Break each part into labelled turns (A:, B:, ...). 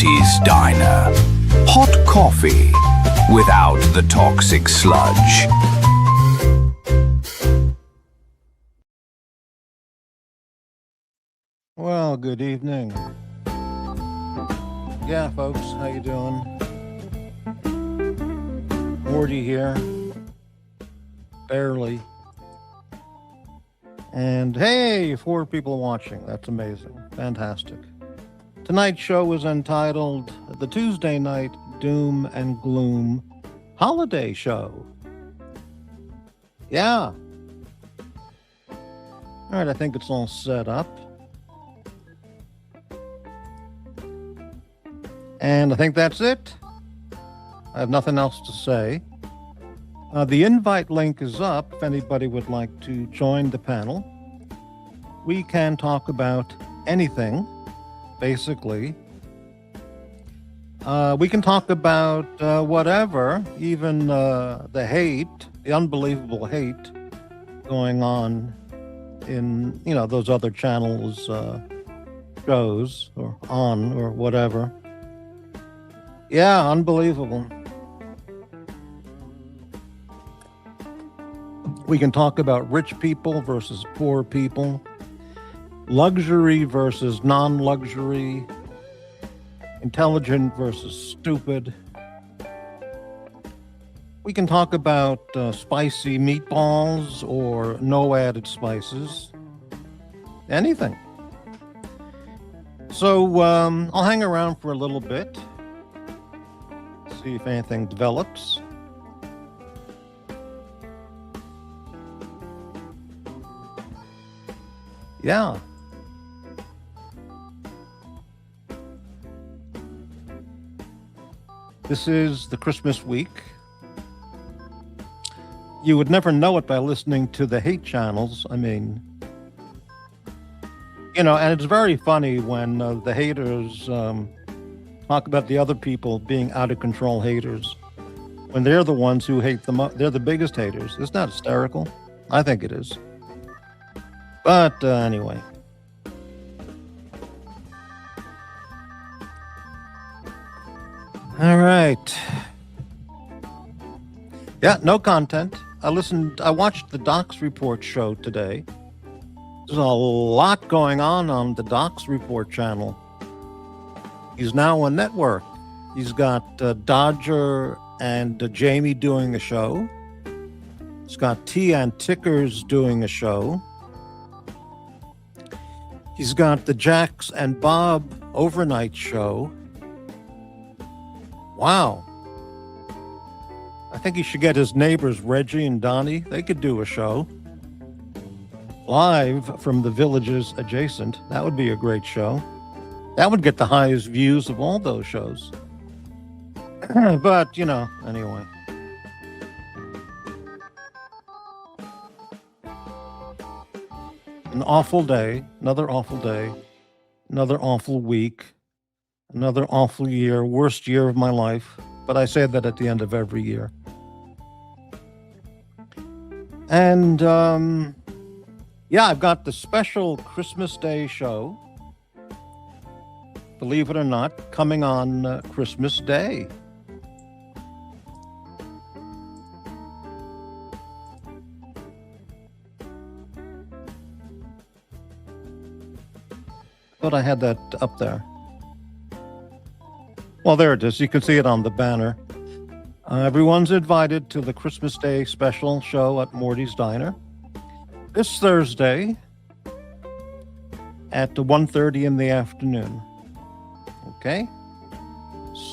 A: Morty's Diner. Hot coffee without the toxic sludge.
B: Well, good evening. Yeah, folks, how you doing? Morty here. Barely. And hey, 4 people watching. That's amazing. Fantastic. Tonight's show is entitled The Tuesday Night Doom and Gloom Holiday Show. Yeah. All right, I think it's all set up. And I think that's it. I have nothing else to say. The invite link is up if anybody would like to join the panel. We can talk about anything, basically. We can talk about whatever, even the hate, the unbelievable hate going on in, those other channels, shows, or on, or whatever. Yeah, unbelievable. We can talk about rich people versus poor people, luxury versus non-luxury, intelligent versus stupid. We can talk about spicy meatballs or no added spices. Anything. So I'll hang around for a little bit, see if anything develops. Yeah. This is the Christmas week. You would never know it by listening to the hate channels. I mean, and it's very funny when the haters talk about the other people being out of control haters, when they're the ones who hate them. They're the biggest haters. It's not hysterical. I think it is. But anyway. All right. Yeah, no content. I watched the Docs Report show today. There's a lot going on the Docs Report channel. He's now a network. He's got Dodger and Jamie doing a show. He's got T and Tickers doing a show. He's got the Jax and Bob overnight show. Wow. I think he should get his neighbors, Reggie and Donnie. They could do a show. Live from the villages adjacent. That would be a great show. That would get the highest views of all those shows. But, anyway. An awful day, another awful week, another awful year, worst year of my life. But I say that at the end of every year. And, I've got the special Christmas Day show, believe it or not, coming on Christmas Day. Thought I had that up there. Well, there it is. You can see it on the banner. Everyone's invited to the Christmas Day special show at Morty's Diner this Thursday at 1:30 in the afternoon. Okay?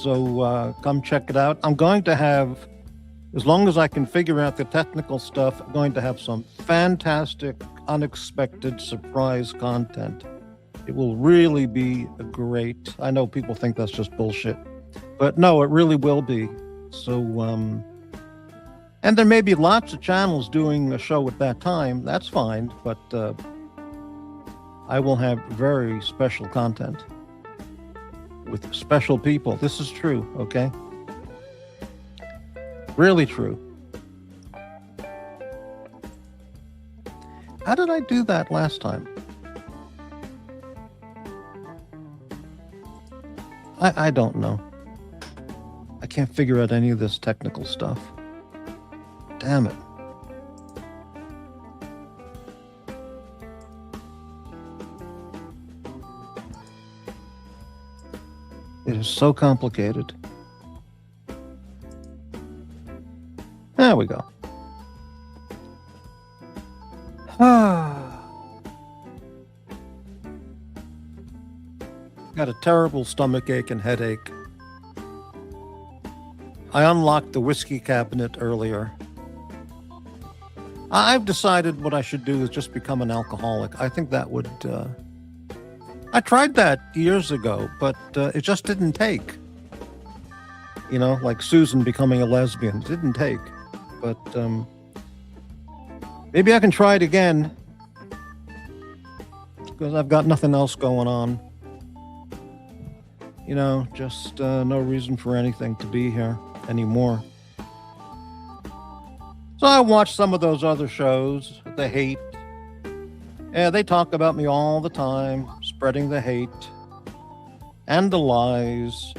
B: So come check it out. I'm going to have, as long as I can figure out the technical stuff, I'm going to have some fantastic, unexpected surprise content. It will really be great. I know people think that's just bullshit, but no, it really will be. So, and there may be lots of channels doing a show at that time. That's fine, but I will have very special content with special people. This is true, okay? Really true. How did I do that last time? I don't know. I can't figure out any of this technical stuff. Damn it. It is so complicated. There we go. Got a terrible stomach ache and headache. I unlocked the whiskey cabinet earlier. I've decided what I should do is just become an alcoholic. I think that would... I tried that years ago, but it just didn't take. You know, like Susan becoming a lesbian. It didn't take. But maybe I can try it again. Because I've got nothing else going on. You know, just no reason for anything to be here anymore. So I watched some of those other shows, The Hate. Yeah, they talk about me all the time, spreading the hate and the lies.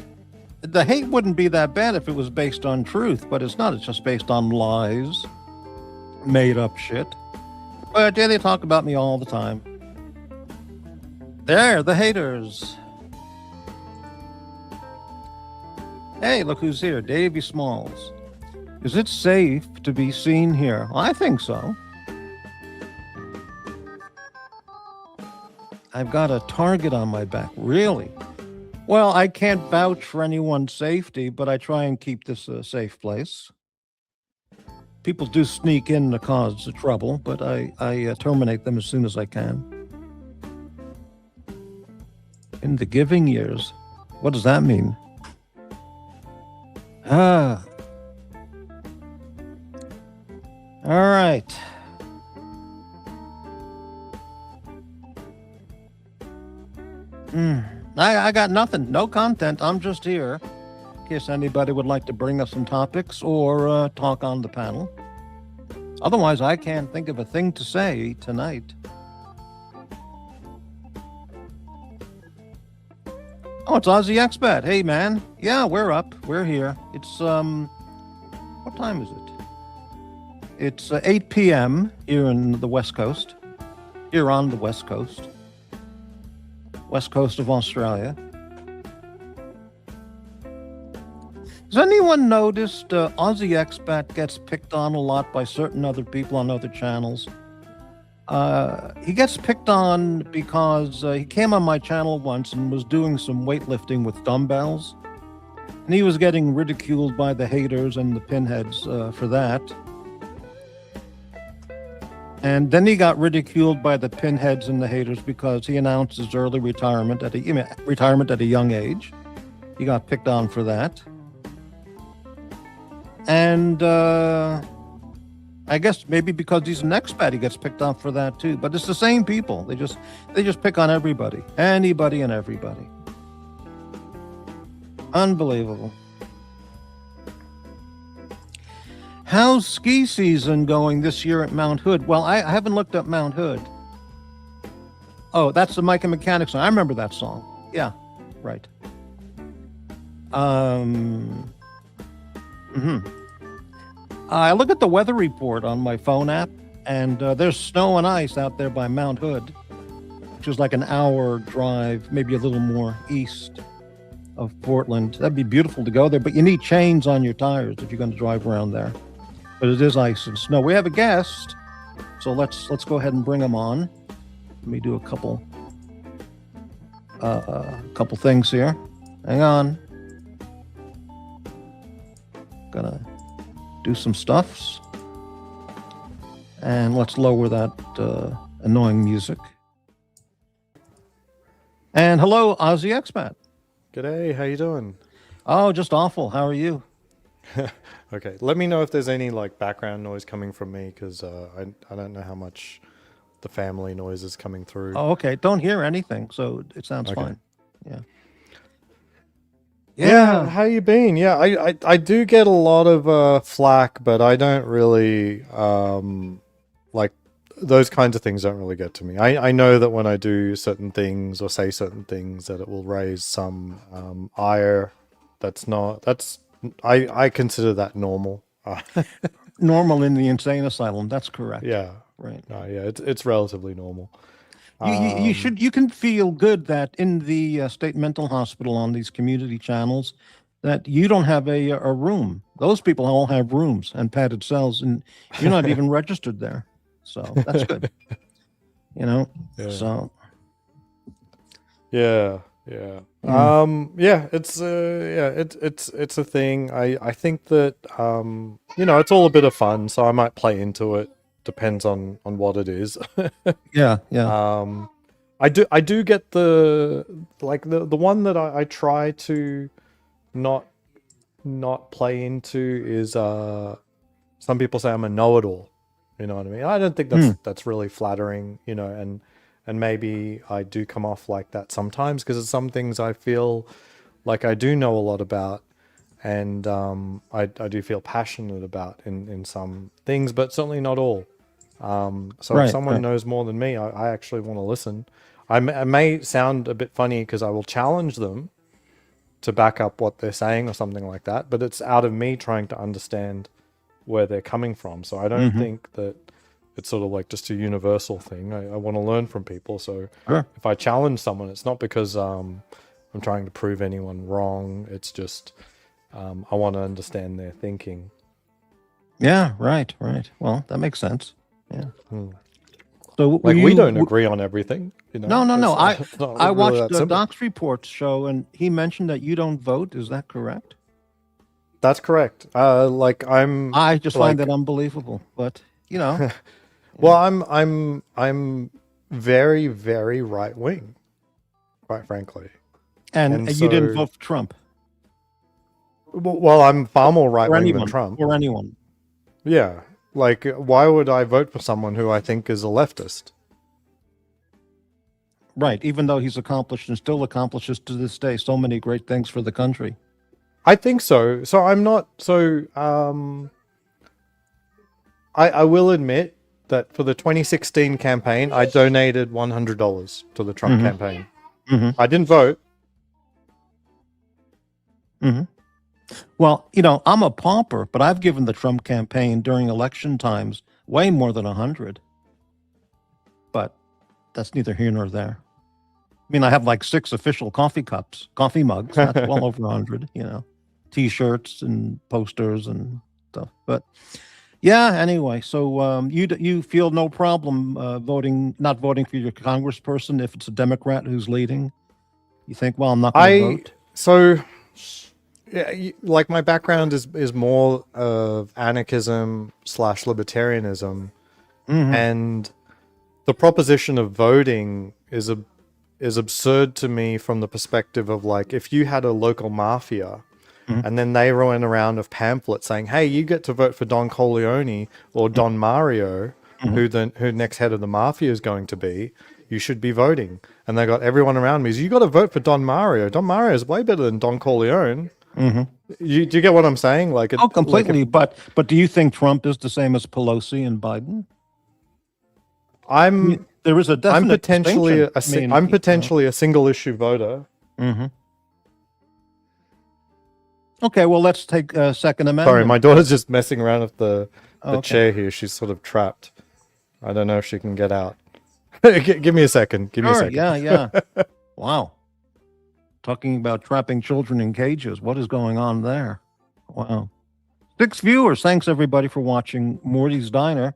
B: The hate wouldn't be that bad if it was based on truth, but it's not. It's just based on lies, made up shit. But yeah, they talk about me all the time. There, the haters. Hey, look who's here, Davy Smalls. Is it safe to be seen here? Well, I think so. I've got a target on my back, really? Well, I can't vouch for anyone's safety, but I try and keep this a safe place. People do sneak in to cause trouble, but I terminate them as soon as I can. In the giving years? What does that mean? All right. I got nothing. No content. I'm just here. In case anybody would like to bring up some topics or talk on the panel. Otherwise, I can't think of a thing to say tonight. Oh, it's Aussie Expat. Hey, man. Yeah, we're up. We're here. It's, what time is it? It's 8 p.m. here in the West Coast. Here on the West Coast. West Coast of Australia. Has anyone noticed Aussie Expat gets picked on a lot by certain other people on other channels? He gets picked on because he came on my channel once and was doing some weightlifting with dumbbells. And he was getting ridiculed by the haters and the pinheads for that. And then he got ridiculed by the pinheads and the haters because he announced his early retirement at a young age. He got picked on for that. And I guess maybe because he's an expat, he gets picked on for that too. But it's the same people. They just pick on everybody, anybody and everybody. Unbelievable. How's ski season going this year at Mount Hood? Well, I haven't looked up Mount Hood. Oh, that's the Mike and Mechanic song. I remember that song. Yeah, right. I look at the weather report on my phone app, and there's snow and ice out there by Mount Hood, which is like an hour drive, maybe a little more east of Portland. That'd be beautiful to go there, but you need chains on your tires if you're going to drive around there. But it is ice and snow. We have a guest, so let's go ahead and bring him on. Let me do a couple things here. Hang on. Gonna do some stuffs. And let's lower that annoying music. And hello, Aussie Expat.
C: G'day, how you doing?
B: Oh, just awful. How are you?
C: Okay, let me know if there's any like background noise coming from me, because I don't know how much the family noise is coming through.
B: Oh, okay. Don't hear anything, so it sounds
C: Okay.
B: fine. Yeah.
C: Yeah, how you been? Yeah, I do get a lot of flack, but I don't really like those kinds of things don't really get to me. I know that when I do certain things or say certain things that it will raise some ire. I consider that normal.
B: Normal in the insane asylum. That's correct.
C: Yeah.
B: Right.
C: No, yeah, it's relatively normal.
B: You can feel good that in the state mental hospital on these community channels that you don't have a room. Those people all have rooms and padded cells, and you're not even registered there. So that's good. You know.
C: Yeah.
B: So
C: Yeah. It's it's a thing. I think that it's all a bit of fun, so I might play into it. Depends on what it is.
B: yeah.
C: I do get the one that I try to not play into is some people say I'm a know-it-all. You know what I mean? I don't think that's really flattering, and maybe I do come off like that sometimes because some things I feel like I do know a lot about, and I do feel passionate about in some things, but certainly not all. So if someone knows more than me, I actually want to listen. I may sound a bit funny because I will challenge them to back up what they're saying or something like that, but it's out of me trying to understand where they're coming from. So I don't think that it's sort of like just a universal thing. I want to learn from people. So if I challenge someone, it's not because I'm trying to prove anyone wrong. It's just I want to understand their thinking.
B: Yeah, right. Well, that makes sense. Yeah. So
C: we don't agree on everything.
B: No. I
C: really
B: watched the Doc's Reports show, and he mentioned that you don't vote. Is that correct?
C: That's correct.
B: I just find that unbelievable, but
C: Well, I'm very, very right wing, quite frankly.
B: And you didn't vote for Trump.
C: Well, I'm far more right wing than Trump.
B: Or anyone.
C: Yeah. Why would I vote for someone who I think is a leftist?
B: Right, even though he's accomplished and still accomplishes to this day so many great things for the country.
C: I think so. So I'm not so I will admit that for the 2016 campaign, I donated $100 to the Trump campaign. I didn't vote.
B: Well, I'm a pauper, but I've given the Trump campaign during election times way more than 100. But that's neither here nor there. I mean, I have like 6 official coffee mugs. That's well over 100, T-shirts and posters and stuff. But yeah, anyway, so you feel no problem not voting for your congressperson if it's a Democrat who's leading? You think, well, I'm not going to vote?
C: So, yeah, my background is more of anarchism / libertarianism, and the proposition of voting is absurd to me from the perspective of if you had a local mafia. And then they went around with pamphlets saying, "Hey, you get to vote for Don Corleone or Don Mario, who next head of the mafia is going to be. You should be voting." And they got everyone around me. You got to vote for Don Mario. Don Mario is way better than Don Corleone. Do you get what I'm saying?
B: Completely. But do you think Trump is the same as Pelosi and Biden? There is a definite
C: I'm potentially a single issue voter.
B: Okay, well, let's take Second Amendment.
C: Sorry, my daughter's just messing around with the chair here. She's sort of trapped. I don't know if she can get out. Give me a second. Give me a second.
B: Yeah. Wow. Talking about trapping children in cages. What is going on there? Wow. 6 viewers. Thanks, everybody, for watching Morty's Diner.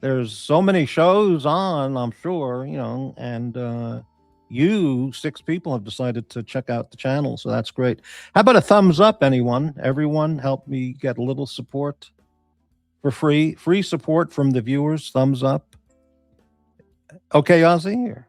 B: There's so many shows on, I'm sure, and you 6 people have decided to check out the channel, so that's great. How about a thumbs up, anyone? Everyone, help me get a little support for free support from the viewers. Thumbs up. Okay, Aussie?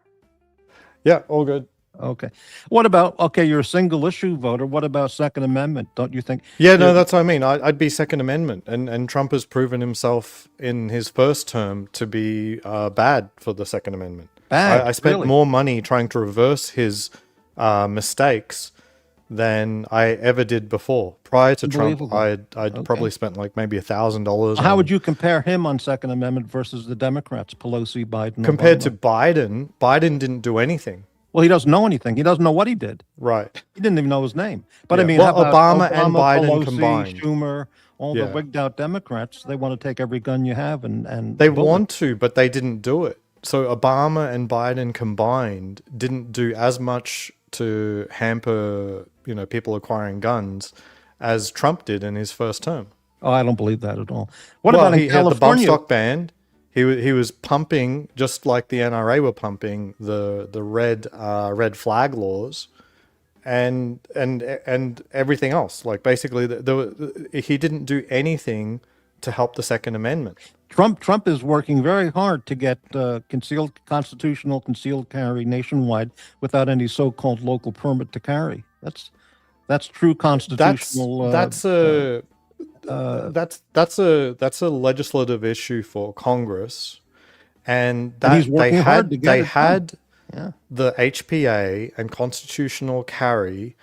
C: Yeah, all good.
B: Okay. What about, you're a single issue voter. What about Second Amendment? Don't you think?
C: Yeah, no, that's what I mean. I'd be Second Amendment. And Trump has proven himself in his first term to be bad for the Second Amendment.
B: Bad.
C: I spent more money trying to reverse his mistakes than I ever did before. Prior to Trump,
B: Unbelievable.
C: I'd probably spent like maybe $1,000.
B: How would you compare him on Second Amendment versus the Democrats, Pelosi, Biden,
C: compared to
B: Obama?
C: Biden? Biden didn't do anything.
B: Well, he doesn't know anything. He doesn't know what he did.
C: Right.
B: He didn't even know his name. But I
C: Yeah.
B: mean,
C: Well,
B: how about
C: Obama and Biden
B: Pelosi,
C: combined.
B: Schumer, all the
C: Yeah.
B: wigged out Democrats? They want to take every gun you have and
C: They
B: bullet.
C: want to, but they didn't do it. So Obama and Biden combined didn't do as much to hamper, people acquiring guns as Trump did in his first term.
B: Oh, I don't believe that at all. What
C: Well,
B: about in
C: he had the bump
B: California?
C: stock ban. He was pumping, just like the NRA were pumping, the red flag laws, and everything else. Like basically, he didn't do anything to help the Second Amendment.
B: Trump is working very hard to get constitutional concealed carry nationwide without any so-called local permit to carry. That's true constitutional.
C: That's a legislative issue for Congress, and that
B: he's working hard to get
C: they
B: it
C: had
B: Yeah.
C: the HPA and constitutional carry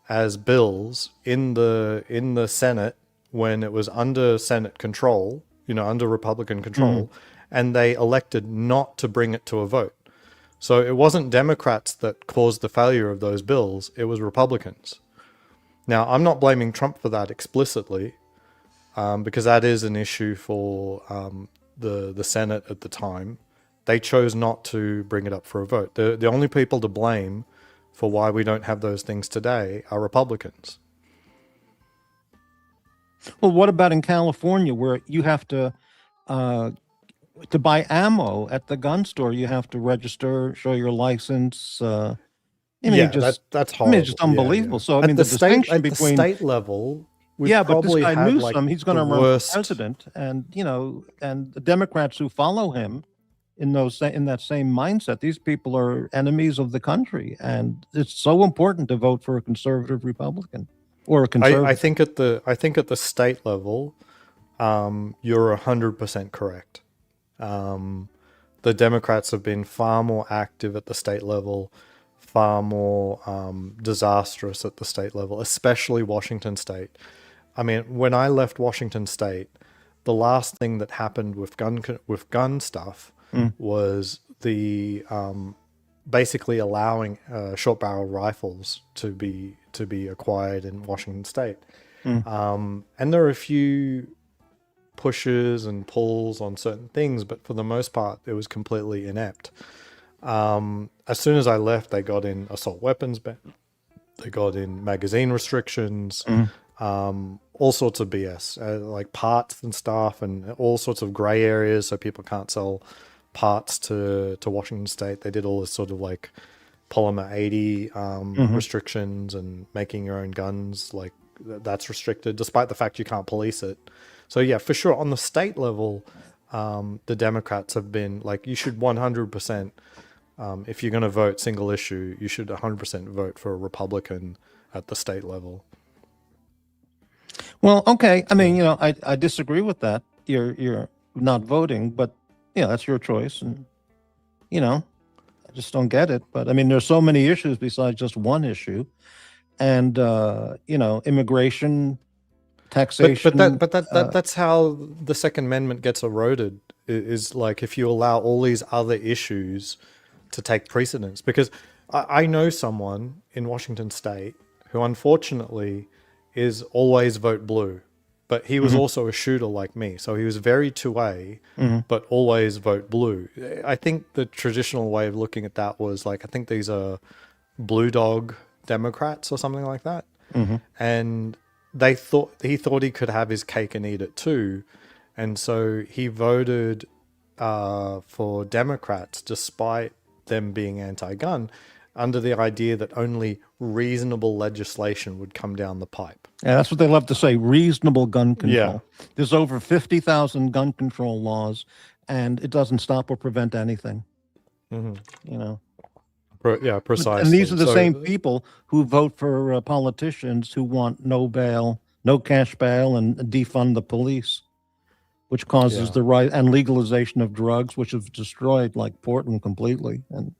C: as bills in the Senate when it was under Senate control, under Republican control, and they elected not to bring it to a vote. So it wasn't Democrats that caused the failure of those bills, it was Republicans. Now, I'm not blaming Trump for that explicitly, because that is an issue for the Senate at the time. They chose not to bring it up for a vote. The only people to blame for why we don't have those things today are Republicans.
B: Well, what about in California, where you have to buy ammo at the gun store? You have to register, show your license.
C: That's horrible.
B: It's just unbelievable. So I
C: At
B: mean,
C: the
B: the distinction
C: at
B: between
C: the state level, we
B: but this
C: probably
B: guy
C: had,
B: Newsom, he's going to
C: the
B: run
C: worst.
B: for president, and and the Democrats who follow him in that same mindset, these people are enemies of the country, and it's so important to vote for a conservative Republican or a conservative.
C: I think at the state level, you're 100% correct. The Democrats have been far more active at the state level, far more disastrous at the state level, especially Washington State. I mean, when I left Washington State, the last thing that happened with gun stuff was the basically allowing short barrel rifles to be acquired in Washington State. And there are a few pushes and pulls on certain things, but for the most part, it was completely inept. As soon as I left, they got in assault weapons ban, they got in magazine restrictions, all sorts of BS, like parts and stuff, and all sorts of gray areas, so people can't sell parts to Washington State. They did all this sort of like polymer 80 restrictions, and making your own guns, like that's restricted, despite the fact you can't police it. So yeah, for sure, on the state level, the Democrats have been like, you should 100%, if you're going to vote single issue, you should 100% vote for a Republican at the state level.
B: Well, okay. I mean, I disagree with that. You're not voting, but that's your choice, and I just don't get it. But I mean, there's so many issues besides just one issue, and immigration, taxation.
C: But that's how the Second Amendment gets eroded. Is like if you allow all these other issues to take precedence. Because I know someone in Washington State who unfortunately is always vote blue, but he was also a shooter like me. So he was very 2A, but always vote blue. I think the traditional way of looking at that was like, I think these are blue dog Democrats or something like that. And he thought he could have his cake and eat it too. And so he voted for Democrats despite them being anti-gun, under the idea that only reasonable legislation would come down the pipe.
B: Yeah, that's what they love to say, reasonable gun control.
C: Yeah.
B: There's over 50,000 gun control laws, and it doesn't stop or prevent anything.
C: Precisely.
B: And these are the same people who vote for politicians who want no bail, no cash bail, and defund the police, which causes the right, and legalization of drugs, which have destroyed like Portland completely. And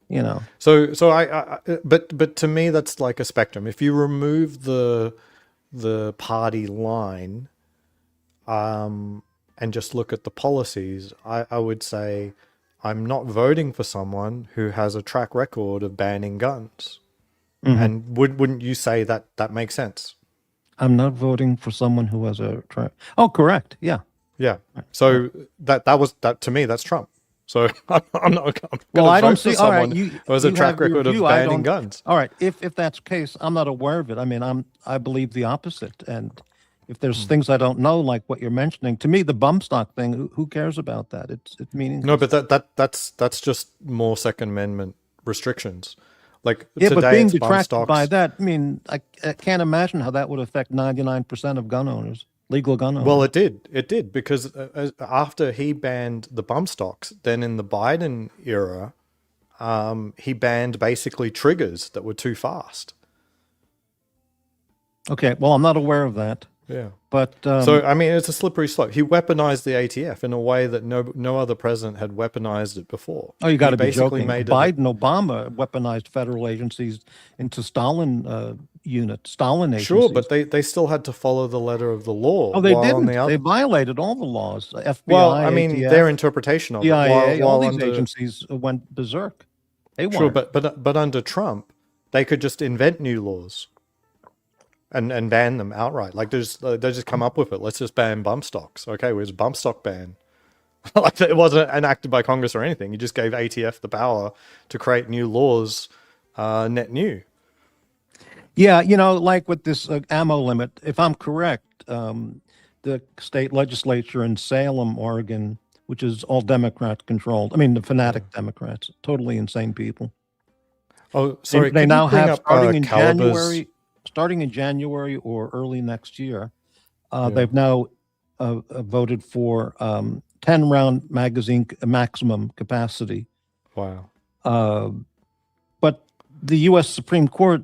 B: You know.
C: So but to me that's like a spectrum. If you remove the party line, and just look at the policies, I would say I'm not voting for someone who has a track record of banning guns. And wouldn't you say that that makes sense?
B: I'm not voting for someone who has a track. Oh, correct. Yeah.
C: Yeah. So that to me that's Trump. So I'm not. I'm
B: Well,
C: gonna
B: I don't
C: vote for
B: see. All right,
C: someone
B: you
C: who has a
B: you
C: track
B: have your
C: record of
B: view. I
C: banning
B: don't.
C: guns.
B: All right, if that's the case, I'm not aware of it. I mean, I believe the opposite. And if there's things I don't know, like what you're mentioning, to me, the bump stock thing, who cares about that? It's meaningless.
C: No, but that's just more Second Amendment restrictions. Like
B: Yeah, but
C: today,
B: being
C: it's bump
B: detracted
C: stocks.
B: by that, I mean, I can't imagine how that would affect 99% of gun owners, legal gun owners.
C: Well, it did because after he banned the bump stocks, then in the Biden era, he banned basically triggers that were too fast.
B: Okay, well, I'm not aware of that.
C: Yeah.
B: But
C: So I mean, it's a slippery slope. He weaponized the ATF in a way that no other president had weaponized it before.
B: oh, you got to
C: He
B: be
C: basically
B: joking.
C: made it-
B: Biden, Obama weaponized federal agencies into Stalin units, Stalin agencies.
C: Sure, but they still had to follow the letter of the law.
B: Oh, they
C: while on
B: didn't.
C: the other-
B: They violated all the laws. FBI,
C: well, I mean,
B: ATF,
C: their interpretation of
B: CIA,
C: it.
B: all
C: While
B: these
C: under,
B: agencies went berserk. They weren't.
C: sure, but under Trump, they could just invent new laws and ban them outright. Like they just come up with it. Let's just ban bump stocks. Okay, where's a bump stock ban? Like it wasn't enacted by Congress or anything. You just gave ATF the power to create new laws, net new.
B: Yeah, like with this ammo limit, if I'm correct, the state legislature in Salem, Oregon, which is all Democrat controlled. I mean, the fanatic Democrats, totally insane people.
C: Oh, sorry.
B: They
C: could
B: now
C: you bring
B: have
C: up,
B: starting in January or early next year, they've now voted for 10-round magazine maximum capacity.
C: Wow.
B: But the U.S. Supreme Court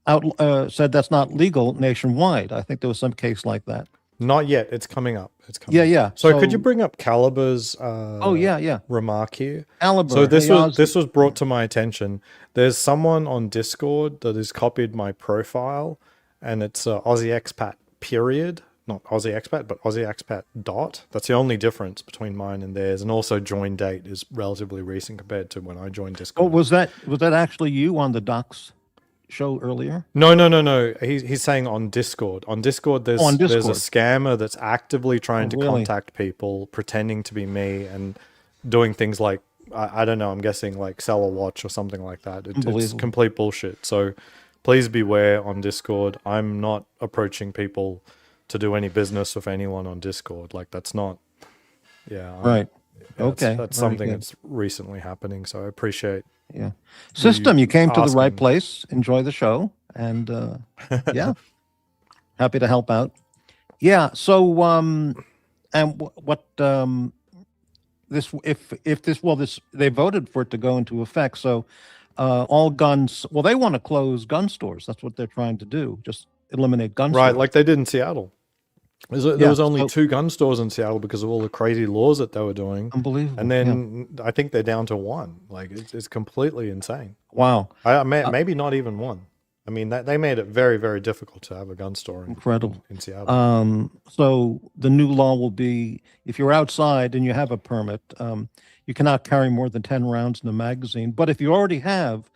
B: said that's not legal nationwide. I think there was some case like that.
C: Not yet. It's coming up. It's coming.
B: Yeah.
C: So could you bring up Caliber's
B: yeah.
C: remark here?
B: Caliber.
C: So this
B: hey,
C: was brought to my attention. There's someone on Discord that has copied my profile, and it's Aussie Expat period, not Aussie Expat, but Aussie Expat dot. That's the only difference between mine and theirs, and also join date is relatively recent compared to when I joined Discord.
B: Oh, was that actually you on the Docs show earlier?
C: No. He's saying on Discord. On Discord, there's a scammer that's actively trying to contact people, pretending to be me, and doing things like I don't know. I'm guessing like sell a watch or something like that. It's complete bullshit. So please beware on Discord. I'm not approaching people to do any business with anyone on Discord. Like that's not. Yeah.
B: Right.
C: Okay. That's
B: Very
C: something
B: good.
C: that's recently happening. So I appreciate.
B: Yeah. System, you came to the right
C: asking.
B: place. Enjoy the show. And yeah, happy to help out. Yeah. So, and what this, if this, well, this, they voted for it to go into effect. So all guns, well, they want to close gun stores. That's what they're trying to do. Just eliminate gun stores.
C: Right. Like they did in Seattle. There was only 2 gun stores in Seattle because of all the crazy laws that they were doing.
B: Unbelievable.
C: And then I think they're down to 1. Like it's completely insane.
B: Wow.
C: Maybe not even 1. I mean, they made it very, very difficult to have a gun store
B: Incredible.
C: in Seattle.
B: So the new law will be, if you're outside and you have a permit, you cannot carry more than 10 rounds in a magazine. But if you already have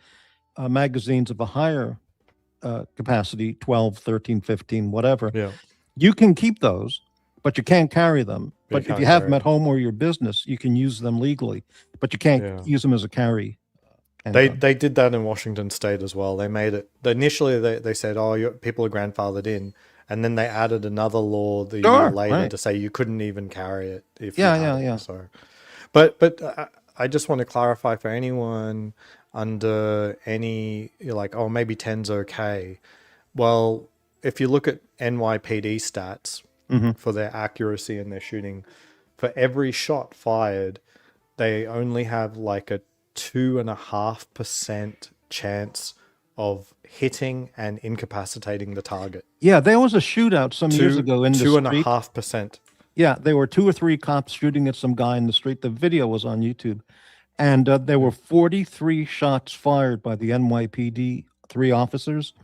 B: magazines of a higher capacity, 12, 13, 15, whatever,
C: Yeah.
B: you can keep those, but you can't carry them. But if
C: can't
B: you have
C: carry
B: them at home or your business, you can use them legally, but you can't use them as a carry.
C: They did that in Washington State as well. They made it initially. They said, "Oh, people are grandfathered in," and then they added another law the year later to say you couldn't even carry it if you had it. So, but I just want to clarify for anyone under any like, oh, maybe 10's okay. Well, if you look at NYPD stats for their accuracy and their shooting, for every shot fired, they only have like a 2.5% chance of hitting and incapacitating the target.
B: Yeah, there was a shootout some years ago in the street.
C: 2.5%.
B: Yeah, there were 2 or 3 cops shooting at some guy in the street. The video was on YouTube. And there were 43 shots fired by the NYPD, 3 officers,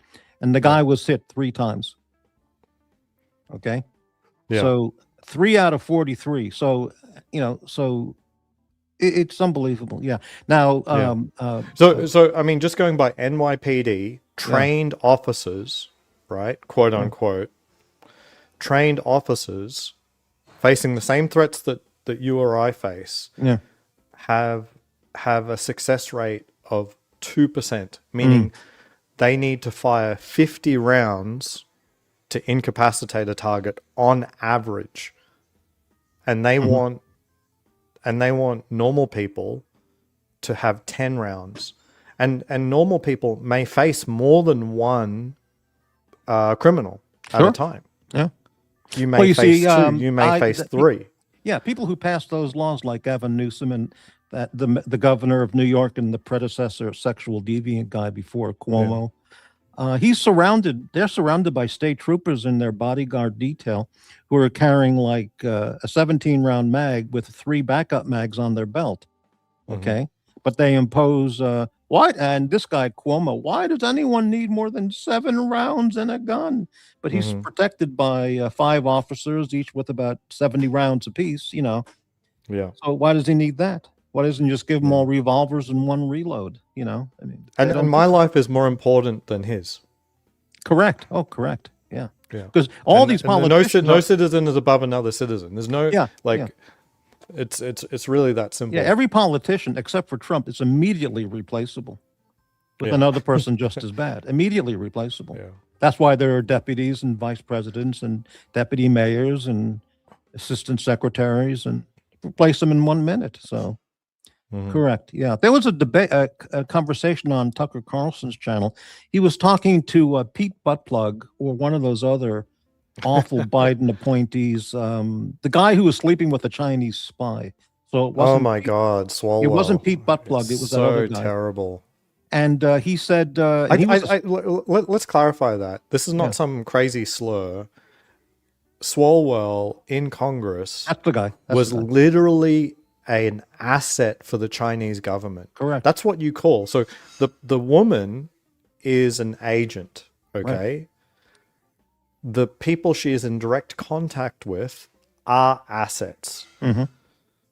B: and the guy was hit 3 times. Okay?
C: Yeah.
B: So 3 out of 43. So, so it's unbelievable. Yeah. Now,
C: So I mean, just going by NYPD, trained officers, right? Quote unquote, trained officers facing the same threats that you or I face have a success rate of 2%, meaning they need to fire 50 rounds to incapacitate a target on average. And they want normal people to have 10 rounds. And normal people may face more than one criminal at a time.
B: Yeah.
C: You may face 2, you may face 3.
B: Yeah, people who passed those laws like Gavin Newsom and the governor of New York and the predecessor sexual deviant guy before Cuomo. They're surrounded by state troopers in their bodyguard detail who are carrying like a 17-round mag with 3 backup mags on their belt. Okay. But they impose what? And this guy Cuomo, why does anyone need more than 7 rounds in a gun? But he's protected by 5 officers, each with about 70 rounds apiece, Yeah. So why does he need that? Why doesn't he just give them all revolvers and 1 reload? I mean,
C: and my life is more important than his.
B: Correct. Oh, correct. Yeah. Yeah. Because these politicians,
C: no citizen is above another citizen. There's no It's really that simple.
B: Yeah. Every politician except for Trump is immediately replaceable with another person just as bad. Immediately replaceable. Yeah. That's why there are deputies and vice presidents and deputy mayors and assistant secretaries, and replace them in 1 minute. So. Correct. Yeah. There was a debate, a conversation on Tucker Carlson's channel. He was talking to Pete Buttplug, or one of those other awful Biden appointees, the guy who was sleeping with a Chinese spy. So it wasn't
C: God, Swalwell.
B: It wasn't Pete Buttplug. It was that other guy.
C: So terrible.
B: And he said,
C: let's clarify that. This is not some crazy slur. Swalwell in Congress
B: that's the guy.
C: was literally an asset for the Chinese government.
B: Correct.
C: That's what you call. So the woman is an agent, okay? Right. The people she is in direct contact with are assets.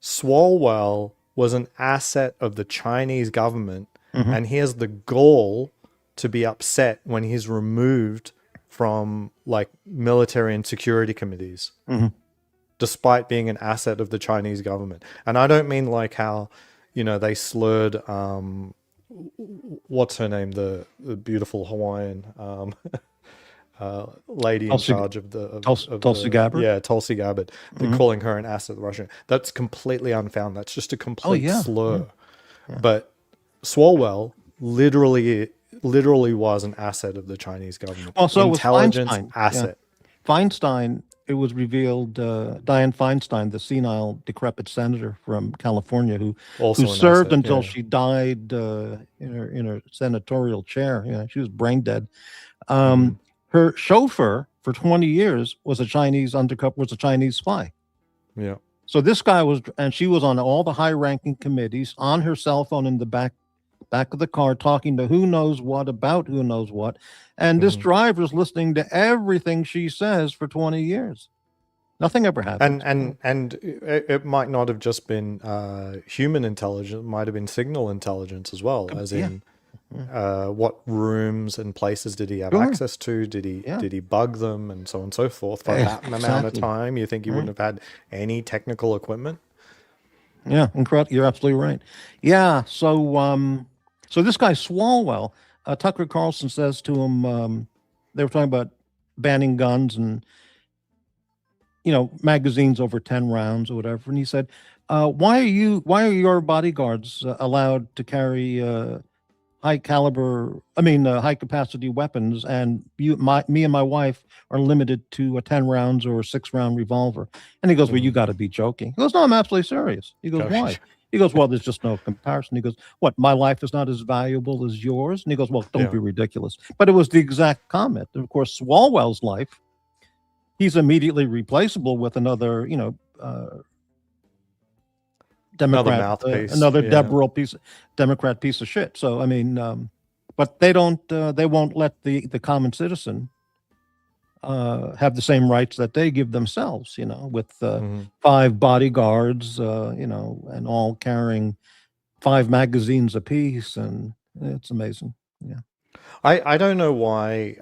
C: Swalwell was an asset of the Chinese government, and he has the gall to be upset when he's removed from like military and security committees. Despite being an asset of the Chinese government. And I don't mean like how, they slurred, what's her name? The beautiful Hawaiian lady in charge of
B: Tulsi Gabbard?
C: Yeah, Tulsi Gabbard. They're calling her an asset of the Russian. That's completely unfounded. That's just a complete slur. Yeah. But Swalwell literally was an asset of the Chinese government.
B: Well, so
C: intelligence
B: was Feinstein.
C: Asset.
B: Yeah. Feinstein, it was revealed, Dianne Feinstein, the senile, decrepit senator from California, who served until she died in her senatorial chair. She was brain dead. Her chauffeur for 20 years was a Chinese spy.
C: Yeah.
B: So this guy she was on all the high-ranking committees, on her cell phone in the back of the car, talking to who knows what about who knows what. And this driver's listening to everything she says for 20 years. Nothing ever happened.
C: And it might not have just been human intelligence, it might have been signal intelligence as well, as in what rooms and places did he have access to? Did he bug them and so on and so forth for that amount of time? You think he wouldn't have had any technical equipment?
B: Yeah, incredible. You're absolutely right. Yeah, so this guy Swalwell, Tucker Carlson says to him, they were talking about banning guns and magazines over 10 rounds or whatever, and he said, why are your bodyguards allowed to carry high capacity weapons, and me and my wife are limited to a 10 rounds or a 6-round revolver? And he goes, well, you got to be joking. He goes, no, I'm absolutely serious. He goes, why? He goes, well, there's just no comparison. He goes, what, my life is not as valuable as yours? And he goes, well, don't be ridiculous. But it was the exact comment. And of course, Swalwell's life, he's immediately replaceable with another, Democrat,
C: mouthpiece,
B: another
C: yeah.
B: Democrat piece of shit. So I mean, but they won't let the common citizen have the same rights that they give themselves. With 5 bodyguards, and all carrying 5 magazines apiece, and it's amazing. Yeah.
C: I don't know why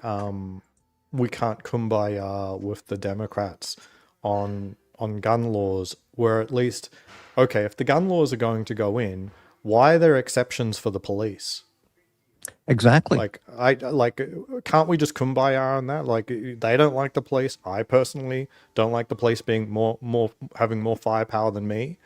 C: we can't kumbaya with the Democrats on gun laws, where at least, okay, if the gun laws are going to go in, why are there exceptions for the police?
B: Exactly.
C: Can't we just kumbaya on that? Like, they don't like the police. I personally don't like the police being more having more firepower than me.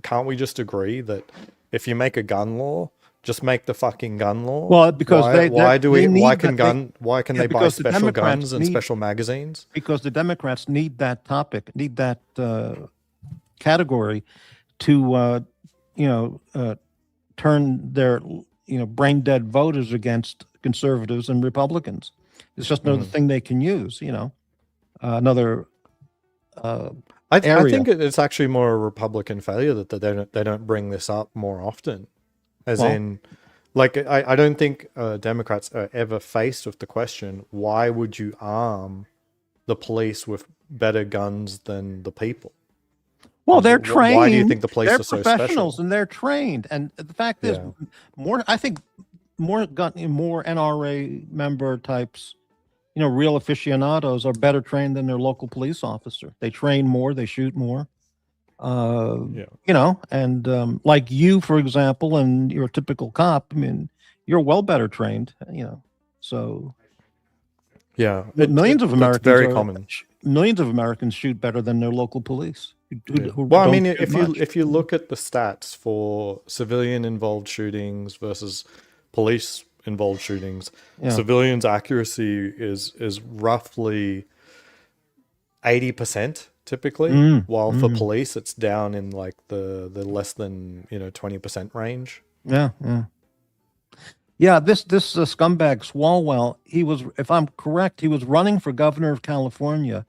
C: Can't we just agree that if you make a gun law, just make the fucking gun law?
B: Well, because
C: why can they buy
B: because the
C: special
B: Democrats
C: guns and
B: need-
C: special magazines?
B: because the Democrats need that topic, need that category to turn their brain dead voters against conservatives and Republicans. It's just another thing they can use. Another.
C: I think it's actually more a Republican failure that they don't bring this up more often. I don't think Democrats are ever faced with the question, why would you arm the police with better guns than the people?
B: Well, they're trained.
C: Why do you think the police
B: they're
C: are so
B: professionals,
C: special?
B: and they're trained. And the fact is, I think more NRA member types, real aficionados are better trained than their local police officer. They train more, they shoot more. And like you, for example, and your typical cop, I mean, you're well better trained, so
C: yeah,
B: millions of Americans
C: very common.
B: Millions of Americans shoot better than their local police.
C: Well, I mean, if you look at the stats for civilian involved shootings versus police involved shootings, civilians' accuracy is roughly 80%. Typically, while for police it's down in like the less than 20% range.
B: Yeah. This scumbag Swalwell, he was, if I'm correct, he was running for governor of California,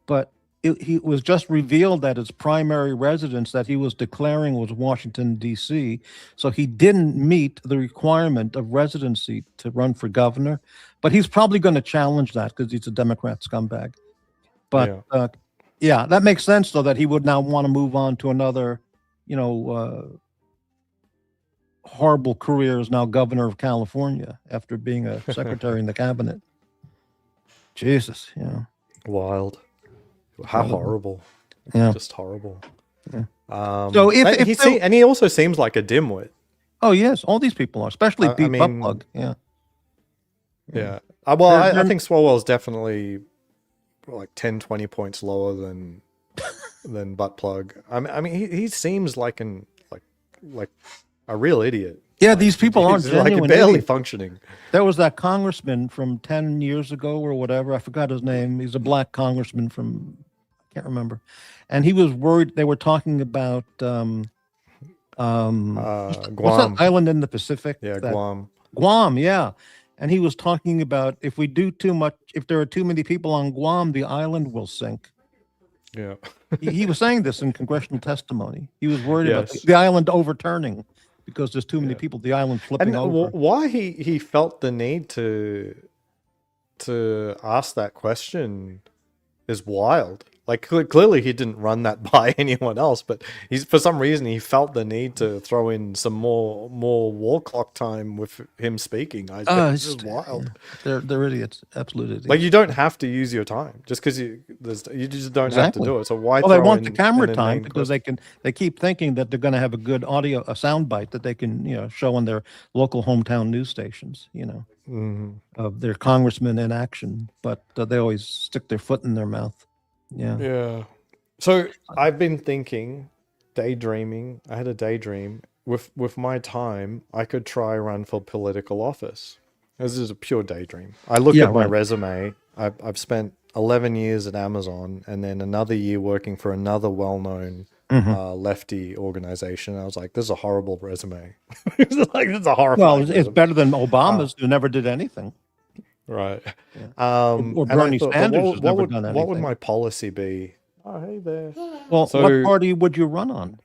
B: but he was just revealed that his primary residence that he was declaring was Washington D.C. So he didn't meet the requirement of residency to run for governor, but he's probably going to challenge that because he's a Democrat scumbag. But yeah, that makes sense, though, that he would now want to move on to another, horrible career as now governor of California after being a secretary in the cabinet. Jesus,
C: Wild. How horrible.
B: Yeah.
C: Just horrible.
B: Yeah.
C: So and he also seems like a dimwit.
B: Oh, yes. All these people are, especially Pete Buttplug. Yeah.
C: Yeah. I think Swalwell's definitely like 10, 20 points lower than Buttplug. I mean, he seems like a real idiot.
B: Yeah, these people aren't genuine
C: like barely
B: idiots.
C: Functioning.
B: There was that congressman from 10 years ago or whatever. I forgot his name. He's a black congressman from, I can't remember. And he was worried. They were talking about
C: Guam.
B: what's that island in the Pacific?
C: Yeah, Guam.
B: Guam, yeah. And he was talking about if there are too many people on Guam, the island will sink.
C: Yeah.
B: he was saying this in congressional testimony. He was worried about the island overturning because there's too many people, the island flipping over.
C: Why he felt the need to ask that question is wild. Like, clearly he didn't run that by anyone else, but for some reason he felt the need to throw in some more wall clock time with him speaking. This is wild.
B: They're idiots, absolute idiots.
C: Like, you don't have to use your time just because you just don't have to do it. So why?
B: Well, they want the camera time because they keep thinking that they're going to have a good a sound bite that they can show on their local hometown news stations. Of their congressmen in action, but they always stick their foot in their mouth.
C: Yeah. So I've been thinking, daydreaming. I had a daydream. With my time, I could try run for political office. This is a pure daydream. I looked at my resume. I've spent 11 years at Amazon and then another year working for another well-known lefty organization. I was like, this is a horrible resume. This is a horrible.
B: Well, it's better than Obama's who never did anything.
C: Right.
B: Or Bernie Sanders has never done anything.
C: What would my policy be? Oh, hey there.
B: Well, what party would you run on?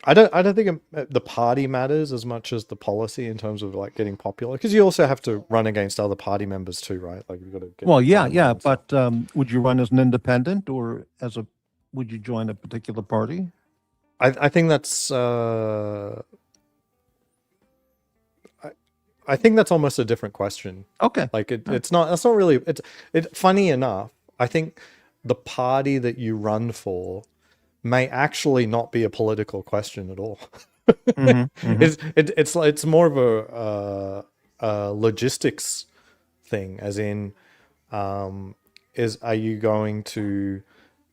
C: I don't think the party matters as much as the policy in terms of like getting popular, because you also have to run against other party members too, right? Like you've got to get
B: Well,
C: your
B: yeah,
C: vote in
B: yeah,
C: and stuff.
B: but would you run as an independent or as a? Would you join a particular party?
C: I think that's I think that's almost a different question.
B: Okay.
C: Like it's not, that's not really, funny enough, I think the party that you run for may actually not be a political question at all. It's more of a logistics thing, as in, are you going to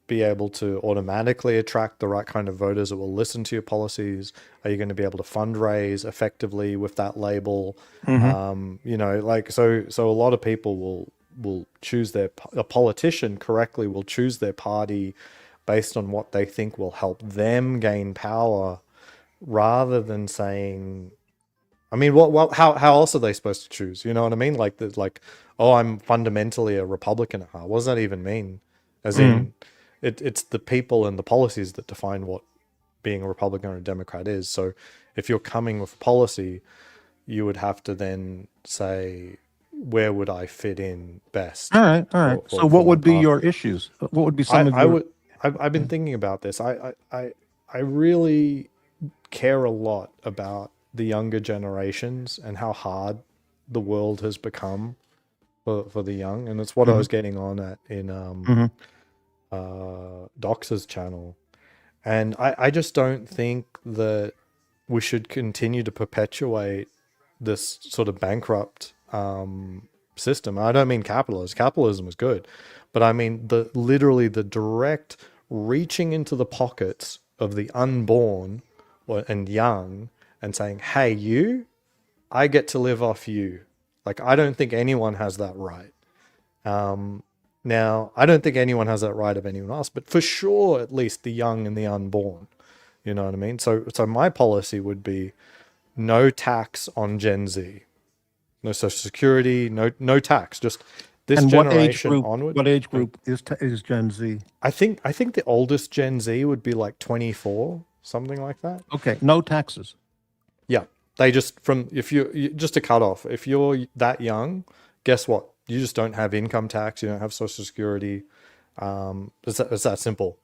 C: be able to automatically attract the right kind of voters that will listen to your policies? Are you going to be able to fundraise effectively with that label? You know, like, so a lot of people will choose a politician correctly will choose their party based on what they think will help them gain power, rather than saying, I mean, how else are they supposed to choose? You know what I mean? Like, oh, I'm fundamentally a Republican at heart. What does that even mean? As in, it's the people and the policies that define what being a Republican or a Democrat is. So if you're coming with policy, you would have to then say, where would I fit in best?
B: All right, all right. So, what
C: my
B: would be
C: path?
B: your issues? What would be some of your?
C: I've been thinking about this. I really care a lot about the younger generations and how hard the world has become for the young, and it's what I was getting on at in Dox's channel. And I just don't think that we should continue to perpetuate this sort of bankrupt system. I don't mean capitalism. Capitalism is good, but I mean literally the direct reaching into the pockets of the unborn and young and saying, "Hey, you, I get to live off you." Like, I don't think anyone has that right. Now, I don't think anyone has that right of anyone else, but for sure, at least the young and the unborn. You know what I mean? So my policy would be no tax on Gen Z, no social security, no tax, just this
B: And
C: generation onward.
B: What age group is Gen Z?
C: I think the oldest Gen Z would be like 24, something like that.
B: Okay, no taxes.
C: Yeah, they just, if just to cut off, if you're that young, guess what? You just don't have income tax. You don't have social security. It's that simple.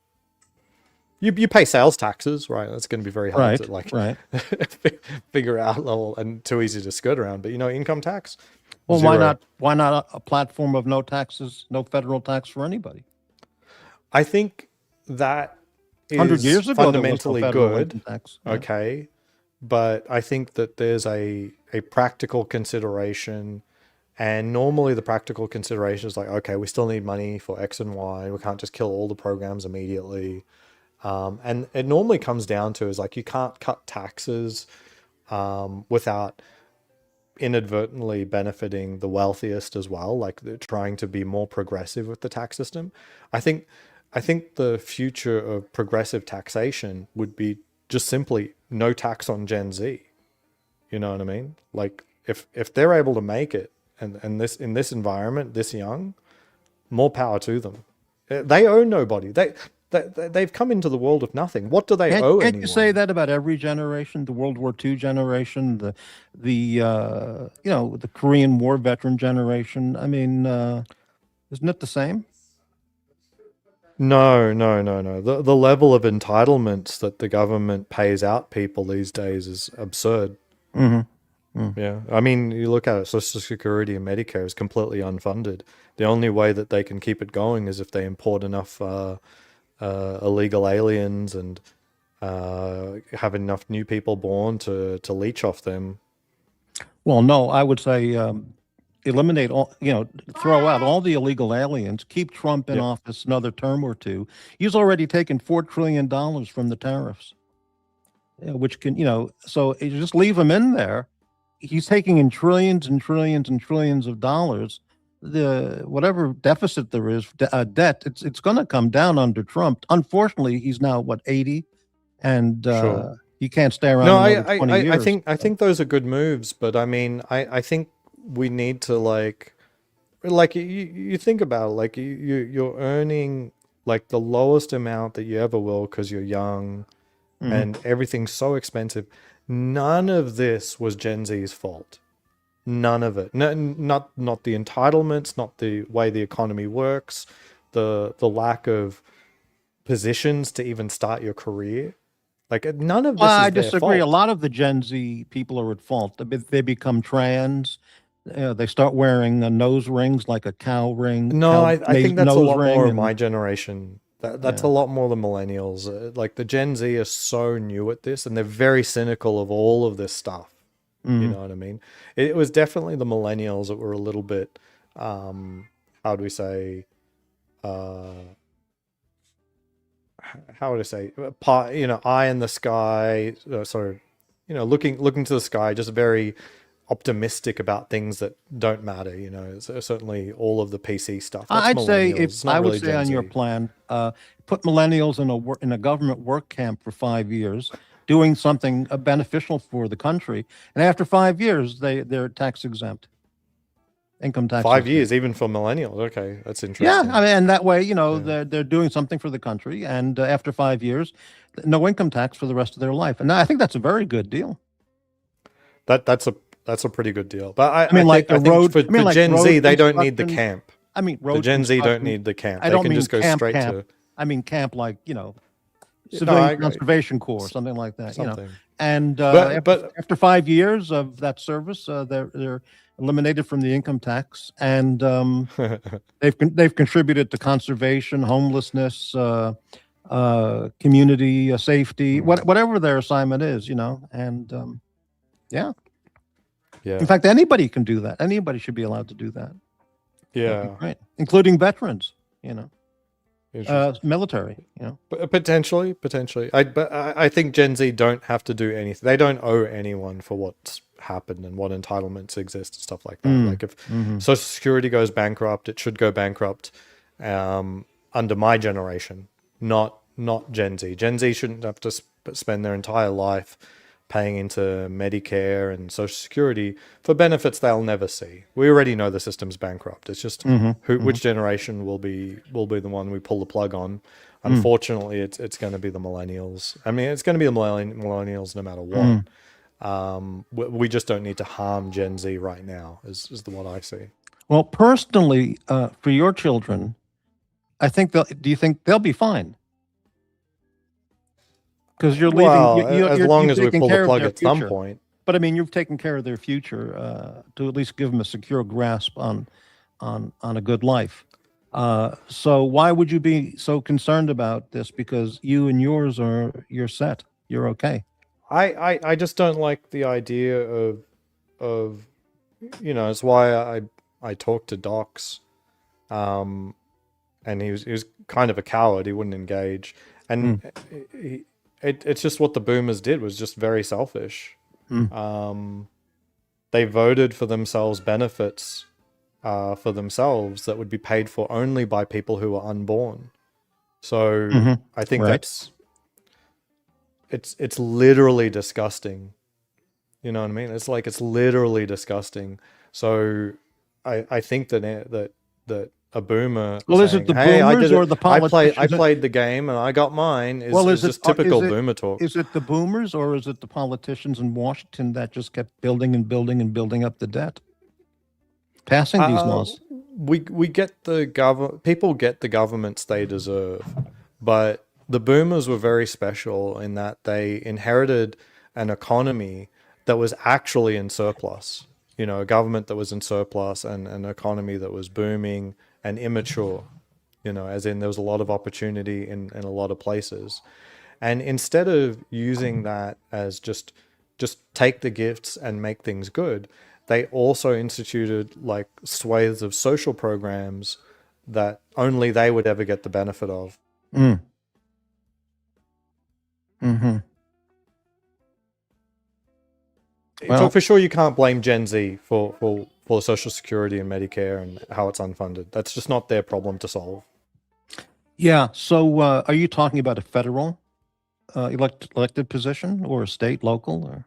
C: You pay sales taxes, right? That's going to be very hard to figure out, and too easy to skirt around. But income tax.
B: Well,
C: zero.
B: why not a platform of no taxes, no federal tax for anybody?
C: I think that is
B: 100 years ago,
C: fundamentally
B: there was no federal
C: good.
B: income tax.
C: Okay, but I think that there's a practical consideration. And normally the practical consideration is like, okay, we still need money for X and Y. We can't just kill all the programs immediately. And it normally comes down to is like, you can't cut taxes without inadvertently benefiting the wealthiest as well. Like, they're trying to be more progressive with the tax system. I think the future of progressive taxation would be just simply no tax on Gen Z. You know what I mean? Like, if they're able to make it, and this in this environment, this young, more power to them. They owe nobody. They've come into the world with nothing. What do they owe anyone?
B: Can't you say that about every generation? The World War II generation, the Korean War veteran generation. I mean, isn't it the same?
C: No. The level of entitlements that the government pays out people these days is absurd. Yeah, I mean, you look at it, Social Security and Medicare is completely unfunded. The only way that they can keep it going is if they import enough illegal aliens and have enough new people born to leech off them.
B: Well, no, I would say eliminate all, throw out all the illegal aliens, keep Trump in office another term or two. He's already taken $4 trillion from the tariffs, which can, so you just leave him in there. He's taking in trillions and trillions and trillions of dollars. The whatever deficit there is, debt, it's going to come down under Trump. Unfortunately, he's now 80, and
C: Sure.
B: he can't stay around.
C: No,
B: another 20 years.
C: I think those are good moves, but I mean, I think we need to like you think about it, like you're earning like the lowest amount that you ever will because you're young, and everything's so expensive. None of this was Gen Z's fault. None of it. No, not the entitlements, not the way the economy works, the lack of positions to even start your career. Like none of this
B: Well,
C: is
B: I
C: their
B: disagree. A
C: fault.
B: lot of the Gen Z people are at fault. They become trans. They start wearing nose rings like a cow ring,
C: No, I think that's a
B: nose
C: lot more
B: ring,
C: of my
B: and
C: generation. That's a
B: yeah.
C: lot more the millennials. Like the Gen Z are so new at this, and they're very cynical of all of this stuff. You know what I mean? It was definitely the millennials that were a little bit, how do we say, uh, how would I say, eye in the sky, sort of, looking to the sky, just very optimistic about things that don't matter. Certainly all of the PC stuff. That's
B: I'd say
C: millennials.
B: if
C: It's
B: I
C: not
B: would
C: really
B: say
C: Gen
B: on your
C: Z.
B: plan, put millennials in a government work camp for 5 years, doing something beneficial for the country, and after 5 years, they're tax exempt, income tax
C: 5 years,
B: exempt.
C: even for millennials. Okay, that's
B: Yeah, I
C: interesting.
B: mean, and that way,
C: Yeah.
B: they're doing something for the country, and after 5 years, no income tax for the rest of their life, and I think that's a very good deal.
C: That's a pretty good deal. But
B: I mean, like
C: I
B: a
C: think
B: road. I
C: for
B: mean, like
C: Gen Z,
B: road
C: they don't need the
B: construction.
C: camp.
B: I mean,
C: The
B: road
C: Gen Z don't
B: construction.
C: need the camp.
B: I
C: They
B: don't
C: can
B: mean
C: just go
B: camp
C: straight
B: camp.
C: to
B: I mean camp like
C: no,
B: civilian conservation corps, something like that.
C: something.
B: And
C: But
B: after 5 years of that service, they're eliminated from the income tax, and they've contributed to conservation, homelessness, community safety, whatever their assignment is, and yeah.
C: yeah,
B: In fact, anybody can do that. Anybody should be allowed to do that. That'd be
C: yeah.
B: great, including veterans,
C: Interesting.
B: military.
C: Potentially. I think Gen Z don't have to do anything. They don't owe anyone for what's happened and what entitlements exist and stuff like that. Like if Social Security goes bankrupt, it should go bankrupt under my generation, not Gen Z. Gen Z shouldn't have to spend their entire life paying into Medicare and Social Security for benefits they'll never see. We already know the system's bankrupt. It's just which generation will be the one we pull the plug on. Unfortunately, it's going to be the millennials. I mean, it's going to be the millennials no matter what. We just don't need to harm Gen Z right now, is the what I see.
B: Well, personally, for your children, do you think they'll be fine? Because you're leaving.
C: Well, as long
B: you've
C: as we
B: taken
C: pull
B: care
C: the
B: of
C: plug
B: their
C: at some
B: future.
C: point.
B: But I mean, you've taken care of their future to at least give them a secure grasp on a good life. So why would you be so concerned about this? Because you and yours you're set. You're okay.
C: I just don't like the idea of it's why I talked to Docs, and he was kind of a coward. He wouldn't engage, and it's just what the boomers did was just very selfish. They voted for themselves benefits for themselves that would be paid for only by people who were unborn. So I think
B: Right.
C: it's literally disgusting. You know what I mean? It's literally disgusting. So I think that a boomer
B: Well, is
C: saying,
B: it the
C: "Hey, I
B: boomers
C: did
B: or
C: it.
B: the
C: I
B: politicians?
C: played the game and I got mine," is
B: Well,
C: just typical boomer talk.
B: Is it the boomers or is it the politicians in Washington that just kept building and building and building up the debt, passing these laws?
C: We get people get the governments they deserve, but the boomers were very special in that they inherited an economy that was actually in surplus. A government that was in surplus and an economy that was booming and immature. As in there was a lot of opportunity in a lot of places. And instead of using that as just take the gifts and make things good, they also instituted like swathes of social programs that only they would ever get the benefit of.
B: Well,
C: For sure, you can't blame Gen Z for Social Security and Medicare and how it's unfunded. That's just not their problem to solve.
B: yeah. So, are you talking about a federal elected position or a state, local, or?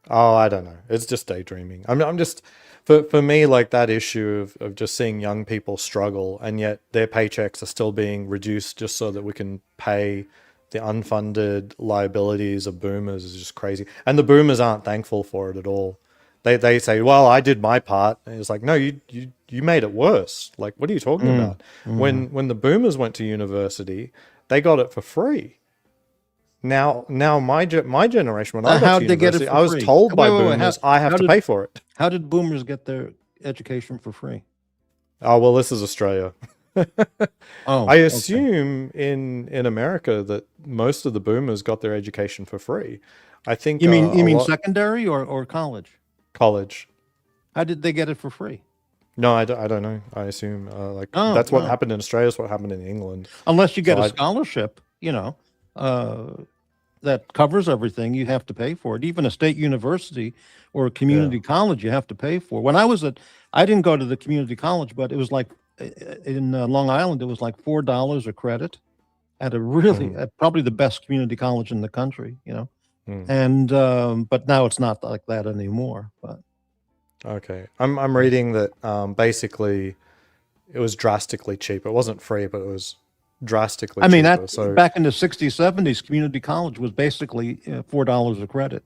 C: Oh, I don't know. It's just daydreaming. I'm just for me, like that issue of just seeing young people struggle and yet their paychecks are still being reduced just so that we can pay the unfunded liabilities of boomers is just crazy. And the boomers aren't thankful for it at all. They say, well, I did my part. And it's like, no, you made it worse. Like, what are you talking about? When the boomers went to university, they got it for free. Now my generation, when I got to university, I was told by boomers I have to pay for it.
B: How did boomers get their education for free?
C: Oh, well, this is Australia.
B: Oh,
C: I assume in America that most of the boomers got their education for free. I think
B: you mean secondary or college?
C: College.
B: How did they get it for free?
C: No, I don't know. I assume that's what happened in Australia. Is what happened in England.
B: Unless you get a scholarship, that covers everything, you have to pay for it. Even a state university or a community college, you have to pay for. When I was I didn't go to the community college, but it was like in Long Island, it was like $4 a credit at a really probably the best community college in the country, and but now it's not like that anymore. But
C: okay, I'm reading that basically it was drastically cheap. It wasn't free, but it was drastically cheaper.
B: So back in the 60s, 70s, community college was basically $4 a credit.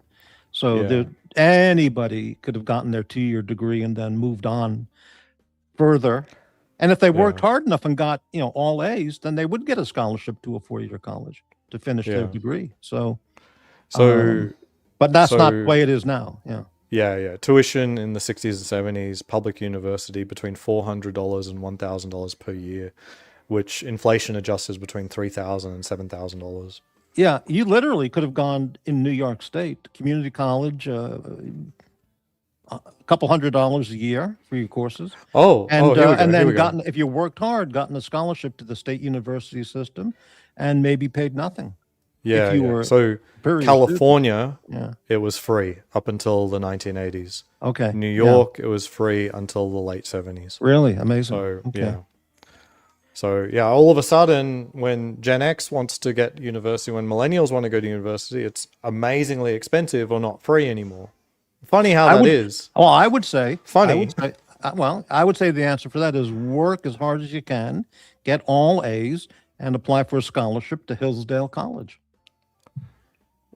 B: So anybody could have gotten their 2-year degree and then moved on further. And if they worked hard enough and got, all A's, then they would get a scholarship to a 4-year college to finish their degree. But that's not the way it is now. Yeah.
C: Yeah. Tuition in the 60s and 70s, public university between $400 and $1,000 per year, which inflation adjusts is between $3,000 and $7,000.
B: Yeah, you literally could have gone in New York State, community college, a couple $100 a year for your courses. And then gotten, if you worked hard, gotten a scholarship to the state university system, and maybe paid nothing.
C: So California, it was free up until the 1980s.
B: Okay.
C: New York, it was free until the late 70s.
B: Really amazing.
C: So all of a sudden, when Gen X wants to get university, when millennials want to go to university, it's amazingly expensive or not free anymore. Funny how that is.
B: Well, I would say
C: funny.
B: I would say the answer for that is work as hard as you can, get all A's, and apply for a scholarship to Hillsdale College.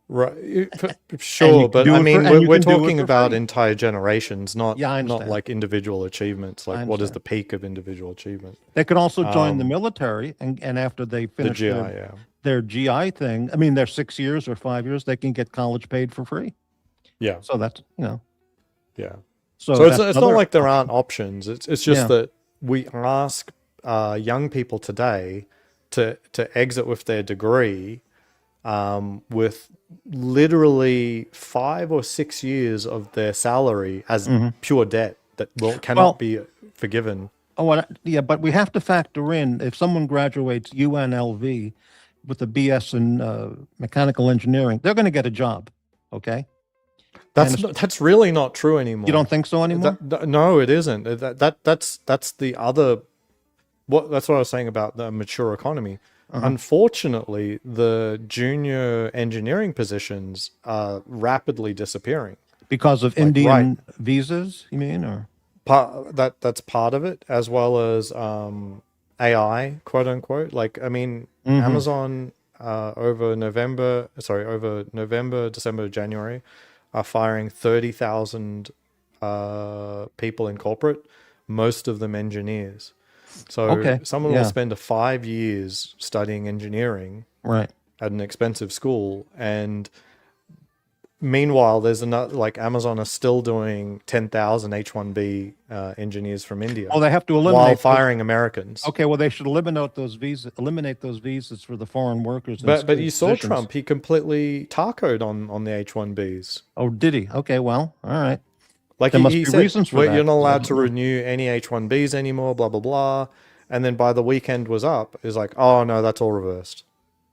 C: Right, sure, but I mean, we're talking about entire generations, not like individual achievements. Like, what is the peak of individual achievement?
B: They could also join the military, and after they finish their GI thing, I mean, they're 6 years or 5 years, they can get college paid for free.
C: Yeah.
B: So that's
C: Yeah. So it's not like there aren't options. It's just that we ask young people today to exit with their degree. With literally 5 or 6 years of their salary as pure debt that cannot be forgiven.
B: But we have to factor in, if someone graduates UNLV with a BS in mechanical engineering, they're going to get a job. Okay.
C: That's really not true anymore.
B: You don't think so anymore?
C: No, it isn't. That's the other. That's what I was saying about the mature economy. Unfortunately, the junior engineering positions are rapidly disappearing
B: because of Indian visas. You mean, or
C: that's part of it, as well as AI, quote unquote. Like, I mean, Amazon over November, December, January, are firing 30,000 people in corporate, most of them engineers. So someone will spend 5 years studying engineering
B: at
C: an expensive school, and meanwhile there's another, like, Amazon are still doing 10,000 H-1B engineers from India.
B: They have to eliminate
C: while firing Americans.
B: They should eliminate those visas for the foreign workers.
C: But you saw Trump; he completely tacoed on the H-1Bs.
B: Oh, did he? Okay, well, all right.
C: Like, he said, reasons for that. You're not allowed to renew any H-1Bs anymore, blah, blah, blah. And then by the weekend was up, it's like, oh, no, that's all reversed.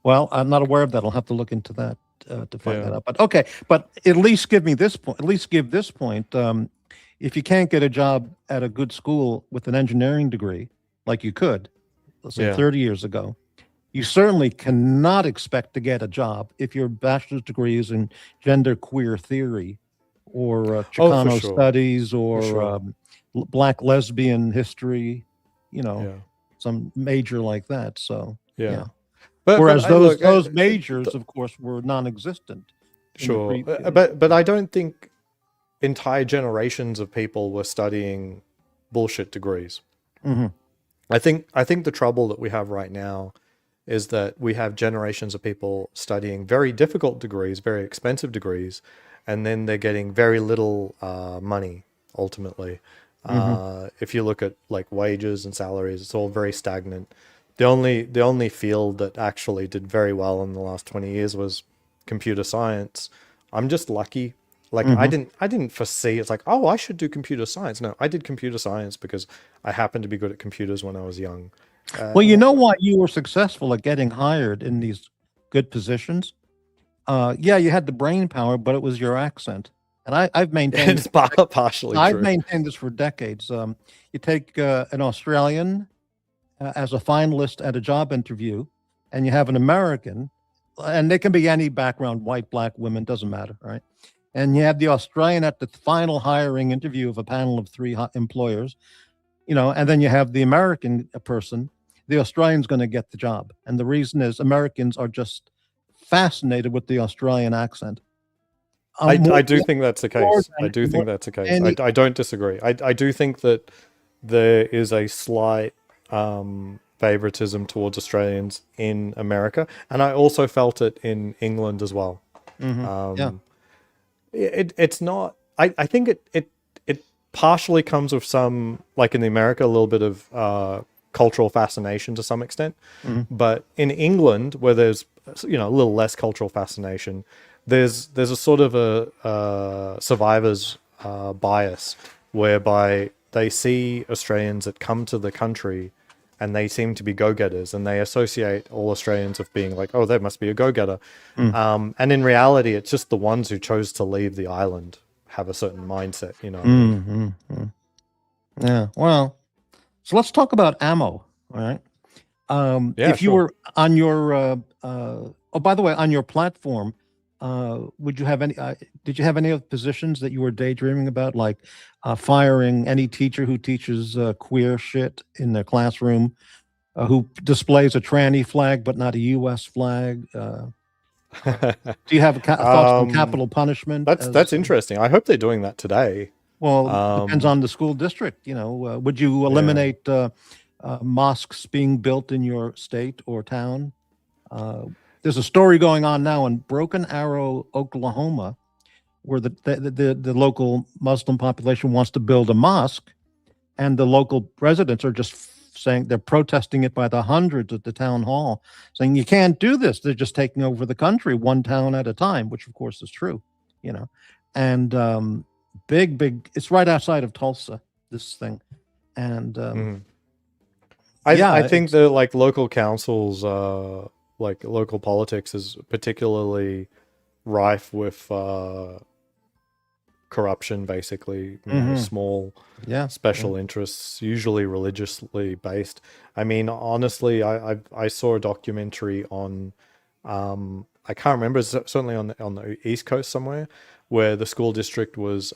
B: Well, I'm not aware of that. I'll have to look into that to find that out. But okay, but at least give this point. If you can't get a job at a good school with an engineering degree, like you could, let's say 30 years ago, you certainly cannot expect to get a job if your bachelor's degree is in gender queer theory, or Chicano studies, or black lesbian history, some major like that. So Whereas
C: look,
B: those majors, of course, were non-existent.
C: sure, but I don't think entire generations of people were studying bullshit degrees.
B: Mm-hmm.
C: I think the trouble that we have right now is that we have generations of people studying very difficult degrees, very expensive degrees, and then they're getting very little money ultimately. If you look at like wages and salaries, it's all very stagnant. The only field that actually did very well in the last 20 years was computer science. I'm just lucky. Like I didn't foresee it's like, oh, I should do computer science. No, I did computer science because I happened to be good at computers when I was young.
B: Well, you know why you were successful at getting hired in these good positions? Yeah, you had the brain power, but it was your accent. And I've maintained
C: It's partially
B: I've
C: true.
B: maintained this for decades. You take an Australian as a finalist at a job interview, and you have an American, and they can be any background, white, black, women, doesn't matter, right? And you have the Australian at the final hiring interview of a panel of 3 employers, and then you have the American person. The Australian's going to get the job. And the reason is Americans are just fascinated with the Australian accent.
C: I do think that's the case. I do think that's the case. I don't disagree. I do think that there is a slight favoritism towards Australians in America, and I also felt it in England as well.
B: Yeah.
C: It's not. I think it partially comes with some, like in America, a little bit of cultural fascination to some extent, but in England, where there's a little less cultural fascination, there's a sort of a survivor's bias whereby they see Australians that come to the country and they seem to be go-getters, and they associate all Australians of being like, oh, they must be a go-getter. And in reality, it's just the ones who chose to leave the island have a certain mindset,
B: Yeah. Well, so let's talk about ammo. All right. If you
C: sure.
B: were on your, by the way, on your platform, would you have any? Did you have any of the positions that you were daydreaming about, like firing any teacher who teaches queer shit in their classroom, who displays a tranny flag but not a U.S. flag? Do you have thoughts on capital punishment?
C: That's interesting. I hope they're doing that today.
B: Well, depends on the school district. Would you eliminate mosques being built in your state or town? There's a story going on now in Broken Arrow, Oklahoma, where the local Muslim population wants to build a mosque, and the local residents are just saying, they're protesting it by the hundreds at the town hall, saying you can't do this. They're just taking over the country one town at a time, which of course is true, and big. It's right outside of Tulsa, this thing, and
C: I think the like local councils, like local politics, is particularly rife with corruption, basically. Small special interests, usually religiously based. I mean, honestly, I saw a documentary on I can't remember, certainly on the East Coast somewhere, where the school district was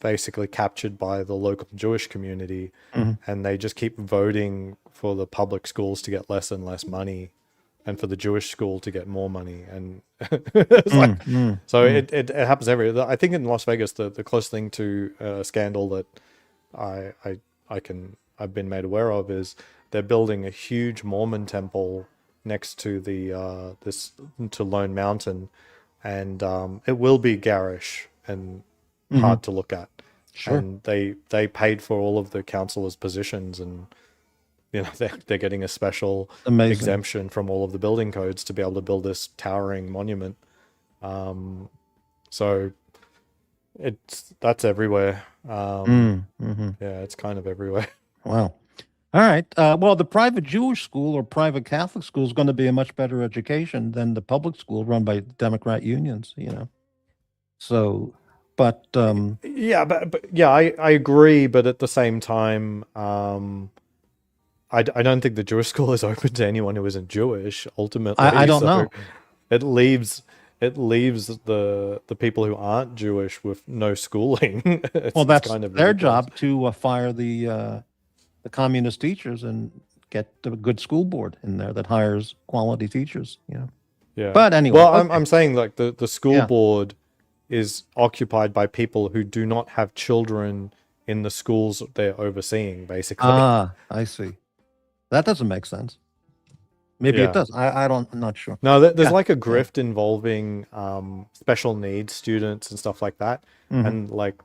C: basically captured by the local Jewish community, and they just keep voting for the public schools to get less and less money, and for the Jewish school to get more money. And it's it happens everywhere. I think in Las Vegas, the closest thing to a scandal that I've been made aware of is they're building a huge Mormon temple next to to Lone Mountain, and it will be garish and hard to look at.
B: Sure.
C: And they paid for all of the councillors' positions, and they're getting a special exemption from all of the building codes to be able to build this towering monument. So that's everywhere. Yeah, it's kind of everywhere.
B: Wow. All right. Well, the private Jewish school or private Catholic school is going to be a much better education than the public school run by Democrat unions, So, but
C: I agree. But at the same time, I don't think the Jewish school is open to anyone who isn't Jewish. Ultimately,
B: I don't know.
C: It leaves the people who aren't Jewish with no schooling. Well,
B: that's kind of their job to fire the communist teachers and get a good school board in there that hires quality teachers.
C: Yeah.
B: But anyway,
C: well,
B: okay.
C: I'm saying like the school
B: Yeah.
C: board is occupied by people who do not have children in the schools that they're overseeing, basically.
B: I see. That doesn't make sense. Maybe it
C: Yeah.
B: does. I'm not sure.
C: No, there's
B: Yeah.
C: like a grift involving special needs students and stuff like that,
B: Mhm.
C: and like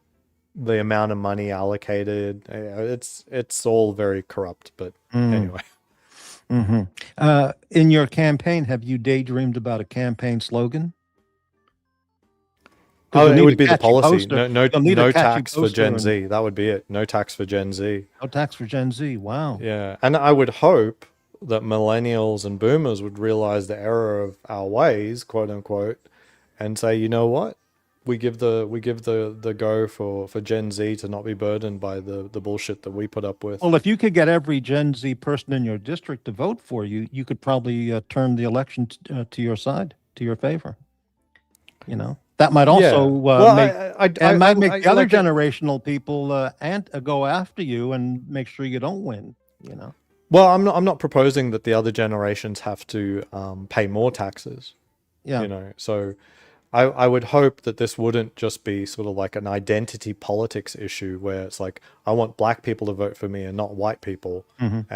C: the amount of money allocated. It's all very corrupt. But anyway,
B: In your campaign, have you daydreamed about a campaign slogan? 'Cause
C: oh,
B: you'll
C: it
B: need
C: would
B: a
C: be the
B: catchy
C: policy.
B: poster. You'll need a
C: No
B: catchy
C: tax for
B: poster
C: Gen
B: and-
C: Z. That would be it. No tax for Gen Z.
B: No tax for Gen Z. Wow.
C: Yeah, and I would hope that millennials and boomers would realize the error of our ways, quote unquote, and say, you know what, we give the go for Gen Z to not be burdened by the bullshit that we put up with.
B: Well, if you could get every Gen Z person in your district to vote for you, you could probably turn the election to your side, to your favor. That might also
C: well,
B: make the other
C: like
B: generational people go after you and make sure you don't win.
C: Well, I'm not proposing that the other generations have to pay more taxes.
B: Yeah.
C: So I would hope that this wouldn't just be sort of like an identity politics issue where it's like, I want black people to vote for me and not white people, and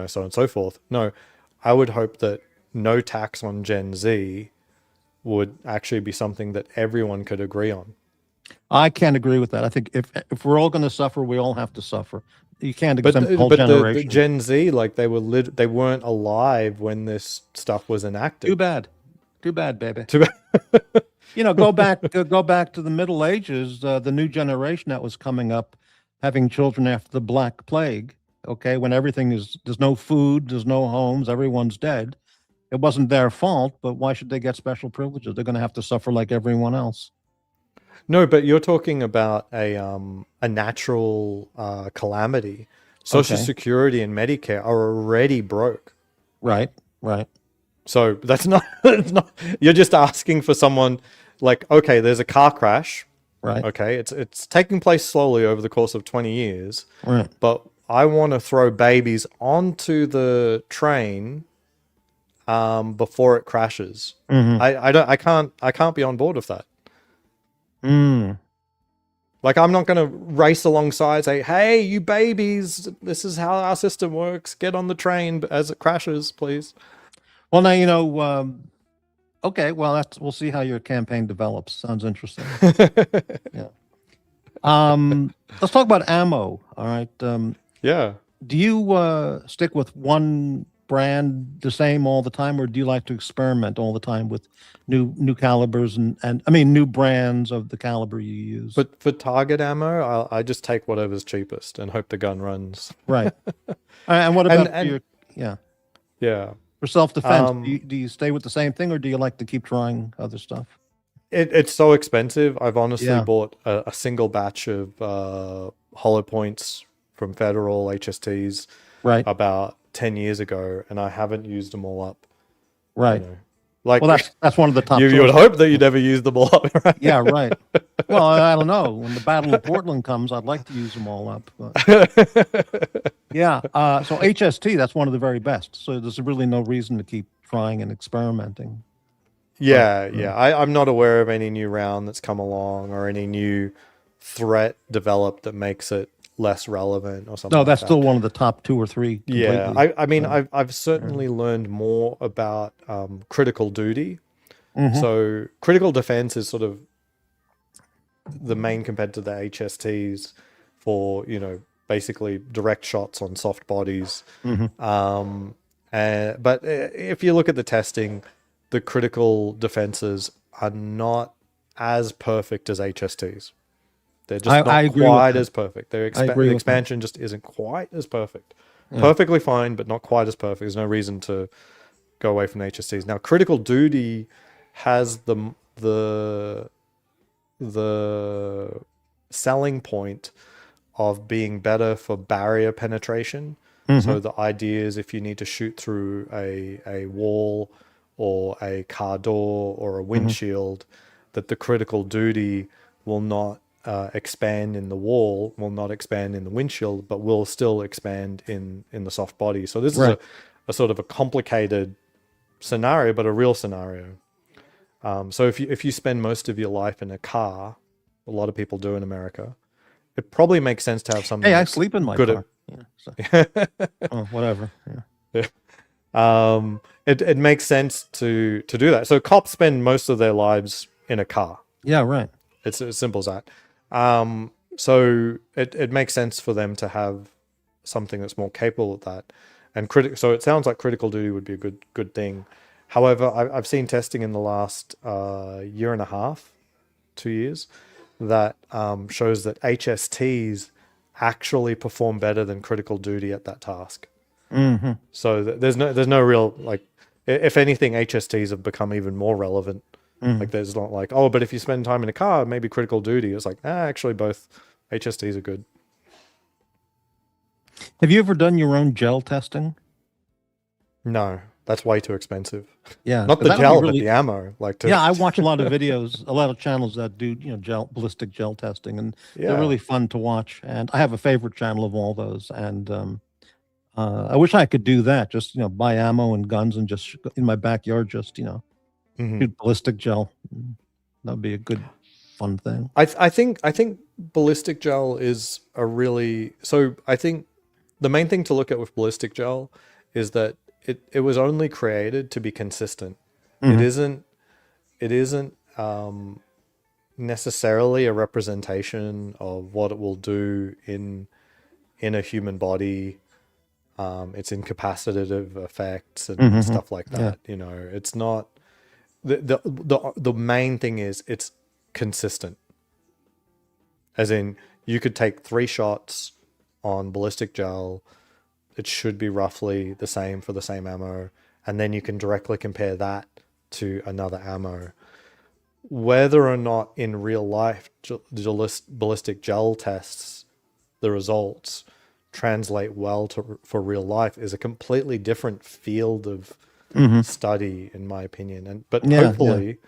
C: so on and so forth. No, I would hope that no tax on Gen Z would actually be something that everyone could agree on.
B: I can't agree with that. I think if we're all going to suffer, we all have to suffer. You can't
C: But
B: exempt the whole
C: the
B: generation.
C: Gen Z, like they weren't alive when this stuff was enacted.
B: Too bad, baby.
C: Too bad.
B: Go back to the Middle Ages. The new generation that was coming up, having children after the Black Plague. Okay, when there's no food, there's no homes, everyone's dead. It wasn't their fault, but why should they get special privileges? They're going to have to suffer like everyone else.
C: No, but you're talking about a natural calamity. Social Security and Medicare are already broke.
B: Right.
C: So that's not, it's not. You're just asking for someone like, okay, there's a car crash.
B: Right.
C: Okay, it's taking place slowly over the course of 20 years.
B: Right.
C: But I want to throw babies onto the train before it crashes. I can't be on board with that. Like, I'm not going to race alongside, say, hey, you babies, this is how our system works. Get on the train as it crashes, please.
B: Well, now, okay, well, we'll see how your campaign develops. Sounds interesting. Yeah. Let's talk about ammo. All right.
C: Yeah.
B: Do you stick with one brand the same all the time, or do you like to experiment all the time with new calibers and I mean new brands of the caliber you use?
C: But for target ammo, I just take whatever's cheapest and hope the gun runs.
B: Right. And what about for self-defense? Do you stay with the same thing, or do you like to keep trying other stuff?
C: It's so expensive. I've honestly bought a single batch of hollow points from Federal HSTs about 10 years ago, and I haven't used them all up.
B: Right.
C: Like,
B: well, that's one of the top.
C: You would hope that you never use them all up, right?
B: Yeah, right. Well, I don't know. When the Battle of Portland comes, I'd like to use them all up. But... yeah. So HST, that's one of the very best. So there's really no reason to keep trying and experimenting.
C: I'm not aware of any new round that's come along or any new threat developed that makes it less relevant or something.
B: No, that's
C: like
B: still one of the top 2 or 3.
C: Yeah, I mean, I've certainly learned more about critical duty. So critical defense is sort of the main competitor to the HSTs for, basically direct shots on soft bodies. But if you look at the testing, the critical defenses are not as perfect as HSTs. They're just not quite as perfect. The expansion just isn't quite as perfect. Yeah. Perfectly fine, but not quite as perfect. There's no reason to go away from the HSTs. Now, critical duty has the selling point of being better for barrier penetration. So the idea is if you need to shoot through a wall or a car door or a windshield, that the critical duty will not expand in the wall, will not expand in the windshield, but will still expand in the soft body. So this is a sort of a complicated scenario, but a real scenario. So if you spend most of your life in a car, a lot of people do in America, it probably makes sense to have something.
B: Hey, I sleep in my car. Whatever.
C: It makes sense to do that. So cops spend most of their lives in a car.
B: Yeah, right.
C: It's as simple as that. So it makes sense for them to have something that's more capable of that. And so it sounds like critical duty would be a good thing. However, I've seen testing in the last year and a half, 2 years, that shows that HSTs actually perform better than critical duty at that task.
B: Mm-hmm.
C: So there's no real, like, if anything, HSTs have become even more relevant.
B: Mm-hmm.
C: Like, there's not like, oh, but if you spend time in a car, maybe critical duty. It's like, actually both HSTs are good.
B: Have you ever done your own gel testing?
C: No, that's way too expensive.
B: Yeah,
C: not the gel, but the ammo.
B: Yeah, I watch a lot of videos, a lot of channels that do ballistic gel testing, and they're really fun to watch. And I have a favorite channel of all those. And I wish I could do that. Just buy ammo and guns and just in my backyard, just shoot ballistic gel. That'd be a good, fun thing.
C: I think ballistic gel is a really, so I think the main thing to look at with ballistic gel is that it was only created to be consistent. Mm-hmm. It isn't necessarily a representation of what it will do in a human body. Its incapacitative effects and stuff like that. Yeah. It's not the main thing is it's consistent. As in, you could take 3 shots on ballistic gel. It should be roughly the same for the same ammo. And then you can directly compare that to another ammo. Whether or not in real life ballistic gel tests, the results translate well for real life is a completely different field of study, in my opinion. But hopefully,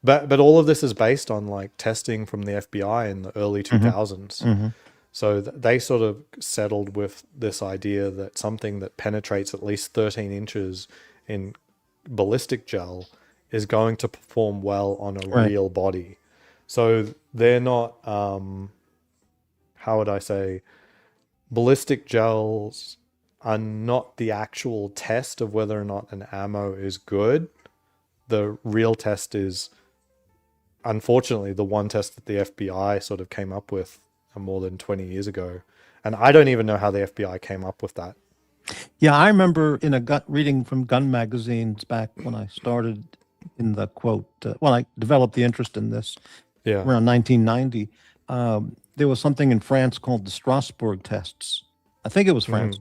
C: but all of this is based on like testing from the FBI in the early 2000s. Mm-hmm. So they sort of settled with this idea that something that penetrates at least 13 inches in ballistic gel is going to perform well on a real body. So they're not, how would I say, ballistic gels are not the actual test of whether or not an ammo is good. The real test is, unfortunately, the one test that the FBI sort of came up with more than 20 years ago. And I don't even know how the FBI came up with that.
B: Yeah, I remember reading from gun magazines back when I started in the quote, when I developed the interest in this around 1990. There was something in France called the Strasbourg tests. I think it was France.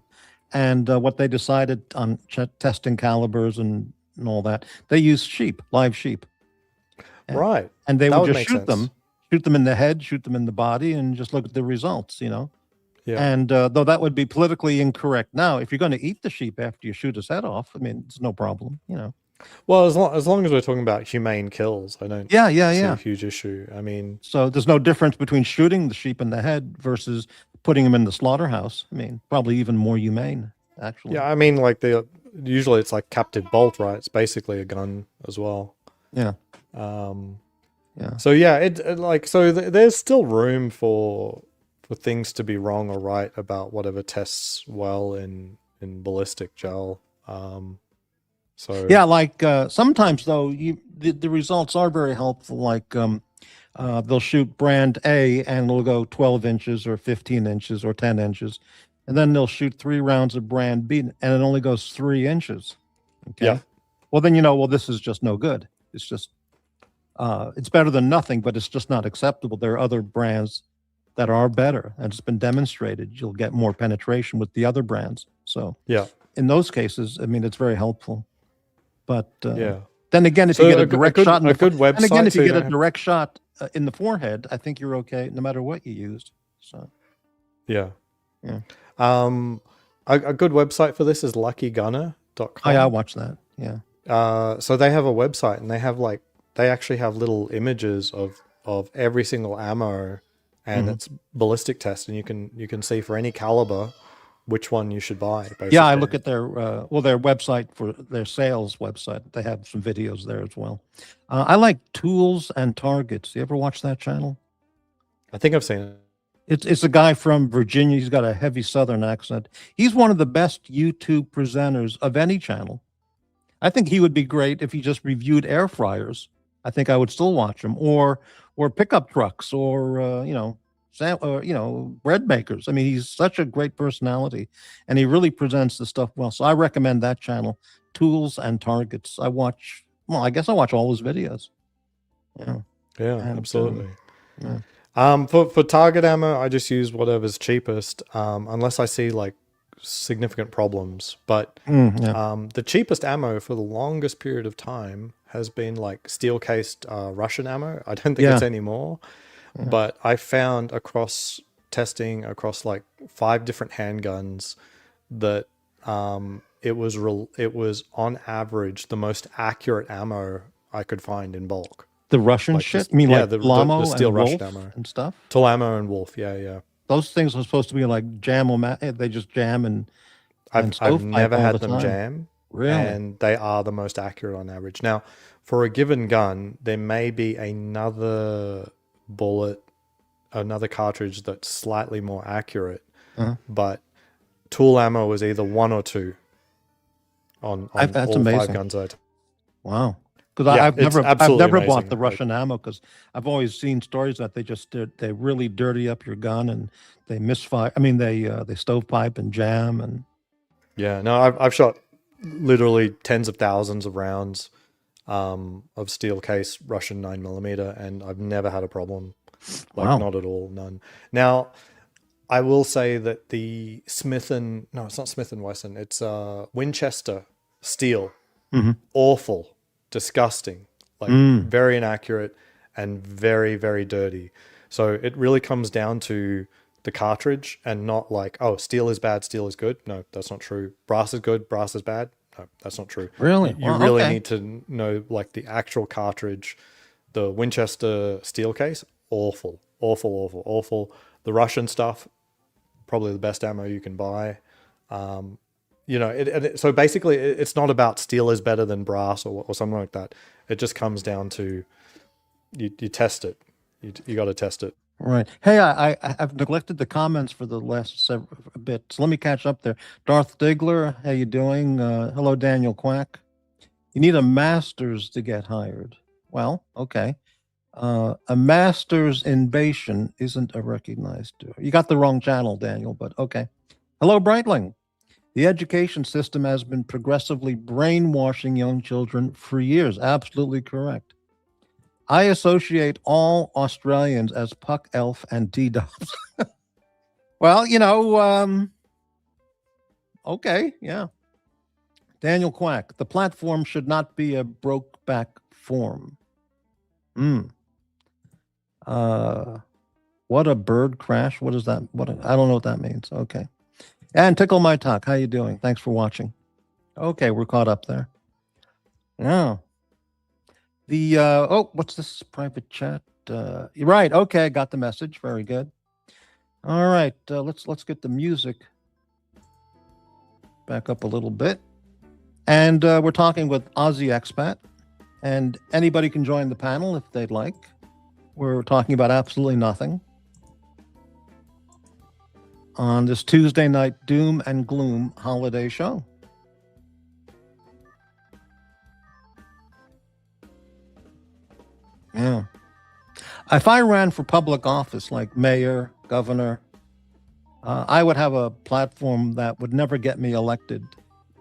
B: And what they decided on testing calibers and all that, they used live sheep.
C: Right.
B: And they would just shoot them in the head, shoot them in the body, and just look at the results, Yeah. And though that would be politically incorrect now, if you're going to eat the sheep after you shoot his head off, I mean, it's no problem,
C: Well, as long as we're talking about humane kills, I don't see a huge issue. I mean,
B: so there's no difference between shooting the sheep in the head versus putting them in the slaughterhouse. I mean, probably even more humane, actually.
C: Yeah, I mean, like usually it's like captive bolt, right? It's basically a gun as well.
B: Yeah.
C: So there's still room for things to be wrong or right about whatever tests well in ballistic gel.
B: Sometimes though the results are very helpful. Like they'll shoot brand A and it'll go 12 inches or 15 inches or 10 inches, and then they'll shoot 3 rounds of brand B and it only goes 3 inches. Okay. Yeah. Well, then this is just no good. It's just it's better than nothing, but it's just not acceptable. There are other brands that are better, and it's been demonstrated you'll get more penetration with the other brands. So in those cases, I mean, it's very helpful. But then again, if you get a direct shot in the forehead, I think you're okay no matter what you used. So
C: a good website for this is luckygunner.com.
B: Oh, yeah, I watched that. Yeah.
C: So they have a website, and they actually have little images of every single ammo and it's ballistic test, and you can see for any caliber which one you should buy. Basically.
B: Yeah, I look at their their website for their sales website. They have some videos there as well. I like Tools and Targets. You ever watch that channel?
C: I think I've seen it.
B: It's a guy from Virginia. He's got a heavy Southern accent. He's one of the best YouTube presenters of any channel. I think he would be great if he just reviewed air fryers. I think I would still watch him, or pickup trucks, or bread makers. I mean, he's such a great personality, and he really presents the stuff well. So I recommend that channel, Tools and Targets. I guess I watch all his videos. Yeah, and,
C: absolutely.
B: Yeah.
C: For target ammo, I just use whatever's cheapest, unless I see like significant problems. But the cheapest ammo for the longest period of time has been like steel cased Russian ammo. I don't think it's anymore, but I found testing across like 5 different handguns that it was on average the most accurate ammo I could find in bulk.
B: The Russian
C: like
B: shit? You mean like
C: the
B: Lamo
C: steel
B: and
C: Russian
B: Wolf
C: ammo
B: and stuff?
C: Tulamo and Wolf, yeah.
B: Those things are supposed to be like they just jam and
C: I've never had them
B: time.
C: jam.
B: Really?
C: And they are the most accurate on average. Now, for a given gun, there may be another bullet, another cartridge that's slightly more accurate, but tool ammo is either 1 or 2 on
B: that's
C: all
B: amazing.
C: 5 guns.
B: Wow. Because I've never
C: amazing.
B: bought the Russian ammo, because I've always seen stories that they really dirty up your gun and they misfire. I mean, they stovepipe and jam and.
C: Yeah, no, I've shot literally tens of thousands of rounds of steel case Russian 9mm, and I've never had a problem. Like not at all, none. Now, I will say that the it's not Smith & Wesson, it's Winchester steel, awful. Disgusting, like very inaccurate and very, very dirty. So it really comes down to the cartridge and not like, oh, steel is bad, steel is good. No, that's not true. Brass is good, brass is bad. No, that's not true.
B: Really?
C: You really need to know like the actual cartridge. The Winchester steel case, awful. The Russian stuff, probably the best ammo you can buy. So basically it's not about steel is better than brass or something like that. It just comes down to you test it. You got to test it.
B: Right. Hey, I've neglected the comments for the last bit. So let me catch up there. Darth Diggler, how you doing? Hello, Daniel Quack. You need a master's to get hired. Well, okay. A master's in Bayesian isn't a recognized. You got the wrong channel, Daniel, but okay. Hello, Brightling. The education system has been progressively brainwashing young children for years. Absolutely correct. I associate all Australians as Puck Elf and T-Dubs. Well, okay, yeah. Daniel Quack, the platform should not be a broke-back form. What a bird crash. What is that? I don't know what that means. Okay. And Tickle My Talk, how you doing? Thanks for watching. Okay, we're caught up there. Yeah. What's this private chat? You're right. Okay, got the message. Very good. All right, let's get the music back up a little bit. And we're talking with Aussie Expat, and anybody can join the panel if they'd like. We're talking about absolutely nothing on this Tuesday night Doom and Gloom holiday show. Yeah. If I ran for public office like mayor, governor, I would have a platform that would never get me elected,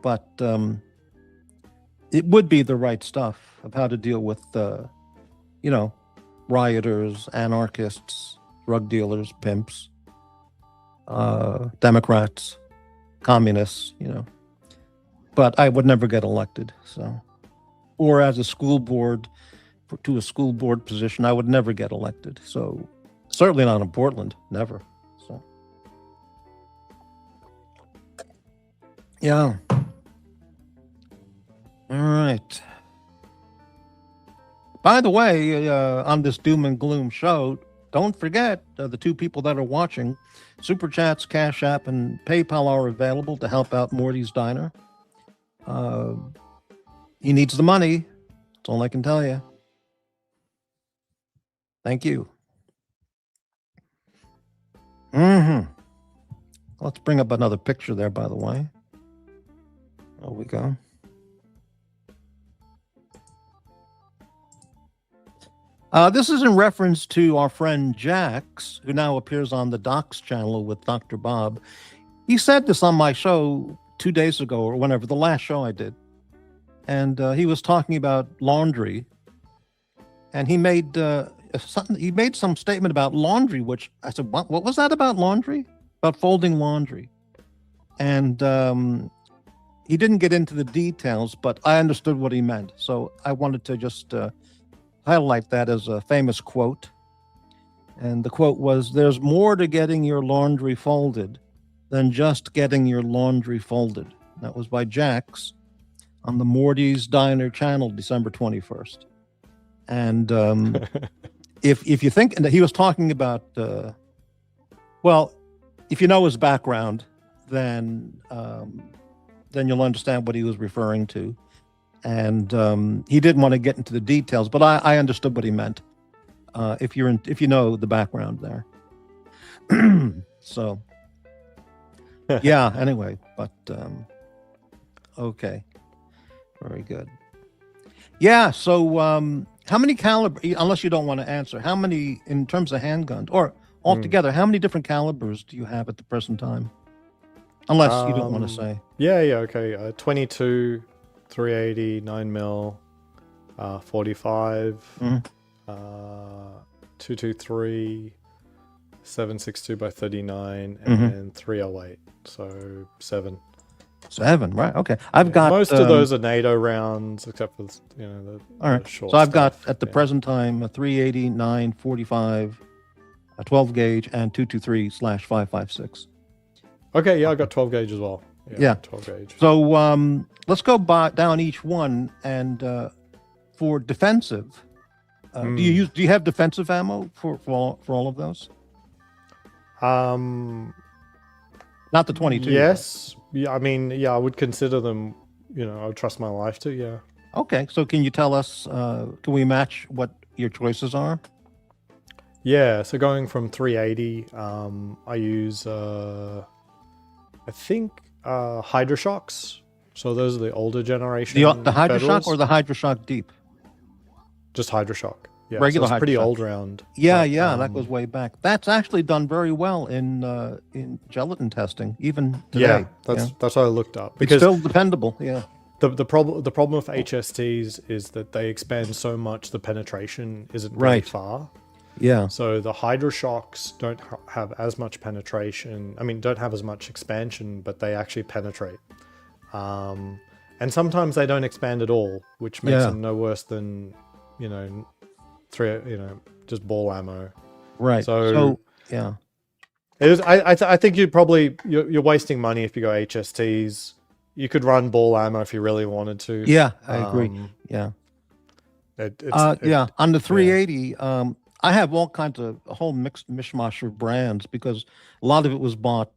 B: but it would be the right stuff of how to deal with, rioters, anarchists, drug dealers, pimps, Democrats, communists, but I would never get elected. So, or as a school board, to a school board position, I would never get elected. So certainly not in Portland, never. So, yeah. All right. By the way, on this Doom and Gloom show, don't forget the two people that are watching, Super Chats, Cash App, and PayPal are available to help out Morty's Diner. He needs the money. That's all I can tell you. Thank you. Let's bring up another picture there, by the way. There we go. This is in reference to our friend Jax, who now appears on the Docs channel with Dr. Bob. He said this on my show 2 days ago, or whenever, the last show I did. And he was talking about laundry. And he made some statement about laundry, which I said, what was that about laundry? About folding laundry. And he didn't get into the details, but I understood what he meant. So I wanted to just highlight that as a famous quote. And the quote was, "There's more to getting your laundry folded than just getting your laundry folded." That was by Jax on the Morty's Diner channel, December 21st. And if you think, and he was talking about, well, if you know his background, then you'll understand what he was referring to. And he didn't want to get into the details, but I understood what he meant. If you know the background there. So yeah. Anyway, but okay, very good. Yeah. So how many caliber? Unless you don't want to answer, how many in terms of handguns, or altogether, how many different calibers do you have at the present time? Unless you don't want to say.
C: Yeah. Okay. 22. 380, 9mm, 45, 223, 762 by 39, and 308. So 7.
B: 7, right? Okay. I've got
C: most of those are NATO rounds, except for the
B: all right.
C: The short
B: so I've
C: stuff.
B: got at the present time a 380, 9, 45, a 12 gauge, and 223/556.
C: Okay. Yeah, I got 12 gauge as well.
B: Yeah.
C: 12 gauge.
B: So let's go down each one, and for defensive, do you have defensive ammo for all of those? Not the 22.
C: Yes. Yeah. I mean, yeah, I would consider them. I would trust my life to. Yeah.
B: Okay. So can you tell us? Can we match what your choices are?
C: Yeah. So going from 380, I use I think Hydroshocks. So those are the older generation.
B: The Hydroshock
C: Federals.
B: or the Hydroshock Deep?
C: Just Hydroshock. Yeah,
B: Regular
C: so it's pretty
B: Hydroshock.
C: old round.
B: Yeah,
C: but,
B: yeah, that goes way back. That's actually done very well in gelatin testing, even today.
C: Yeah, that's what I looked up,
B: It's
C: because
B: still dependable. Yeah.
C: the problem with HSTs is that they expand so much the penetration isn't very
B: Right.
C: far.
B: Yeah.
C: So the Hydroshocks don't have as much penetration. I mean, don't have as much expansion, but they actually penetrate. And sometimes they don't expand at all, which makes them no worse than, just ball ammo.
B: Right.
C: So
B: yeah.
C: it is. I think you're wasting money if you go HSTs. You could run ball ammo if you really wanted to.
B: Yeah, I agree. Yeah. On the 380, I have all kinds of a whole mixed mishmash of brands, because a lot of it was bought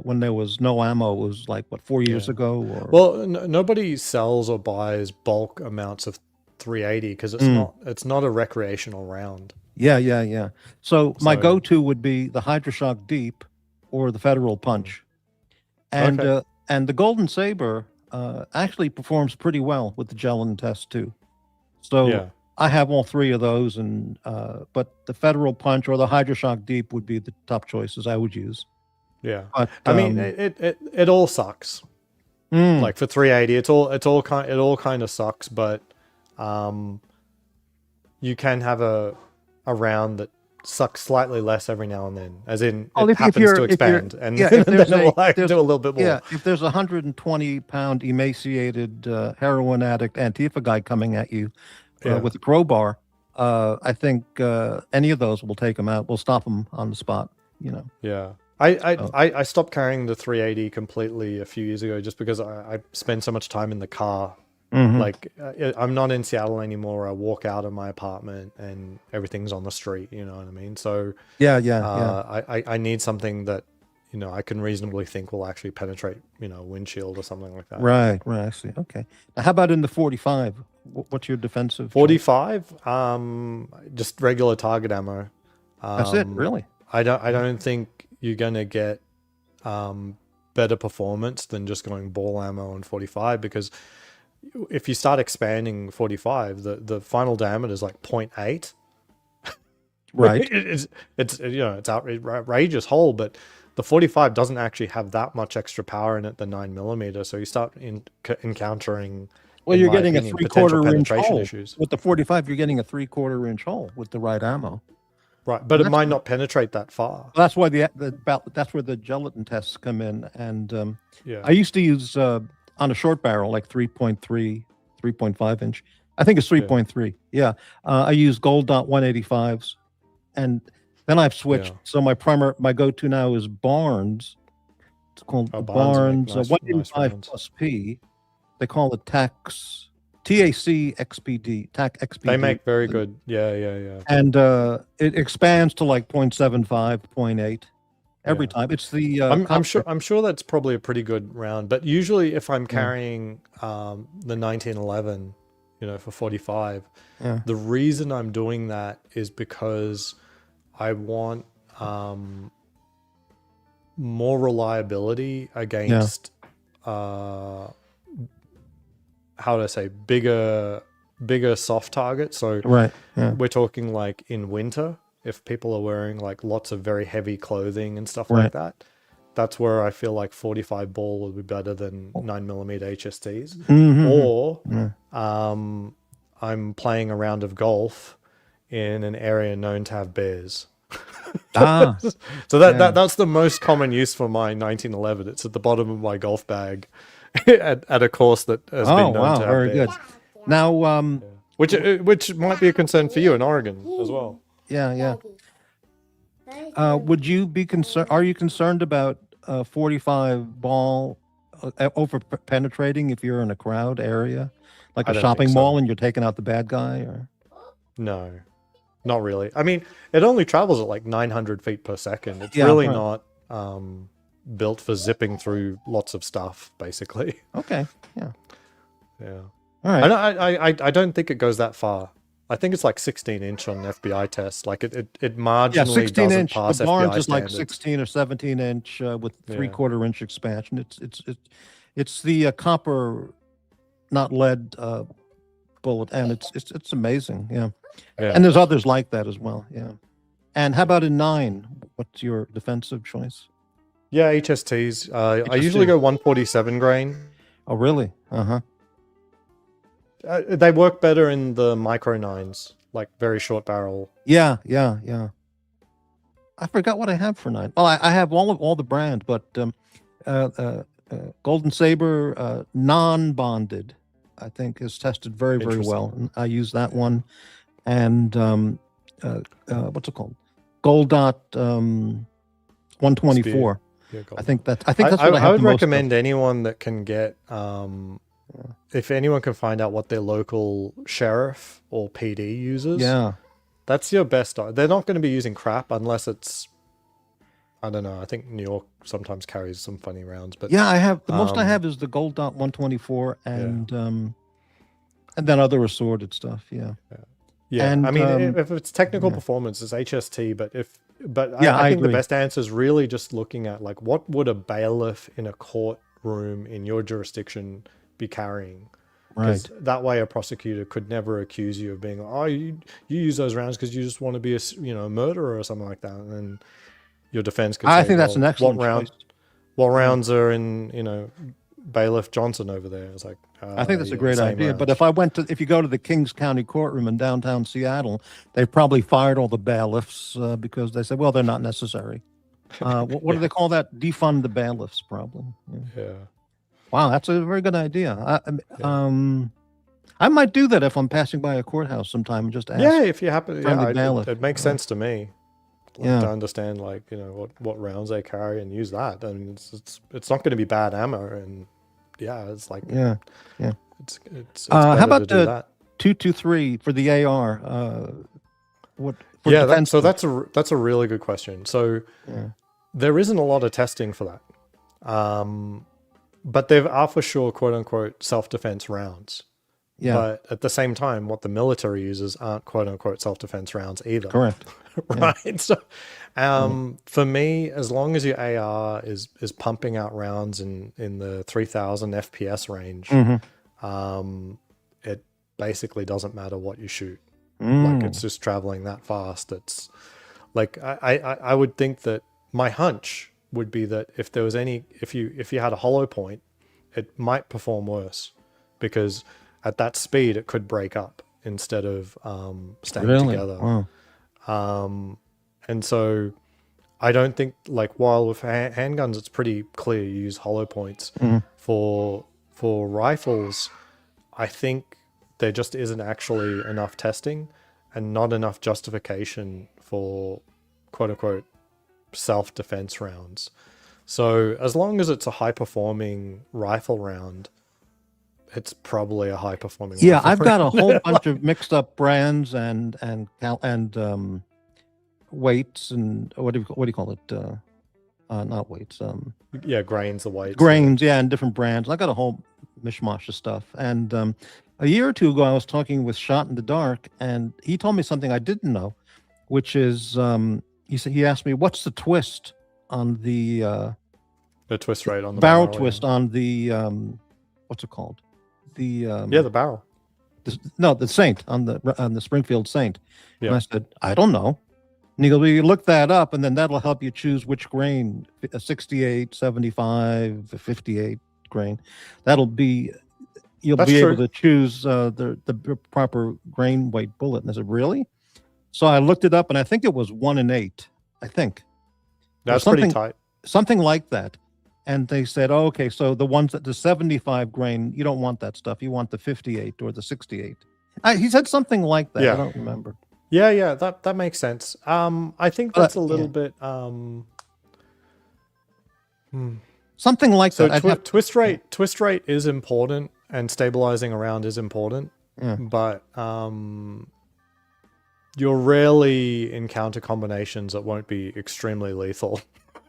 B: when there was no ammo. It was like 4 years ago. Or
C: Well, nobody sells or buys bulk amounts of 380 because it's not a recreational round.
B: Yeah. So my go-to would be the Hydroshock Deep or the Federal Punch, and the Golden Saber actually performs pretty well with the gelatin test too. So I have all three of those, and but the Federal Punch or the Hydroshock Deep would be the top choices I would use.
C: Yeah,
B: but,
C: I mean, it all sucks. Like for 380, it all kind of sucks, but you can have a round that sucks slightly less every now and then, as in it happens to expand, and then it will do a little bit more.
B: Yeah, if there's a 120-pound emaciated heroin addict Antifa guy coming at you with a crowbar, I think any of those will take him out. We'll stop him on the spot.
C: Yeah. I stopped carrying the 380 completely a few years ago, just because I spend so much time in the car
B: Mhm.
C: Like I'm not in Seattle anymore. I walk out of my apartment and everything's on the street. You know what I mean? So
B: Yeah, yeah, yeah.
C: I need something that I can reasonably think will actually penetrate windshield or something like that.
B: Right, right. I see. Okay. Now, how about in the 45? What's your defensive choice?
C: 45, just regular target ammo.
B: That's it, really?
C: I don't think you're gonna get better performance than just going ball ammo on 45, because if you start expanding 45, the final diameter is like 0.8.
B: Right.
C: It's it's outrageous hole, but the 45 doesn't actually have that much extra power in it than 9mm. So you start encountering,
B: Well,
C: in
B: you're
C: my
B: getting a
C: opinion, potential
B: 3/4 inch
C: penetration
B: hole.
C: issues.
B: With the 45, you're getting a 3/4 inch hole with the right ammo.
C: Right, but it
B: That's
C: might
B: good.
C: not penetrate that far.
B: That's why that's where the gelatin tests come in. And
C: Yeah,
B: I used to use on a short barrel like 3.3, 3.5 inch. I think it's 3.3. Yeah. I use Gold Dot 185s, and then I've switched.
C: yeah.
B: So my go-to now is Barnes. It's called
C: Oh,
B: the
C: Barnes make
B: Barnes
C: nice
B: 185
C: rounds.
B: plus P. They call it TAC XPD, TAC XPD.
C: They make very good. Yeah.
B: And it expands to like 0.75, 0.8 every
C: Yeah.
B: time. It's the
C: I'm sure that's probably a pretty good round. But usually, if I'm carrying the 1911, for 45,
B: Yeah.
C: the reason I'm doing that is because I want more reliability against how do I say, bigger soft targets. So
B: Right. Yeah.
C: we're talking like in winter, if people are wearing like lots of very heavy clothing and stuff
B: Right.
C: like that, that's where I feel like 45 ball would be better than 9mm HSTs.
B: Mhm.
C: Or
B: Yeah.
C: I'm playing a round of golf in an area known to have bears.
B: Ah.
C: So that's the most common use for my 1911. It's at the bottom of my golf bag at a course that has been known to have
B: Very
C: bears.
B: good. Now,
C: Which might be a concern for you in Oregon as well.
B: yeah. Would you be concerned? Are you concerned about 45 ball over penetrating if you're in a crowd area, like
C: I
B: a
C: don't
B: shopping
C: think so.
B: mall, and you're taking out the bad guy? Or
C: No, not really. I mean, it only travels at like 900 feet per second. It's
B: Yeah,
C: really
B: right.
C: not built for zipping through lots of stuff, basically.
B: Okay. Yeah.
C: Yeah.
B: All right.
C: I don't think it goes that far. I think it's like 16-inch on FBI tests. Like it marginally
B: Yeah, 16
C: doesn't
B: inch.
C: pass
B: The Barnes
C: FBI
B: is like
C: standards.
B: 16 or 17 inch with
C: Yeah.
B: 3/4 inch expansion. It's the copper, not lead bullet, and it's amazing. Yeah.
C: Yeah.
B: And there's others like that as well. Yeah. And how about a 9? What's your defensive choice?
C: Yeah, HSTs. I usually go 147 grain.
B: Oh, really? Uh-huh.
C: They work better in the micro 9s, like very short barrel.
B: Yeah. I forgot what I have for 9. Well, I have all the brand, but Golden Saber non-bonded, I think, is tested very, very well. And I use that one. And what's it called? Gold Dot 124.
C: Yeah,
B: I think that's what I have
C: I would
B: the most
C: recommend anyone that can get if anyone can find out what their local sheriff or PD uses.
B: Yeah.
C: That's your best. They're not going to be using crap unless it's, I don't know. I think New York sometimes carries some funny rounds, but
B: Yeah, I have the most I have is the Gold Dot 124 and then other assorted stuff. Yeah.
C: Yeah,
B: And,
C: I mean, if it's technical performance, it's HST. But
B: Yeah,
C: I
B: I
C: think the
B: agree.
C: best answer is really just looking at like what would a bailiff in a courtroom in your jurisdiction be carrying.
B: Right.
C: That way, a prosecutor could never accuse you of being, oh, you use those rounds because you just want to be a murderer or something like that, and then your defense could say,
B: I think that's an excellent choice.
C: What rounds are in Bailiff Johnson over there? It's like,
B: I think that's a
C: yeah,
B: great
C: same
B: idea.
C: rounds.
B: But if you go to the Kings County courtroom in downtown Seattle, they've probably fired all the bailiffs because they said, well, they're not necessary. What do they call that? Defund the bailiffs, probably.
C: Yeah.
B: Wow, that's a very good idea. I might do that if I'm passing by a courthouse sometime and just ask.
C: Yeah, if you happen,
B: friendly bailiff.
C: it makes sense to me.
B: Yeah.
C: To understand what rounds they carry and use that. I mean, it's not going to be bad ammo, and it's like
B: Yeah.
C: It's
B: How
C: better
B: about
C: to do
B: the
C: that.
B: 223 for the AR? What? For
C: Yeah,
B: defensive?
C: that's a really good question. So
B: Yeah.
C: there isn't a lot of testing for that, but there are for sure quote unquote self-defense rounds.
B: Yeah.
C: But at the same time, what the military uses aren't quote unquote self-defense rounds either.
B: Correct.
C: Right. So for me, as long as your AR is pumping out rounds in the 3000 FPS range, it basically doesn't matter what you shoot. Like it's just traveling that fast. It's like I would think that my hunch would be that if there was if you had a hollow point, it might perform worse because at that speed it could break up instead of staying
B: Really?
C: together.
B: Wow.
C: And so I don't think, like, while with handguns it's pretty clear you use hollow points, for rifles I think there just isn't actually enough testing and not enough justification for quote unquote self-defense rounds. So as long as it's a high-performing rifle round, it's probably a high-performing
B: Yeah,
C: rifle
B: I've got a
C: round.
B: whole bunch of mixed up brands and weights and what do you call it? Not weights.
C: Yeah, grains, the weights.
B: Grains, yeah, and different brands. I got a whole mishmash of stuff. And a year or two ago, I was talking with Shot in the Dark, and he told me something I didn't know, which is he asked me, "What's the twist on the
C: twist rate on the
B: barrel
C: barrel,
B: twist
C: yeah.
B: on the what's it called? The
C: the barrel.
B: the Saint on the Springfield Saint."
C: Yeah.
B: And I said, "I don't know." And he goes, "Well, you look that up, and then that'll help you choose which grain, a 68, 75, a 58 grain. That'll be, you'll
C: That's
B: be
C: true.
B: able to choose the proper grain weight bullet." And I said, "Really?" So I looked it up, and I think it was 1 in 8. I think
C: That's
B: something,
C: pretty tight.
B: something like that. And they said, "Oh, okay, so the ones that the 75 grain, you don't want that stuff. You want the 58 or the 68." He said something like that.
C: Yeah.
B: I don't remember.
C: Yeah, that makes sense. I think that's a little bit
B: something like
C: so
B: that.
C: twist rate is important and stabilizing around is important. But you'll rarely encounter combinations that won't be extremely lethal.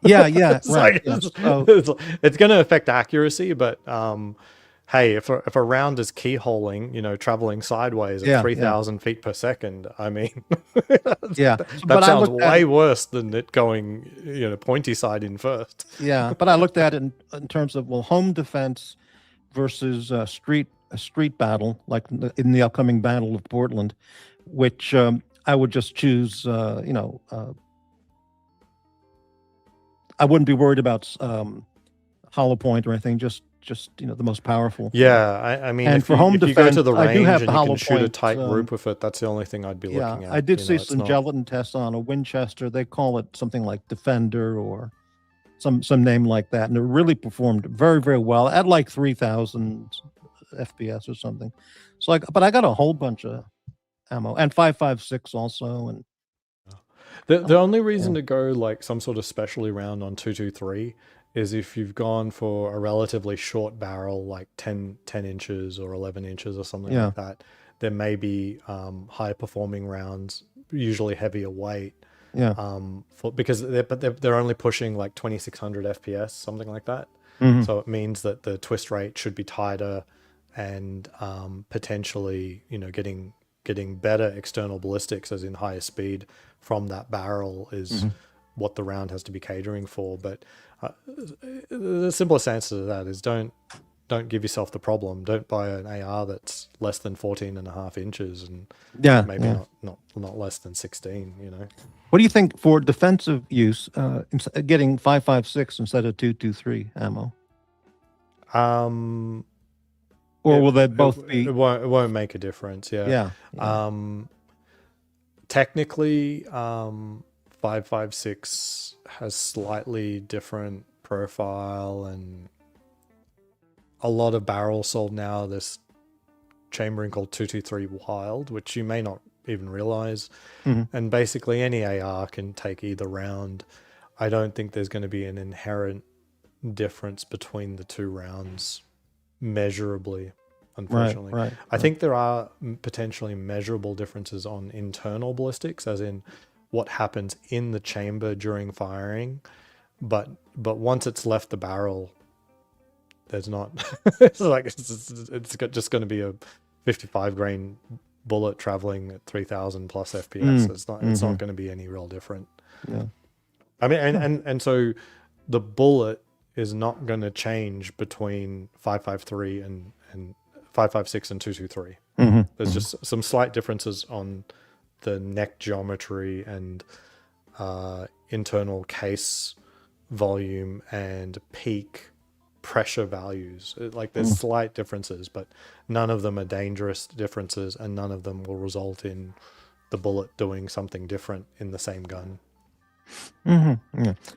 B: Yeah,
C: Like,
B: right.
C: it's going to affect accuracy, but hey, if a round is keyholing, traveling sideways at 3,000 feet per second, I mean, that sounds way worse than it going, pointy side in first.
B: Yeah, but I looked at it in terms of, well, home defense versus a street battle, like in the upcoming Battle of Portland, which I would just choose. I wouldn't be worried about hollow point or anything. Just the most powerful.
C: Yeah, I mean,
B: and
C: if you go to the range and you can shoot a tight group with it, that's the only thing I'd be looking at.
B: I did see some gelatin tests on a Winchester. They call it something like Defender or some name like that, and it really performed very, very well at like 3,000 FPS or something. So but I got a whole bunch of ammo and 5.56 also, and
C: the only reason to go like some sort of specialty round on 223 is if you've gone for a relatively short barrel, like 10 inches or 11 inches or something like that. There may be higher performing rounds, usually heavier weight. Because they're only pushing like 2600 FPS, something like that. So it means that the twist rate should be tighter and potentially, getting better external ballistics, as in higher speed from that barrel, is what the round has to be catering for. But the simplest answer to that is don't give yourself the problem. Don't buy an AR that's less than 14.5 inches and maybe not less than 16.
B: What do you think for defensive use, getting 5.56 instead of 2.23 ammo? Or will they both be?
C: It won't make a difference. Yeah. Technically, 5.56 has slightly different profile, and a lot of barrels sold now. This chambering called 223 Wild, which you may not even realize, and basically any AR can take either round. I don't think there's going to be an inherent difference between the two rounds measurably. unfortunately.
B: Right.
C: I think there are potentially measurable differences on internal ballistics, as in what happens in the chamber during firing, but once it's left the barrel, there's not. It's like just going to be a 55 grain bullet traveling at 3,000 plus FPS. It's not going to be any real different.
B: Yeah.
C: I mean, and so the bullet is not going to change between 5.53 and 5.56 and 2.23. There's just some slight differences on the neck geometry and internal case volume and peak pressure values. Like there's slight differences, but none of them are dangerous differences, and none of them will result in the bullet doing something different in the same gun.
B: Yeah.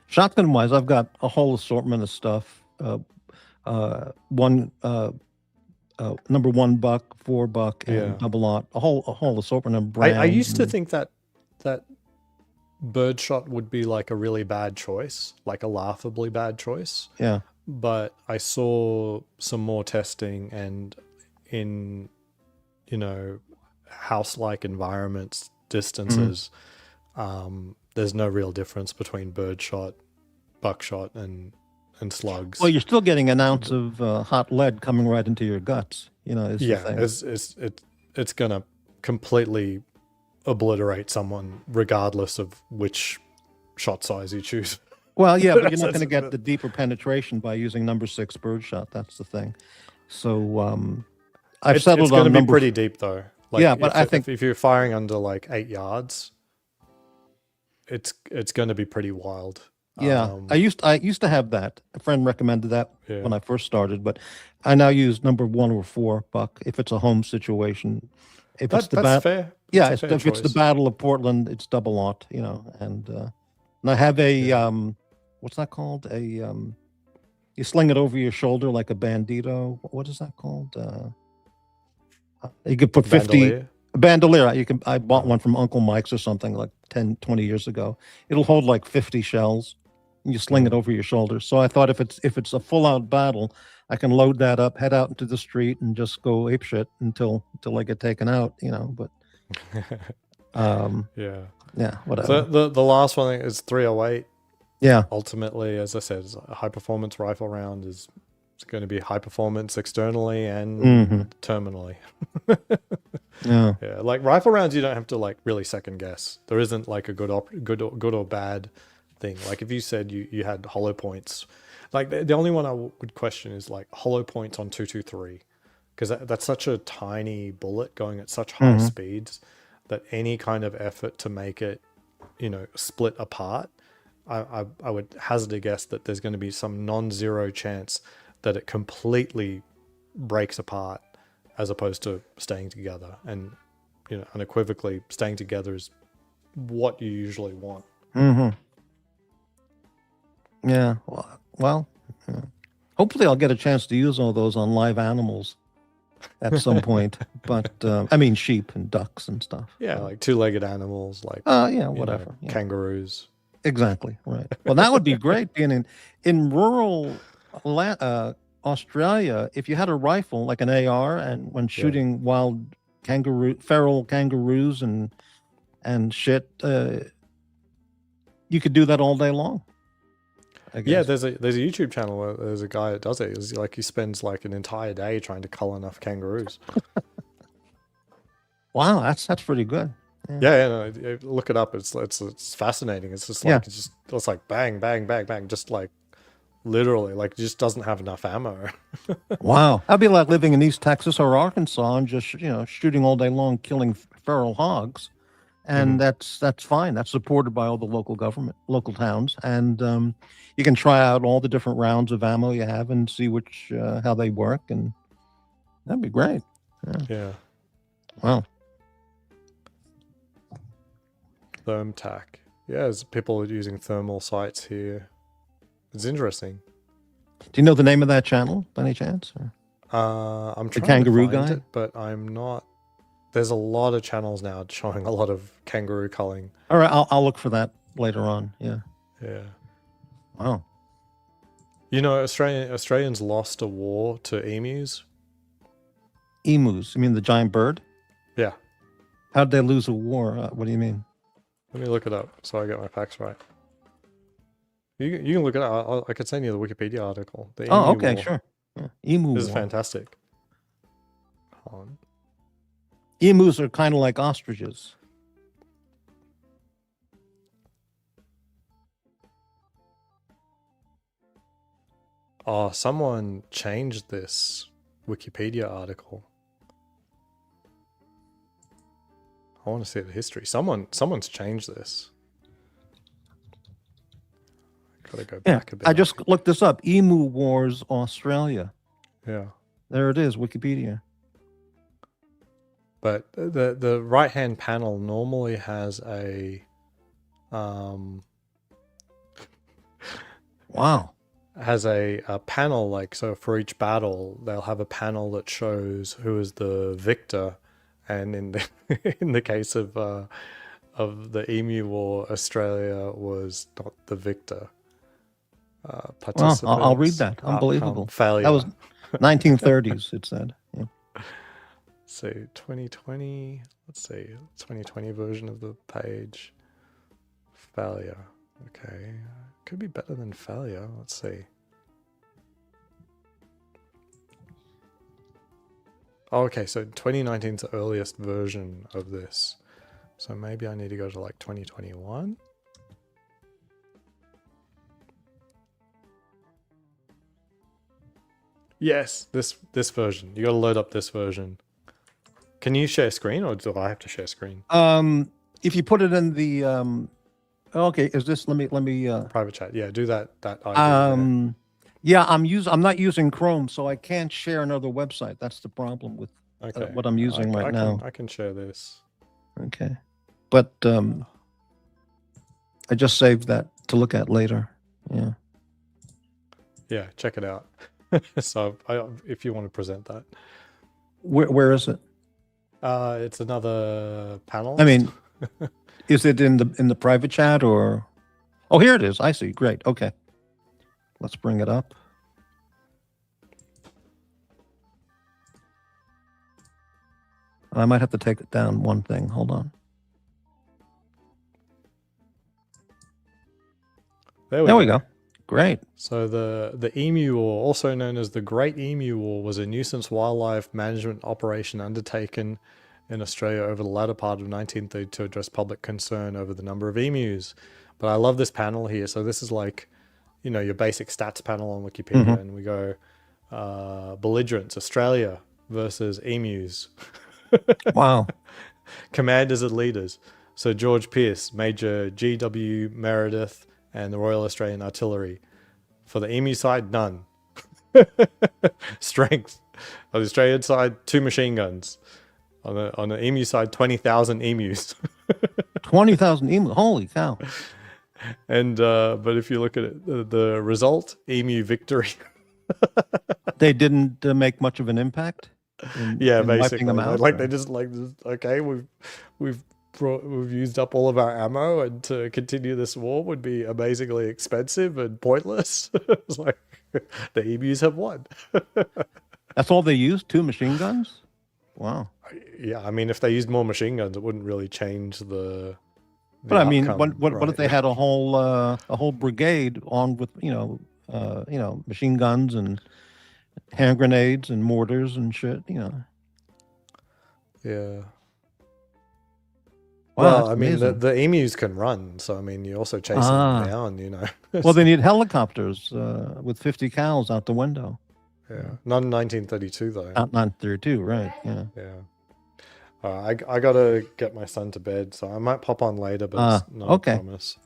B: Shotgun wise, I've got a whole assortment of stuff. Number 1 buck, 4 buck, and double aught. A whole assortment of brands.
C: I used to think that birdshot would be like a really bad choice, like a laughably bad choice.
B: Yeah.
C: But I saw some more testing, and in, house-like environments, distances, there's no real difference between birdshot, buckshot, and slugs.
B: Well, you're still getting an ounce of hot lead coming right into your guts.
C: It's gonna completely obliterate someone, regardless of which shot size you choose.
B: Well, yeah, but you're not going to get the deeper penetration by using number 6 birdshot. That's the thing. So I've settled
C: it's
B: on
C: going to be pretty deep, though. Like,
B: yeah, but I think
C: if you're firing under like 8 yards, it's going to be pretty wild.
B: Yeah, I used to have that. A friend recommended that when I first started, but I now use number 1 or 4 buck if it's a home situation. If
C: that's fair.
B: Yeah, if it's the Battle of Portland, it's double aught, and I have a what's that called? You sling it over your shoulder like a bandito. What is that called? You could put 50 bandolier. I bought one from Uncle Mike's or something like 10, 20 years ago. It'll hold like 50 shells. And you sling it over your shoulder. So I thought if it's a full out battle, I can load that up, head out into the street, and just go apeshit until I get taken out. But whatever.
C: So the last one is 308.
B: Yeah.
C: Ultimately, as I said, a high performance rifle round is going to be high performance externally and terminally.
B: Yeah.
C: Like rifle rounds, you don't have to like really second guess. There isn't like a good or bad thing. Like if you said you had hollow points, like the only one I would question is like hollow points on 223, because that's such a tiny bullet going at such high speeds that any kind of effort to make it, split apart, I would hazard a guess that there's going to be some non-zero chance that it completely breaks apart as opposed to staying together. And, unequivocally staying together is what you usually want.
B: Yeah. Well, hopefully I'll get a chance to use all those on live animals at some point. But I mean, sheep and ducks and stuff.
C: Yeah, like 2-legged animals, like
B: whatever.
C: Kangaroos.
B: Exactly. Right. Well, that would be great being in rural Australia. If you had a rifle like an AR, and when shooting wild feral kangaroos and shit, you could do that all day long.
C: Yeah, there's a YouTube channel where there's a guy that does it. It's like he spends like an entire day trying to cull enough kangaroos.
B: Wow, that's pretty good.
C: No, look it up. It's fascinating. It's just like it's like bang, bang, bang, bang, just like literally, like just doesn't have enough ammo.
B: Wow, that'd be like living in East Texas or Arkansas and just shooting all day long, killing feral hogs, and that's fine. That's supported by all the local towns, and you can try out all the different rounds of ammo you have and see how they work, and that'd be great.
C: Yeah.
B: Wow.
C: ThermTac. Yeah, there's people using thermal sights here. It's interesting.
B: Do you know the name of that channel by any chance?
C: I'm
B: the
C: trying
B: kangaroo
C: to find
B: guy,
C: it, but I'm not. There's a lot of channels now showing a lot of kangaroo culling.
B: All right, I'll look for that later on. Yeah. Wow.
C: Australians lost a war to emus.
B: Emus. You mean the giant bird?
C: Yeah.
B: How'd they lose a war? What do you mean?
C: Let me look it up so I get my facts right. You can look it up. I could send you the Wikipedia article. The
B: Oh,
C: Emu
B: okay,
C: War.
B: sure. Yeah. Emu
C: This is
B: war.
C: fantastic. Hold on.
B: Emus are kind of like ostriches.
C: Oh, someone changed this Wikipedia article. I want to see the history. Someone's changed this. Gotta go
B: Yeah,
C: back a bit.
B: I just looked this up. Emu Wars, Australia.
C: Yeah.
B: There it is, Wikipedia.
C: But the right hand panel normally has a
B: Wow.
C: has a panel, like, so for each battle they'll have a panel that shows who is the victor, and in the in the case of the Emu War, Australia was not the victor.
B: Well,
C: Participants,
B: I'll read that.
C: outcome,
B: Unbelievable.
C: failure.
B: That was 1930s, it said. Yeah.
C: So 2020, let's see, 2020 version of the page. Failure. Okay. Could be better than failure. Let's see. Oh, okay, so 2019 is the earliest version of this. So maybe I need to go to like 2021. Yes, this version. You got to load up this version. Can you share screen, or do I have to share screen?
B: If you put it in the okay, is this let me
C: Private chat. Yeah, do that idea.
B: yeah, I'm not using Chrome, so I can't share another website. That's the problem with
C: Okay.
B: what I'm using right now.
C: I can share this.
B: Okay. But I just saved that to look at later. Yeah.
C: Yeah, check it out. So if you want to present that.
B: Where is it?
C: It's another panel.
B: I mean, is it in the private chat or? Oh, here it is. I see. Great. Okay. Let's bring it up. I might have to take it down one thing. Hold on.
C: There we go.
B: Great.
C: So the Emu War, also known as the Great Emu War, was a nuisance wildlife management operation undertaken in Australia over the latter part of 1930 to address public concern over the number of emus. But I love this panel here. So this is like, you know, your basic stats panel on Wikipedia, and we go belligerents, Australia versus emus.
B: Wow.
C: Commanders and leaders. So George Pearce, Major G.W. Meredith, and the Royal Australian Artillery. For the emu side, none. Strength. On the Australian side, 2 machine guns. On the emu side, 20,000 emus.
B: 20,000 emus. Holy cow.
C: And but if you look at it, the result, emu victory.
B: They didn't make much of an impact.
C: Yeah,
B: in wiping
C: basically,
B: them out,
C: like
B: or?
C: they just okay, we've used up all of our ammo, and to continue this war would be amazingly expensive and pointless. It's like the emus have won.
B: That's all they used? 2 machine guns? Wow.
C: Yeah, I mean, if they used more machine guns, it wouldn't really change the
B: But I mean,
C: outcome,
B: what if
C: right?
B: they had a whole brigade armed with machine guns and hand grenades and mortars and shit?
C: Yeah.
B: Wow,
C: Well,
B: that's
C: I mean,
B: amazing.
C: the emus can run, so I mean, you're also chasing them down, you know.
B: Well, they need helicopters with 50 cows out the window.
C: Yeah, not in 1932 though.
B: Not there too, right? Yeah.
C: Yeah. I gotta get my son to bed, so I might pop on later, but it's not
B: okay.
C: a promise.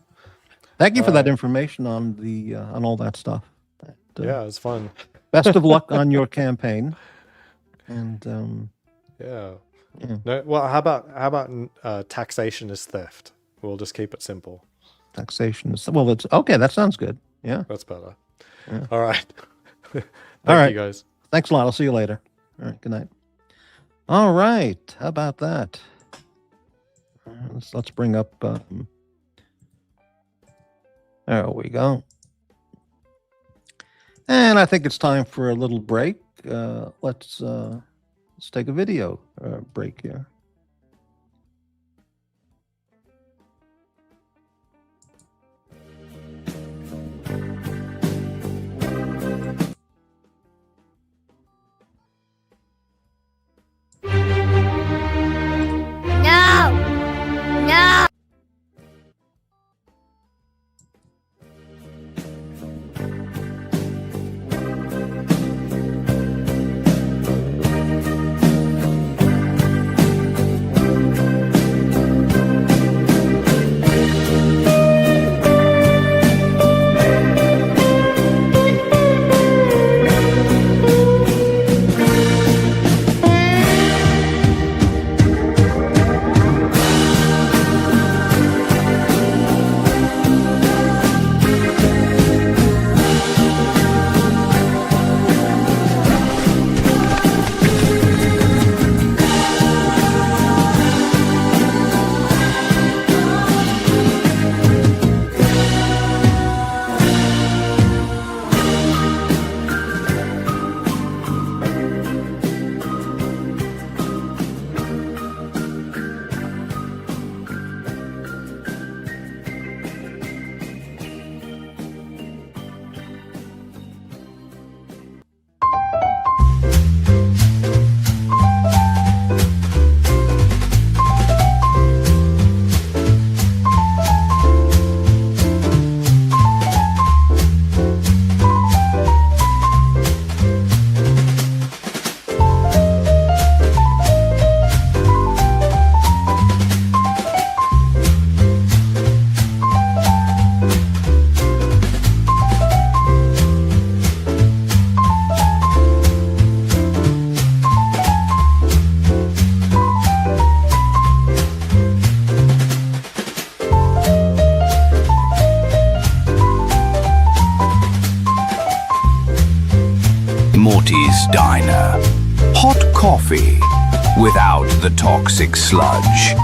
B: Thank you for that information on on all that stuff.
C: Yeah, it's fun.
B: Best of luck on your campaign. And
C: Yeah.
B: yeah.
C: No, well, how about taxation is theft? We'll just keep it simple.
B: Taxation is it's okay. That sounds good. Yeah.
C: That's better.
B: Yeah.
C: All right.
B: All right.
C: you guys.
B: Thanks a lot. I'll see you later. All right. Good night. All right. How about that? Let's bring up. There we go. And I think it's time for a little break. Let's Let's take a video break here.
D: No! No!
A: Morty's Diner. Hot coffee without the toxic sludge.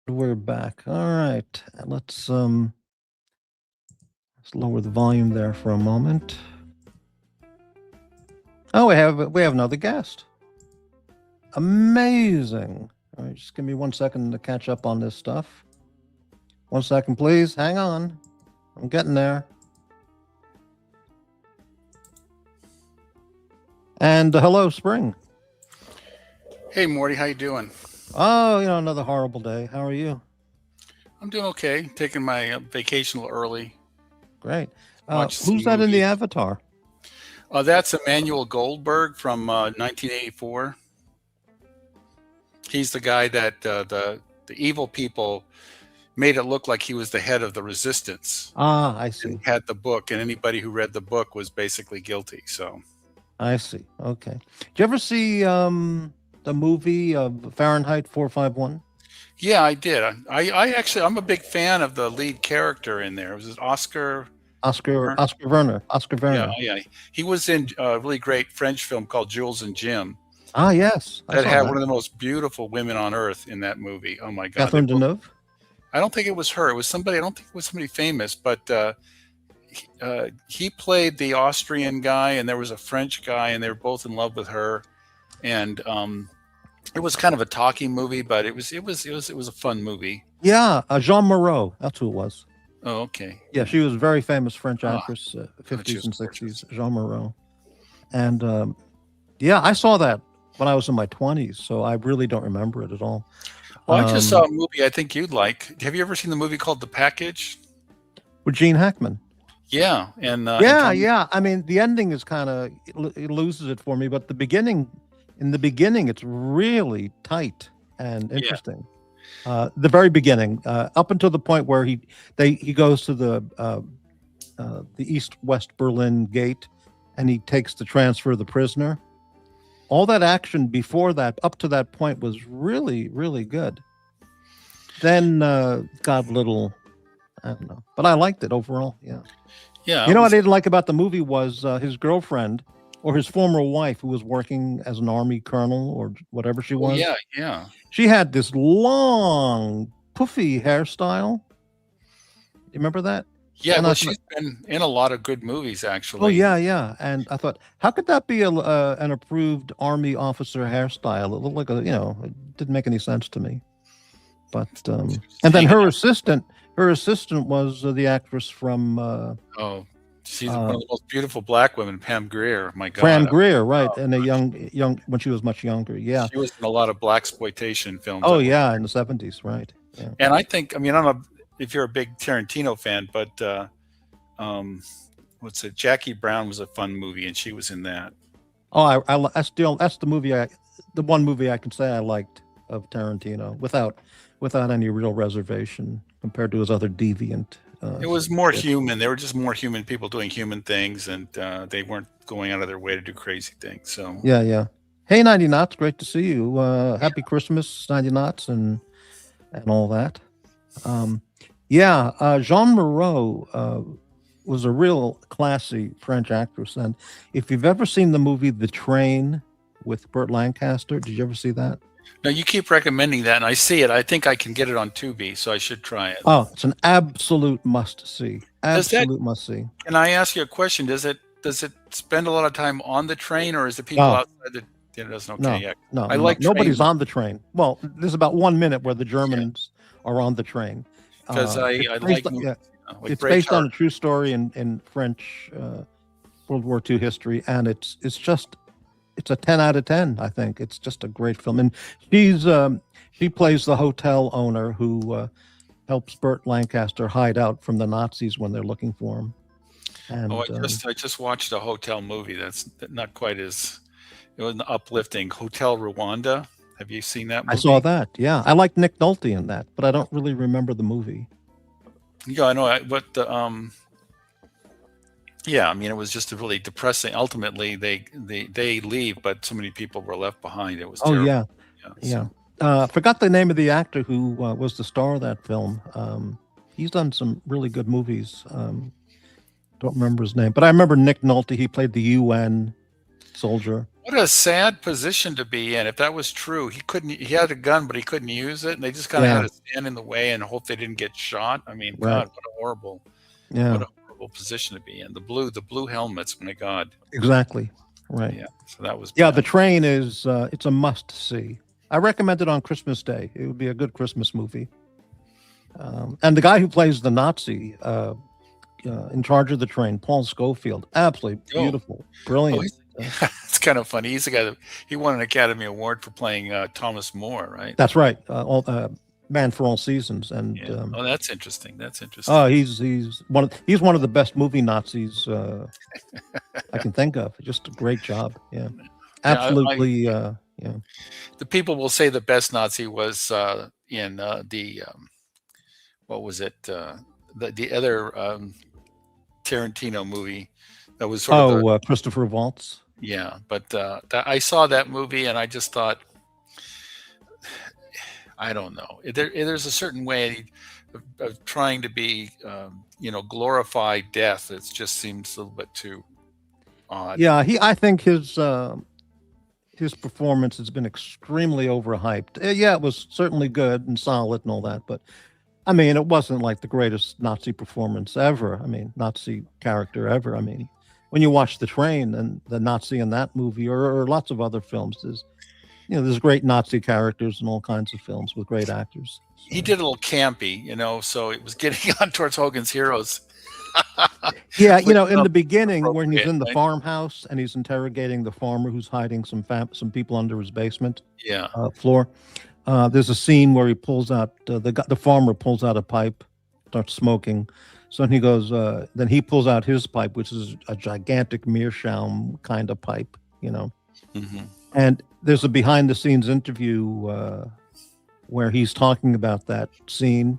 B: We're back. All right. Let's lower the volume there for a moment. Oh, we have another guest. Amazing. All right, just give me 1 second to catch up on this stuff. 1 second, please. Hang on. I'm getting there. And hello, Spring.
E: Hey, Morty, how you doing?
B: Oh, another horrible day. How are you?
E: I'm doing okay. Taking my vacation a little early.
B: Great.
E: Watch some
B: Who's that in the
E: movies.
B: avatar?
E: That's Emmanuel Goldberg from 1984. He's the guy that the evil people made it look like he was the head of the resistance.
B: Ah, I see.
E: And had the book, and anybody who read the book was basically guilty. So
B: I see. Okay. Did you ever see the movie of Fahrenheit 451?
E: yeah, I did. I actually I'm a big fan of the lead character in there. It was Oscar.
B: Oscar Werner.
E: Yeah. He was in a really great French film called Jules and Jim.
B: Ah, yes. I
E: That
B: saw
E: had
B: that.
E: one of the most beautiful women on earth in that movie. Oh my God!
B: Catherine Deneuve.
E: I don't think it was her. It was somebody. I don't think it was somebody famous, but he played the Austrian guy, and there was a French guy, and they were both in love with her. And it was kind of a talking movie, but it was a fun movie.
B: Yeah, Jean Moreau. That's who it was.
E: Oh, okay.
B: Yeah, she was a very famous French
E: Ah,
B: actress,
E: she
B: 50s
E: was
B: and 60s. Jean Moreau. And yeah, I saw that when I was in my 20s, so I really don't remember it at all.
E: Well, I just saw a movie I think you'd like. Have you ever seen the movie called The Package?
B: With Gene Hackman.
E: Yeah, and
B: Yeah. I mean, the ending is kind of it loses it for me, but in the beginning, it's really tight and interesting. The very beginning, up until the point where he goes to the East-West Berlin gate, and he takes the transfer of the prisoner. All that action before that, up to that point, was really, really good. Then got a little, I don't know, but I liked it overall. Yeah.
E: Yeah.
B: You know what I didn't like about the movie was his girlfriend or his former wife, who was working as an army colonel or whatever she was.
E: Yeah, yeah.
B: She had this long, poofy hairstyle. You remember that?
E: Yeah,
B: And
E: well,
B: I
E: she's
B: thought,
E: been in a lot of good movies, actually.
B: oh yeah. And I thought, how could that be an approved army officer hairstyle? It looked like it didn't make any sense to me. But and then her assistant was the actress from
E: Oh, she's one of the most beautiful black women, Pam Grier. My God.
B: Pam Grier, right? And a young when she was much younger. Yeah.
E: She was in a lot of blaxploitation films.
B: Oh yeah, in the 70s, right? Yeah.
E: And I think, I mean, I don't know if you're a big Tarantino fan, but what's it? Jackie Brown was a fun movie, and she was in that.
B: Oh, that's the one movie I can say I liked of Tarantino without any real reservation compared to his other deviant.
E: It was more human. They were just more human people doing human things, and they weren't going out of their way to do crazy things. So
B: yeah. Hey, 90 Knots, great to see you. Happy Christmas, 90 Knots, and all that. Jean Moreau was a real classy French actress, and if you've ever seen the movie The Train with Burt Lancaster, did you ever see that?
E: now you keep recommending that, and I see it. I think I can get it on Tubi, so I should try it.
B: Oh, it's an absolute must-see. Absolute must-see.
E: Can I ask you a question? Does it spend a lot of time on the train, or is the people
B: No.
E: outside the? It doesn't. Okay, yeah.
B: No,
E: I like
B: nobody's
E: trains.
B: on the train. Well, there's about 1 minute where the Germans are on the train.
E: Because I
B: It's
E: like
B: based on-
E: movies, like
B: it's based on a
E: Braveheart.
B: true story in French World War II history, and it's a 10 out of 10. I think it's just a great film, and she plays the hotel owner who helps Burt Lancaster hide out from the Nazis when they're looking for him. And
E: Oh, I just watched a hotel movie that's not quite as it was uplifting. Hotel Rwanda. Have you seen that movie?
B: I saw that. Yeah, I like Nick Nolte in that, but I don't really remember the movie.
E: Yeah, I know. But the yeah, I mean, it was just really depressing. Ultimately, they leave, but so many people were left behind. It was
B: Oh
E: terrible.
B: yeah,
E: Yeah.
B: yeah. Forgot the name of the actor who was the star of that film. He's done some really good movies. Don't remember his name, but I remember Nick Nolte. He played the UN soldier.
E: What a sad position to be in. If that was true, he couldn't. He had a gun, but he couldn't use it, and they just kind of
B: Yeah.
E: had to stand in the way and hope they didn't get shot. I mean,
B: Right.
E: God, what a horrible
B: Yeah,
E: position to be in. The blue helmets. My God.
B: exactly. Right.
E: Yeah. So that was.
B: Yeah,
E: bad.
B: The Train is it's a must see. I recommend it on Christmas Day. It would be a good Christmas movie. And the guy who plays the Nazi in charge of the train, Paul Scofield, absolutely
E: Oh.
B: beautiful, brilliant.
E: It's kind of funny. He's the guy that he won an Academy Award for playing Thomas More, right?
B: That's right. Man for All Seasons, and
E: Yeah. Oh, that's interesting. That's interesting.
B: he's one of the best movie Nazis I can think of. Just a great job. Yeah, absolutely. Yeah.
E: The people will say the best Nazi was in the what was it? The other Tarantino movie that was sort of the,
B: Christopher Waltz.
E: yeah. But I saw that movie and I just thought, I don't know. There's a certain way of trying to be, glorify death. It just seems a little bit too odd.
B: Yeah, I think his performance has been extremely overhyped. Yeah, it was certainly good and solid and all that, but I mean, it wasn't like the greatest Nazi performance ever. I mean, Nazi character ever. I mean, when you watch The Train and the Nazi in that movie, or lots of other films, there's great Nazi characters in all kinds of films with great actors.
E: He did a little campy, so it was getting on towards Hogan's Heroes
B: Yeah, you know, in
E: Well,
B: the beginning, when he's
E: appropriate,
B: in the
E: right?
B: farmhouse and he's interrogating the farmer who's hiding some people under his basement
E: Yeah.
B: floor, there's a scene where he pulls out the farmer pulls out a pipe, starts smoking. So then he goes, then he pulls out his pipe, which is a gigantic meerschaum kind of pipe, you know.
E: Hmm.
B: And there's a behind the scenes interview where he's talking about that scene,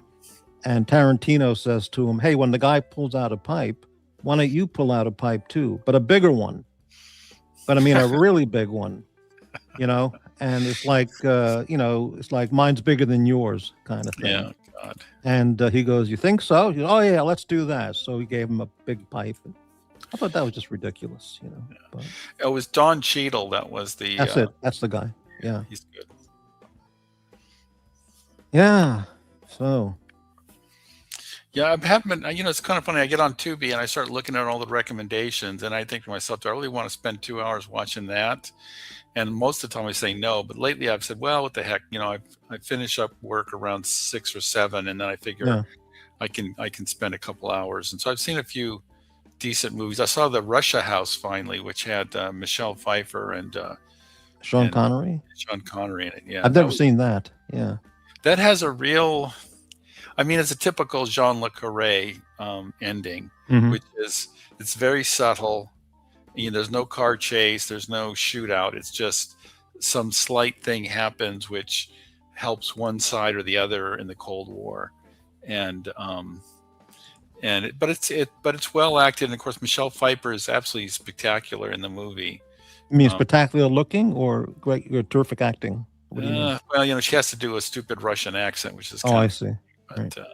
B: and Tarantino says to him, "Hey, when the guy pulls out a pipe, why don't you pull out a pipe too, but a bigger one? But I mean, a really big one, you know?" And it's like, you know, it's like mine's bigger than yours kind of thing.
E: Yeah. God.
B: And he goes, "You think so?" He goes, "Oh yeah, let's do that." So he gave him a big pipe. And I thought that was just ridiculous, you know. But
E: It was Don Cheadle. That was the.
B: that's it. That's the guy. Yeah.
E: He's good.
B: Yeah. So
E: Yeah, I haven't been. You know, it's kind of funny. I get on Tubi and I start looking at all the recommendations, and I think to myself, do I really want to spend 2 hours watching that? And most of the time I say no. But lately I've said, well, what the heck? You know, I finish up work around 6 or 7, and then I figure
B: yeah,
E: I can spend a couple hours. And so I've seen a few decent movies. I saw the Russia House finally, which had Michelle Pfeiffer
B: Sean
E: and
B: Connery.
E: Sean Connery in it. Yeah,
B: I've never seen that. Yeah.
E: that has a real. I mean, it's a typical Jean Le Carré ending,
B: Mhm.
E: which is it's very subtle. You know, there's no car chase, there's no shootout. It's just some slight thing happens which helps one side or the other in the Cold War, and but it's well acted. And of course, Michelle Pfeiffer is absolutely spectacular in the movie.
B: You mean
E: Um,
B: spectacular looking or great or terrific acting? What do you mean?
E: well, you know, she has to do a stupid Russian accent, which is
B: Oh, I
E: kind
B: see.
E: of.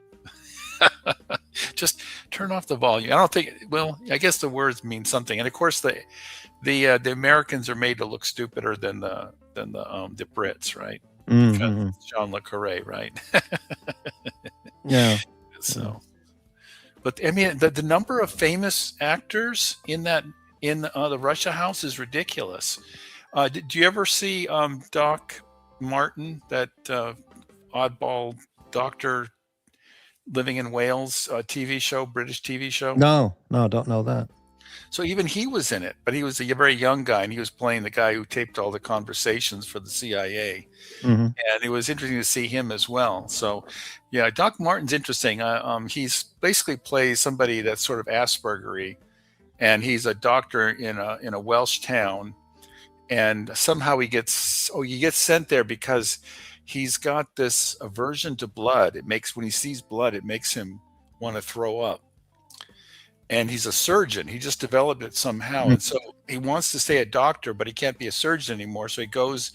E: Just turn off the volume. I don't think. Well, I guess the words mean something, and of course the Americans are made to look stupider than the Brits, right? Because
B: Mhm.
E: it's John Le Carré, right?
B: Yeah.
E: So, but I mean, the number of famous actors in the Russia House is ridiculous. Did you ever see Doc Martin, that oddball doctor living in Wales TV show, British TV show?
B: No, don't know that.
E: So even he was in it, but he was a very young guy, and he was playing the guy who taped all the conversations for the CIA.
B: Mhm.
E: And it was interesting to see him as well. So, yeah, Doc Martin's interesting. He's basically plays somebody that's sort of Aspergery, and he's a doctor in a Welsh town, and somehow he gets sent there because he's got this aversion to blood. It makes when he sees blood, it makes him want to throw up. And he's a surgeon. He just developed it somehow.
B: Mm.
E: And so he wants to stay a doctor, but he can't be a surgeon anymore. So he goes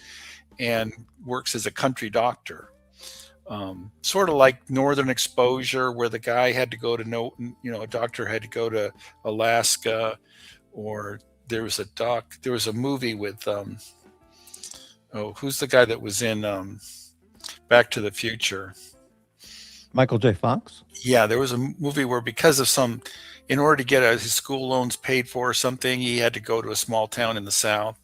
E: and works as a country doctor. Sort of like Northern Exposure, where the guy had to go to a doctor had to go to Alaska, or there was a movie with who's the guy that was in Back to the Future?
B: Michael J. Fox?
E: Yeah, there was a movie where in order to get his school loans paid for or something, he had to go to a small town in the South.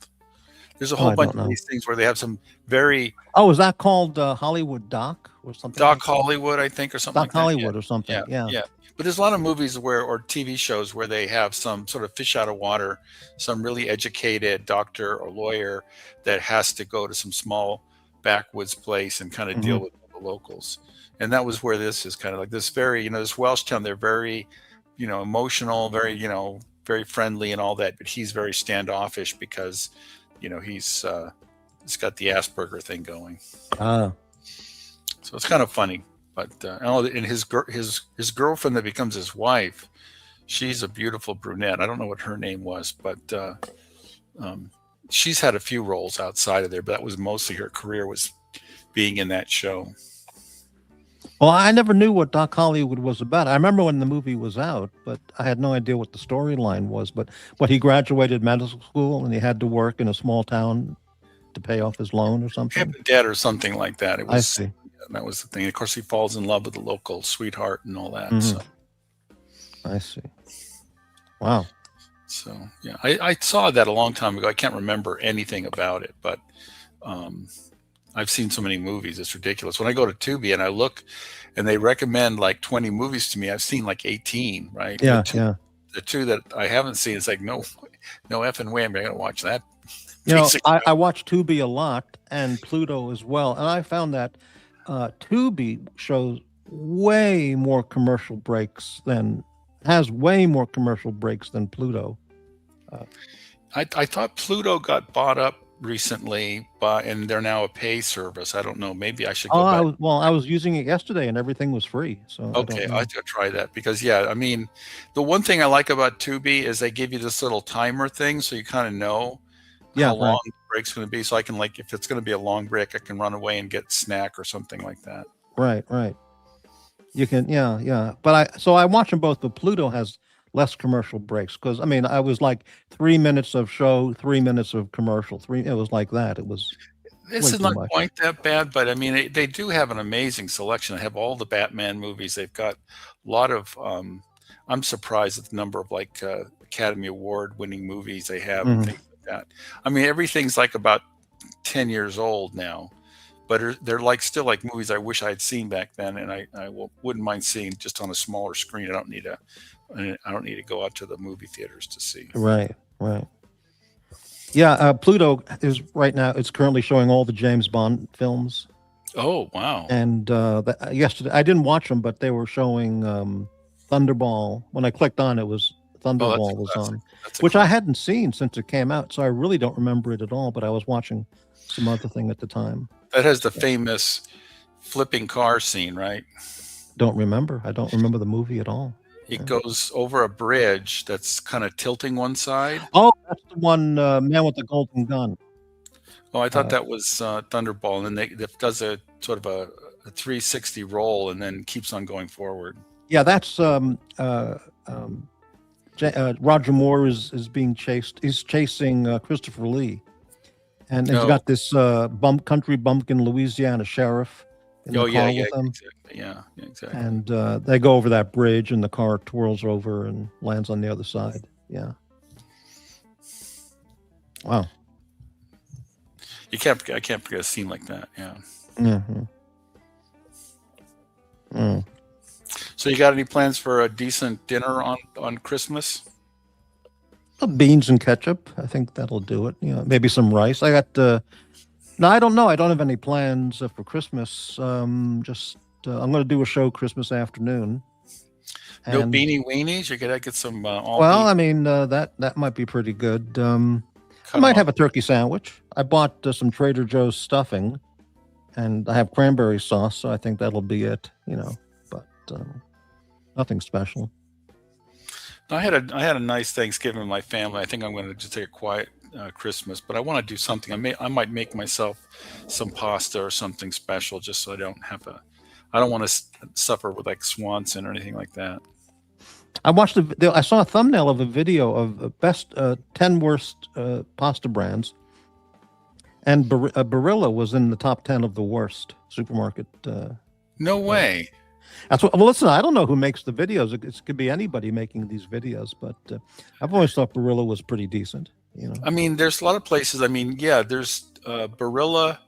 E: There's a
B: Oh,
E: whole
B: I
E: bunch
B: don't
E: of
B: know.
E: these things where they have some very
B: Oh, is that called Hollywood Doc or something?
E: Doc
B: like that?
E: Hollywood, I think, or something
B: Doc
E: like that.
B: Hollywood or something.
E: Yeah,
B: Yeah.
E: yeah. But there's a lot of movies or TV shows where they have some sort of fish out of water, some really educated doctor or lawyer that has to go to some small backwoods place and kind of deal with the locals. And that was where this is kind of like this very, this Welsh town, they're very, emotional, very, very friendly and all that, but he's very standoffish because, he's got the Asperger thing going.
B: Ah.
E: So it's kind of funny. But and his girlfriend that becomes his wife, she's a beautiful brunette. I don't know what her name was, but she's had a few roles outside of there, but that was mostly her career was being in that show.
B: Well, I never knew what Doc Hollywood was about. I remember when the movie was out, but I had no idea what the storyline was. But he graduated medical school and he had to work in a small town to pay off his loan or something.
E: Debt or something like that. It was.
B: I see.
E: That was the thing. Of course, he falls in love with the local sweetheart and all that.
B: Mhm. I see. Wow.
E: So yeah, I saw that a long time ago. I can't remember anything about it, but I've seen so many movies. It's ridiculous. When I go to Tubi and I look, and they recommend like 20 movies to me, I've seen like 18. Right?
B: Yeah, yeah.
E: The two that I haven't seen, it's like no effing way I'm going to watch that.
B: You know,
E: Basic-
B: I watch Tubi a lot and Pluto as well, and I found that Tubi shows way more commercial breaks than has way more commercial breaks than Pluto.
E: I thought Pluto got bought up recently, and they're now a pay service. I don't know. Maybe I should go back.
B: I was using it yesterday and everything was free. So
E: Okay,
B: I don't
E: I
B: know.
E: have to try that because yeah, I mean, the one thing I like about Tubi is they give you this little timer thing, so you kind of know
B: Yeah,
E: how
B: right.
E: long the break's going to be. So I can like, if it's going to be a long break, I can run away and get a snack or something like that.
B: Right, right. You can, yeah, yeah. But I watch them both, but Pluto has less commercial breaks because I mean, I was like 3 minutes of show, 3 minutes of commercial, it was like that. It was
E: This
B: way
E: is
B: too
E: not
B: much.
E: quite that bad, but I mean, they do have an amazing selection. They have all the Batman movies. They've got a lot of. I'm surprised at the number of like Academy Award winning movies they have and
B: Mhm.
E: things like that. I mean, everything's like about 10 years old now, but they're like still like movies I wish I had seen back then, and I wouldn't mind seeing just on a smaller screen. I don't need to go out to the movie theaters to see.
B: Right, right. Yeah, Pluto is right now. It's currently showing all the James Bond films,
E: Oh wow!
B: and yesterday I didn't watch them, but they were showing Thunderball. When I clicked on, it was
E: Oh, that's a
B: Thunderball was
E: classic.
B: on,
E: That's a
B: which I
E: classic.
B: hadn't seen since it came out, so I really don't remember it at all. But I was watching some other thing at the time.
E: That has the famous flipping car scene, right?
B: Don't remember. I don't remember the movie at all.
E: It
B: Yeah.
E: goes over a bridge that's kind of tilting one side.
B: Oh, that's the one Man with the Golden Gun.
E: Oh, I thought
B: Uh,
E: that was Thunderball, and then it does a sort of a 360 roll and then keeps on going forward.
B: Yeah, that's Roger Moore is being chased. He's chasing Christopher Lee, and he's
E: Oh,
B: got this country bumpkin Louisiana sheriff in the
E: oh yeah,
B: car
E: yeah,
B: with him,
E: exactly. Yeah, exactly.
B: and they go over that bridge, and the car twirls over and lands on the other side. Yeah. Wow.
E: I can't forget a scene like that. Yeah.
B: Mm-hmm. Mm.
E: So you got any plans for a decent dinner on Christmas?
B: Beans and ketchup. I think that'll do it. You know, maybe some rice. I got. No, I don't know. I don't have any plans for Christmas. Just I'm going to do a show Christmas afternoon.
E: No
B: And,
E: beanie weenies. You gotta get some all
B: well,
E: beef
B: I mean that might be pretty good. I
E: cut
B: might
E: off.
B: have a turkey sandwich. I bought some Trader Joe's stuffing, and I have cranberry sauce, so I think that'll be it. You know, but nothing special.
E: I had a nice Thanksgiving with my family. I think I'm going to just take a quiet Christmas, but I want to do something. I might make myself some pasta or something special, just so I don't have to. I don't want to suffer with like Swanson or anything like that.
B: I watched I saw a thumbnail of a video of best 10 worst pasta brands, and Barilla was in the top 10 of the worst supermarket.
E: No way.
B: That's what. Well, listen, I don't know who makes the videos. It could be anybody making these videos, but I've always thought Barilla was pretty decent. You know.
E: I mean, there's a lot of places. I mean, yeah, there's Barilla,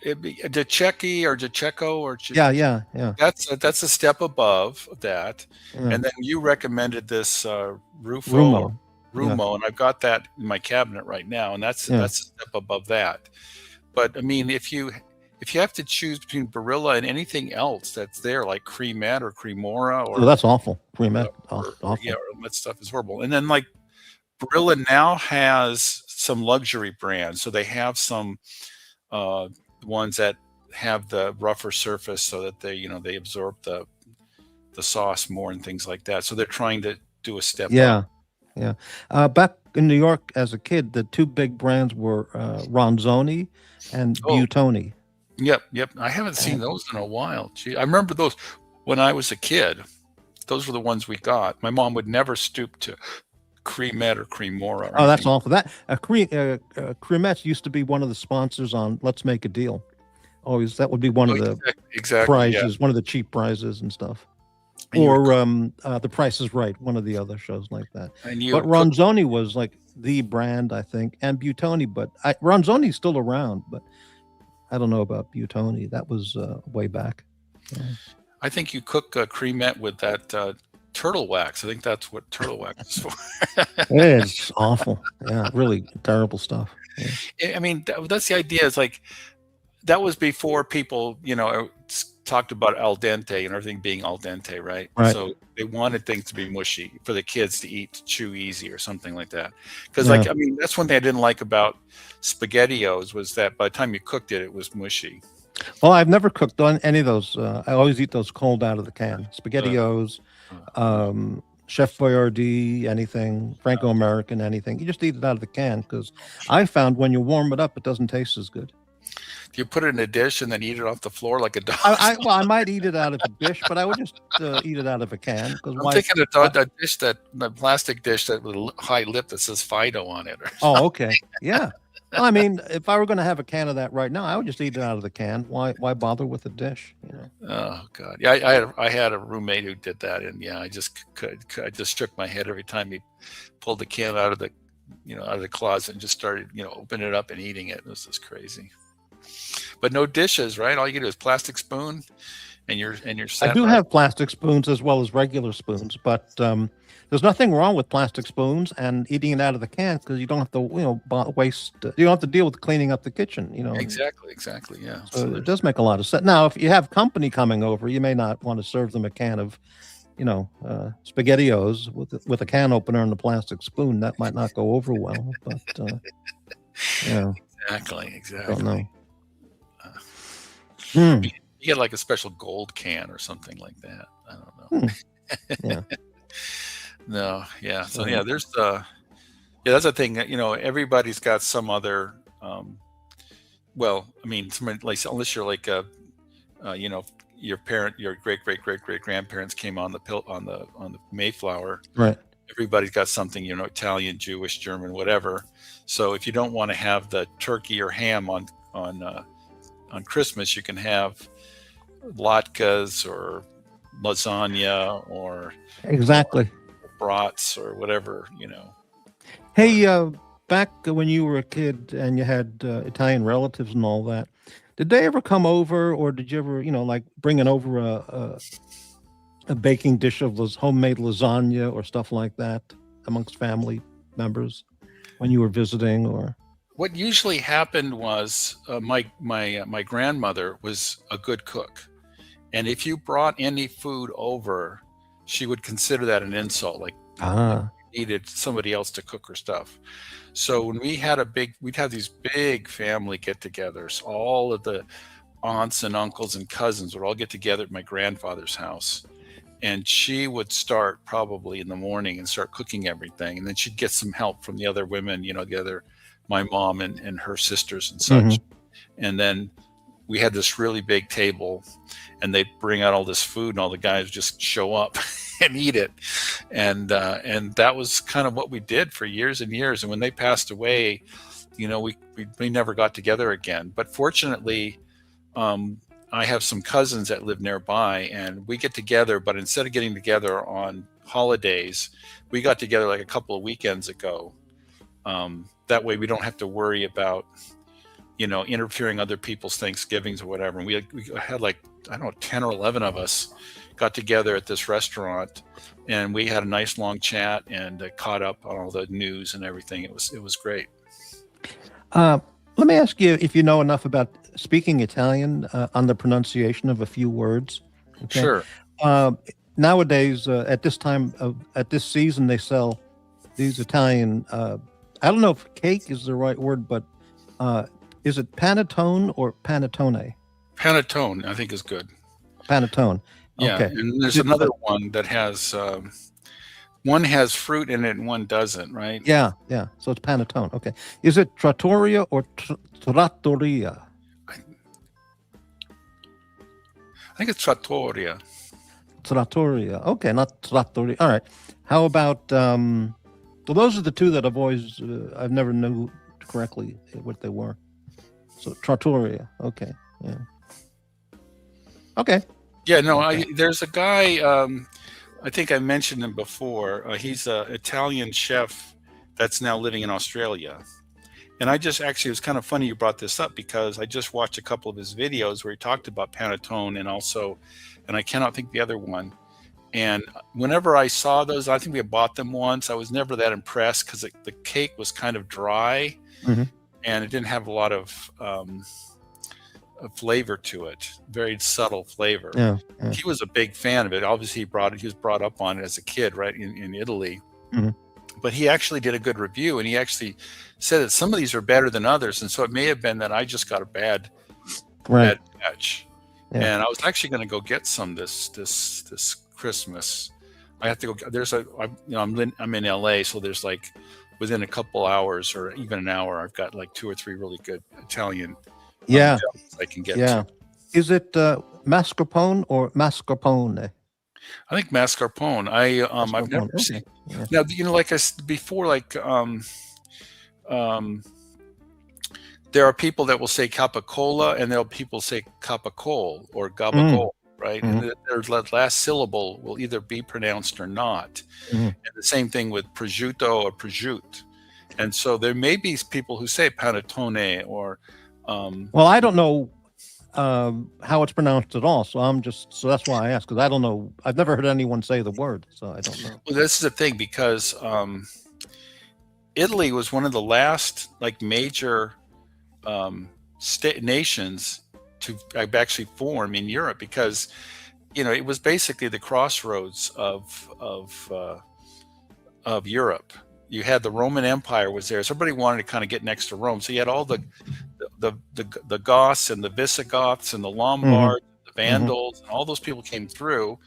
E: DeCecchi or DeCecco or
B: Yeah.
E: that's a step above that.
B: Yeah.
E: And then you recommended this Rufo
B: Rumo.
E: Rumo, and I've got that in my cabinet right now, and that's a step above that. But I mean, if you have to choose between Barilla and anything else that's there, like Cremette or Cremora or
B: Oh, that's awful. Cremette, awful.
E: yeah, that stuff is horrible. And then like Barilla now has some luxury brands, so they have some ones that have the rougher surface, so that they absorb the sauce more and things like that. So they're trying to do a step up.
B: Yeah. Back in New York as a kid, the two big brands were Ronzoni and
E: Oh.
B: Butoni.
E: Yep. I haven't seen those in a while. Gee, I remember those when I was a kid. Those were the ones we got. My mom would never stoop to Cremette or Cremora.
B: Oh, that's awful. That Cremette used to be one of the sponsors on Let's Make a Deal. Always, that would be one of the
E: exactly.
B: prizes, one of the cheap prizes and stuff.
E: And you
B: Or
E: would
B: The Price is Right, one of the other shows like that.
E: And you
B: But
E: would cook-
B: Ronzoni was like the brand, I think, and Butoni. But Ronzoni's still around, but I don't know about Butoni. That was way back. Yeah.
E: I think you cook cremette with that turtle wax. I think that's what turtle wax is for.
B: It's awful. Yeah, really terrible stuff. Yeah.
E: I mean, that's the idea. It's like that was before people, talked about al dente and everything being al dente, right?
B: Right.
E: So they wanted things to be mushy for the kids to eat, to chew easy or something like that. Because,
B: Yeah.
E: that's one thing I didn't like about SpaghettiOs was that by the time you cooked it, it was mushy.
B: Well, I've never cooked on any of those. I always eat those cold out of the can. SpaghettiOs, Chef Boyardee, anything, Franco-American, anything. You just eat it out of the can because I found when you warm it up, it doesn't taste as good.
E: Do you put it in a dish and then eat it off the floor like a dog?
B: I might eat it out of a dish, but I would just eat it out of a can.
E: I'm thinking a dish the plastic dish that with a high lip that says Fido on it.
B: Oh, okay. Yeah. Well, I mean, if I were going to have a can of that right now, I would just eat it out of the can. Why bother with a dish?
E: Oh God, yeah. I had a roommate who did that, and yeah, I just shook my head every time he pulled the can out of the closet and just started opening it up and eating it. It was just crazy. But no dishes, right? All you can do is plastic spoon, and you're set.
B: I do have plastic spoons as well as regular spoons, but there's nothing wrong with plastic spoons and eating it out of the can because you don't have to waste. You don't have to deal with cleaning up the kitchen.
E: Exactly. Yeah.
B: So it does make a lot of sense. Now, if you have company coming over, you may not want to serve them a can of SpaghettiOs with a can opener and a plastic spoon. That might not go over well, but
E: Exactly.
B: don't know.
E: You get like a special gold can or something like that. I don't know.
B: Yeah.
E: No, yeah. So yeah, there's that's the thing. Everybody's got some other. Somebody like unless you're like your great grandparents came on the Mayflower.
B: Right.
E: Everybody's got something, Italian, Jewish, German, whatever. So if you don't want to have the turkey or ham on Christmas, you can have latkes or lasagna or
B: Exactly.
E: brats or whatever.
B: Hey, back when you were a kid and you had Italian relatives and all that, did they ever come over, or did you ever, like bringing over a baking dish of homemade lasagna or stuff like that amongst family members when you were visiting? Or
E: what usually happened was my grandmother was a good cook, and if you brought any food over, she would consider that an insult, like needed somebody else to cook her stuff. So when we'd have these big family get-togethers. All of the aunts and uncles and cousins would all get together at my grandfather's house, and she would start probably in the morning and start cooking everything, and then she'd get some help from the other women, my mom and her sisters and such. And then we had this really big table, and they'd bring out all this food, and all the guys would just show up and eat it. And that was kind of what we did for years and years. And when they passed away, we never got together again. But fortunately, I have some cousins that live nearby, and we get together, but instead of getting together on holidays, we got together like a couple of weekends ago. That way we don't have to worry about, interfering other people's Thanksgivings or whatever. And we had like, 10 or 11 of us got together at this restaurant, and we had a nice long chat and caught up on all the news and everything. It was great.
B: let me ask you if you know enough about speaking Italian on the pronunciation of a few words. Okay?
E: Sure.
B: Nowadays, at this season, they sell these Italian. I don't know if cake is the right word, but is it panettone or panettone?
E: Panettone, I think, is good.
B: Panettone.
E: Yeah,
B: Okay.
E: and there's another one that has one has fruit in it and one doesn't, right?
B: Yeah. So it's panettone. Okay. Is it trattoria or trattoria?
E: I think it's trattoria.
B: Trattoria. Okay, not trattoria. All right. How about well, those are the two that I've never knew correctly what they were. So trattoria. Okay. Yeah. Okay.
E: Yeah, no, there's a guy, I think I mentioned him before. He's an Italian chef that's now living in Australia. And I just actually, it was kind of funny you brought this up because I just watched a couple of his videos where he talked about panettone and I cannot think the other one. And whenever I saw those, I think we had bought them once. I was never that impressed because the cake was kind of dry and it didn't have a lot of flavor to it, very subtle flavor.
B: Yeah.
E: He was a big fan of it. Obviously, he was brought up on it as a kid, right, in Italy. But he actually did a good review, and he actually said that some of these are better than others. And so it may have been that I just got a bad batch.
B: Yeah.
E: And I was actually going to go get some this Christmas. I have to go. I'm in LA, so there's like within a couple hours or even an hour, I've got like 2 or 3 really good Italian.
B: Yeah.
E: I can get.
B: Yeah.
E: To.
B: Is it mascarpone or mascarpone?
E: I think mascarpone. I've never seen.
B: Yeah.
E: Now, like I said before, like there are people that will say capicola, and there are people say capicole or gabacole, right? And their last syllable will either be pronounced or not. And the same thing with prosciutto or prosciutto. And so there may be people who say panettone or.
B: Well, I don't know how it's pronounced at all, so that's why I asked, because I don't know. I've never heard anyone say the word, so I don't know.
E: Well, this is the thing, because Italy was one of the last like major nations to actually form in Europe, because it was basically the crossroads of Europe. You had the Roman Empire was there, so everybody wanted to kind of get next to Rome. So you had all the Goths and the Visigoths and the Lombards, the Vandals, and all those people came through.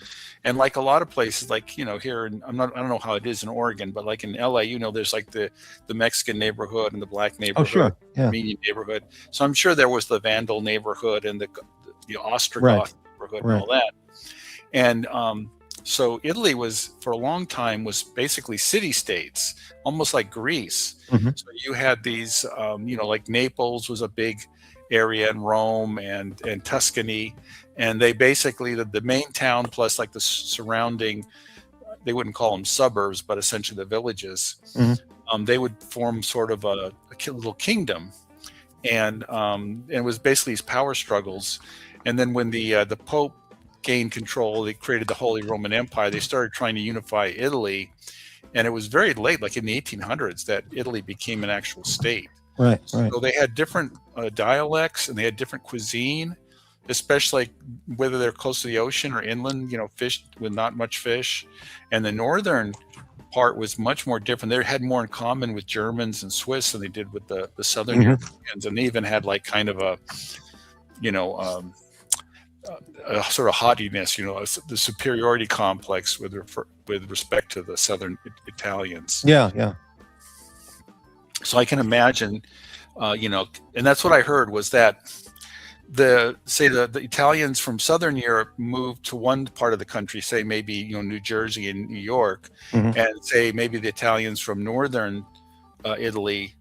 E: And like a lot of places, like here, I don't know how it is in Oregon, but like in LA, there's like the Mexican neighborhood and the Black neighborhood,
B: sure. Yeah.
E: Armenian neighborhood. So I'm sure there was the Vandal neighborhood and the Ostrogoth neighborhood and all that. And so Italy was, for a long time, was basically city-states, almost like Greece. So you had these, like Naples was a big area in Rome and Tuscany. And they basically, the main town plus like the surrounding, they wouldn't call them suburbs, but essentially the villages, they would form sort of a little kingdom. And it was basically these power struggles. And then when the Pope gained control, they created the Holy Roman Empire. They started trying to unify Italy, and it was very late, like in the 1800s, that Italy became an actual state.
B: Right.
E: So they had different dialects, and they had different cuisine, especially whether they're close to the ocean or inland. Fish with not much fish, and the northern part was much more different. They had more in common with Germans and Swiss than they did with the southern Europeans, and they even had like kind of a sort of haughtiness, the superiority complex with respect to the southern Italians.
B: Yeah.
E: So I can imagine, and that's what I heard was that the Italians from southern Europe moved to one part of the country, say maybe New Jersey and New York, and say maybe the Italians from northern Italy.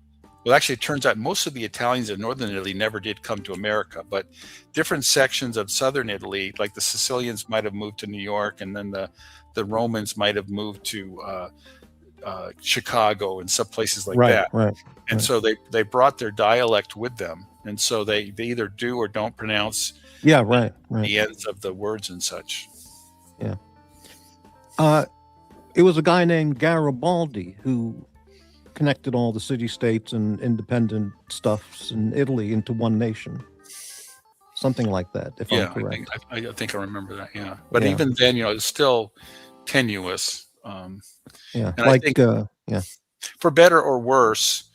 E: Well, actually, it turns out most of the Italians in northern Italy never did come to America, but different sections of southern Italy, like the Sicilians might have moved to New York, and then the Romans might have moved to Chicago and some places like that. And so they brought their dialect with them, and so they either do or don't pronounce the ends of the words and such.
B: Yeah. It was a guy named Garibaldi who connected all the city-states and independent stuffs in Italy into one nation. Something like that, if I'm correct.
E: I think I remember that, yeah. But even then, it's still tenuous. And I think, for better or worse,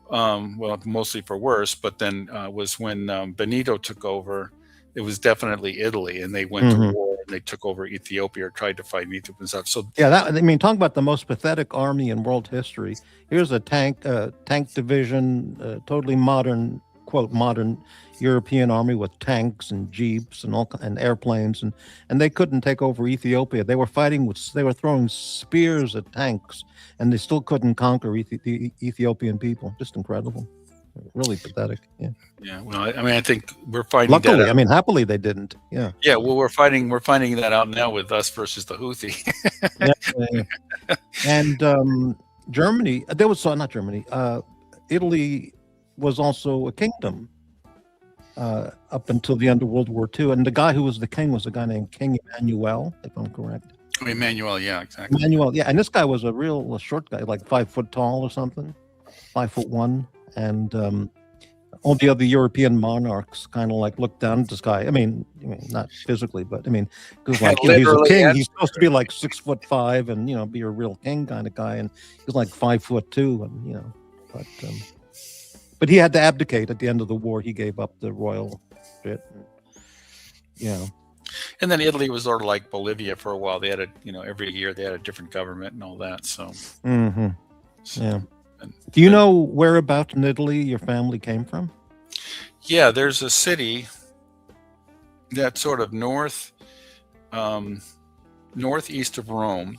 E: well, mostly for worse, but then was when Benito took over, it was definitely Italy, and they went to war, and they took over Ethiopia or tried to fight Ethiopia and stuff. So
B: talk about the most pathetic army in world history. Here's a tank division, totally modern, quote, modern European army with tanks and jeeps and airplanes, and they couldn't take over Ethiopia. They were throwing spears at tanks, and they still couldn't conquer the Ethiopian people. Just incredible. Really pathetic.
E: Yeah. Well, I think we're finding.
B: Luckily,
E: that out.
B: Happily they didn't. Yeah.
E: Yeah. Well, we're finding that out now with us versus the Houthi.
B: And Germany. Not Germany. Italy was also a kingdom up until the end of World War II. And the guy who was the king was a guy named King Emmanuel, if I'm correct.
E: Emmanuel, yeah, exactly.
B: Emmanuel, yeah. And this guy was a short guy, like 5 foot tall or something, 5'1", and all the other European monarchs kind of like looked down at this guy. I mean, not physically, but I mean, because like he's a
E: Literally
B: king.
E: and
B: He's supposed to be like 6'5" and be a real king kind of guy, and he's like 5'2", and but he had to abdicate at the end of the war. He gave up the royal shit.
E: And then Italy was sort of like Bolivia for a while. They had every year they had a different government and all that. So,
B: Mm-hmm.
E: so
B: Yeah.
E: and-
B: Do you know whereabouts in Italy your family came from?
E: yeah, there's a city that's sort of northeast of Rome,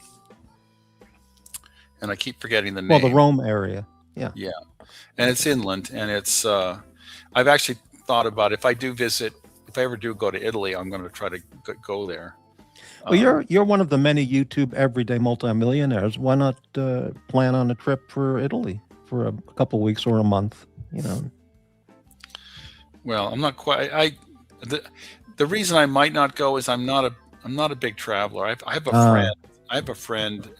E: and I keep forgetting the name.
B: Well, the Rome area.
E: Yeah, and it's inland, and it's. I've actually thought about if I ever do go to Italy, I'm going to try to go there.
B: Well, you're one of the many YouTube everyday multimillionaires. Why not plan on a trip for Italy for a couple weeks or a month?
E: Well, I'm not quite. The reason I might not go is I'm not a big traveler. I have a friend. I have a friend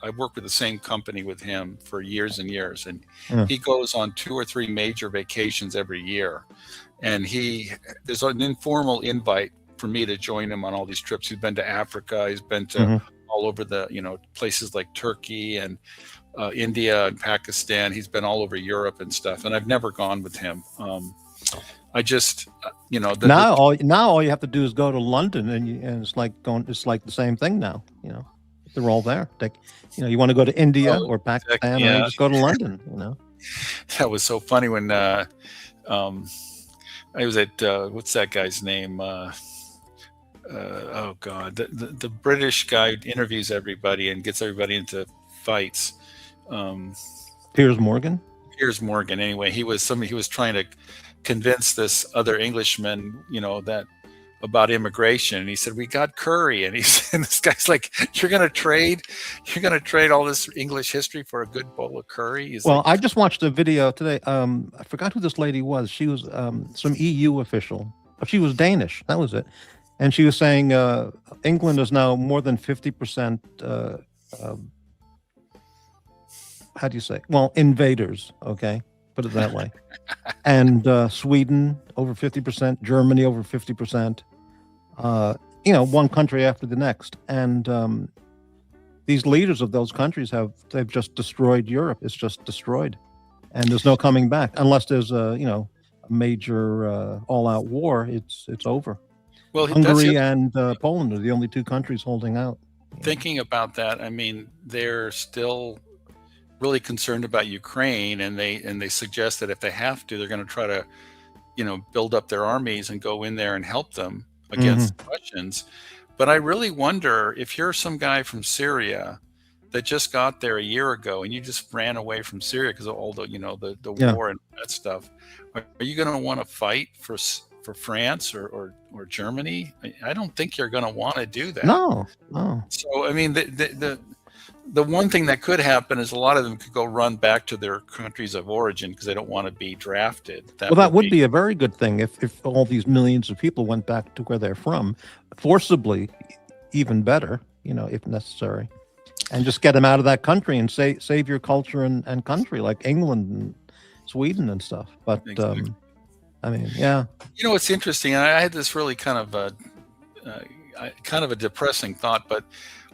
E: I work with the same company with him for years and years, and he goes on 2 or 3 major vacations every year. And there's an informal invite for me to join him on all these trips. He's been to Africa. He's been to all over the places like Turkey and India and Pakistan. He's been all over Europe and stuff. And I've never gone with him. I just
B: now all you have to do is go to London, and it's like the same thing now. They're all there. You want to go to India or Pakistan, or you just go to London.
E: That was so funny when I was at what's that guy's name? Oh God, the British guy who interviews everybody and gets everybody into fights.
B: Piers Morgan.
E: Piers Morgan. Anyway, he was trying to convince this other Englishman, that about immigration, and he said, "We got curry," and this guy's like, "You're gonna trade all this English history for a good bowl of curry?"
B: I just watched a video today. I forgot who this lady was. She was some EU official. She was Danish. That was it. And she was saying England is now more than 50%. How do you say? Well, invaders. Okay, put it that way. And Sweden over 50%, Germany over 50%. One country after the next, and these leaders of those countries they've just destroyed Europe. It's just destroyed, and there's no coming back unless there's a major all-out war. It's over.
E: Well,
B: Hungary and Poland are the only 2 countries holding out.
E: Thinking about that, I mean, they're still really concerned about Ukraine, and they suggest that if they have to, they're going to try to, build up their armies and go in there and help them against the Russians. But I really wonder if you're some guy from Syria that just got there a year ago and you just ran away from Syria because of all the war and that stuff. Are you going to want to fight for France or Germany? I don't think you're going to want to do that.
B: No.
E: So I mean, the one thing that could happen is a lot of them could go run back to their countries of origin because they don't want to be drafted.
B: That would be a very good thing if all these millions of people went back to where they're from, forcibly, even better, if necessary, and just get them out of that country and save your culture and country, like England and Sweden and stuff. But
E: exactly.
B: I mean, yeah.
E: It's interesting. I had this really kind of a depressing thought, but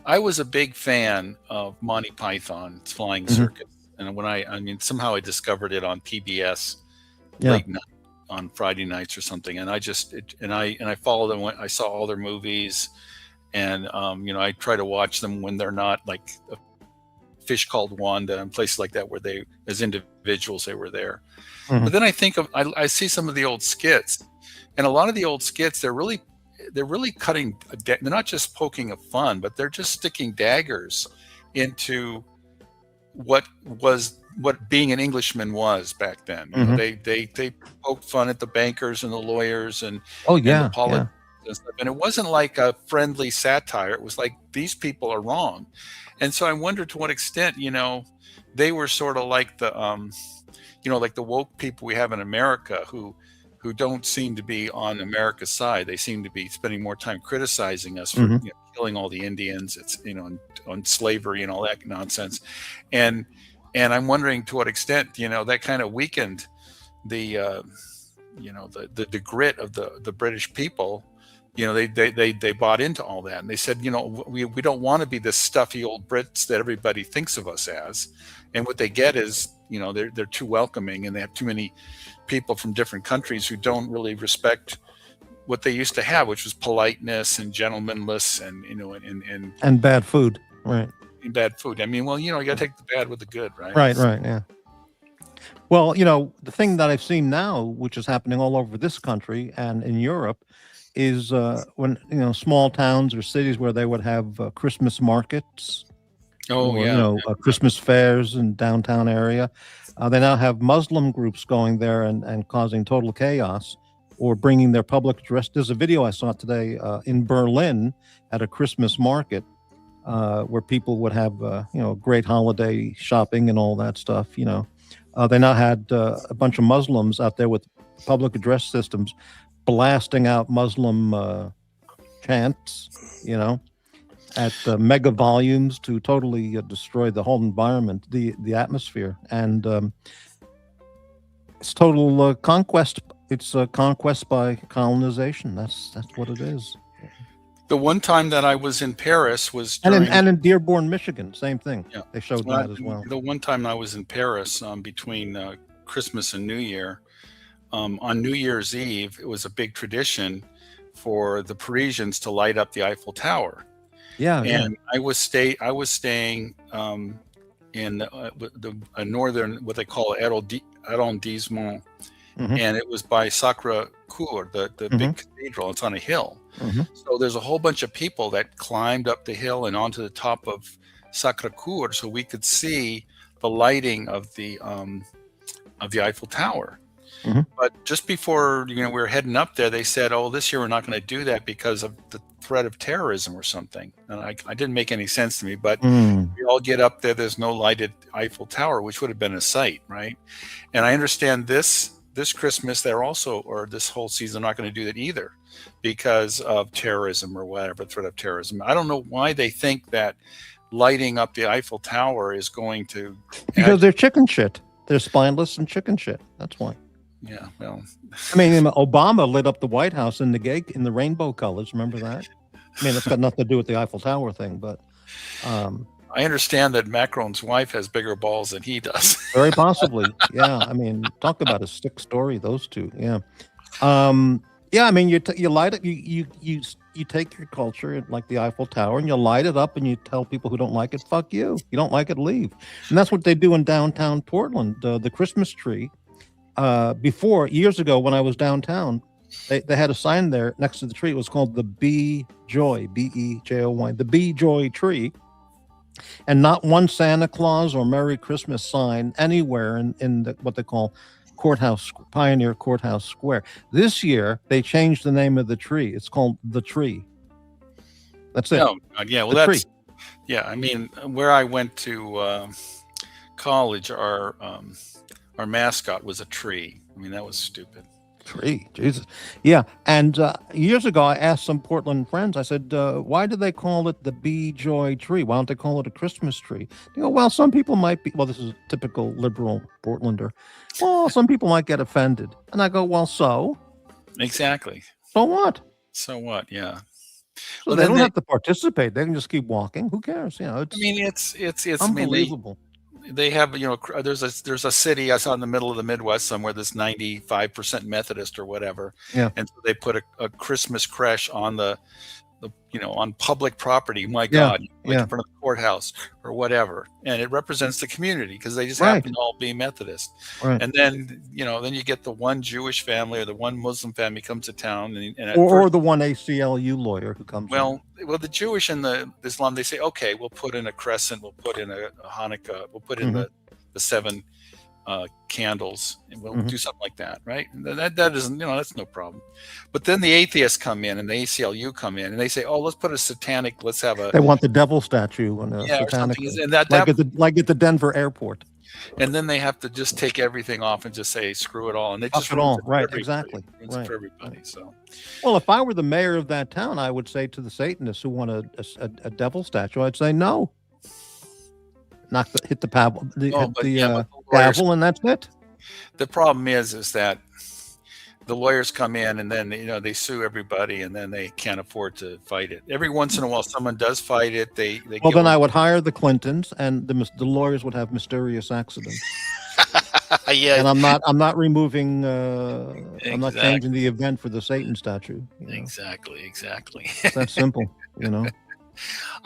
E: I was a big fan of Monty Python's Flying Circus, and when somehow I discovered it on PBS late night on Friday nights or something, and I followed them. I saw all their movies, and I try to watch them when they're not like a Fish Called Wanda and places like that where they, as individuals, they were there. But then I see some of the old skits, and a lot of the old skits, they're really cutting. They're not just poking of fun, but they're just sticking daggers into what being an Englishman was back then. They poked fun at the bankers and the lawyers and and stuff. And it wasn't like a friendly satire. It was like, these people are wrong. And so I wonder to what extent, they were sort of like the, like the woke people we have in America who don't seem to be on America's side. They seem to be spending more time criticizing us for killing all the Indians. It's on slavery and all that nonsense. And I'm wondering to what extent that kind of weakened the the grit of the British people. They bought into all that, and they said, we don't want to be the stuffy old Brits that everybody thinks of us as. And what they get is, they're too welcoming, and they have too many people from different countries who don't really respect what they used to have, which was politeness and gentlemanliness and
B: bad food, right?
E: Bad food. I mean, well, you got to take the bad with the good, right?
B: Right, yeah. Well, the thing that I've seen now, which is happening all over this country and in Europe, is when small towns or cities where they would have Christmas markets.
E: Oh,
B: or,
E: yeah.
B: Christmas fairs in downtown area. They now have Muslim groups going there and causing total chaos, or bringing their public address. There's a video I saw today in Berlin at a Christmas market where people would have great holiday shopping and all that stuff. They now had a bunch of Muslims out there with public address systems blasting out Muslim chants, at mega volumes to totally destroy the whole environment, the atmosphere. And it's total conquest. It's a conquest by colonization. That's what it is.
E: The one time that I was in Paris was during,
B: and in Dearborn, Michigan, same thing.
E: Yeah.
B: They showed that as well.
E: The one time I was in Paris between Christmas and New Year, on New Year's Eve, it was a big tradition for the Parisians to light up the Eiffel Tower.
B: Yeah,
E: and I was staying in the northern, what they call arrondissement, and it was by Sacré-Cœur, the big cathedral. It's on a hill. So there's a whole bunch of people that climbed up the hill and onto the top of Sacré-Cœur, so we could see the lighting of the Eiffel Tower. But just before we were heading up there, they said, "Oh, this year we're not going to do that because of the threat of terrorism or something." And I didn't make any sense to me. But we all get up there. There's no lighted Eiffel Tower, which would have been a sight, right? And I understand this Christmas they're also, or this whole season, not going to do that either because of terrorism or whatever, threat of terrorism. I don't know why they think that lighting up the Eiffel Tower is going to.
B: Because they're chicken shit. They're spineless and chicken shit. That's why.
E: Yeah, well,
B: I mean, Obama lit up the White House in the rainbow colors. Remember that? I mean, it's got nothing to do with the Eiffel Tower thing, but
E: I understand that Macron's wife has bigger balls than he does.
B: Very possibly. Yeah. I mean, talk about a sick story, those two. Yeah. Yeah. I mean, you light it. You take your culture like the Eiffel Tower and you light it up and you tell people who don't like it, fuck you. You don't like it, leave. And that's what they do in downtown Portland. The Christmas tree. Before, years ago, when I was downtown, they had a sign there next to the tree. It was called the Be Joy, Bejoy, the Be Joy tree. And not one Santa Claus or Merry Christmas sign anywhere in what they call Pioneer Courthouse Square. This year, they changed the name of the tree. It's called The Tree. That's it.
E: No, yeah, well, that's, yeah, I mean, where I went to college, our mascot was a tree. I mean, that was stupid.
B: Tree, Jesus. Yeah, and years ago, I asked some Portland friends, I said, why do they call it the Be Joy tree? Why don't they call it a Christmas tree? They go, well, some people might be, well, this is a typical liberal Portlander. Well, some people might get offended. And I go, well, so?
E: Exactly.
B: So what?
E: So what, yeah.
B: So they don't have to participate. They can just keep walking. Who cares? It's,
E: I mean, it's
B: unbelievable.
E: They have, there's a city I saw in the middle of the Midwest somewhere that's 95% Methodist or whatever.
B: Yeah.
E: And so they put a Christmas creche on the on public property. My God, in front of the courthouse or whatever. And it represents the community because they just happen to all be Methodist.
B: Right.
E: And then, then you get the one Jewish family or the one Muslim family comes to town.
B: Or the one ACLU lawyer who comes
E: Well, the Jewish and the Islam, they say, okay, we'll put in a crescent, we'll put in a Hanukkah, we'll put in the seven candles, and we'll
B: Mhm.
E: do something like that, right? And that isn't, that's no problem. But then the atheists come in and the ACLU come in and they say, oh, let's put a satanic, let's have a
B: They want the devil statue and a
E: yeah or
B: satanic,
E: something, and that
B: like at the Denver airport.
E: and then they have to just take everything off and just say screw it all, and it
B: Fuck
E: just
B: it
E: ruins
B: all.
E: it for
B: Right,
E: everybody.
B: exactly.
E: Ruins it
B: Right,
E: for everybody.
B: right.
E: So
B: Well, if I were the mayor of that town, I would say to the Satanists who want a devil statue, I'd say no. Hit the paddle,
E: but the lawyers,
B: gavel, and that's it.
E: the problem is that the lawyers come in and then they sue everybody and then they can't afford to fight it. Every once in a while, someone does fight it. They
B: Well,
E: give
B: then
E: them,
B: I would hire the Clintons, and the lawyers would have mysterious accidents.
E: yeah,
B: And I'm not removing. I'm not
E: exactly,
B: changing the event for the Satan statue.
E: exactly.
B: It's that simple.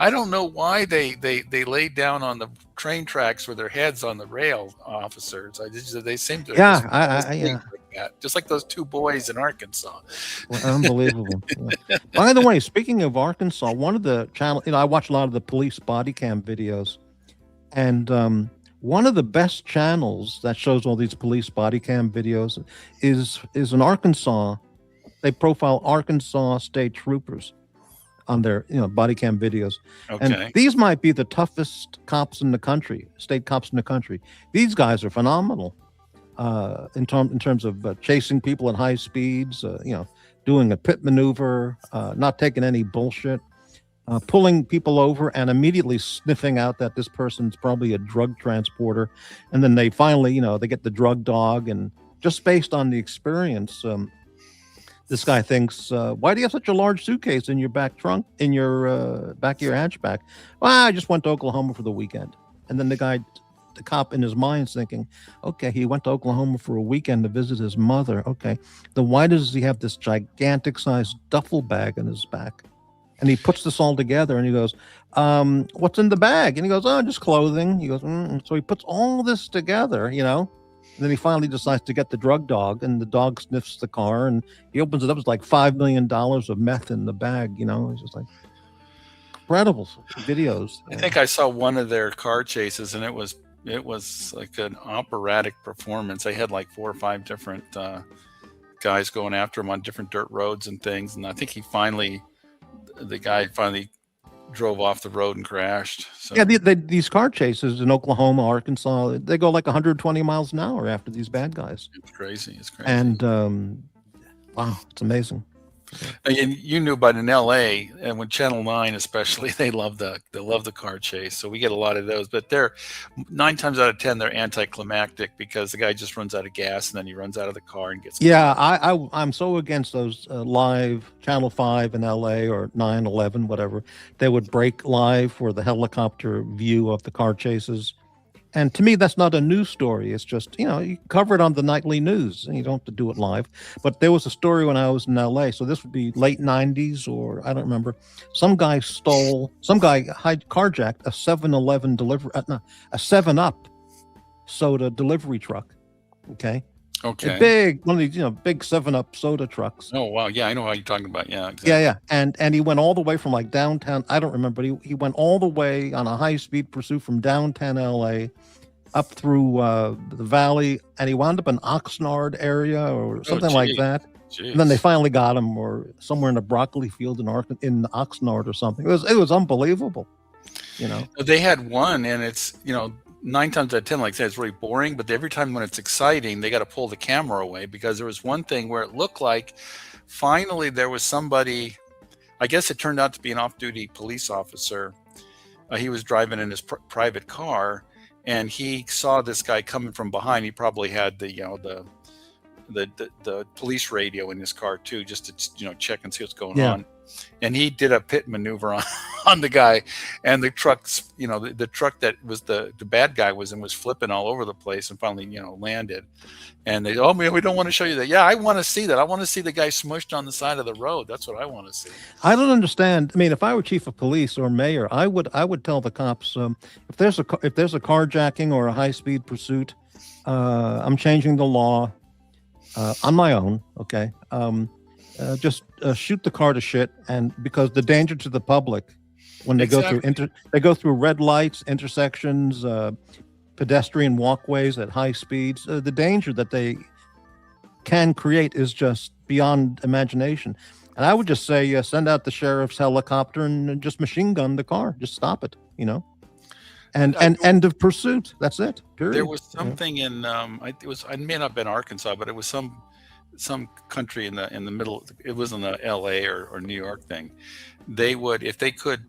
E: I don't know why they laid down on the train tracks with their heads on the rail, officers. They seem to
B: Yeah,
E: just
B: yeah.
E: like that, just like those two boys in Arkansas.
B: Well, unbelievable. Yeah. By the way, speaking of Arkansas, one of the channel, I watch a lot of the police body cam videos, and one of the best channels that shows all these police body cam videos is in Arkansas. They profile Arkansas state troopers on their body cam videos.
E: Okay.
B: And these might be the toughest cops in the country, state cops in the country. These guys are phenomenal in terms of chasing people at high speeds, doing a pit maneuver, not taking any bullshit, pulling people over and immediately sniffing out that this person's probably a drug transporter. And then they finally, they get the drug dog, and just based on the experience, this guy thinks, why do you have such a large suitcase in your back trunk, in your back of your hatchback? Well, I just went to Oklahoma for the weekend. And then the cop in his mind's thinking, okay, he went to Oklahoma for a weekend to visit his mother. Okay, then why does he have this gigantic sized duffel bag in his back? And he puts this all together and he goes, what's in the bag? And he goes, oh, just clothing. He goes, So he puts all this together, and then he finally decides to get the drug dog, and the dog sniffs the car, and he opens it up. It's like $5 million of meth in the bag. It's just like incredible videos.
E: I think I saw one of their car chases, and it was like an operatic performance. They had like 4 or 5 different guys going after him on different dirt roads and things, and I think the guy finally drove off the road and crashed. So.
B: Yeah, these car chases in Oklahoma, Arkansas, they go like 120 miles an hour after these bad guys.
E: It's crazy.
B: And wow, it's amazing.
E: And you knew about in LA, and when Channel 9 especially, they love the car chase. So we get a lot of those, but they're 9 times out of 10 they're anticlimactic because the guy just runs out of gas and then he runs out of the car and gets.
B: Yeah, I'm so against those live Channel 5 in LA or 9/11, whatever. They would break live for the helicopter view of the car chases. And to me, that's not a news story. It's just, you cover it on the nightly news and you don't have to do it live. But there was a story when I was in LA. So this would be late 90s, or I don't remember. Some guy carjacked a 7-Eleven a 7-Up soda delivery truck. Okay.
E: Okay.
B: A big, one of these, big 7-Up soda trucks.
E: Oh, wow. Yeah, I know how you're talking about. Yeah, exactly.
B: Yeah. And he went all the way from like downtown. I don't remember, but he went all the way on a high-speed pursuit from downtown LA up through the valley, and he wound up in Oxnard area or something like that.
E: Jeez.
B: And then they finally got him, or somewhere in a broccoli field in Oxnard or something. It was unbelievable.
E: They had one, and it's 9 times out of 10, like I said, it's really boring. But every time when it's exciting, they got to pull the camera away, because there was one thing where it looked like finally there was somebody. I guess it turned out to be an off-duty police officer. He was driving in his private car, and he saw this guy coming from behind. He probably had the police radio in his car too, just to check and see what's going on. And he did a pit maneuver on the guy, and the trucks, the truck that was the bad guy was in was flipping all over the place, and finally landed. And they, we don't want to show you that. Yeah, I want to see that. I want to see the guy smushed on the side of the road. That's what I want to see.
B: I don't understand. I mean, if I were chief of police or mayor, I would tell the cops, if there's a carjacking or a high speed pursuit, I'm changing the law on my own. Okay. Just shoot the car to shit, and because the danger to the public when they go through red lights, intersections, pedestrian walkways at high speeds. The danger that they can create is just beyond imagination. And I would just say, send out the sheriff's helicopter and just machine gun the car. Just stop it, and end of pursuit. That's it. Period.
E: There was something in it may not have been Arkansas, but it was some country in the middle. It wasn't the L.A. or New York thing. They would, if they could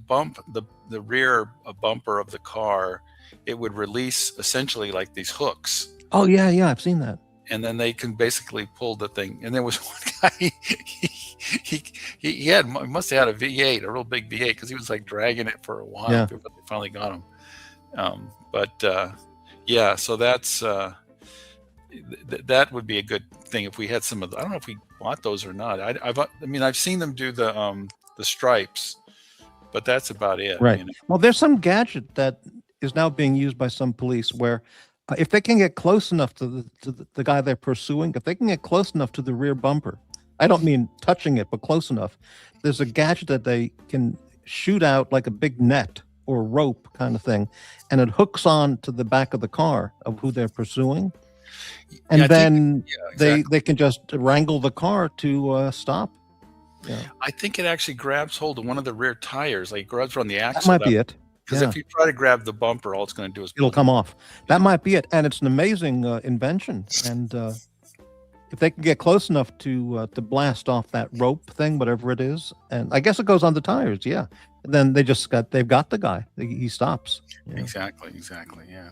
E: bump the rear bumper of the car, it would release essentially like these hooks.
B: Oh yeah, I've seen that.
E: And then they can basically pull the thing. And there was one guy, he must have had a V8, a real big V8, because he was like dragging it for a while before they finally got him. So that's that would be a good thing if we had some of. I don't know if we bought those or not. I've seen them do the stripes, but that's about it.
B: Right. Well, there's some gadget that is now being used by some police where, if they can get close enough to the guy they're pursuing, if they can get close enough to the rear bumper, I don't mean touching it, but close enough, there's a gadget that they can shoot out like a big net or rope kind of thing, and it hooks on to the back of the car of who they're pursuing. And they can just wrangle the car to stop. Yeah.
E: I think it actually grabs hold of one of the rear tires, like grabs on the axle.
B: That might be it.
E: Because if you try to grab the bumper, all it's going to do is
B: it'll come off. That might be it, and it's an amazing invention. And if they can get close enough to blast off that rope thing, whatever it is, and I guess it goes on the tires, and then they've got the guy. He stops.
E: Exactly, yeah.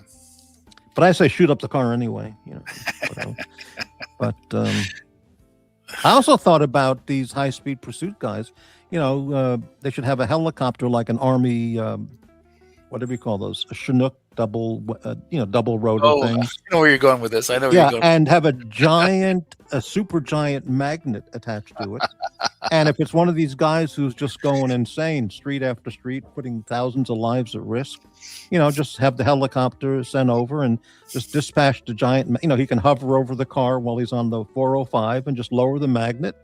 B: But I say shoot up the car anyway, But I also thought about these high-speed pursuit guys. They should have a helicopter like an Army. What do we call those? A Chinook double rotor thing.
E: I know where you're going with this. I know where you're going.
B: And have a super giant magnet attached to it. And if it's one of these guys who's just going insane, street after street, putting thousands of lives at risk, just have the helicopter sent over and just dispatch the giant. He can hover over the car while he's on the 405 and just lower the magnet,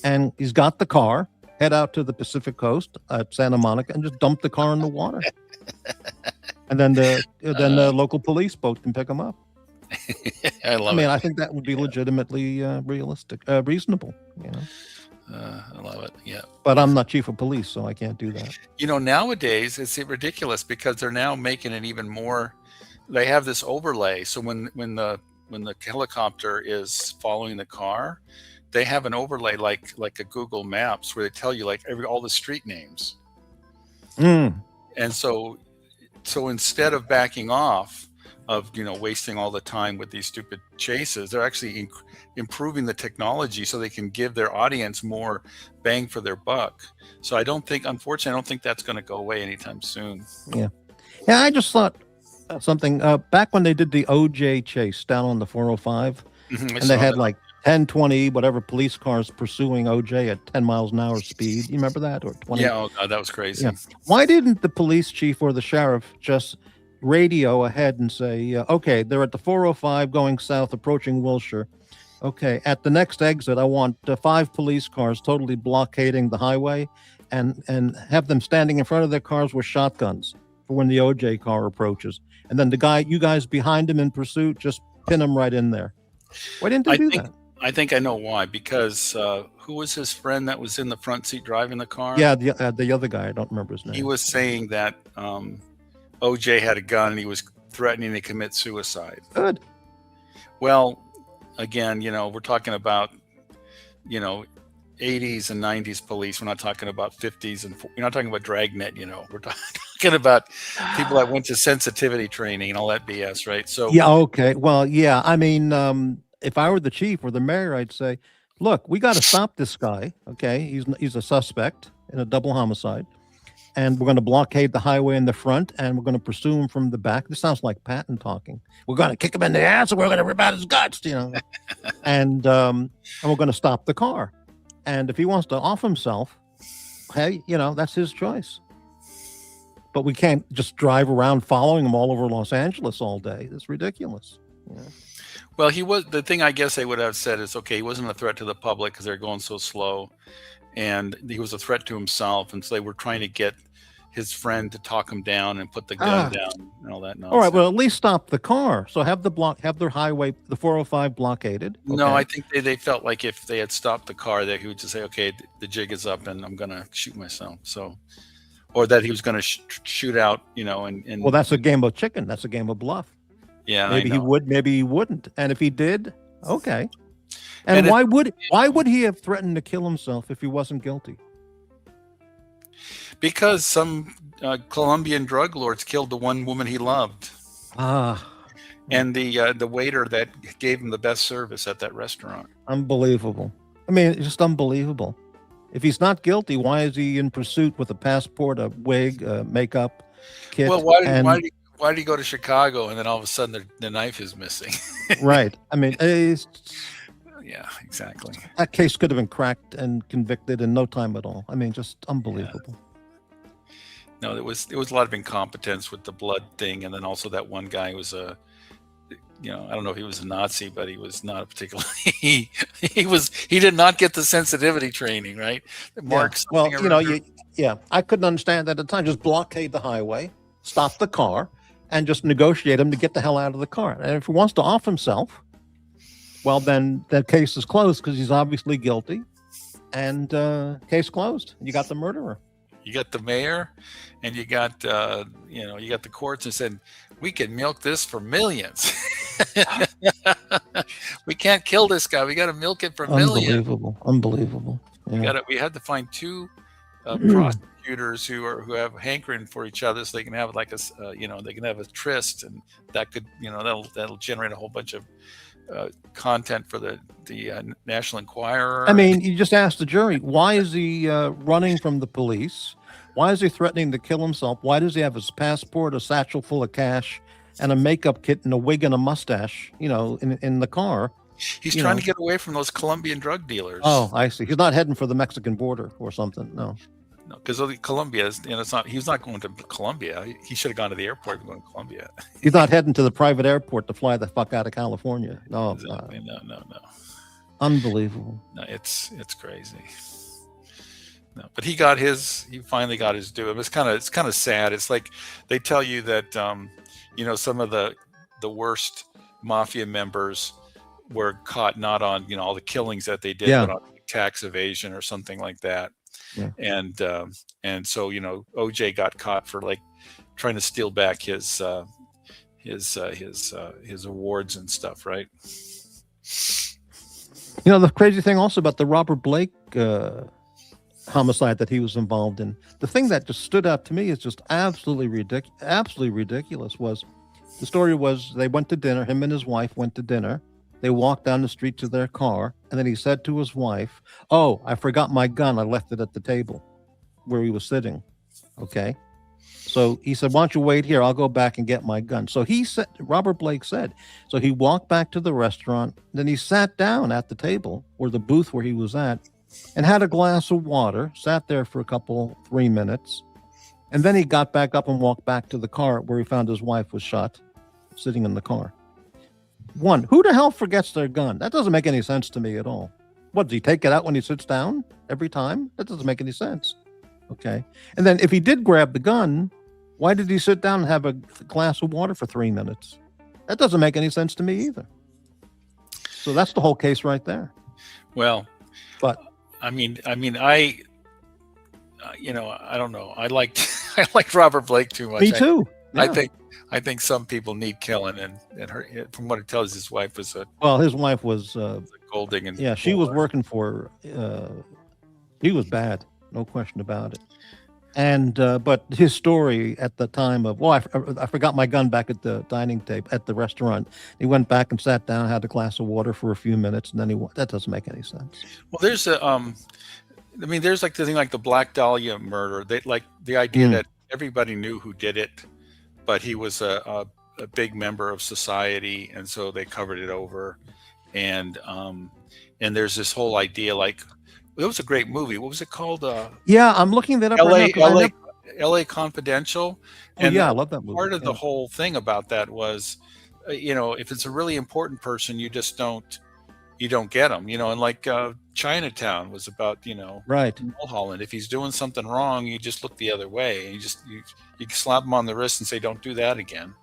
B: and he's got the car. Head out to the Pacific Coast at Santa Monica and just dump the car in the water. And then the local police boat can pick them up.
E: I love it.
B: I think that would be legitimately reasonable.
E: I love it. Yeah.
B: But I'm not chief of police, so I can't do that.
E: Nowadays it's ridiculous because they're now making it even more. They have this overlay, so when the helicopter is following the car, they have an overlay like a Google Maps where they tell you all the street names. And so instead of backing off of wasting all the time with these stupid chases, they're actually improving the technology so they can give their audience more bang for their buck. So unfortunately, I don't think that's going to go away anytime soon.
B: Yeah. I just thought something back when they did the OJ chase down on the 405, and they had 10, 20, whatever police cars pursuing OJ at 10 miles an hour speed. You remember that? Or 20?
E: Yeah, oh God, that was crazy.
B: Yeah. Why didn't the police chief or the sheriff just radio ahead and say, okay, they're at the 405 going south, approaching Wilshire. Okay, at the next exit, I want 5 police cars totally blockading the highway and have them standing in front of their cars with shotguns for when the OJ car approaches. And then you guys behind him in pursuit, just pin him right in there. Why didn't they do that?
E: I think I know why. Because who was his friend that was in the front seat driving the car?
B: Yeah, the other guy. I don't remember his name.
E: He was saying that OJ had a gun and he was threatening to commit suicide.
B: Good.
E: Well, again, we're talking about, 80s and 90s police. We're not talking about 50s and we're not talking about Dragnet. We're talking about people that went to sensitivity training and all that BS, right? So
B: yeah, okay. Well, yeah. If I were the chief or the mayor, I'd say, look, we got to stop this guy. Okay, he's a suspect in a double homicide, and we're going to blockade the highway in the front, and we're going to pursue him from the back. This sounds like Patton talking. We're going to kick him in the ass, and we're going to rip out his guts, and we're going to stop the car. And if he wants to off himself, hey, that's his choice. But we can't just drive around following him all over Los Angeles all day. It's ridiculous.
E: Well, the thing I guess they would have said is, okay, he wasn't a threat to the public because they're going so slow, and he was a threat to himself, and so they were trying to get his friend to talk him down and put the gun down and all that nonsense.
B: All right, well, at least stop the car. So have the highway, the 405 blockaded.
E: No,
B: okay?
E: I think they felt like if they had stopped the car, that he would just say, "Okay, the jig is up, and I'm gonna shoot myself." So, or that he was gonna shoot out, and
B: Well, that's a game of chicken. That's a game of bluff.
E: yeah,
B: Maybe
E: I
B: he
E: know.
B: would, maybe he wouldn't. And if he did, okay. And,
E: And
B: why would he have threatened to kill himself if he wasn't guilty?
E: Because some Colombian drug lords killed the one woman he loved, and the waiter that gave him the best service at that restaurant.
B: Unbelievable. I mean, it's just unbelievable. If he's not guilty, why is he in pursuit with a passport, a wig, makeup, kit?
E: Well, why did he go to Chicago and then all of a sudden the knife is missing?
B: Right. I mean,
E: Yeah, exactly.
B: that case could have been cracked and convicted in no time at all. I mean, just unbelievable.
E: No, there was a lot of incompetence with the blood thing, and then also that one guy was I don't know if he was a Nazi, but he was not a particularly he did not get the sensitivity training, right? Mark,
B: Well, I couldn't understand that at the time. Just blockade the highway, stop the car, and just negotiate him to get the hell out of the car. And if he wants to off himself, well, then the case is closed because he's obviously guilty, and case closed. You got the murderer.
E: You got the mayor, and you got you got the courts that said we can milk this for millions. We can't kill this guy. We got to milk it for millions.
B: Unbelievable. Yeah.
E: We had to find two prosecutors who have hankering for each other, so they can have like they can have a tryst, and that could that'll generate a whole bunch of content for the National Enquirer.
B: I mean, you just asked the jury, why is he running from the police? Why is he threatening to kill himself? Why does he have his passport, a satchel full of cash, and a makeup kit and a wig and a mustache, in the car?
E: He's trying to get away from those Colombian drug dealers.
B: Oh, I see. He's not heading for the Mexican border or something. No,
E: because Colombia is, it's not. He's not going to Colombia. He should have gone to the airport and going to Colombia.
B: he's not heading to the private airport to fly the fuck out of California. No,
E: exactly. No.
B: Unbelievable.
E: No, it's crazy. No, but he finally got his due. It's kind of sad. It's like they tell you that some of the worst mafia members were caught not on all the killings that they did, but on tax evasion or something like that. Yeah. And so OJ got caught for like trying to steal back his awards and stuff, right?
B: The crazy thing also about the Robert Blake homicide that he was involved in, the thing that just stood out to me is just absolutely ridiculous was the story was they went to dinner, him and his wife went to dinner. They walked down the street to their car, and then he said to his wife, "Oh, I forgot my gun. I left it at the table where he was sitting." Okay. So he said, "Why don't you wait here? I'll go back and get my gun." So Robert Blake said, so he walked back to the restaurant, then he sat down at the table or the booth where he was at and had a glass of water, sat there for 3 minutes. And then he got back up and walked back to the car where he found his wife was shot, sitting in the car. One, who the hell forgets their gun? That doesn't make any sense to me at all. What, does he take it out when he sits down every time? That doesn't make any sense. Okay. And then if he did grab the gun, why did he sit down and have a glass of water for 3 minutes? That doesn't make any sense to me either. So that's the whole case right there.
E: Well,
B: but
E: I don't know. I liked Robert Blake too much.
B: Me too. Yeah.
E: I think some people need killing, and her, from what it tells, his wife was
B: his wife was
E: gold digging.
B: Yeah, she was working for. He was bad, no question about it. And but his story at the time of, I forgot my gun back at the dining table at the restaurant. He went back and sat down, had a glass of water for a few minutes, and then that doesn't make any sense.
E: Well, there's there's like the thing like the Black Dahlia murder. They like the idea that everybody knew who did it, but he was a big member of society, and so they covered it over. And there's this whole idea like. It was a great movie. What was it called?
B: Yeah, I'm looking that up.
E: L.A. Confidential.
B: And I love that movie.
E: Part of the whole thing about that was, if it's a really important person, you just don't you don't get them. And like Chinatown was about
B: Right.
E: Mulholland. If he's doing something wrong, you just look the other way, and you slap him on the wrist and say, "Don't do that again."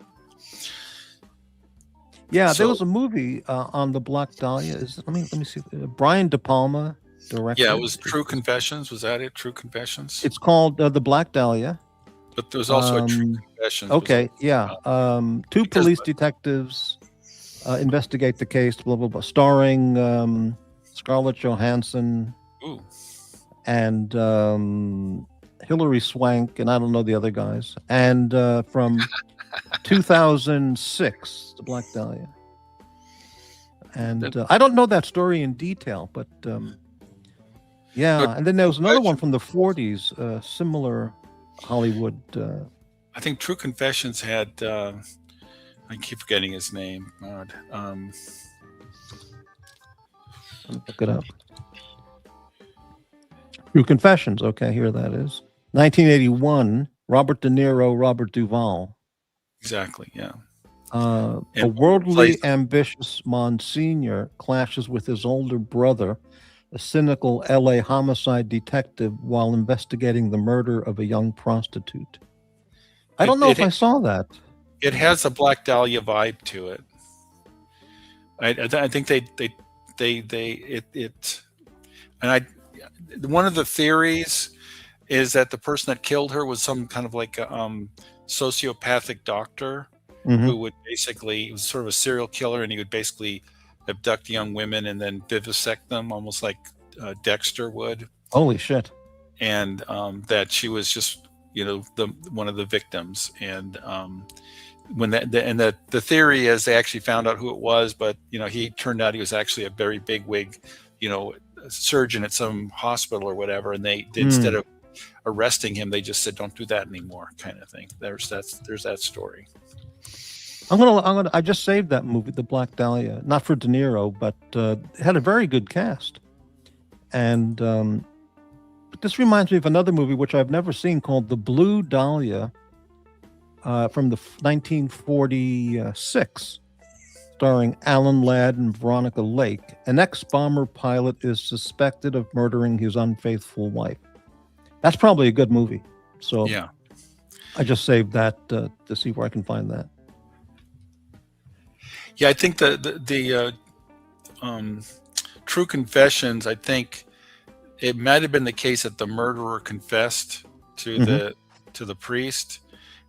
B: Yeah, there
E: So
B: was a movie on the Black Dahlia. Let me see. Brian De Palma directed.
E: yeah, it was True Confessions. Was that it? True Confessions.
B: It's called The Black Dahlia.
E: But there was also a True Confessions.
B: Okay, yeah. Two
E: because-
B: police detectives investigate the case. Blah blah blah. Starring Scarlett Johansson
E: Ooh,
B: and Hilary Swank, and I don't know the other guys. And from 2006, The Black Dahlia. And I don't know that story in detail, but yeah.
E: But
B: And then there was another one from the 40s, similar Hollywood.
E: I think True Confessions had. I keep forgetting his name. God.
B: Look it up. True Confessions. Okay, here that is. 1981. Robert De Niro, Robert Duvall.
E: Exactly. Yeah.
B: A
E: And
B: worldly,
E: plays-
B: ambitious Monsignor clashes with his older brother, a cynical LA homicide detective, while investigating the murder of a young prostitute. I don't know if I saw that.
E: It has a Black Dahlia vibe to it. I think one of the theories is that the person that killed her was some kind of like a sociopathic doctor
B: Mhm.
E: who would basically, he was sort of a serial killer, and he would basically abduct young women and then vivisect them, almost like Dexter would.
B: Holy shit.
E: And that she was just one of the victims. And when the theory is they actually found out who it was, but he turned out he was actually a very big wig surgeon at some hospital or whatever, and they instead of arresting him, they just said, "Don't do that anymore," kind of thing. There's that story.
B: I just saved that movie, The Black Dahlia, not for De Niro, but it had a very good cast. And but this reminds me of another movie which I've never seen called The Blue Dahlia, from the 1946, starring Alan Ladd and Veronica Lake. An ex-bomber pilot is suspected of murdering his unfaithful wife. That's probably a good movie. So
E: Yeah.
B: I just saved that to see where I can find that.
E: Yeah, I think the True Confessions, I think it might have been the case that the murderer confessed to the priest,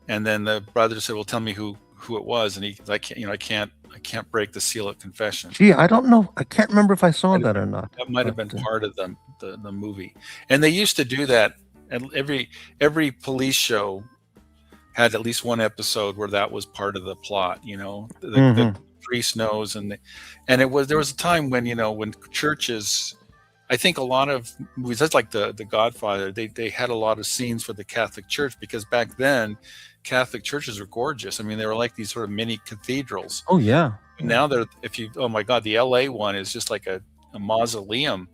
E: and then the brother said, "Well, tell me who it was," and I can't break the seal of confession.
B: Gee, I don't know. I can't remember if I saw that or not.
E: That might have been
B: But,
E: part of the movie, and they used to do that. And every police show had at least one episode where that was part of the plot. The priest knows, and there was a time when when churches, I think a lot of movies, that's like the Godfather, they had a lot of scenes for the Catholic Church, because back then Catholic churches were gorgeous. I mean, they were like these sort of mini cathedrals.
B: Oh yeah.
E: And now oh my God, the LA one is just like a mausoleum,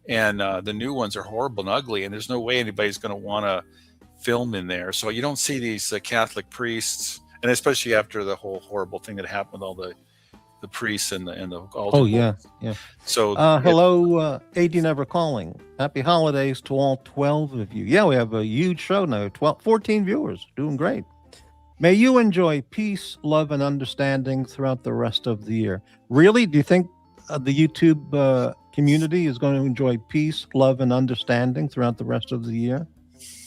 E: and the new ones are horrible and ugly, and there's no way anybody's going to want to film in there. So you don't see these Catholic priests, and especially after the whole horrible thing that happened with all the priests and the altar.
B: Oh yeah. Yeah.
E: So
B: Hello, AD Never Calling. Happy holidays to all 12 of you. Yeah, we have a huge show now. 14 viewers. Doing great. May you enjoy peace, love, and understanding throughout the rest of the year. Really? Do you think the YouTube community is going to enjoy peace, love, and understanding throughout the rest of the year?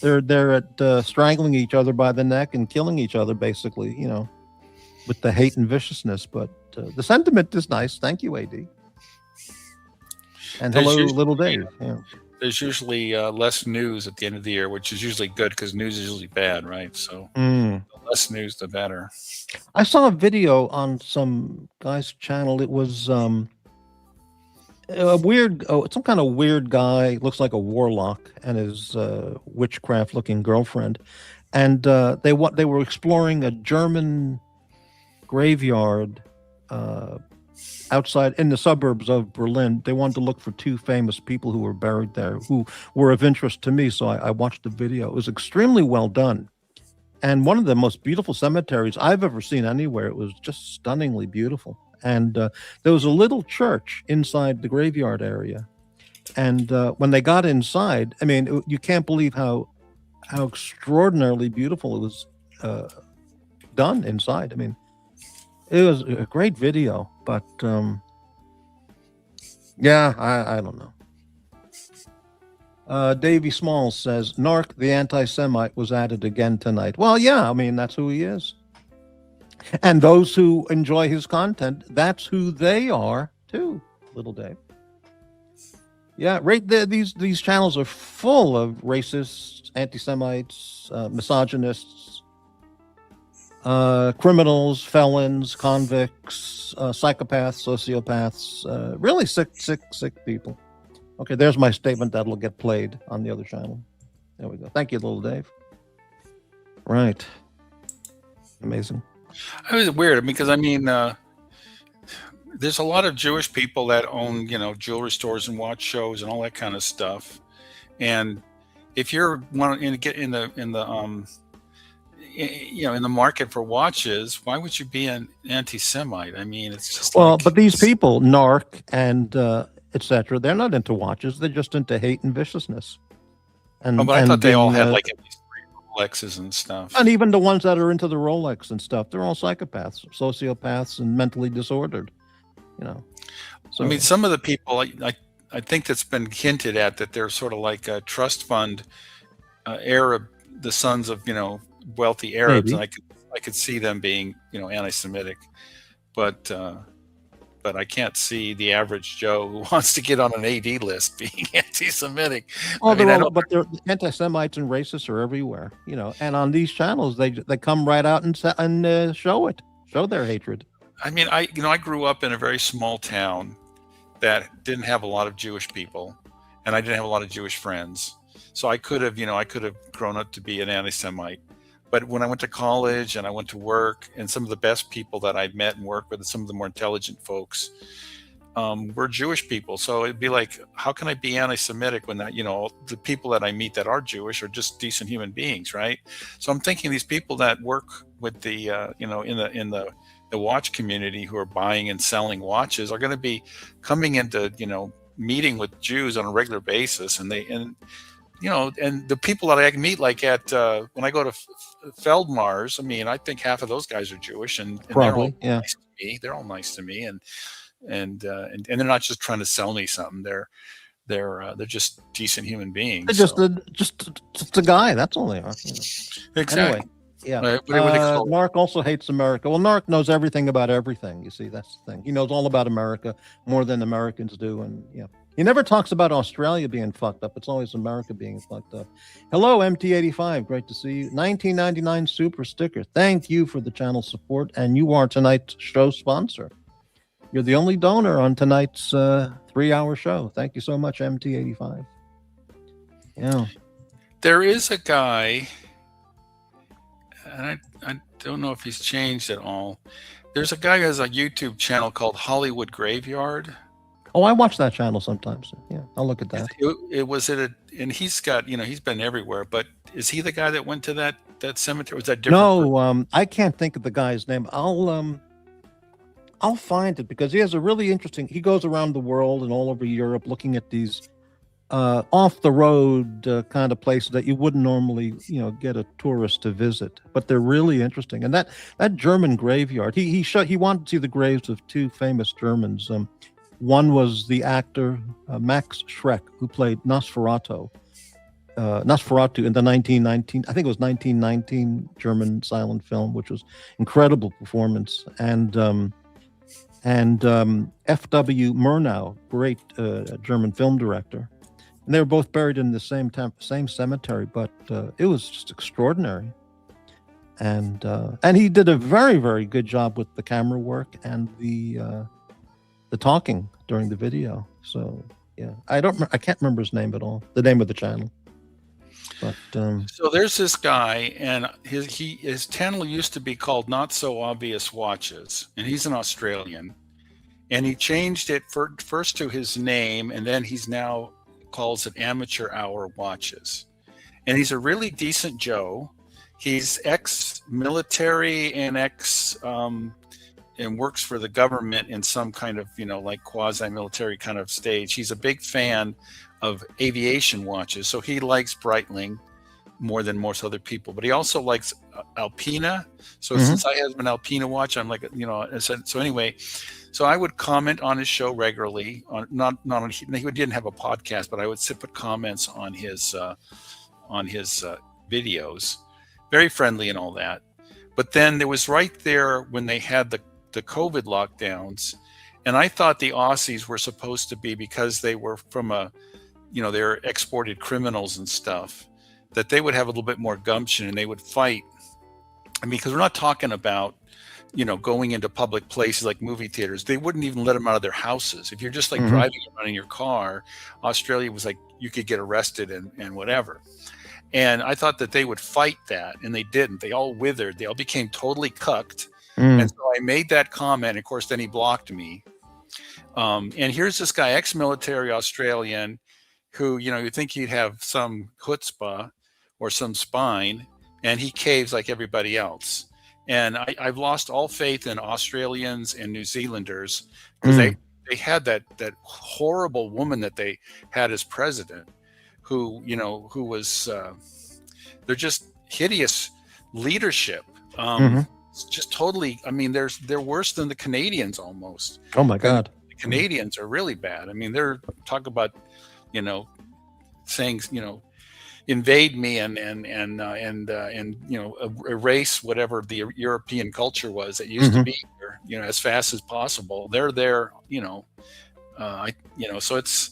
B: They're at strangling each other by the neck and killing each other, basically, with the hate and viciousness. But the sentiment is nice. Thank you, AD. And hello, little Dave. Yeah.
E: there's usually less news at the end of the year, which is usually good because news is usually bad, right? So the less news, the better.
B: I saw a video on some guy's channel. It was a weird, some kind of weird guy, looks like a warlock, and his witchcraft-looking girlfriend, and they were exploring a German graveyard outside in the suburbs of Berlin. They wanted to look for two famous people who were buried there, who were of interest to me. So I watched the video. It was extremely well done, and one of the most beautiful cemeteries I've ever seen anywhere. It was just stunningly beautiful, and there was a little church inside the graveyard area. And when they got inside, I mean, you can't believe how extraordinarily beautiful it was done inside. I mean, it was a great video, but yeah, I don't know. Davey Smalls says, Narc, the anti-Semite, was added again tonight. Well, yeah, I mean, that's who he is. And those who enjoy his content, that's who they are, too, little Dave. Yeah, right there, these channels are full of racists, anti-Semites, misogynists, criminals, felons, convicts, psychopaths, sociopaths, really sick people. Okay, there's my statement that'll get played on the other channel. There we go. Thank you, little Dave. Right. Amazing.
E: It was weird because I mean, there's a lot of Jewish people that own, jewelry stores and watch shows and all that kind of stuff. And if you're wanting to get in the market for watches, why would you be an anti-Semite? I mean, it's just
B: but these people, Narc and etc., they're not into watches. They're just into hate and viciousness. And
E: but I thought they all had like at least 3 Rolexes and stuff.
B: And even the ones that are into the Rolex and stuff, they're all psychopaths, sociopaths, and mentally disordered. So,
E: I mean, some of the people I think that's been hinted at that they're sort of like a trust fund Arab, the sons of wealthy Arabs,
B: maybe.
E: and I could see them being anti-Semitic, but I can't see the average Joe who wants to get on an AD list being anti-Semitic.
B: Oh, but they're anti-Semites and racists are everywhere, And on these channels, they come right out and show their hatred.
E: I mean, I grew up in a very small town that didn't have a lot of Jewish people, and I didn't have a lot of Jewish friends. So I could have grown up to be an anti-Semite. But when I went to college and I went to work, and some of the best people that I met and worked with, some of the more intelligent folks, were Jewish people. So it'd be like, how can I be anti-Semitic when that, the people that I meet that are Jewish are just decent human beings, right? So I'm thinking these people that work with the, in the watch community who are buying and selling watches are going to be coming into, meeting with Jews on a regular basis. And the people that I meet, like at, when I go to Feldmar's, I mean, I think half of those guys are Jewish and
B: Probably,
E: they're all nice to me. They're all nice to me. And they're not just trying to sell me something. They're just decent human beings.
B: They're just a guy. That's all they are.
E: Exactly.
B: Anyway, yeah.
E: What do they call it?
B: Narc also hates America. Well, Narc knows everything about everything. You see, that's the thing. He knows all about America more than Americans do. And he never talks about Australia being fucked up. It's always America being fucked up. Hello, MT85. Great to see you. 1999 super sticker. Thank you for the channel support. And you are tonight's show sponsor. You're the only donor on tonight's 3-hour show. Thank you so much, MT85. Yeah.
E: There is a guy, and I don't know if he's changed at all. There's a guy who has a YouTube channel called Hollywood Graveyard.
B: Oh, I watch that channel sometimes. Yeah, I'll look at that.
E: And he's got, he's been everywhere, but is he the guy that went to that cemetery? Was that different?
B: No, I can't think of the guy's name. I'll find it because he has a really interesting, he goes around the world and all over Europe looking at these off the road kind of places that you wouldn't normally, get a tourist to visit, but they're really interesting. And that German graveyard, he wanted to see the graves of 2 famous Germans. One was the actor Max Schreck, who played Nosferatu in the 1919, I think it was 1919 German silent film, which was incredible performance. And F.W. Murnau, great German film director. And they were both buried in the same cemetery, but it was just extraordinary. And he did a very, very good job with the camera work and the talking during the video. So yeah, I can't remember his name at all. The name of the channel. But
E: so there's this guy, and his channel used to be called Not So Obvious Watches, and he's an Australian, and he changed it first to his name, and then he's now calls it Amateur Hour Watches, and he's a really decent Joe. He's ex-military and and works for the government in some kind of, like quasi-military kind of stage. He's a big fan of aviation watches, so he likes Breitling more than most other people. But he also likes Alpina. So since I have an Alpina watch, I'm like, so anyway, so I would comment on his show regularly. On not on he didn't have a podcast, but I would put comments on his videos, very friendly and all that. But then there was right there when they had the COVID lockdowns, and I thought the Aussies were supposed to be, because they were from they're exported criminals and stuff, that they would have a little bit more gumption and they would fight. I mean, because we're not talking about, going into public places like movie theaters. They wouldn't even let them out of their houses. If you're just like driving around in your car, Australia was like, you could get arrested and whatever. And I thought that they would fight that, and they didn't. They all withered. They all became totally cucked. And so I made that comment. Of course, then he blocked me. And here's this guy, ex-military Australian, who, you think he'd have some chutzpah or some spine, and he caves like everybody else. And I've lost all faith in Australians and New Zealanders, because they had that horrible woman that they had as president, who was they're just hideous leadership. It's just totally. I mean, they're worse than the Canadians almost.
B: Oh my God,
E: the Canadians are really bad. I mean, they're talk about saying invade me and erase whatever the European culture was that used to be here, as fast as possible. They're there, so it's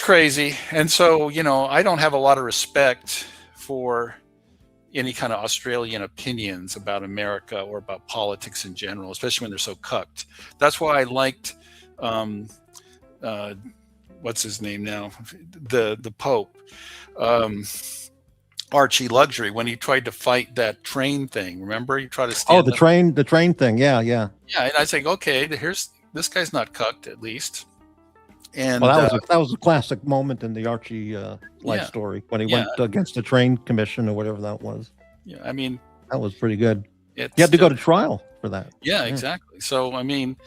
E: crazy. And so, I don't have a lot of respect for any kind of Australian opinions about America or about politics in general, especially when they're so cucked. That's why I liked, what's his name now? The Pope, Archie Luxury, when he tried to fight that train thing. Remember, he tried to stand
B: the train thing. Yeah.
E: Yeah, and I think, okay, this guy's not cucked, at least. And
B: well, that was a classic moment in the Archie life story, when he went against the train commission or whatever that was.
E: Yeah, I mean,
B: that was pretty good. You had to go to trial for that.
E: Yeah, exactly. So, I mean,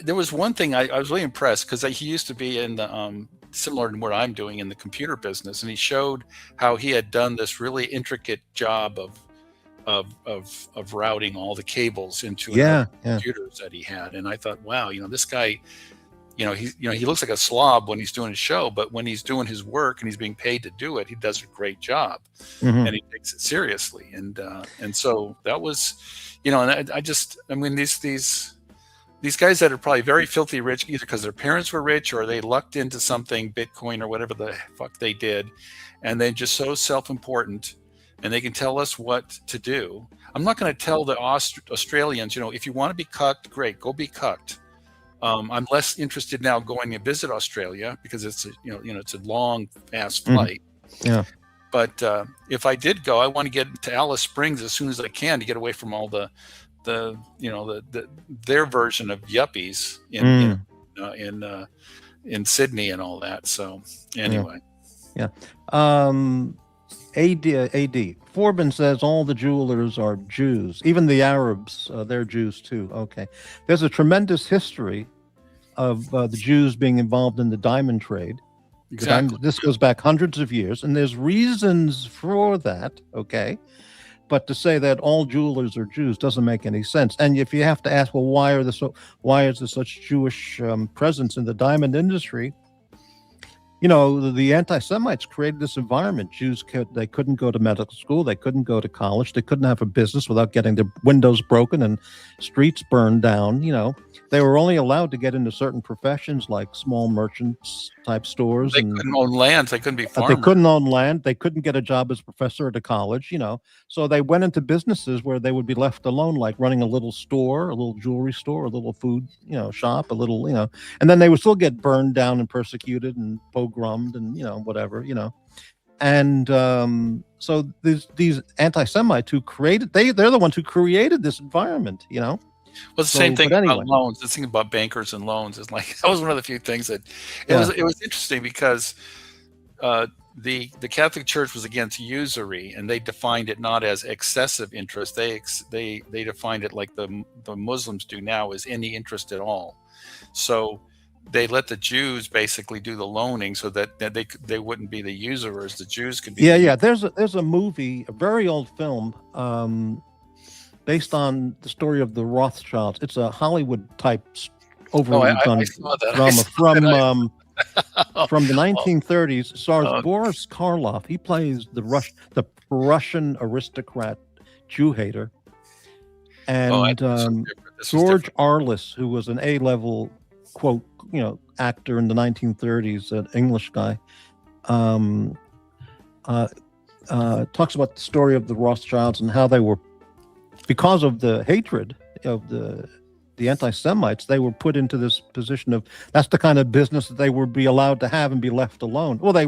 E: there was one thing I was really impressed, because he used to be in the similar to what I'm doing in the computer business, and he showed how he had done this really intricate job of routing all the cables into computers that he had. And I thought, wow, this guy, he looks like a slob when he's doing his show, but when he's doing his work and he's being paid to do it, he does a great job, and he takes it seriously. And so that was, and I mean, these guys that are probably very filthy rich, either because their parents were rich or they lucked into something, Bitcoin or whatever the fuck they did, and they're just so self-important, and they can tell us what to do. I'm not going to tell the Australians, if you want to be cucked, great, go be cucked. I'm less interested now going to visit Australia, because it's it's a long, fast flight.
B: Yeah.
E: But if I did go, I want to get to Alice Springs as soon as I can, to get away from all their version of yuppies in Sydney and all that. So anyway.
B: Yeah. AD Forbin says all the jewelers are Jews, even the Arabs. They're Jews too. Okay. There's a tremendous history of the Jews being involved in the diamond trade.
E: Exactly.
B: This goes back hundreds of years, and there's reasons for that. Okay. But to say that all jewelers are Jews doesn't make any sense. And if you have to ask, well, why is there such Jewish presence in the diamond industry? The anti-Semites created this environment. Jews they couldn't go to medical school, they couldn't go to college, they couldn't have a business without getting their windows broken and streets burned down. They were only allowed to get into certain professions like small merchants type stores.
E: They couldn't own land. They couldn't be farmers.
B: They couldn't own land. They couldn't get a job as a professor at a college, So they went into businesses where they would be left alone, like running a little store, a little jewelry store, a little food, shop, a little, and then they would still get burned down and persecuted and pogrommed and, whatever, And so these anti-Semites who created, they're the ones who created this environment,
E: Well, the same thing about loans. The thing about bankers and loans is like, that was one of the few things that it was interesting, because the Catholic Church was against usury, and they defined it not as excessive interest. They defined it like the Muslims do now, as any interest at all. So they let the Jews basically do the loaning, so that they wouldn't be the usurers. The Jews could be.
B: Yeah. There's a movie, a very old film, based on the story of the Rothschilds. It's a Hollywood type overly done
E: I saw that.
B: drama from the 1930s. It stars Boris Karloff. He plays the Russian aristocrat Jew hater, and George Arliss, who was an A-level quote, actor in the 1930s, an English guy, talks about the story of the Rothschilds and how they were, because of the hatred of the anti-Semites, they were put into this position of, that's the kind of business that they would be allowed to have and be left alone. Well, they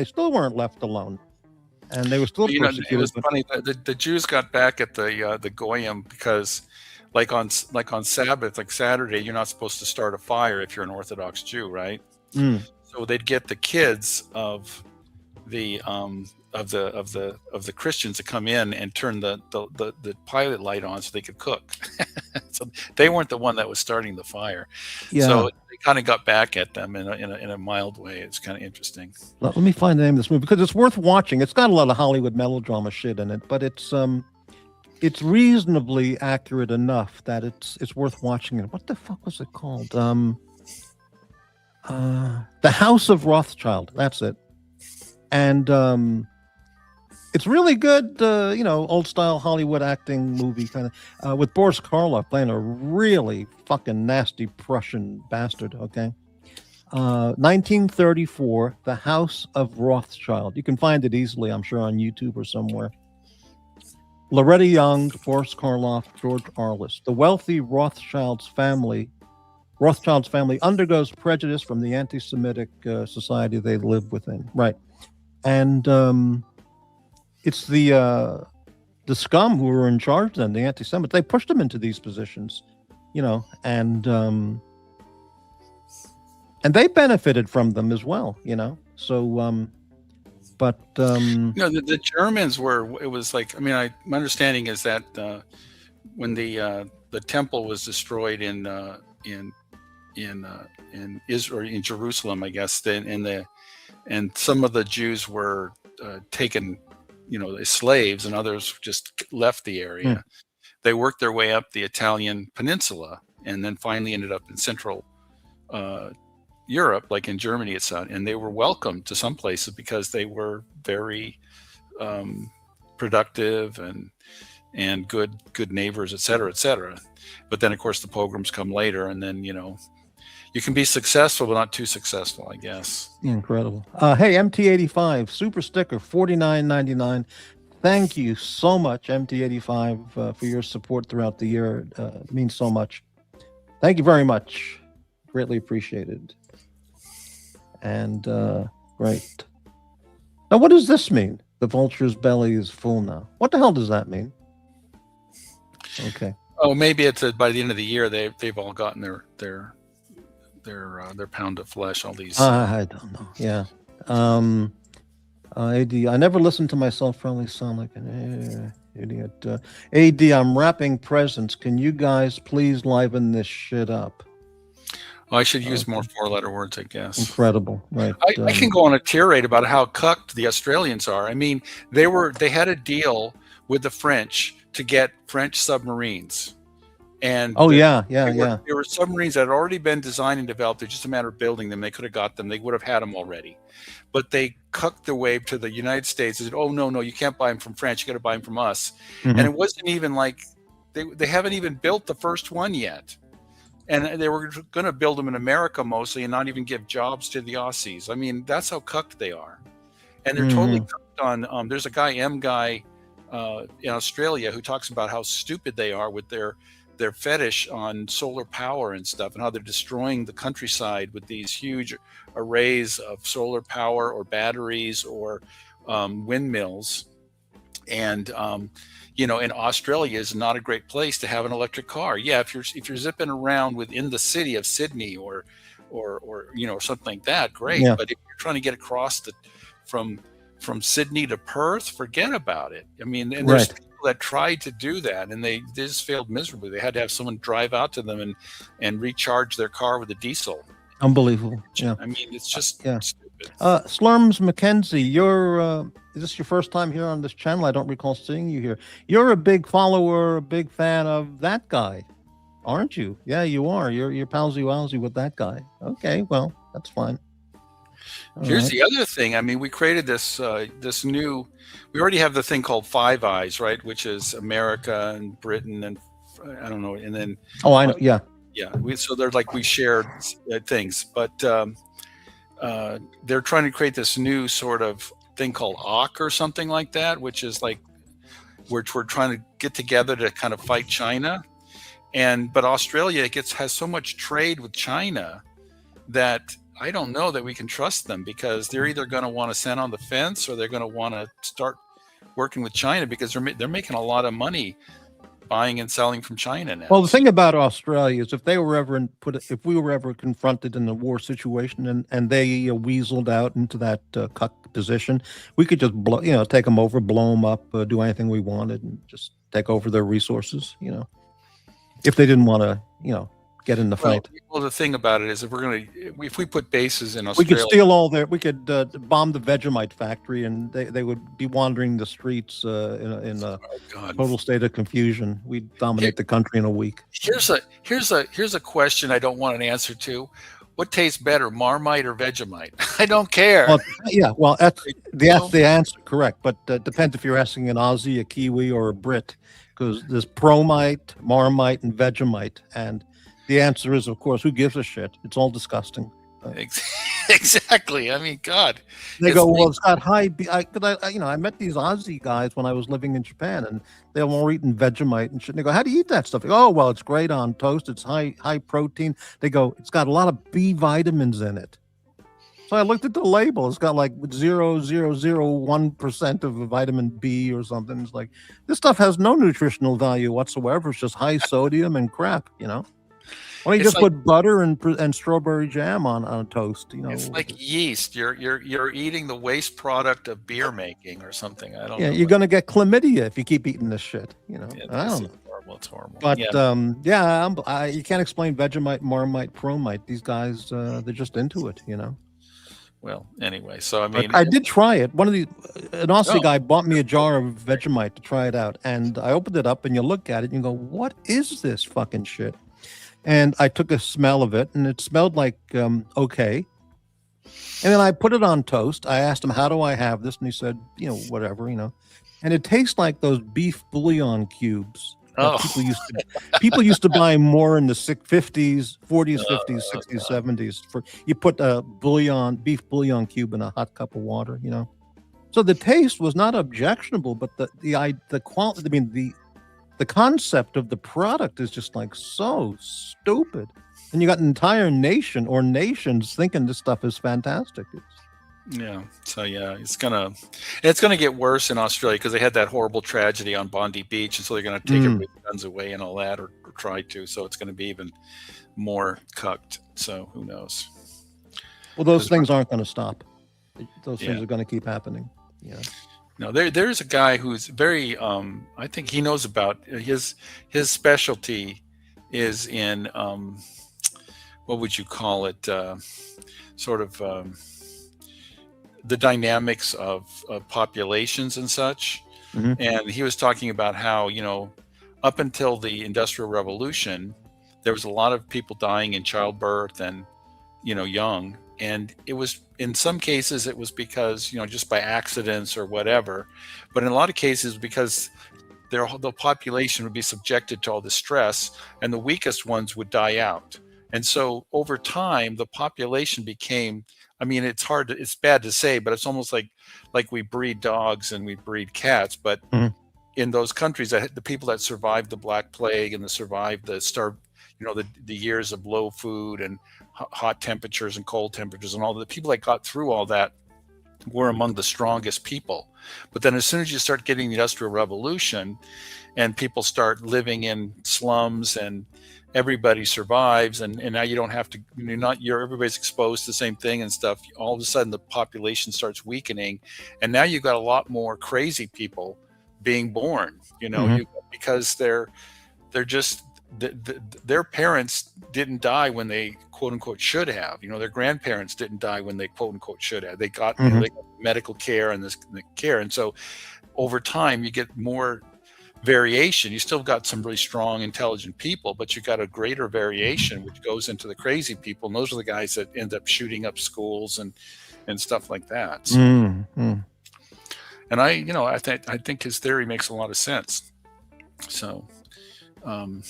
B: still weren't left alone, and they were still persecuted.
E: It was funny. The Jews got back at the Goyim because, like on Sabbath, like Saturday, you're not supposed to start a fire if you're an Orthodox Jew, right? So they'd get the kids of the Christians to come in and turn the pilot light on so they could cook. So they weren't the one that was starting the fire.
B: Yeah.
E: So they kind of got back at them in a mild way. It's kind of interesting.
B: Let me find the name of this movie, because it's worth watching. It's got a lot of Hollywood melodrama shit in it, but it's reasonably accurate enough that it's worth watching it. What the fuck was it called? The House of Rothschild. That's it. And it's really good, old style Hollywood acting movie kind of, with Boris Karloff playing a really fucking nasty Prussian bastard. Okay. 1934, The House of Rothschild. You can find it easily, I'm sure, on YouTube or somewhere. Loretta Young, Boris Karloff, George Arliss. The wealthy Rothschilds family undergoes prejudice from the anti-Semitic society they live within. Right. And it's the scum who were in charge then, the anti-Semites. They pushed them into these positions, and they benefited from them as well, So, but
E: the Germans were. It was like, my understanding is that when the temple was destroyed in Israel, in Jerusalem, I guess, and some of the Jews were taken, as slaves, and others just left the area. They worked their way up the Italian peninsula, and then finally ended up in Central Europe, like in Germany itself. And they were welcomed to some places because they were very productive and good neighbors, et cetera, et cetera. But then, of course, the pogroms come later, and then you can be successful, but not too successful, I guess.
B: Incredible. Hey, MT85 super sticker, $49.99. Thank you so much, MT85, for your support throughout the year. It means so much. Thank you very much. Greatly appreciated. And great. Now, what does this mean? The vulture's belly is full now. What the hell does that mean? Okay.
E: Oh, maybe it's by the end of the year they've all gotten their pound of flesh. All these.
B: I don't know. Yeah. AD. I never listened to myself. Probably sound like an idiot. AD. I'm wrapping presents. Can you guys please liven this shit up?
E: Well, I should use more four-letter words, I guess.
B: Incredible, right?
E: I can go on a tirade about how cucked the Australians are. They had a deal with the French to get French submarines. And there were submarines that had already been designed and developed. It's just a matter of building them. They could have got them. They would have had them already. But they cucked their way to the United States and said, oh, no, you can't buy them from France. You got to buy them from us. Mm-hmm. And it wasn't even like they haven't even built the first one yet. And they were going to build them in America mostly and not even give jobs to the Aussies. That's how cucked they are. And they're totally cucked on. There's a guy, M Guy, in Australia who talks about how stupid they are with their fetish on solar power and stuff, and how they're destroying the countryside with these huge arrays of solar power or batteries or windmills. And and Australia is not a great place to have an electric car. Yeah, if you're zipping around within the city of Sydney or something like that, great. Yeah. But if you're trying to get across from from Sydney to Perth, forget about it. I mean, and there's
B: Right.
E: people that tried to do that, and they just failed miserably. They had to have someone drive out to them and recharge their car with a diesel.
B: Unbelievable. Yeah.
E: I mean, it's just
B: Yeah.
E: stupid.
B: Slurms McKenzie, is this your first time here on this channel? I don't recall seeing you here. You're a big follower, a big fan of that guy, aren't you? Yeah, you are. You're palsy wowsy with that guy. Okay, well, that's fine. All
E: Here's
B: right.
E: the other thing. I mean, we created this new. We already have the thing called Five Eyes, right? Which is America and Britain and I don't know, and then
B: Oh, I know. Yeah.
E: yeah. So they're like we shared things, but they're trying to create this new sort of thing called AUK or something like that, which is like we're trying to get together to kind of fight China, but Australia has so much trade with China that I don't know that we can trust them, because they're either going to want to stand on the fence or they're going to want to start working with China, because they're making a lot of money buying and selling from China now.
B: Well, the thing about Australia is if we were ever confronted in a war situation and they weaseled out into that cuck position, we could just take them over, blow them up, do anything we wanted, and just take over their resources. If they didn't want to, get in the fight.
E: Well, the thing about it is, if we put bases in
B: We
E: Australia,
B: could steal we could bomb the Vegemite factory, and they would be wandering the streets in a
E: God.
B: total state of confusion. We'd dominate the country in a week.
E: Here's a question I don't want an answer to. What tastes better, Marmite or Vegemite? I don't care.
B: Well, yeah, well, that's the answer, correct. But depends if you're asking an Aussie, a Kiwi, or a Brit, because there's Promite, Marmite, and Vegemite, and the answer is, of course, who gives a shit? It's all disgusting.
E: Exactly. I mean, God.
B: They go, well, it's got high. I met these Aussie guys when I was living in Japan, and they were eating Vegemite and shit. And they go, how do you eat that stuff? They go, oh, well, it's great on toast. It's high protein. They go, it's got a lot of B vitamins in it. So I looked at the label. It's got like 0.0001% of vitamin B or something. It's like, this stuff has no nutritional value whatsoever. It's just high sodium and crap. Why don't you just put butter and strawberry jam on toast?
E: It's like yeast. You're eating the waste product of beer making or something. I don't know.
B: Yeah, you're gonna get chlamydia if you keep eating this shit. I don't know.
E: Horrible. It's horrible.
B: But you can't explain Vegemite, Marmite, Promite. These guys, they're just into it.
E: Well, anyway, so I mean,
B: I did try it. An Aussie guy bought me a jar of Vegemite to try it out, and I opened it up, and you look at it, and you go, "What is this fucking shit?" And I took a smell of it, and it smelled like okay. And then I put it on toast. I asked him, "How do I have this?" And he said, whatever, And it tastes like those beef bouillon cubes.
E: Oh.
B: People used to buy more in the 40s, 50s, 60s, 70s. You put a beef bouillon cube in a hot cup of water, So the taste was not objectionable, but the quality. I mean, the concept of the product is just like so stupid, and you got an entire nation or nations thinking this stuff is fantastic.
E: So it's gonna get worse in Australia because they had that horrible tragedy on Bondi Beach, and so they're gonna take everybody's guns away and all that, or try to. So it's gonna be even more cucked. So who knows?
B: Well, those things aren't going to stop. Those things are going to keep happening. Yeah.
E: No, there's a guy who's very I think he knows about his specialty is in what would you call it, sort of the dynamics of populations and such.
B: Mm-hmm.
E: And he was talking about how up until the Industrial Revolution there was a lot of people dying in childbirth and young, and it was, in some cases it was because just by accidents or whatever, but in a lot of cases because the population would be subjected to all the stress, and the weakest ones would die out. And so over time the population became, I mean, it's bad to say, but it's almost like we breed dogs and we breed cats, but in those countries that the people that survived the Black Plague and survived the the years of low food and hot temperatures and cold temperatures and all the people that got through all that, were among the strongest people. But then as soon as you start getting the Industrial Revolution and people start living in slums and everybody survives, and now you don't have to, everybody's exposed to the same thing and stuff, all of a sudden the population starts weakening, and now you've got a lot more crazy people being born, because they're just, their parents didn't die when they quote unquote should have. Their grandparents didn't die when they quote unquote should have. They got, they got medical care and this care, and so over time you get more variation. You still got some really strong, intelligent people, but you got a greater variation, which goes into the crazy people, and those are the guys that end up shooting up schools and stuff like that. So, and I think his theory makes a lot of sense. So.
B: Well,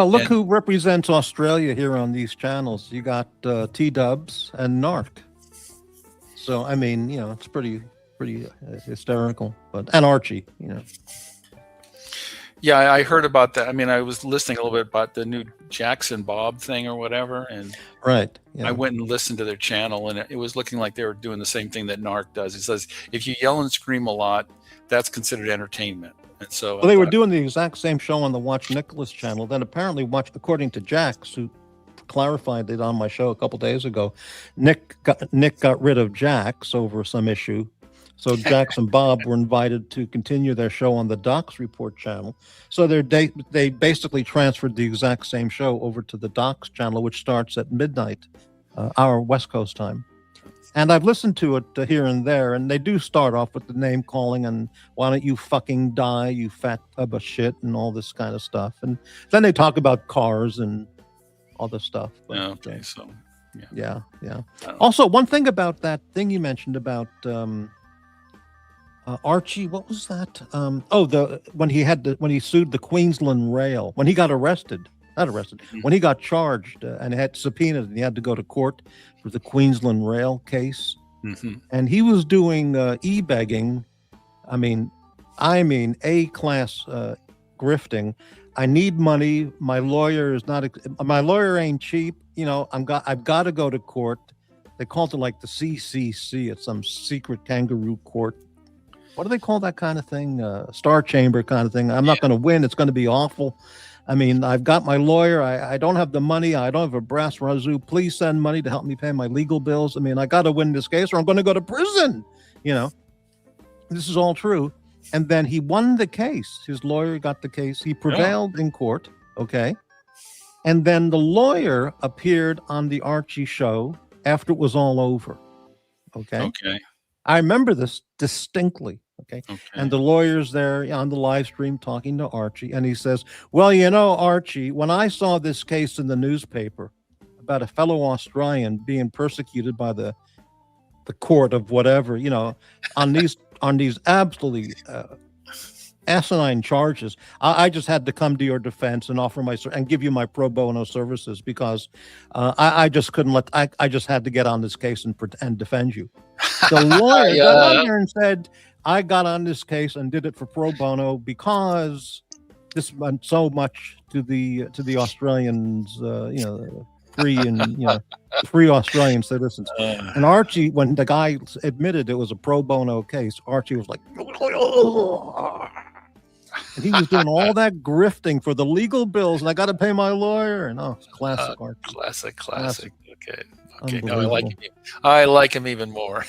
B: look who represents Australia here on these channels. You got T-Dubs and Narc. So, I mean, it's pretty hysterical. And Archie,
E: Yeah, I heard about that. I mean, I was listening a little bit about the new Jackson Bob thing or whatever. And
B: right. Yeah.
E: I went and listened to their channel, and it was looking like they were doing the same thing that Narc does. He says, if you yell and scream a lot, that's considered entertainment. And so
B: they were doing the exact same show on the Watch Nicholas channel. Then apparently, according to Jax, who clarified it on my show a couple days ago, Nick got rid of Jax over some issue. So Jax and Bob were invited to continue their show on the Docs Report channel. So they basically transferred the exact same show over to the Docs channel, which starts at midnight, our West Coast time. And I've listened to it here and there, and they do start off with the name calling and why don't you fucking die, you fat tub of shit, and all this kind of stuff. And then they talk about cars and other stuff. But,
E: okay, so
B: yeah. Also, one thing about that thing you mentioned about Archie, what was that? When he sued the Queensland Rail, when he got arrested. Not arrested. When he got charged and had subpoenaed, and he had to go to court for the Queensland Rail case, and he was doing e-begging. I mean, A-class grifting. I need money. My lawyer is not. My lawyer ain't cheap. I've got to go to court. They called it like the CCC. It's some secret kangaroo court. What do they call that kind of thing? Star chamber kind of thing. I'm not going to win. It's going to be awful. I mean, I've got my lawyer. I don't have the money. I don't have a brass razoo. Please send money to help me pay my legal bills. I mean, I got to win this case or I'm going to go to prison. This is all true. And then he won the case. His lawyer got the case. He prevailed in court. Okay. And then the lawyer appeared on the Archie show after it was all over. Okay. I remember this distinctly. Okay. And the lawyer's there on the live stream talking to Archie, and he says, well, Archie, when I saw this case in the newspaper about a fellow Australian being persecuted by the court of whatever, on these absolutely asinine charges, I just had to come to your defense and offer and give you my pro bono services because I just couldn't I just had to get on this case and defend you. The lawyer got on there and said, I got on this case and did it for pro bono because this meant so much to the Australians, free Australian citizens. And Archie, when the guy admitted it was a pro bono case, Archie was like, and he was doing all that grifting for the legal bills, and I got to pay my lawyer. And it's classic Archie.
E: Classic. Okay. No, I like him even more.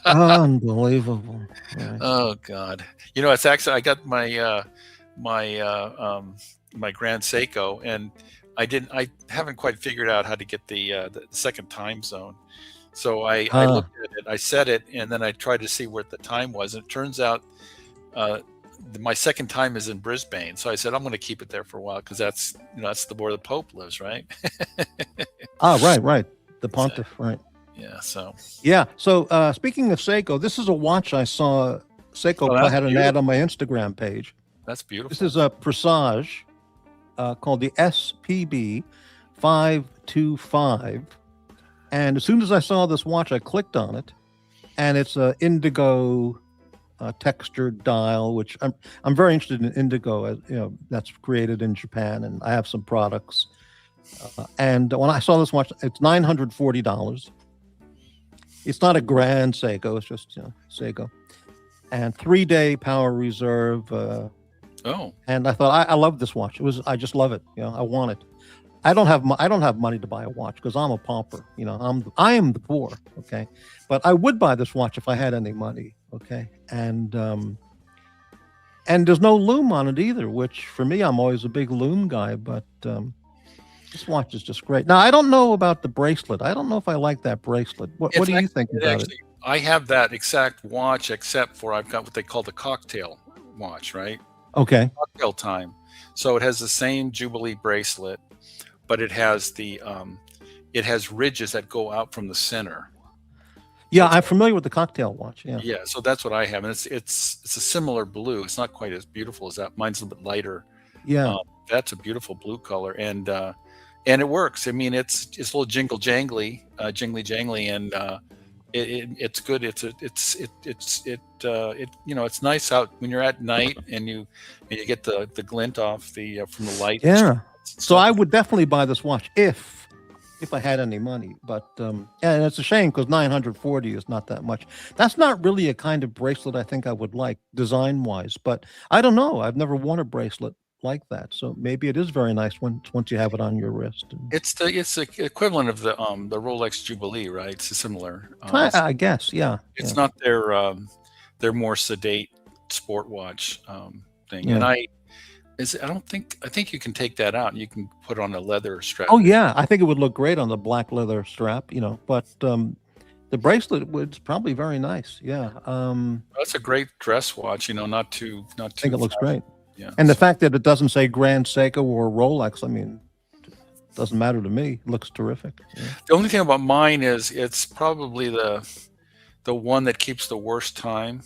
B: Unbelievable. Right.
E: Oh God. It's actually, I got my my Grand Seiko, and I haven't quite figured out how to get the second time zone. So I looked at it, I set it, and then I tried to see what the time was. And it turns out my second time is in Brisbane. So I said, I'm going to keep it there for a while because that's where the Pope lives, right?
B: Right. The Pontiff, right.
E: Yeah. So
B: speaking of Seiko, this is a watch I saw. Seiko had an ad on my Instagram page.
E: That's beautiful.
B: This is a Presage called the SPB 525. And as soon as I saw this watch, I clicked on it, and it's a indigo textured dial, which I'm very interested in indigo. That's created in Japan, and I have some products. And when I saw this watch, it's $940. It's not a grand Seiko. It's just Seiko. And 3-day power reserve.
E: Oh,
B: And I thought I love this watch. I just love it. I want it. I don't have money to buy a watch because I'm a pauper. I am the poor. Okay, but I would buy this watch if I had any money. Okay, and there's no loom on it either, which for me, I'm always a big loom guy. But this watch is just great. Now I don't know about the bracelet. I don't know if I like that bracelet. What do you think about it?
E: I have that exact watch, except for I've got what they call the cocktail watch, right?
B: Okay.
E: Cocktail time. So it has the same Jubilee bracelet, but it has it has ridges that go out from the center.
B: Yeah, I'm familiar with the cocktail watch. Yeah.
E: Yeah, so that's what I have, and it's a similar blue. It's not quite as beautiful as that. Mine's a little bit lighter.
B: Yeah.
E: That's a beautiful blue color, and it works. I mean, it's a little jingly jangly, and it's good. It's nice out when you're at night and you get the glint off from the light.
B: Yeah. So I would definitely buy this watch if I had any money. But and it's a shame because $940 is not that much. That's not really a kind of bracelet I think I would like design wise. But I don't know. I've never worn a bracelet like that. So maybe it is very nice once you have it on your wrist.
E: It's the equivalent of the Rolex Jubilee, right? It's similar.
B: I guess, yeah.
E: It's not their more sedate sport watch thing.
B: Yeah.
E: And I think you can take that out and you can put on a leather strap.
B: Oh yeah, I think it would look great on the black leather strap. But the bracelet was probably very nice. Yeah.
E: That's a great dress watch. Not too.
B: I think it looks great.
E: Yeah.
B: And the fact that it doesn't say Grand Seiko or Rolex, I mean, it doesn't matter to me. It looks terrific. Yeah.
E: The only thing about mine is it's probably the one that keeps the worst time.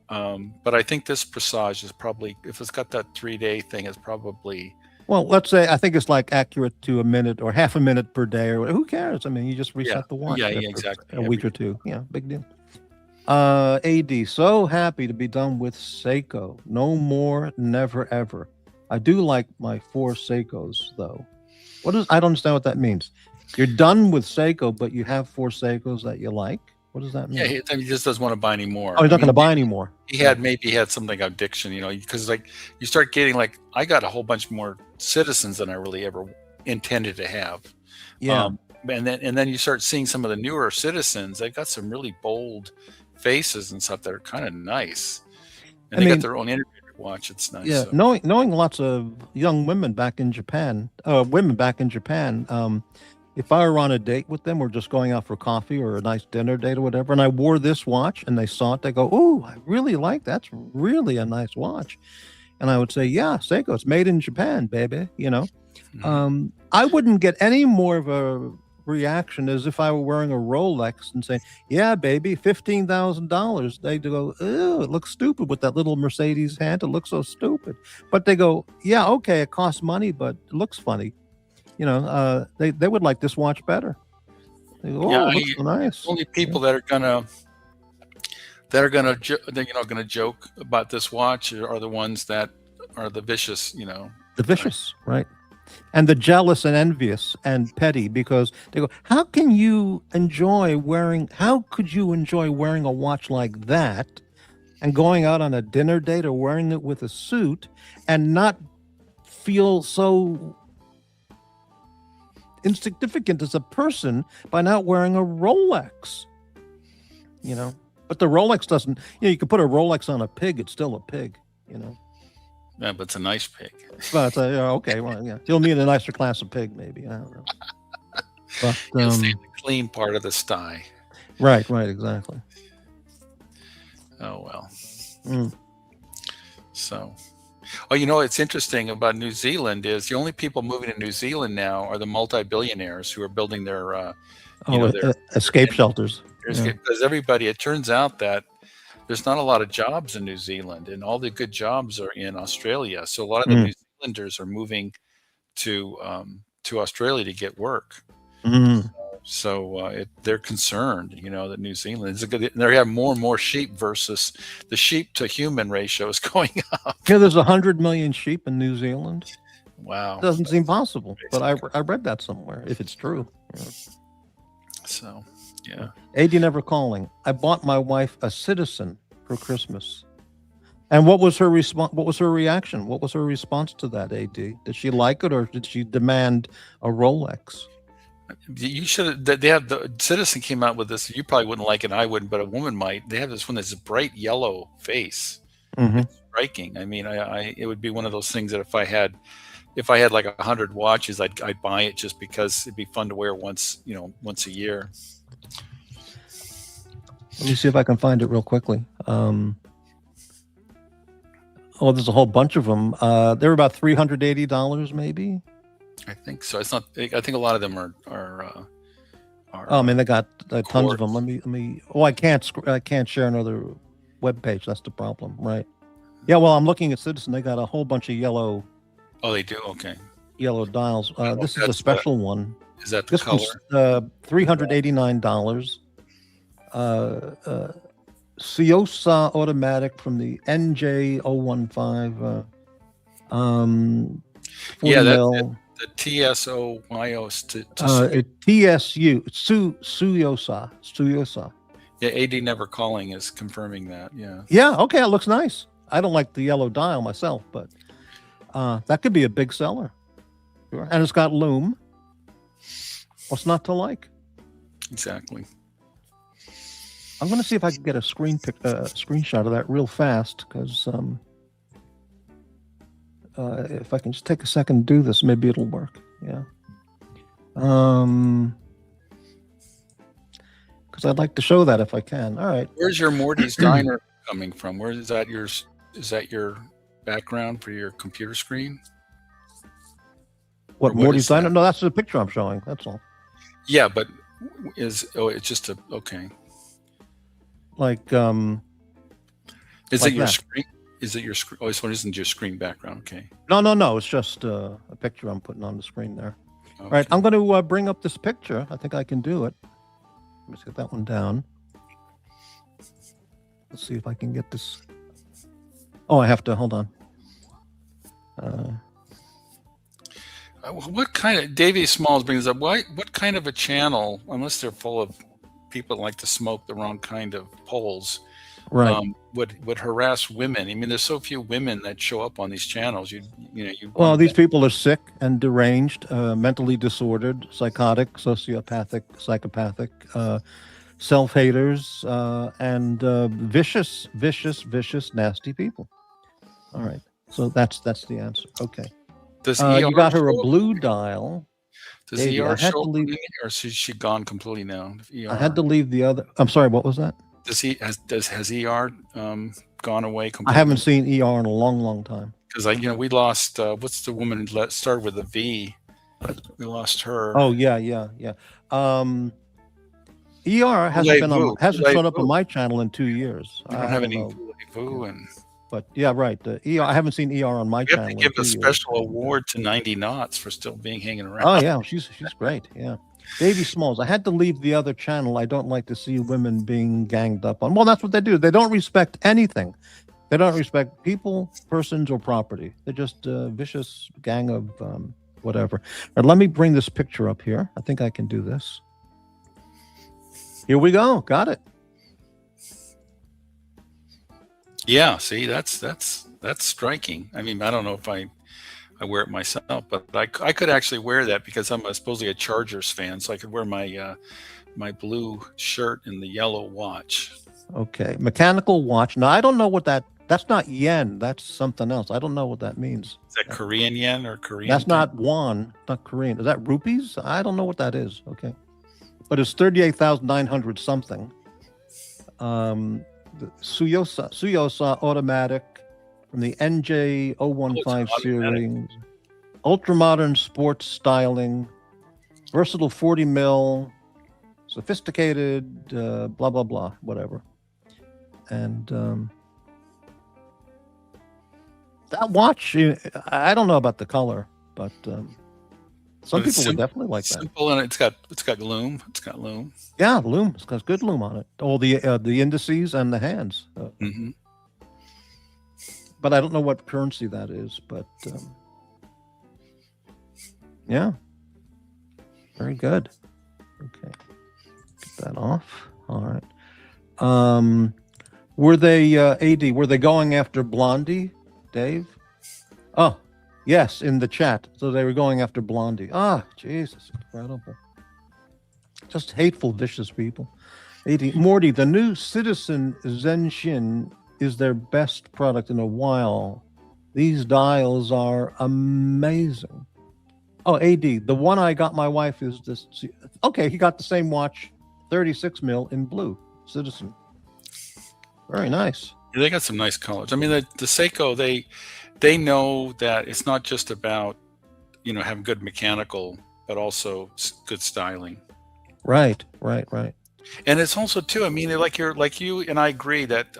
E: But I think this Presage is probably, if it's got that 3-day thing, it's probably.
B: Well, let's say I think it's like accurate to a minute or half a minute per day or who cares? I mean, you just reset the watch.
E: Yeah, exactly.
B: A week or two. Yeah, big deal. AD, so happy to be done with Seiko. No more, never ever. I do like my 4 Seikos though. I don't understand what that means. You're done with Seiko, but you have 4 Seikos that you like. What does that mean?
E: Yeah, he just doesn't want to buy any more.
B: Oh, he's not going to buy any more.
E: Maybe he had something like addiction, because like you start getting I got a whole bunch more Citizens than I really ever intended to have.
B: Yeah.
E: And then you start seeing some of the newer Citizens. They got some really bold faces and stuff that are kind of nice, and they got their own integrated watch. It's nice.
B: Yeah,
E: so.
B: knowing lots of young women back in Japan, if I were on a date with them or just going out for coffee or a nice dinner date or whatever, and I wore this watch and they saw it, they go, "Oh, I really like that. That's really a nice watch." And I would say, "Yeah, Seiko, it's made in Japan, baby."
E: Mm-hmm.
B: I wouldn't get any more of a reaction as if I were wearing a Rolex and saying, "Yeah, baby, $15,000." They go, "Ew, it looks stupid with that little Mercedes hand. It looks so stupid." But they go, "Yeah, okay, it costs money, but it looks funny." They would like this watch better. They go, "Oh, it looks so nice."
E: Only people that are gonna joke about this watch are the ones that are the vicious,
B: The vicious, right? And the jealous and envious and petty, because they go, how could you enjoy wearing a watch like that and going out on a dinner date or wearing it with a suit and not feel so insignificant as a person by not wearing a Rolex? But the Rolex doesn't, you can put a Rolex on a pig, it's still a pig,
E: Yeah, but it's a nice pig.
B: But okay, well, yeah, you'll need a nicer class of pig, maybe. I don't know. But
E: You'll see the clean part of the sty.
B: Right, exactly.
E: Oh well.
B: Mm.
E: So, it's interesting about New Zealand is the only people moving to New Zealand now are the multi-billionaires who are building their, their
B: escape shelters.
E: Because it turns out that there's not a lot of jobs in New Zealand, and all the good jobs are in Australia. So a lot of the New Zealanders are moving to Australia to get work.
B: Mm.
E: So they're concerned, that New Zealand is they have more and more sheep versus the sheep to human ratio is going up.
B: Yeah, there's 100 million sheep in New Zealand.
E: Wow,
B: it doesn't seem possible, but I read that somewhere. If it's true. Yeah.
E: So, Yeah.
B: AD Never Calling. I bought my wife a Citizen for Christmas. And what was her response? What was her reaction? What was her response to that, AD? Did she like it, or did she demand a Rolex?
E: You should. They have the Citizen came out with this. You probably wouldn't like it. I wouldn't, but a woman might. They have this one that's a bright yellow face.
B: Mm-hmm.
E: It's striking. I mean, it would be one of those things that if I had like 100 watches, I'd buy it just because it'd be fun to wear once a year.
B: Let me see if I can find it real quickly. There's a whole bunch of them. They're about $380, maybe.
E: I think so. It's not. I think a lot of them are.
B: Oh, I mean, they got tons of them. Let me. Oh, I can't share another web page. That's the problem, right? Yeah. Well, I'm looking at Citizen. They got a whole bunch of yellow.
E: Oh, they do. Okay.
B: Yellow dials. This is a special one.
E: Is that the
B: This
E: color?
B: one's $389. Ciosa automatic from the NJ015. 40
E: Yeah,
B: mil.
E: the TSOYOS
B: TSU. Suyosa.
E: Yeah, AD Never Calling is confirming that. Yeah.
B: Yeah. Okay. It looks nice. I don't like the yellow dial myself, but that could be a big seller. Sure. And it's got Loom. What's not to like?
E: Exactly.
B: I'm going to see if I can get a screenshot of that real fast, because if I can just take a second to do this, maybe it'll work. Yeah. Because I'd like to show that if I can. All right.
E: Where's your Morty's Diner coming from? Where is that? Is that your background for your computer screen?
B: What Morty's Diner? No, that's the picture I'm showing. That's all.
E: Yeah, but it's just okay.
B: Like
E: is
B: like
E: it your
B: that.
E: screen? Is it your screen? Oh, this one isn't your screen background. Okay.
B: No. It's just a picture I'm putting on the screen there.
E: Okay.
B: All right. I'm going to bring up this picture. I think I can do it. Let's get that one down. Let's see if I can get this. Oh, I have to. Hold on.
E: What kind of Davey Smalls brings up? What kind of a channel? Unless they're full of people that like to smoke the wrong kind of poles,
B: Right.
E: Would harass women. I mean, there's so few women that show up on these channels.
B: Well, these people are sick and deranged, mentally disordered, psychotic, sociopathic, psychopathic, self-haters, and vicious, nasty people. All right. So that's the answer. Okay.
E: Does
B: You got her a blue dial.
E: Does
B: Davey,
E: ER
B: I had
E: show
B: to
E: up,
B: leave-
E: or is she gone completely now? ER.
B: I had to leave the other. I'm sorry. What was that?
E: Has ER gone away completely?
B: I haven't seen ER in a long time.
E: Because we lost. What's the woman that started with a V? We lost her.
B: Oh yeah. ER hasn't shown up on my channel in 2 years.
E: We don't have any
B: know.
E: Voulez-Vous and.
B: But yeah, right. The ER. I haven't seen ER on my
E: We
B: channel.
E: have to give
B: in
E: a
B: 2 years.
E: special award to 90 Knots for still being hanging around.
B: Oh yeah, she's great. Yeah, Davey Smalls. I had to leave the other channel. I don't like to see women being ganged up on. Well, that's what they do. They don't respect anything. They don't respect people, persons, or property. They're just a vicious gang of whatever. Now, let me bring this picture up here. I think I can do this. Here we go. Got it.
E: Yeah, see, that's striking. I mean, I don't know if I wear it myself, but I could actually wear that because I'm supposedly a Chargers fan, so I could wear my my blue shirt and the yellow watch.
B: Okay, mechanical watch. Now I don't know what that's not yen. That's something else. I don't know what that means.
E: Is that Korean yen or Korean?
B: That's not won, not Korean. Is that rupees? I don't know what that is. Okay, but it's 38,900 something. The Suyosa automatic from the NJ015 series, ultra modern sports styling, versatile 40 mil, sophisticated, blah blah blah, whatever. And that watch, I don't know about the color, but some people would definitely like that.
E: Simple, and it's got Gloom. It's got Loom.
B: Yeah, Loom. It's got good Loom on it. All the indices and the hands.
E: Mm-hmm.
B: But I don't know what currency that is. But yeah, very good. Okay, that off. All right. Were they AD? Were they going after Blondie, Dave? Oh, yes, in the chat. So they were going after Blondie. Ah, Jesus, incredible. Just hateful, vicious people. AD Morty, the new Citizen Zenshin is their best product in a while. These dials are amazing. Oh, AD, the one I got my wife is this. Okay, he got the same watch, 36 mil in blue, Citizen. Very nice.
E: Yeah, they got some nice colors. I mean, the Seiko, they know that it's not just about, you know, having good mechanical, but also good styling.
B: Right.
E: And it's also too, I mean, like you and I agree that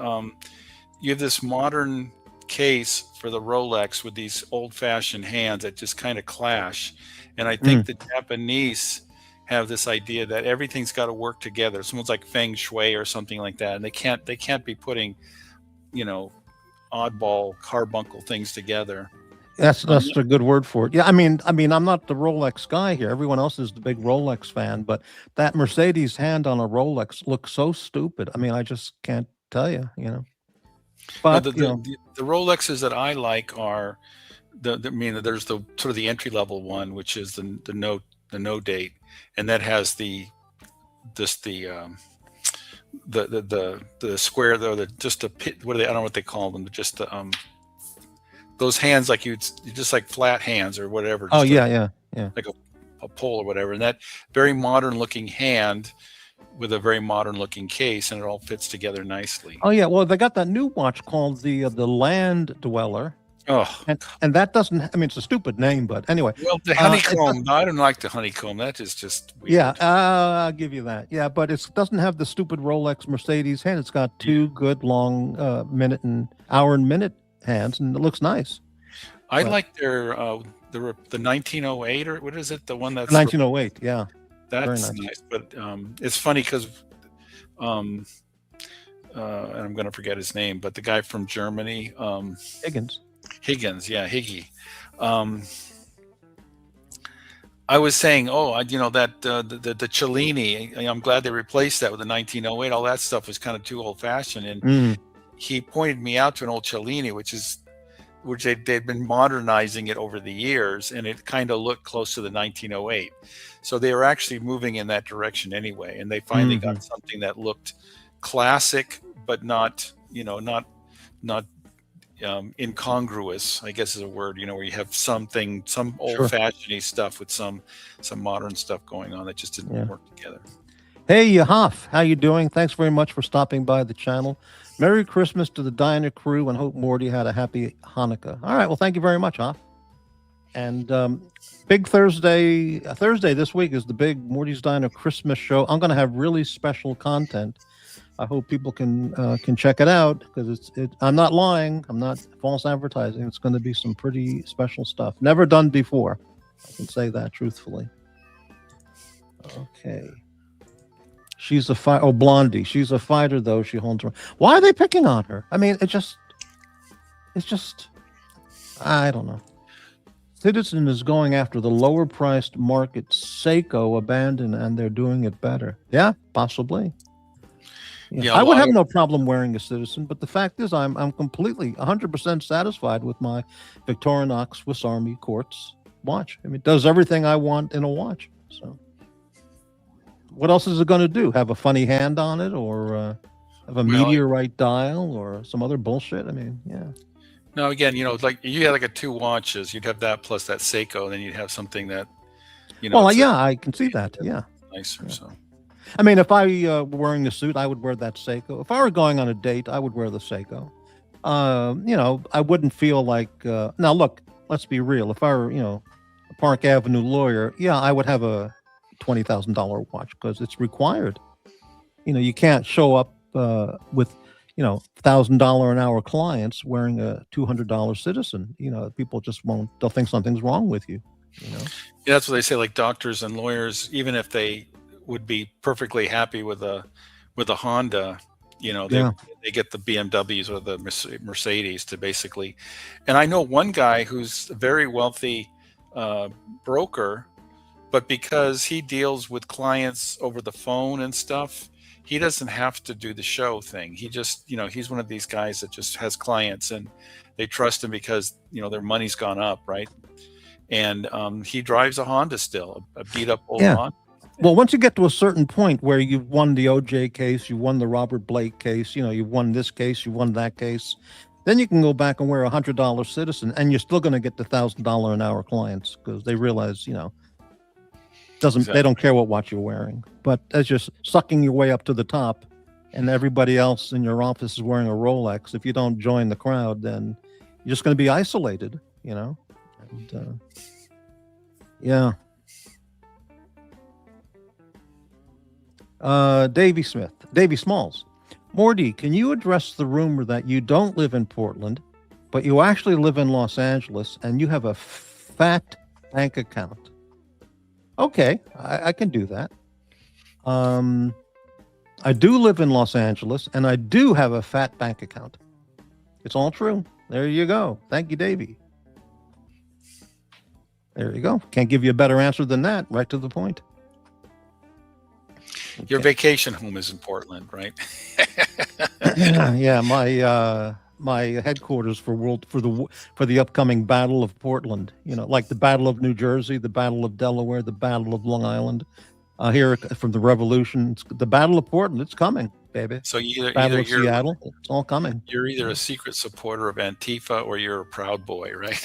E: you have this modern case for the Rolex with these old-fashioned hands that just kind of clash. And I think the Japanese have this idea that everything's got to work together. Someone's like feng shui or something like that, and they can't be putting, you know, oddball carbuncle things together.
B: That's a good word for it. Yeah, I mean, I'm not the Rolex guy here. Everyone else is the big Rolex fan, but that Mercedes hand on a Rolex looks so stupid. I mean, I just can't tell you, you know. But
E: the Rolexes that I like are I mean, there's the sort of the entry level one, which is the no date, and that has the square though, just a pit. What are they? I don't know what they call them. But just the those hands like you just like flat hands or whatever.
B: Oh
E: yeah, like a pole or whatever, and that very modern looking hand with a very modern looking case, and it all fits together nicely.
B: Oh yeah, well they got that new watch called the Land Dweller.
E: Oh,
B: and that doesn't. I mean, it's a stupid name, but anyway.
E: Well, the honeycomb. I don't like the honeycomb. That is just weird.
B: Yeah, I'll give you that. Yeah, but it doesn't have the stupid Rolex Mercedes hand. It's got two good long hour and minute hands, and it looks nice.
E: I like their the 1908 or what is it? The one that's
B: 1908. Yeah,
E: that's nice. But it's funny because and I'm going to forget his name, but the guy from Germany, Higgins, yeah, Higgy. I was saying, you know, that the Cellini, I'm glad they replaced that with the 1908. All that stuff was kind of too old fashioned, and he pointed me out to an old Cellini, which they'd been modernizing it over the years, and it kind of looked close to the 1908. So they were actually moving in that direction anyway, and they finally got something that looked classic, but not, you know, not incongruous, I guess is a word, you know, where you have some old-fashioned stuff with some modern stuff going on that just didn't work together.
B: Hey, Hoff, how you doing? Thanks very much for stopping by the channel. Merry Christmas to the Diner crew, and hope Morty had a happy Hanukkah. All right, well, thank you very much, Hoff. And big Thursday this week is the big Morty's Diner Christmas show. I'm going to have really special content. I hope people can check it out, because I'm not lying. I'm not false advertising. It's going to be some pretty special stuff. Never done before. I can say that truthfully. Okay. She's a fighter. Oh, Blondie. She's a fighter, though. She holds her. Why are they picking on her? I mean, it's just, I don't know. Citizen is going after the lower priced market Seiko abandoned, and they're doing it better. Yeah, possibly. Yeah, I would have no problem wearing a Citizen, but the fact is I'm completely 100% satisfied with my Victorinox Swiss Army Quartz watch. I mean, it does everything I want in a watch. So what else is it going to do? Have a funny hand on it, or have a meteorite dial, or some other bullshit? I mean, yeah.
E: No, again, you know, like you had like a two watches, you'd have that plus that Seiko, and then you'd have something that, you know.
B: Well, yeah, I can see that. Yeah.
E: Nicer, yeah. So.
B: I mean, if I were wearing a suit, I would wear that Seiko. If I were going on a date, I would wear the Seiko. You know, I wouldn't feel like. Now, look, let's be real. If I were, you know, a Park Avenue lawyer, yeah, I would have a $20,000 watch, because it's required. You know, you can't show up with, you know, $1,000 an hour clients wearing a $200 Citizen. You know, people just won't. They'll think something's wrong with you. You know.
E: Yeah, that's what they say. Like doctors and lawyers, even if they would be perfectly happy with a Honda, you know, they get the BMWs or the Mercedes to basically. And I know one guy who's a very wealthy broker but because he deals with clients over the phone and stuff, he doesn't have to do the show thing. He just, he's one of these guys that just has clients and they trust him because, their money's gone up, right? And he drives a Honda still, a beat up old
B: Yeah.
E: Honda.
B: Well, once you get to a certain point where you've won the OJ case, you won the Robert Blake case, you've won this case, you won that case, then you can go back and wear a $100 Citizen, and you're still going to get the $1,000 an hour clients because they realize, they don't care what watch you're wearing. But as you're sucking your way up to the top, and everybody else in your office is wearing a Rolex, if you don't join the crowd, then you're just going to be isolated, And, yeah. Davy Smalls. Morty, can you address the rumor that you don't live in Portland, but you actually live in Los Angeles and you have a fat bank account? Okay, I can do that. I do live in Los Angeles and I do have a fat bank account. It's all true. There you go. Thank you, Davy. There you go. Can't give you a better answer than that. Right to the point.
E: Your vacation home is in Portland, right?
B: Yeah, my headquarters for the upcoming Battle of Portland. Like the Battle of New Jersey, the Battle of Delaware, the Battle of Long Island. Here from the Revolution, the Battle of Portland. It's coming, baby.
E: So
B: Battle of Seattle. It's all coming.
E: You're either a secret supporter of Antifa or you're a Proud Boy, right?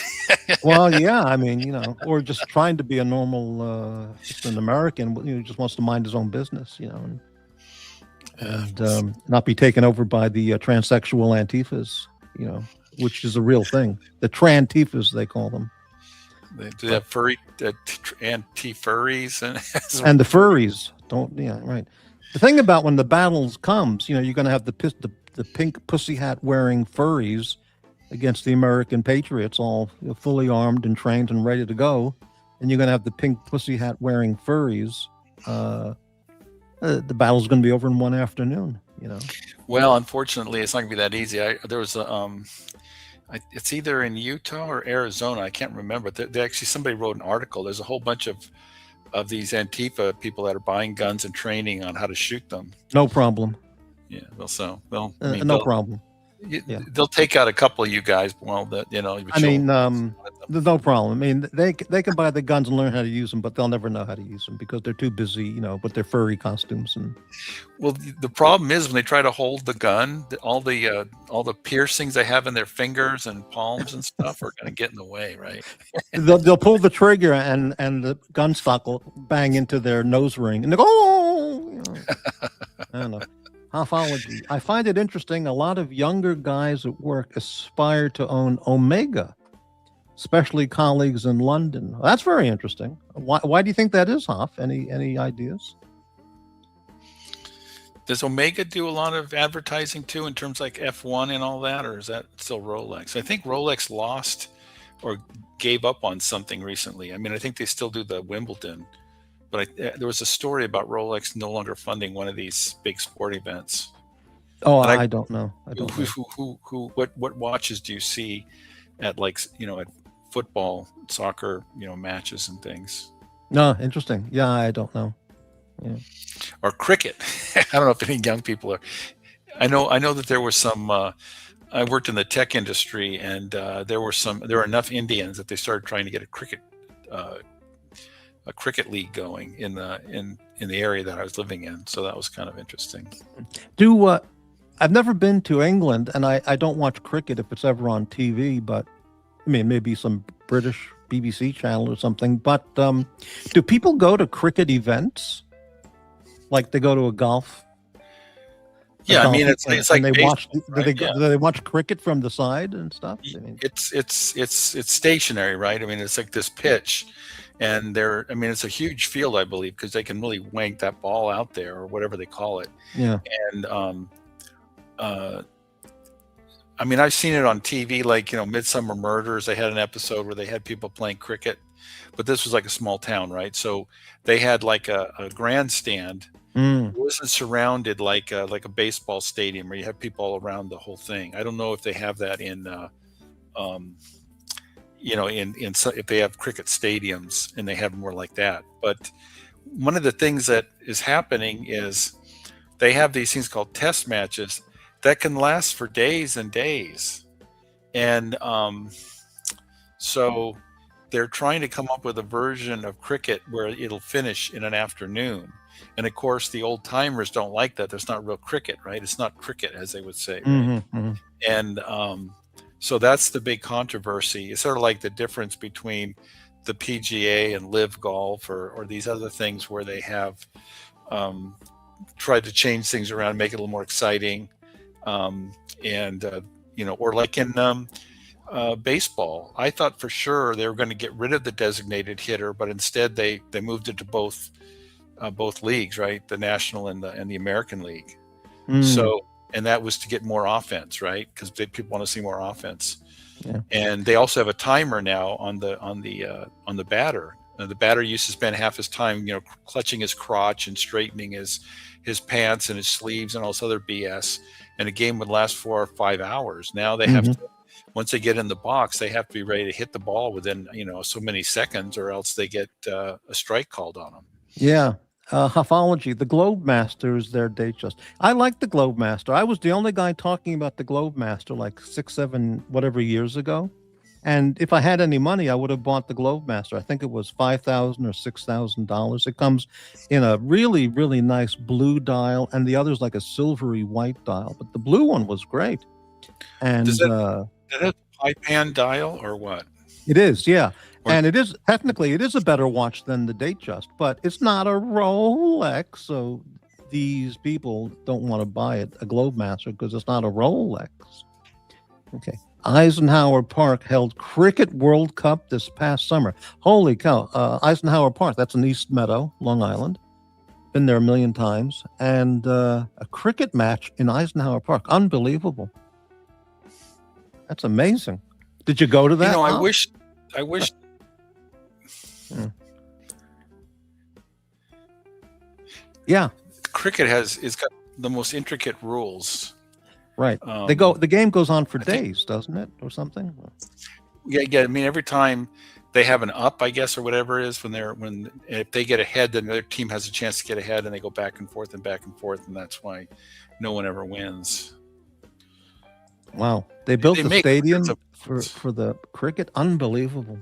B: Well, yeah, I mean, or just trying to be a normal, just an American, who just wants to mind his own business, and not be taken over by the transsexual Antifas, which is a real thing. The Trantifas, they call them.
E: They do have anti-furries
B: and the furries. Right. The thing about when the battles comes, you're going to have the pink pussy hat wearing furries against the American patriots, all fully armed and trained and ready to go, and you're going to have the pink pussy hat wearing furries. The battle's going to be over in one afternoon.
E: Well, unfortunately, it's not going to be that easy. There was it's either in Utah or Arizona. I can't remember. Actually, somebody wrote an article. There's a whole bunch of these Antifa people that are buying guns and training on how to shoot them.
B: No problem.
E: Yeah. No
B: problem.
E: They'll take out a couple of you guys. Well,
B: no problem. I mean, they can buy the guns and learn how to use them, but they'll never know how to use them because they're too busy, with their furry costumes. And
E: well, the problem is when they try to hold the gun, all the piercings they have in their fingers and palms and stuff are going to get in the way, right?
B: they'll pull the trigger and the gun stock will bang into their nose ring, and they go, oh! I don't know. Halfology. I find it interesting. A lot of younger guys at work aspire to own Omega, especially colleagues in London. Well, that's very interesting. Why do you think that is, Hoff? Any ideas?
E: Does Omega do a lot of advertising too, in terms like F1 and all that, or is that still Rolex? I think Rolex lost or gave up on something recently. I mean, I think they still do the Wimbledon. But there was a story about Rolex no longer funding one of these big sport events.
B: Oh, I don't know.
E: What watches do you see at at football, soccer, matches and things?
B: No, interesting. Yeah, I don't know. Yeah.
E: Or cricket. I don't know if any young people are. I know that there was some. I worked in the tech industry, and there were enough Indians that they started trying to get a cricket league going in the area that I was living in. So that was kind of interesting.
B: I've never been to England, and I don't watch cricket if it's ever on TV, but I mean, maybe some British BBC channel or something. But do people go to cricket events? Like they go to a golf?
E: Yeah, I mean, it's like
B: they
E: baseball,
B: watch.
E: right?
B: Do they watch cricket from the side and stuff? I mean,
E: it's stationary, right? I mean, it's like this pitch. And it's a huge field, I believe, because they can really wank that ball out there or whatever they call it.
B: Yeah.
E: And I've seen it on TV, like, Midsummer Murders. They had an episode where they had people playing cricket, but this was like a small town, right? So they had like a grandstand. It wasn't surrounded like a baseball stadium where you have people all around the whole thing. I don't know if they have that in if they have cricket stadiums and they have more like that. But one of the things that is happening is they have these things called test matches that can last for days and days. And so they're trying to come up with a version of cricket where it'll finish in an afternoon. And of course, the old timers don't like that. There's not real cricket, right? It's not cricket, as they would say. Right?
B: Mm-hmm.
E: And so that's the big controversy. It's sort of like the difference between the PGA and Live Golf or these other things where they have tried to change things around, make it a little more exciting. Or like in baseball, I thought for sure they were going to get rid of the designated hitter, but instead they moved it to both leagues, right? The National and the American League. So, and that was to get more offense, right? Because people want to see more offense.
B: Yeah.
E: And they also have a timer now on the batter. The batter used to spend half his time, clutching his crotch and straightening his pants and his sleeves and all this other BS. And a game would last 4 or 5 hours. Now they have to, once they get in the box, they have to be ready to hit the ball within, so many seconds, or else they get a strike called on them.
B: Yeah. Hofology, the Globe Master is their date just. I like the Globe Master. I was the only guy talking about the Globe Master like 6, 7, whatever years ago. And if I had any money, I would have bought the Globe Master. I think it was $5,000 or $6,000. It comes in a really, really nice blue dial, and the other's like a silvery white dial. But the blue one was great. And
E: Does it have a pie pan dial or what?
B: It is, yeah. And it is technically a better watch than the date just, but it's not a Rolex. So these people don't want to buy it, a Globe Master, because it's not a Rolex. Okay. Eisenhower Park held Cricket World Cup this past summer. Holy cow. Eisenhower Park, that's in East Meadow, Long Island. Been there a million times. And a cricket match in Eisenhower Park. Unbelievable. That's amazing. Did you go to that?
E: I wish.
B: Yeah.
E: Cricket is got the most intricate rules.
B: Right. The game goes on for days, doesn't it? Or something?
E: Yeah. I mean, every time they have an up, I guess, or whatever it is, if they get ahead, then their team has a chance to get ahead, and they go back and forth, and that's why no one ever wins.
B: Wow. They built the stadium for the cricket. Unbelievable.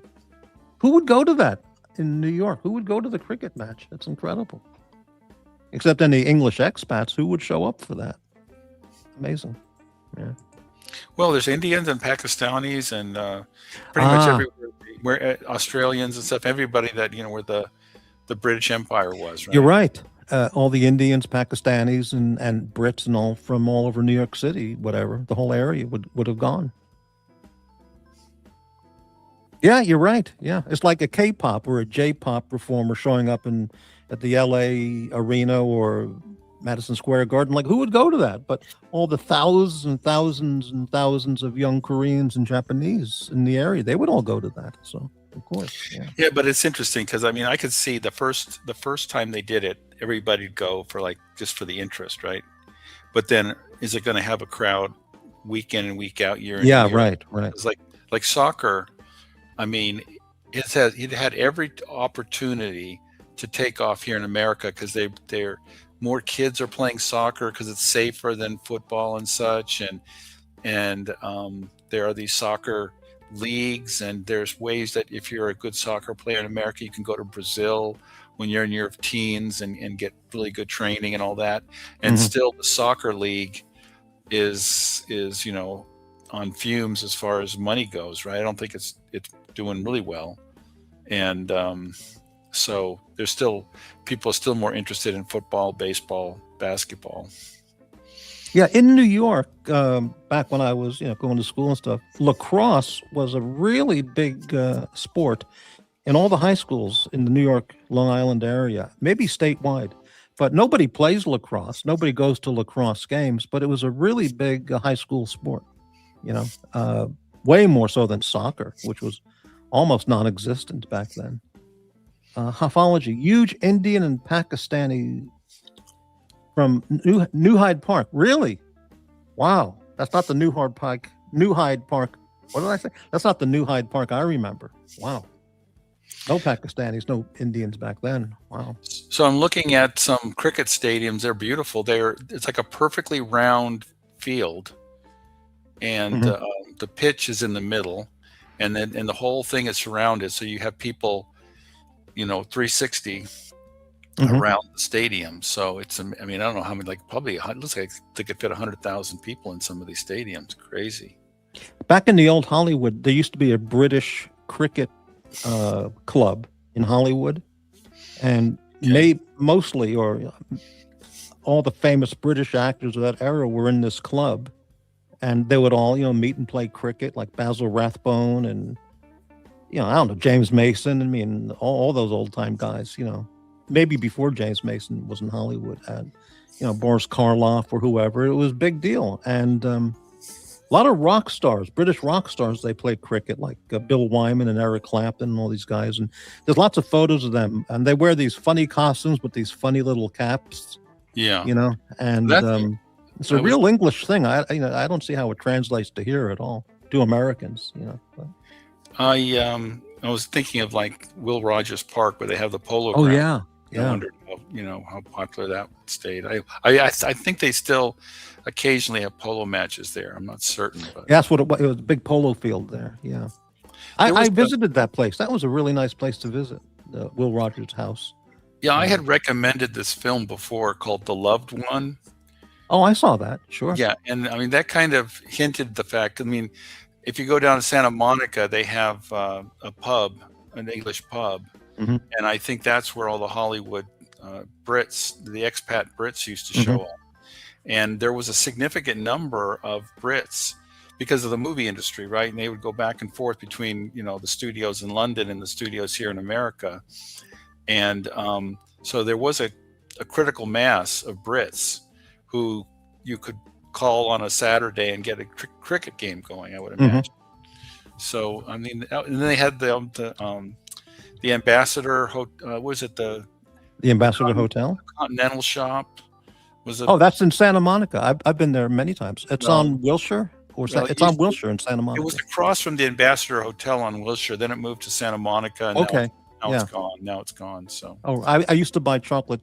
B: Who would go to that in New York? Who would go to the cricket match? That's incredible. Except any English expats, who would show up for that? Amazing. Yeah.
E: Well, there's Indians and Pakistanis and pretty much everywhere, Australians and stuff. Everybody that where the British Empire was. Right?
B: You're right. All the Indians, Pakistanis, and Brits and all from all over New York City, whatever, the whole area would have gone. Yeah, you're right. Yeah, it's like a K-pop or a J-pop performer showing up at the L.A. Arena or Madison Square Garden. Like, who would go to that? But all the thousands and thousands and thousands of young Koreans and Japanese in the area, they would all go to that. So, of course.
E: Yeah, but it's interesting because, I mean, I could see the first time they did it, everybody'd go for just for the interest, right? But then is it going to have a crowd week in and week out, year in year?
B: Right.
E: It's like soccer. I mean, it had every opportunity to take off here in America because they're more kids are playing soccer because it's safer than football and such, and there are these soccer leagues, and there's ways that if you're a good soccer player in America, you can go to Brazil when you're in your teens and get really good training and all that, and still the soccer league is on fumes as far as money goes, right? I don't think it's doing really well, and so there's people are still more interested in football, baseball, basketball.
B: Yeah, in New York, back when I was going to school and stuff, lacrosse was a really big sport in all the high schools in the New York, Long Island area, maybe statewide. But nobody plays lacrosse. Nobody goes to lacrosse games. But it was a really big high school sport. Way more so than soccer, which was almost non-existent back then. Hofology, huge Indian and Pakistani from New Hyde Park. Really? Wow. That's not the New Hyde Park What did I say? That's not the new Hyde Park I remember. Wow. No Pakistanis, no Indians back then. Wow.
E: So I'm looking at some cricket stadiums. They're beautiful. It's like a perfectly round field, and
B: Mhm.
E: the pitch is in the middle, and the whole thing is surrounded. So you have people, 360
B: Mhm.
E: around the stadium. So I mean, I don't know how many, like probably it looks like they could fit 100,000 people in some of these stadiums. Crazy.
B: Back in the old Hollywood, there used to be a British cricket club in Hollywood, and
E: Okay.
B: mostly or all the famous British actors of that era were in this club, and they would all meet and play cricket, like Basil Rathbone and I don't know, James Mason. I mean, all those old time guys. Maybe before James Mason was in Hollywood, and Boris Karloff or whoever. It was a big deal, and a lot of rock stars, British rock stars, they played cricket, like Bill Wyman and Eric Clapton and all these guys. And there's lots of photos of them, and they wear these funny costumes with these funny little caps,
E: Yeah.
B: and
E: That's
B: it's a
E: I was
B: real English thing. I don't see how it translates to here at all, to Americans. But-
E: I was thinking of like Will Rogers Park where they have the polo
B: oh
E: ground.
B: yeah,
E: I
B: yeah.
E: wondered how popular that stayed. I think they still occasionally have polo matches there. I'm not certain, but
B: That's what it was. It was a big polo field there. Yeah,
E: there was
B: I visited that place. That was a really nice place to visit. Will Rogers' house.
E: I had recommended this film before called The Loved One.
B: Oh, I saw that. Sure.
E: Yeah, and I mean that kind of hinted the fact. I mean, if you go down to Santa Monica, they have a pub, an English pub,
B: Mhm.
E: and I think that's where all the Hollywood Brits, the expat Brits, used to show up. And there was a significant number of Brits because of the movie industry, right? And they would go back and forth between the studios in London and the studios here in America, and so there was a critical mass of Brits who you could call on a Saturday and get a cricket game going, I would imagine. So I mean, and then they had the Ambassador. Was it the
B: Ambassador Hotel?
E: Continental Shop? Was it?
B: Oh, that's in Santa Monica. I've been there many times. It's
E: No.
B: on Wilshire,
E: Well,
B: it's on Wilshire in Santa
E: It
B: Monica.
E: was across from the Ambassador Hotel on Wilshire. Then it moved to Santa Monica, and
B: Okay,
E: now
B: yeah.
E: it's gone. Now it's gone. So
B: Oh, I used to buy chocolate,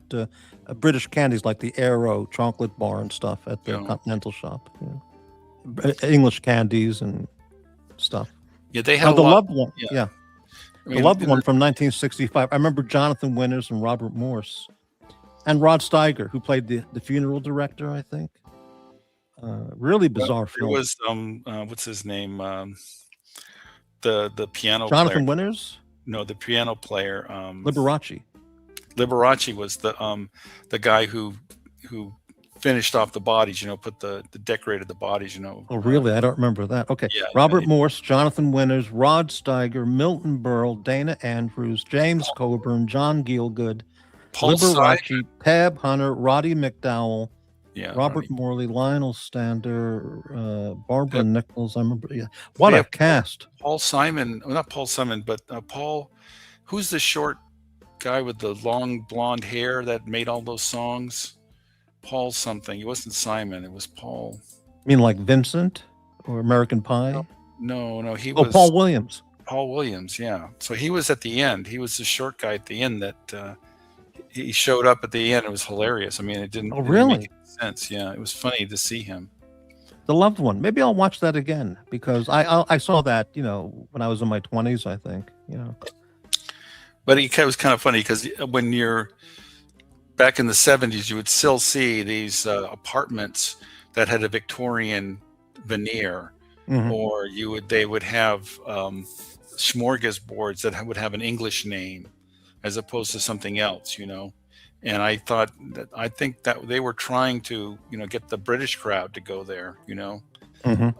B: British candies like the Aero chocolate bar and stuff at the
E: Yeah.
B: Continental Shop. English candies and stuff.
E: yeah, they
B: Oh,
E: had a
B: the
E: lot.
B: loved one.
E: yeah.
B: Yeah,
E: I
B: the
E: mean,
B: loved
E: in
B: one
E: the-
B: from 1965. I remember Jonathan Winters and Robert Morse, and Rod Steiger, who played the funeral director. I think. Really bizarre
E: It
B: film.
E: was what's his name? The piano
B: Jonathan
E: player.
B: Winters,
E: No, the piano player.
B: Liberace.
E: Liberace was the guy who finished off the bodies. Put the decorated the bodies.
B: Oh, really? I don't remember that. Okay.
E: Yeah,
B: Robert
E: yeah.
B: Morse, Jonathan Winters, Rod Steiger, Milton Berle, Dana Andrews, James Coburn, John Gielgud,
E: Paul Simon.
B: Liberace, Tab Hunter, Roddy McDowell,
E: Yeah,
B: Robert
E: right.
B: Morley, Lionel Stander, Barbara
E: Yeah.
B: Nichols. I remember. Yeah. What
E: They
B: a
E: have
B: cast.
E: Paul Simon. Well, not Paul Simon, but Paul. Who's the short guy with the long blonde hair that made all those songs? Paul something. It wasn't Simon. It was Paul.
B: I mean, like Vincent or American Pie.
E: No, he
B: Oh,
E: was
B: Paul Williams.
E: Paul Williams. Yeah. So he was at the end. He was the short guy at the end that he showed up at the end. It was hilarious. I mean, it didn't.
B: Oh,
E: it didn't
B: really?
E: make any sense. Yeah, it was funny to see him.
B: The Loved One. Maybe I'll watch that again because I saw that when I was in my 20s. I think.
E: But it was kind of funny because when you're back in the 70s, you would still see these apartments that had a Victorian veneer,
B: Mhm.
E: or they would have smorgasbords that would have an English name as opposed to something else, And I think that they were trying to, get the British crowd to go there,
B: Mhm.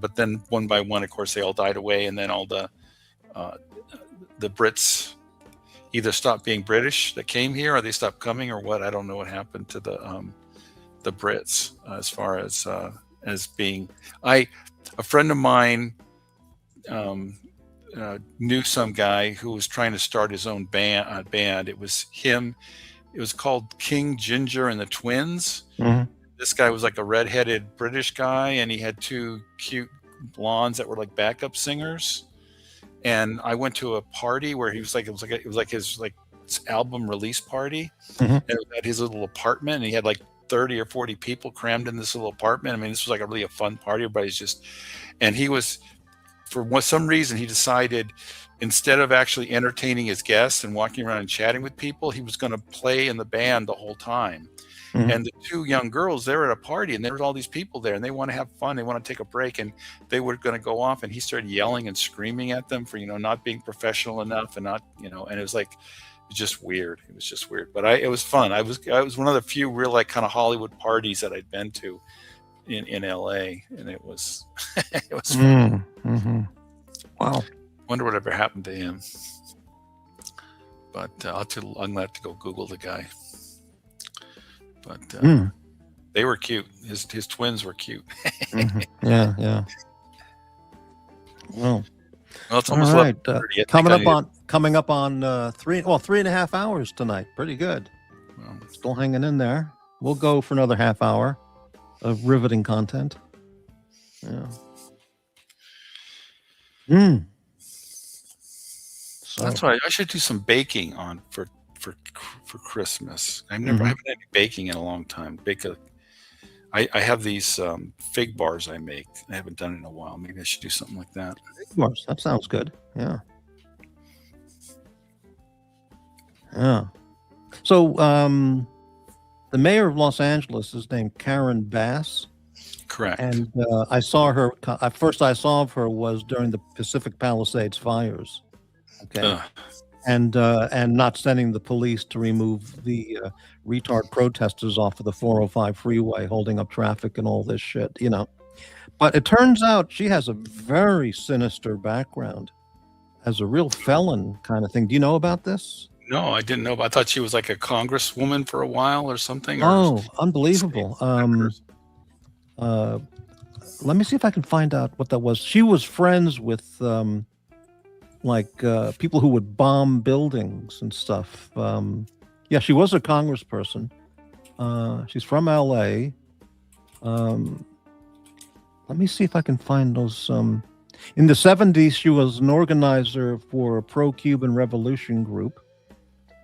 E: but then one by one, of course, they all died away, and then all the Brits either stopped being British that came here, or they stopped coming, or what. I don't know what happened to the Brits as far as being. A friend of mine knew some guy who was trying to start his own band. It was him. It was called King Ginger and the Twins.
B: Mhm.
E: This guy was like a redheaded British guy, and he had two cute blondes that were like backup singers. And I went to a party where he was like, it was like his like album release party.
B: Mhm.
E: And it was at his little apartment, and he had like 30 or 40 people crammed in this little apartment. I mean, this was like a really a fun party. Everybody's just, and he was, for some reason, he decided instead of actually entertaining his guests and walking around and chatting with people, he was going to play in the band the whole time.
B: Mhm.
E: And the two young girls, they were at a party, and there was all these people there, and they want to have fun. They want to take a break, and they were going to go off, and he started yelling and screaming at them for, not being professional enough, and not, and it was like, just weird. It was just weird, but it was fun. I was one of the few real like kind of Hollywood parties that I'd been to in LA, and it was it was fun.
B: Mm-hmm. Wow.
E: Wonder whatever happened to him. But I'm gonna have to go Google the guy. But they were cute. His twins were cute.
B: Mhm. Yeah. Well,
E: Well, it's
B: all
E: almost
B: right.
E: 11:30.
B: Coming up on 3.5 hours tonight. Pretty good.
E: Well,
B: Still hanging in there. We'll go for another half hour of riveting content. Yeah. So,
E: that's why I should do some baking on for Christmas. I haven't had any baking in a long time. I have these fig bars I make. I haven't done it in a while. Maybe I should do something like that.
B: of course, that sounds good. Yeah. Yeah. So, the mayor of Los Angeles is named Karen Bass,
E: Correct.
B: and I saw her. First, I saw of her was during the Pacific Palisades fires. Okay.
E: Ugh.
B: And not sending the police to remove the retard protesters off of the 405 freeway, holding up traffic and all this shit, But it turns out she has a very sinister background as a real felon kind of thing. Do you know about this?
E: No, I didn't know. I thought she was like a congresswoman for a while or something.
B: Oh, unbelievable. Let me see if I can find out what that was. She was friends with people who would bomb buildings and stuff. Yeah, she was a congressperson. She's from LA. Let me see if I can find those. In the 70s, she was an organizer for a pro-Cuban revolution group.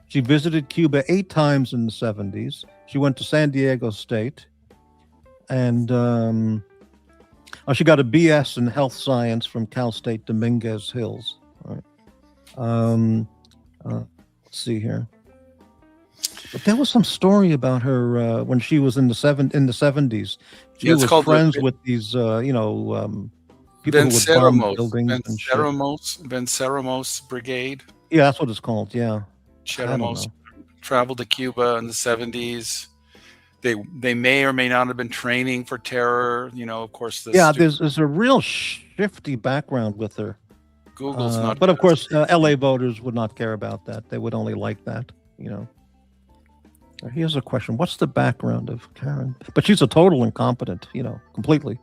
B: She visited Cuba 8 times in the 70s. She went to San Diego State. And she got a BS in health science from Cal State Dominguez Hills. All right. Let's see here. But there was some story about her when she was in the 70s. She
E: Yeah, it's
B: was
E: called
B: friends with these, people who would bomb buildings and shit.
E: Venceremos Brigade.
B: Yeah, that's what it's called. Yeah. I don't
E: Cheramos
B: know.
E: traveled to Cuba in the 70s. They may or may not have been training for terror. Of course.
B: Yeah, there's a real shifty background with her.
E: Google's not.
B: But of course, LA voters would not care about that. They would only like that. Here's a question: what's the background of Karen? But she's a total incompetent. Completely.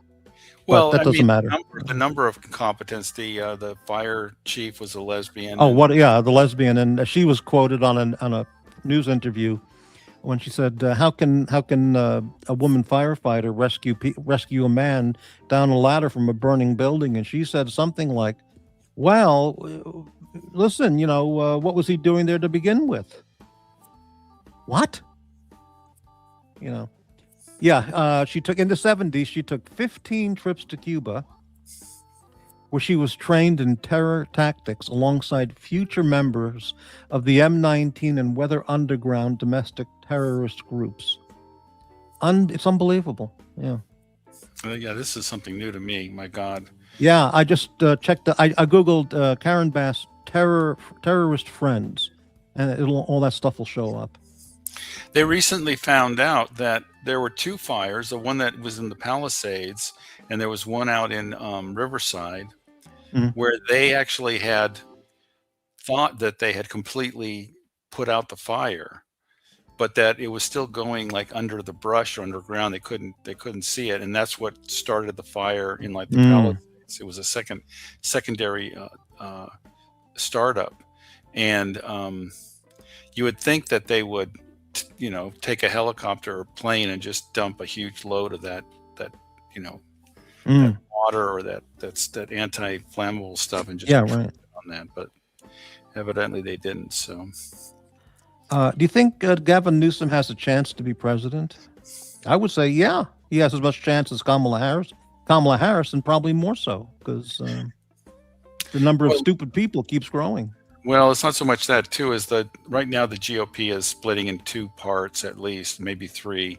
E: Well,
B: but that doesn't matter.
E: The number of incompetence. The fire chief was a lesbian.
B: Oh, what? Yeah, the lesbian, and she was quoted on a news interview when she said, "How can a woman firefighter rescue a man down a ladder from a burning building?" And she said something like, "Well, listen, what was he doing there to begin with?" What? Yeah. She took in the 70s. She took 15 trips to Cuba, where she was trained in terror tactics alongside future members of the M19 and Weather Underground domestic terrorist groups. It's unbelievable. Yeah.
E: Yeah, this is something new to me. My God.
B: Yeah, I just checked. I googled Karen Bass terrorist friends, and all that stuff will show up.
E: They recently found out that there were 2 fires. The one that was in the Palisades, and there was one out in Riverside, where they actually had thought that they had completely put out the fire, but that it was still going like under the brush or underground. They couldn't see it, and that's what started the fire in like the Palisades. It was a secondary startup, and you would think that they would take a helicopter or plane and just dump a huge load of that
B: Mm.
E: water or that anti-flammable stuff and just
B: Yeah, right.
E: on that, but evidently they didn't. So
B: Do you think Gavin Newsom has a chance to be president? I would say, yeah, he has as much chance as Kamala Harris. Kamala Harris, and probably more so because the number of
E: Well-
B: stupid people keeps growing.
E: well, it's not so much that too, is that right now the GOP is splitting in two parts at least, maybe three,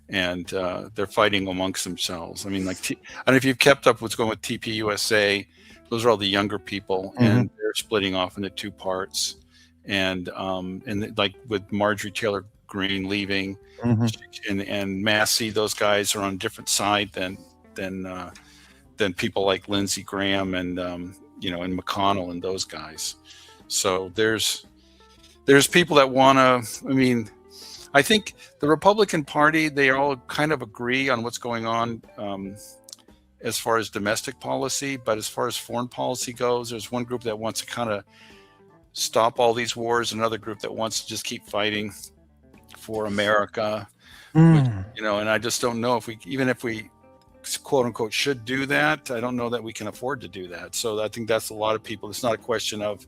E: and they're fighting amongst themselves. I mean, like, I don't know if you've kept up what's going with TPUSA. Those are all the younger people, and they're splitting off into two parts. And like with Marjorie Taylor Greene leaving, and Massey, those guys are on a different side than people like Lindsey Graham and and McConnell and those guys. So there's people that want to. I mean, I think the Republican Party, they all kind of agree on what's going on as far as domestic policy, but as far as foreign policy goes, there's one group that wants to kind of stop all these wars, another group that wants to just keep fighting for America. Which, and I just don't know if we quote unquote should do that. I don't know that we can afford to do that. So I think that's a lot of people. It's not a question of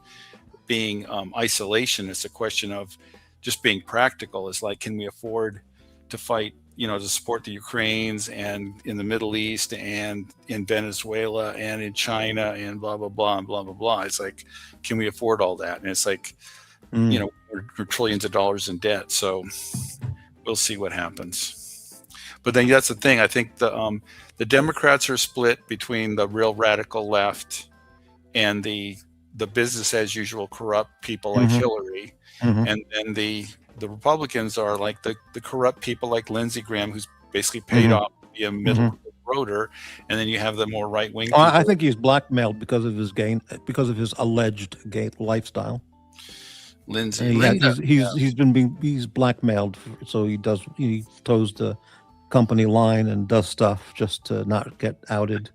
E: being isolation. It's a question of just being practical. It's like, can we afford to fight, to support the Ukraines and in the Middle East and in Venezuela and in China and blah, blah, blah, and blah, blah, blah. It's like, can we afford all that? And it's like, we're trillions of dollars in debt. So we'll see what happens. But then that's the thing. I think the Democrats are split between the real radical left and the business as usual corrupt people like Hillary. And then the Republicans are like the corrupt people like Lindsey Graham, who's basically paid off to be a middle roader. And then you have the more right wing.
B: I think he's blackmailed because of his alleged gay lifestyle.
E: Lindsey,
B: he's blackmailed, so he toes the company line and does stuff just to not get outed.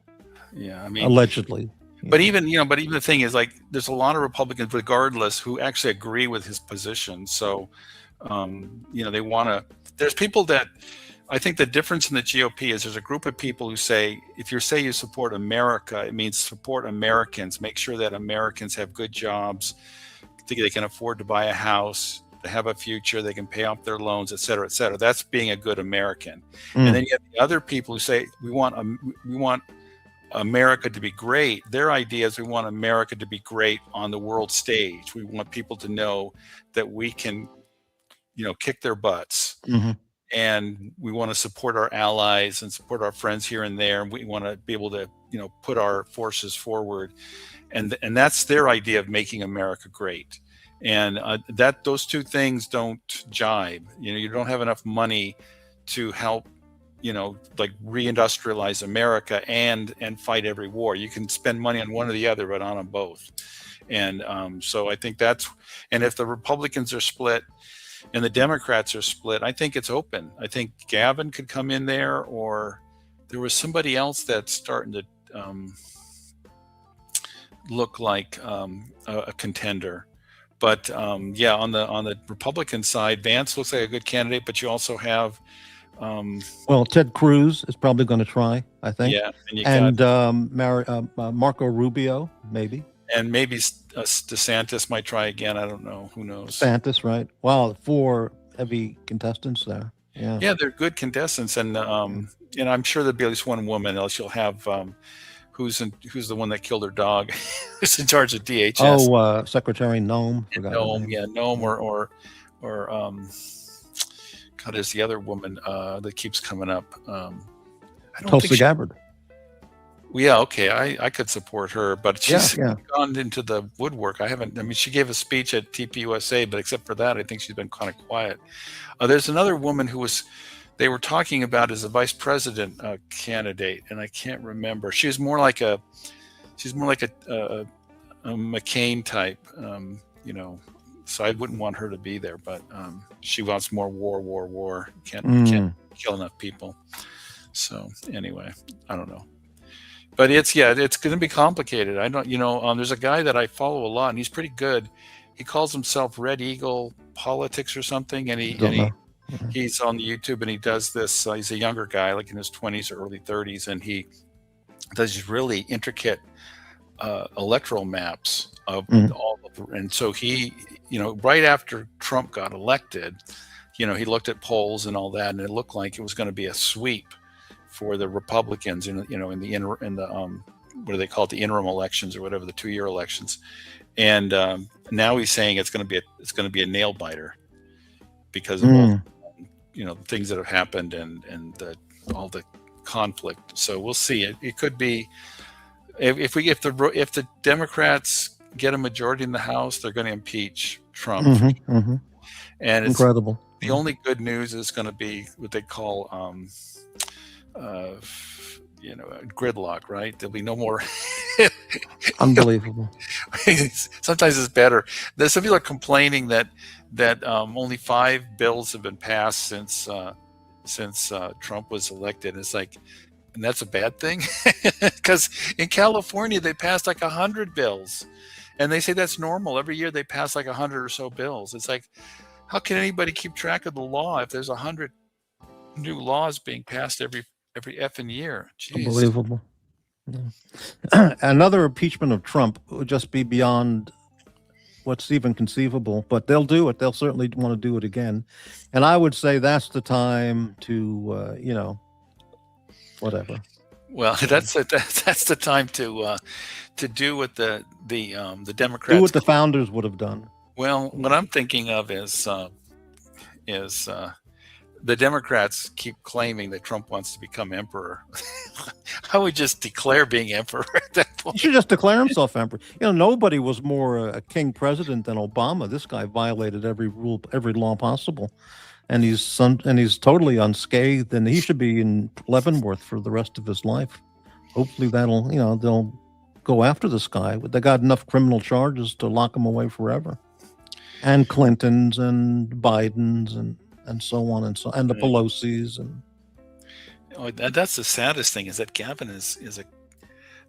E: Yeah, I mean,
B: allegedly.
E: But even the thing is, like, there's a lot of Republicans, regardless, who actually agree with his position. So, they want to. There's people that I think the difference in the GOP is there's a group of people who say, if you say you support America, it means support Americans. Make sure that Americans have good jobs, they can afford to buy a house, they have a future, they can pay off their loans, et cetera, et cetera. That's being a good American. And then you have the other people who say we want America to be great. Their idea is we want America to be great on the world stage. We want people to know that we can, kick their butts. And we want to support our allies and support our friends here and there. And we want to be able to, put our forces forward. And that's their idea of making America great. And those two things don't jibe. You don't have enough money to help like reindustrialize America and fight every war. You can spend money on one or the other, but not on both. And so I think and if the Republicans are split and the Democrats are split, I think it's open. I think Gavin could come in there, or there was somebody else that's starting to look like a contender. But on the Republican side, Vance looks like a good candidate, but you also have
B: Ted Cruz is probably going to try, I think.
E: Yeah, and
B: Marco Rubio, maybe.
E: And maybe DeSantis might try again. I don't know. Who knows?
B: DeSantis, right? Wow, 4 heavy contestants there. Yeah.
E: Yeah, they're good contestants, and I'm sure there'll be at least one woman. Else you'll have who's the one that killed her dog? Who's in charge of DHS?
B: Oh, Secretary Nome.
E: Nome, or God, there's the other woman that keeps coming up.
B: Tulsi Gabbard.
E: Well, yeah, okay, I could support her, but she's gone into the woodwork. She gave a speech at TPUSA, but except for that, I think she's been kind of quiet. There's another woman who they were talking about as a vice president candidate, and I can't remember. She's more like a McCain type, so I wouldn't want her to be there, but she wants more war. Can't kill enough people. So anyway, I don't know. But it's going to be complicated. I don't, there's a guy that I follow a lot, and he's pretty good. He calls himself Red Eagle Politics or something, and he's on YouTube, and he does this. He's a younger guy, like in his 20s or early 30s, and he does these really intricate electoral maps of all of, and so he, right after Trump got elected, he looked at polls and all that, and it looked like it was going to be a sweep for the Republicans in the what do they call it, the interim elections or whatever, the 2-year elections, and now he's saying it's going to be a nail biter because of all the things that have happened and all the conflict. So we'll see. It could be if the Democrats get a majority in the House, they're going to impeach Trump, and it's
B: incredible.
E: The only good news is going to be what they call gridlock, right? There'll be no more.
B: Unbelievable.
E: Sometimes it's better. Some people are complaining that only 5 bills have been passed since Trump was elected. It's like, and that's a bad thing, because in California they passed like 100 bills, and they say that's normal. Every year they pass like 100 or so bills. It's like, how can anybody keep track of the law if there's 100 new laws being passed every effing year? Jeez.
B: Unbelievable. Yeah. Another impeachment of Trump would just be beyond what's even conceivable, but they'll do it. They'll certainly want to do it again. And I would say that's the time to, whatever.
E: Well, that's the time to do what the Democrats
B: do what the founders would have done.
E: Well, what I'm thinking of is the Democrats keep claiming that Trump wants to become emperor. I would just declare being emperor at that point.
B: He should just declare himself emperor. Nobody was more a king president than Obama. This guy violated every rule, every law possible, and he's totally unscathed. And he should be in Leavenworth for the rest of his life. Hopefully, they'll go after this guy. They got enough criminal charges to lock him away forever. And Clintons and Bidens and so on and the Pelosi's and.
E: Oh, that's the saddest thing, is that Gavin is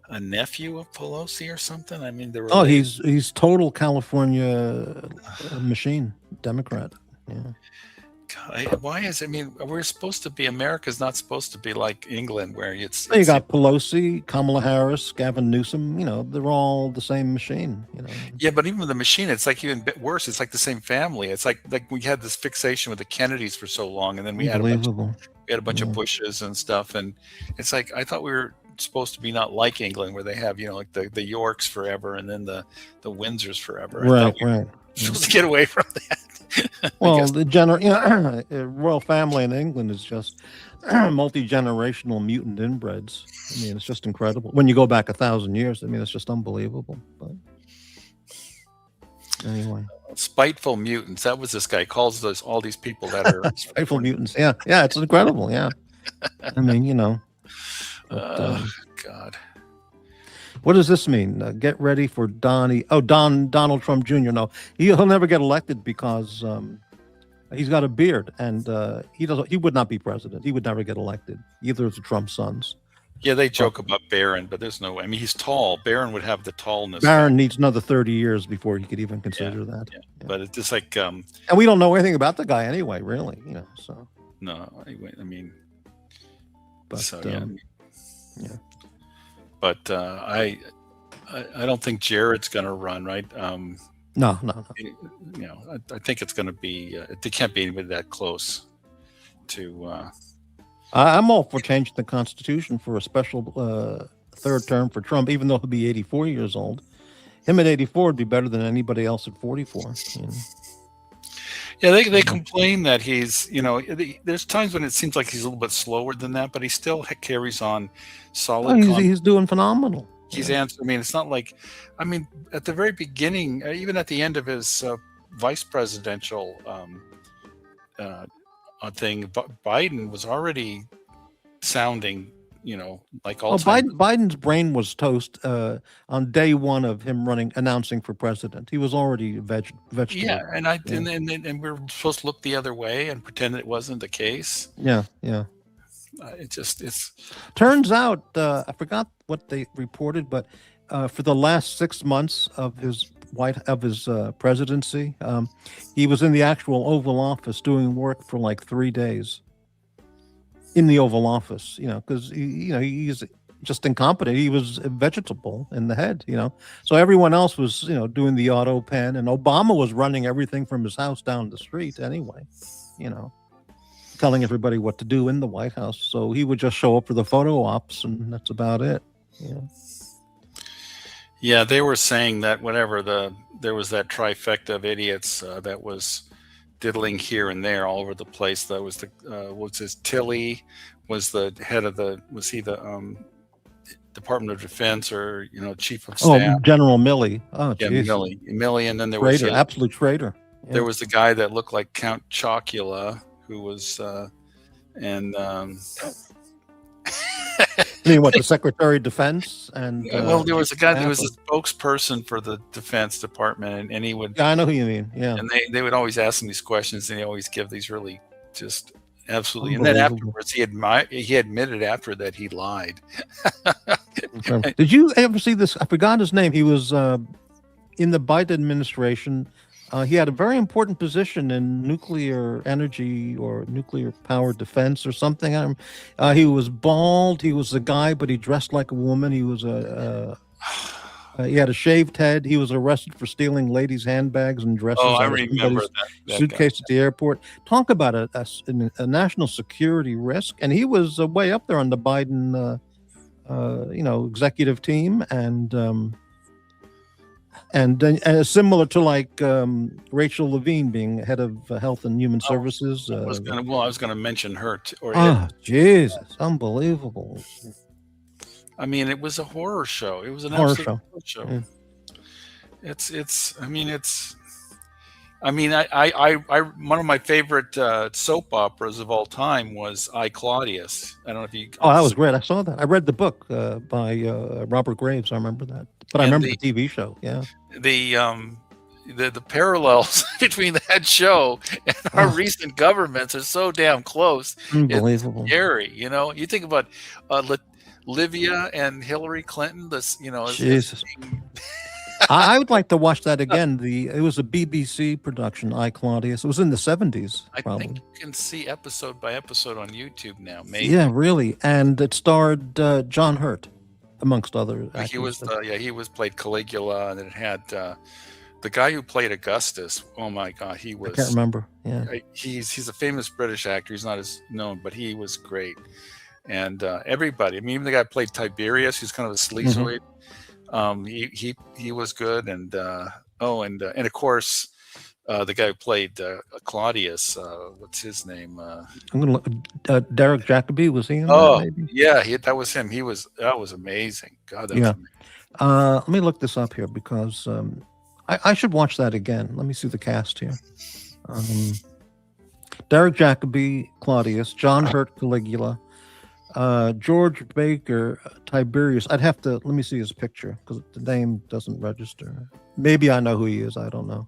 E: a nephew of Pelosi or something. I mean,
B: he's total California machine Democrat. Yeah.
E: God, why is it? I mean, we're supposed to be, America's not supposed to be like England, where you
B: got Pelosi, Kamala Harris, Gavin Newsom. They're all the same machine.
E: Yeah, but even the machine, it's like even a bit worse. It's like the same family. It's like we had this fixation with the Kennedys for so long, and then we had a bunch of Bushes and stuff, and it's like, I thought we were supposed to be not like England, where they have like the Yorks forever, and then the Windsors forever.
B: Right.
E: Supposed to get away from that.
B: Well, the royal family in England is just multi-generational mutant inbreds. I mean, it's just incredible. When you go back 1,000 years, I mean, it's just unbelievable. But anyway,
E: spiteful mutants. That was this guy calls all these people that are
B: spiteful mutants. Yeah, it's incredible. Yeah, I mean,
E: God.
B: What does this mean? Get ready for Donald Trump Jr. No, he'll never get elected because he's got a beard, and he would not be president. He would never get elected, either of the Trump sons.
E: Yeah, they joke about Barron, but there's no way. I mean, he's tall. Barron would have the tallness.
B: Barron needs another 30 years before he could even consider that.
E: Yeah. But it's just like, and
B: we don't know anything about the guy anyway, really. So
E: no, I mean,
B: but
E: so,
B: yeah.
E: But I don't think Jared's going to run, right?
B: No.
E: I think it's going to be. They can't be anybody that close to.
B: I'm all for changing the Constitution for a special third term for Trump, even though he'll be 84 years old. Him at 84 would be better than anybody else at 44.
E: Yeah, they complain that he's, there's times when it seems like he's a little bit slower than that, but he still carries on solid.
B: He's doing phenomenal.
E: He's answering. I mean, it's not like, at the very beginning, even at the end of his vice presidential thing, Biden was already sounding, like all time.
B: Biden's brain was toast on day one of him announcing for president. He was already vegetable.
E: Yeah, and we're supposed to look the other way and pretend it wasn't the case.
B: Yeah.
E: It's
B: turns out I forgot what they reported, but for the last 6 months of his presidency, he was in the actual Oval Office doing work for like 3 days. In the Oval Office, because he's just incompetent. He was a vegetable in the head, So everyone else was, doing the auto pen, and Obama was running everything from his house down the street anyway, telling everybody what to do in the White House. So he would just show up for the photo ops, and that's about it.
E: Yeah, they were saying that there was that trifecta of idiots that was diddling here and there all over the place. That was Tilly was the head of was he the Department of Defense or chief of staff?
B: General Milley. Oh,
E: yeah,
B: geez.
E: Milley, and then there
B: Traitor,
E: was
B: absolute traitor. Yeah.
E: There was the guy that looked like Count Chocula, who was
B: I mean, what, the Secretary of Defense? And
E: well, there was a guy that was a spokesperson for the Defense Department, and he would.
B: Yeah, I know who you mean. Yeah,
E: and they would always ask him these questions, and he always give these really just absolutely. And then afterwards, he admitted after that he lied.
B: Did you ever see this? I forgot his name. He was in the Biden administration. He had a very important position in nuclear energy or nuclear power defense or something. He was bald. He was a guy, but he dressed like a woman. He was he had a shaved head. He was arrested for stealing ladies' handbags and dresses.
E: Oh, I remember that
B: suitcase
E: guy.
B: At the airport. Talk about a national security risk. And he was way up there on the Biden, executive team, and similar to like Rachel Levine being head of Health and Human Services.
E: I was going to mention her.
B: Jesus, unbelievable!
E: I mean, it was a horror show. It was an
B: horror
E: absolute horror show.
B: Yeah.
E: I one of my favorite soap operas of all time was I, Claudius. I don't know if you.
B: Oh, that was great. I saw that. I read the book by Robert Graves. I remember that. But I remember the TV show. Yeah.
E: The parallels between that show and our recent governments are so damn close.
B: Unbelievable.
E: It's scary. You think about Livia and Hillary Clinton.
B: Jesus. I would like to watch that again. It was a BBC production, I, Claudius. It was in the 70s.
E: I think you can see episode by episode on YouTube now. Maybe.
B: Yeah, really. And it starred John Hurt, amongst other actors.
E: He was played Caligula, and it had the guy who played Augustus. Oh my God, he was.
B: I can't remember. Yeah,
E: he's a famous British actor. He's not as known, but he was great. And everybody. I mean, even the guy who played Tiberius, who's kind of a sleazoid. He was good, and of course the guy who played Claudius, what's his name?
B: I'm gonna look. Derek Jacobi, was he in
E: that?
B: Maybe?
E: Yeah, that was him. That was amazing. God, that was amazing.
B: Let me look this up here because I should watch that again. Let me see the cast here. Derek Jacobi, Claudius, John Hurt, Caligula. George Baker, Tiberius. I'd have to let me see his picture because the name doesn't register. Maybe I know who he is. I don't know.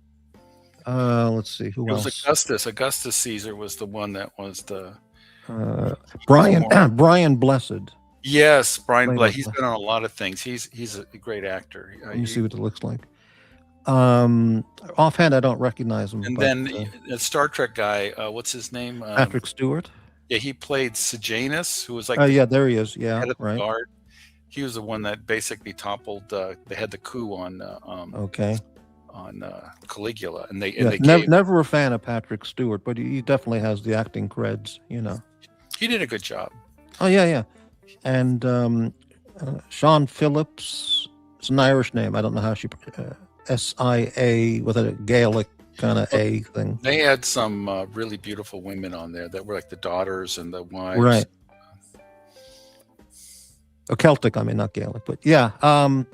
B: Let's see who else.
E: It was Augustus. Augustus Caesar was the one that was the
B: Brian Blessed.
E: Yes, Brian Blessed. He's been on a lot of things. He's a great actor.
B: Let me see what it looks like. Offhand, I don't recognize him.
E: And then the Star Trek guy. What's his name?
B: Patrick Stewart.
E: Yeah, he played Sejanus, who was like
B: there he is. Yeah,
E: head of
B: right.
E: the guard. He was the one that basically toppled. They had the coup on. On Caligula, and they
B: never a fan of Patrick Stewart, but he definitely has the acting creds.
E: He did a good job.
B: Oh yeah. And Sean Phillips. It's an Irish name. I don't know how she. SIA with a Gaelic kind of A thing.
E: They had some really beautiful women on there that were like the daughters and the wives.
B: Right. Celtic, I mean, not Gaelic, but yeah. I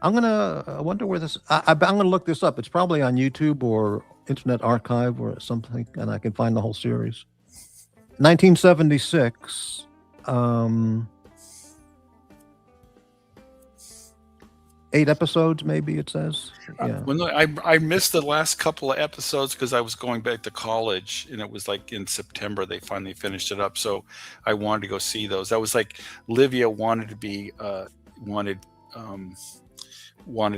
B: wonder where this. I'm gonna look this up. It's probably on YouTube or Internet Archive or something, and I can find the whole series. 1976. 8 episodes, maybe it says. Yeah.
E: I missed the last couple of episodes because I was going back to college, and it was like in September they finally finished it up. So I wanted to go see those. That was like Livia wanted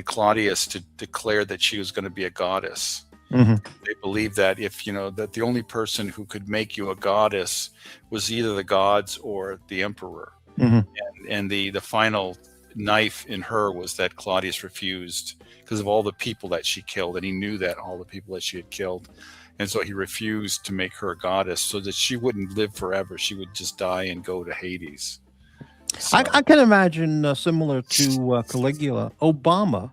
E: Claudius to declare that she was going to be a goddess.
B: Mm-hmm.
E: They believed that that the only person who could make you a goddess was either the gods or the emperor.
B: Mhm.
E: and the final knife in her was that Claudius refused because of all the people that she killed, and he knew that all the people that she had killed, and so he refused to make her a goddess so that she wouldn't live forever. She would just die and go to Hades. So,
B: I can imagine similar to Caligula, Obama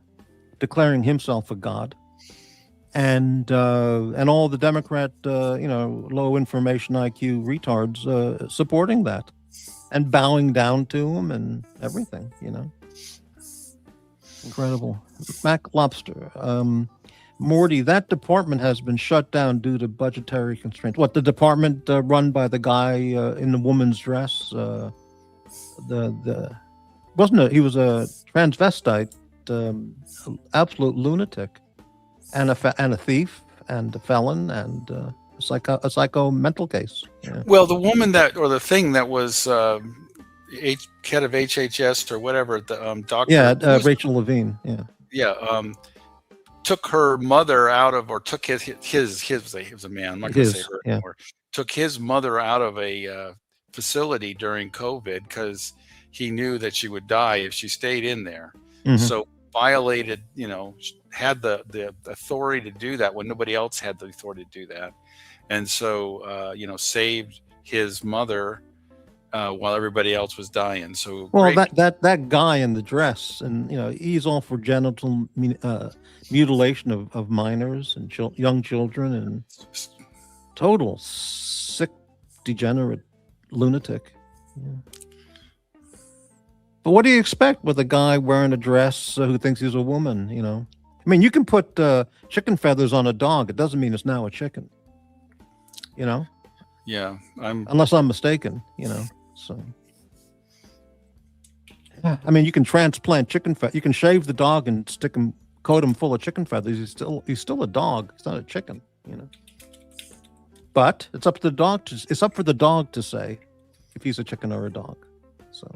B: declaring himself a god, and all the Democrat, low information IQ retards supporting that and bowing down to him and everything. Incredible. Mac Lobster. Morty, that department has been shut down due to budgetary constraints. What, the department run by the guy in the woman's dress? The wasn't he was a transvestite, absolute lunatic, and a thief and a felon and a psycho mental case. Yeah.
E: well, the woman that or the thing that was head of HHS or whatever, the doctor.
B: Yeah, Rachel Levine. Yeah.
E: Yeah. Took her mother out of, or took his he was a man. I'm not going to say her anymore. Took his mother out of a facility during COVID because he knew that she would die if she stayed in there.
B: Mhm.
E: So violated, had the authority to do that when nobody else had the authority to do that, and so saved his mother while everybody else was dying. So
B: well, that guy in the dress, and he's all for genital mutilation of minors and young children, and total sick, degenerate lunatic. Yeah. But what do you expect with a guy wearing a dress who thinks he's a woman? I mean, you can put chicken feathers on a dog. It doesn't mean it's now a chicken.
E: Yeah,
B: unless I'm mistaken. So, I mean, you can transplant chicken feathers. You can shave the dog and coat him full of chicken feathers. He's still a dog. He's not a chicken. But it's up to the dog. It's up for the dog to say if he's a chicken or a dog. So,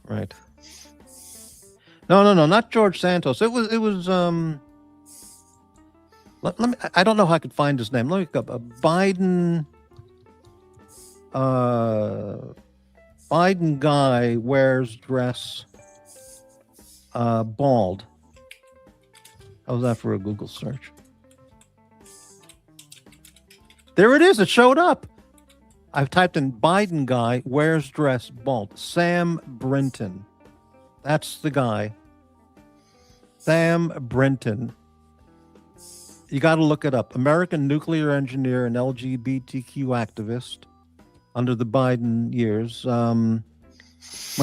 B: right. No, not George Santos. It was. Let me. I don't know how I could find his name. Let me look up. Biden. Biden guy wears dress. Bald. How's that for a Google search? There it is. It showed up. I've typed in Biden guy wears dress bald. Sam Brinton. That's the guy. Sam Brinton. You got to look it up. American nuclear engineer and LGBTQ activist under the Biden years. Went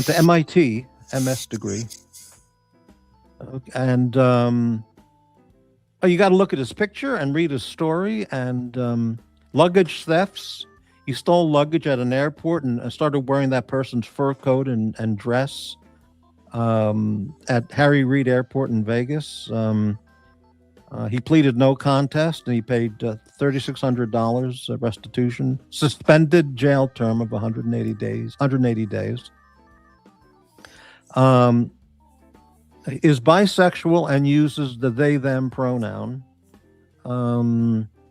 B: to MIT, MS degree. And you got to look at his picture and read his story. And luggage thefts. He stole luggage at an airport and started wearing that person's fur coat and dress at Harry Reid Airport in Vegas. He pleaded no contest and he paid $3,600 restitution. Suspended jail term of 180 days. Is bisexual and uses the they/them pronoun.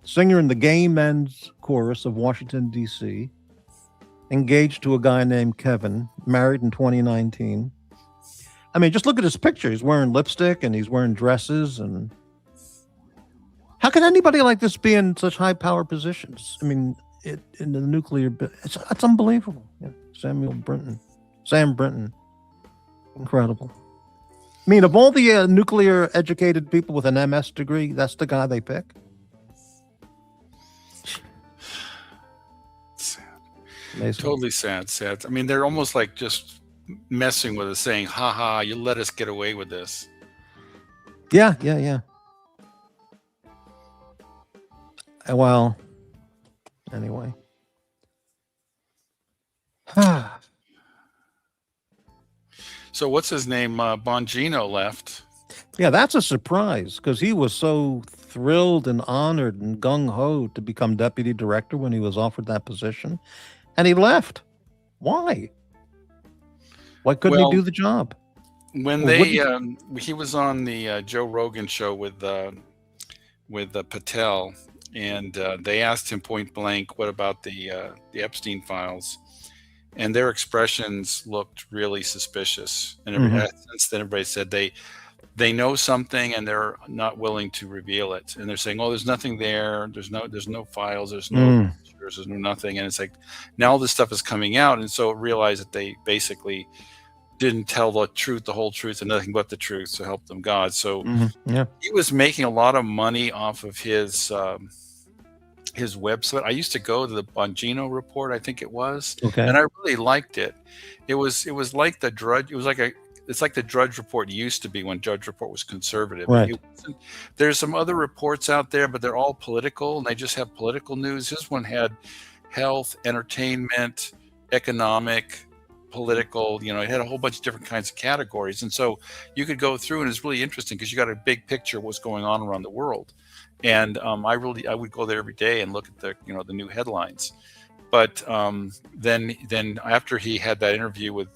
B: Singer in the Gay Men's Chorus of Washington, D.C. Engaged to a guy named Kevin. Married in 2019. I mean, just look at his picture. He's wearing lipstick and he's wearing dresses. And how can anybody like this be in such high power positions? I mean, in the nuclear, it's unbelievable. Yeah. Sam Brinton. Incredible. I mean, of all the nuclear educated people with an MS degree, that's the guy they pick.
E: sad.
B: Amazing.
E: Totally sad. I mean, they're almost like just messing with us, saying, "Ha ha, you let us get away with this."
B: Yeah. Well, anyway.
E: So what's his name? Bongino left.
B: Yeah, that's a surprise because he was so thrilled and honored and gung-ho to become deputy director when he was offered that position. And he left. Why? Why couldn't he do the job?
E: When he was on the Joe Rogan show with Patel, and they asked him point blank, "What about the Epstein files?" and their expressions looked really suspicious. And since then, everybody said they know something and they're not willing to reveal it. And they're saying, "Oh, there's nothing there. There's no files. There's no pictures. There's no nothing." And it's like now all this stuff is coming out, and so it realized that they basically didn't tell the truth, the whole truth, and nothing but the truth, so help them God. So he was making a lot of money off of his website. I used to go to the Bongino Report, I think it was, and I really liked it. It was like the Drudge. It's like the Drudge Report used to be when Drudge Report was conservative.
B: Right.
E: There's some other reports out there, but they're all political, and they just have political news. This one had health, entertainment, economic, political. It had a whole bunch of different kinds of categories, and so you could go through, and it's really interesting because you got a big picture of what's going on around the world. And I would go there every day and look at the the new headlines. But then after he had that interview with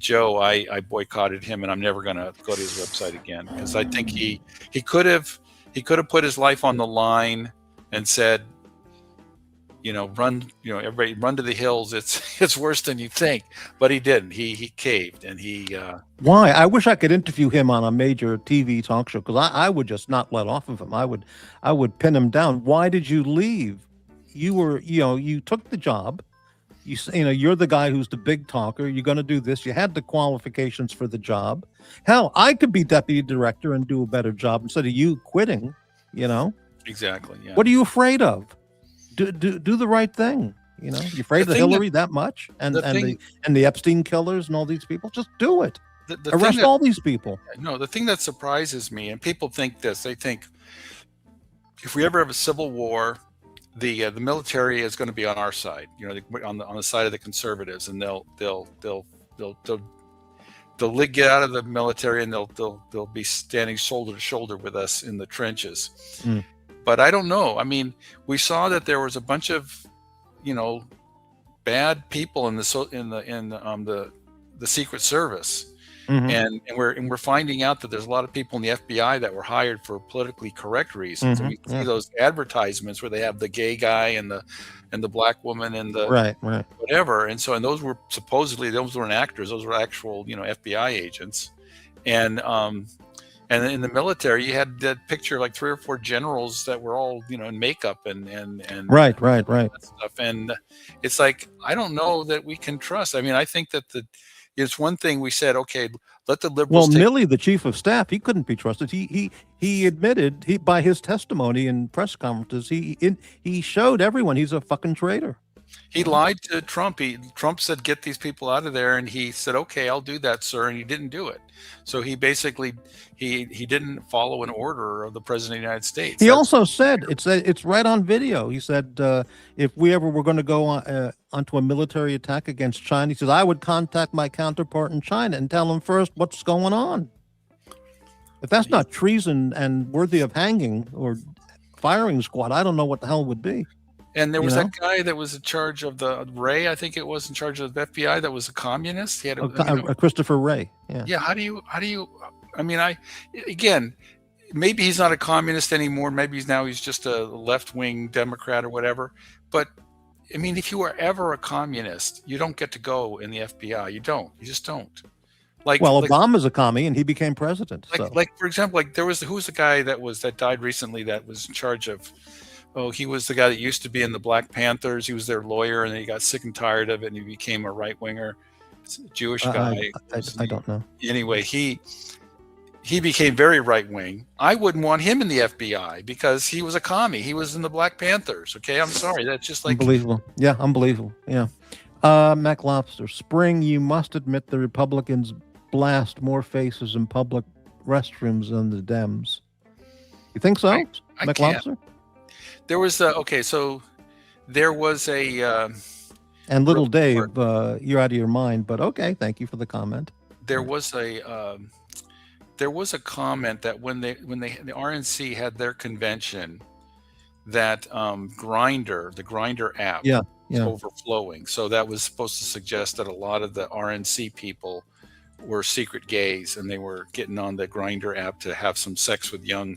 E: Joe, I boycotted him, and I'm never going to go to his website again, because I think he could have put his life on the line and said, run, everybody run to the hills. It's worse than you think, but he didn't. He caved, and he.
B: Why? I wish I could interview him on a major TV talk show, because I would just not let off of him. I would pin him down. Why did you leave? You were, you took the job. You're the guy who's the big talker. You're going to do this. You had the qualifications for the job. Hell, I could be deputy director and do a better job instead of you quitting.
E: Exactly. Yeah.
B: What are you afraid of? Do the right thing. You afraid of Hillary that much, and the Epstein killers and all these people? Just do it. Arrest all these people.
E: No, the thing that surprises me, and people think this, they think if we ever have a civil war, the military is going to be on our side, on the side of the conservatives, and they'll get out of the military, and they'll be standing shoulder to shoulder with us in the trenches. But I don't know. I mean, we saw that there was a bunch of, bad people in the Secret Service, and we're finding out that there's a lot of people in the FBI that were hired for politically correct reasons. And we see those advertisements where they have the gay guy and the black woman and the
B: right
E: whatever, and those were supposedly, those weren't actors; those were actual FBI agents, and in the military, you had that picture like 3 or 4 generals that were all, in makeup and
B: right
E: stuff. And it's like, I don't know that we can trust. I mean, I think that it's one thing we said, okay, let the liberals.
B: Well, Milley, the chief of staff, he couldn't be trusted. He admitted, by his testimony in press conferences, he showed everyone he's a fucking traitor.
E: He lied to Trump. Trump said, "Get these people out of there," and he said, "Okay, I'll do that, sir," and he didn't do it. So he basically he didn't follow an order of the president of the United States.
B: He also said, it's right on video. He said, if we ever were going to go onto a military attack against China, he says, I would contact my counterpart in China and tell him first what's going on. If that's not treason and worthy of hanging or firing squad, I don't know what the hell would be.
E: And there was that guy that was in charge of the Ray, I think it was, in charge of the FBI, that was a communist. He had
B: Christopher Ray. Yeah.
E: Yeah. How do you? I mean, again, maybe he's not a communist anymore. Maybe he's just a left-wing Democrat or whatever. But I mean, if you were ever a communist, you don't get to go in the FBI. You don't. You just don't.
B: Obama's a commie, and he became president.
E: Like for example, who was the guy that died recently that was in charge of? Oh, he was the guy that used to be in the Black Panthers. He was their lawyer, and then he got sick and tired of it, and he became a right winger. Jewish guy.
B: I don't know.
E: Anyway, he became very right wing. I wouldn't want him in the FBI because he was a commie. He was in the Black Panthers. Okay, I'm sorry. That's just like
B: unbelievable. Yeah, unbelievable. Yeah. Mac Lobster, Spring, you must admit the Republicans blast more faces in public restrooms than the Dems. You think so, Mac Lobster?
E: There was so there was a
B: and little Dave, you're out of your mind, but okay, thank you for the comment.
E: There was a comment that when the RNC had their convention, that the Grindr app was overflowing. So that was supposed to suggest that a lot of the RNC people were secret gays, and they were getting on the Grindr app to have some sex with young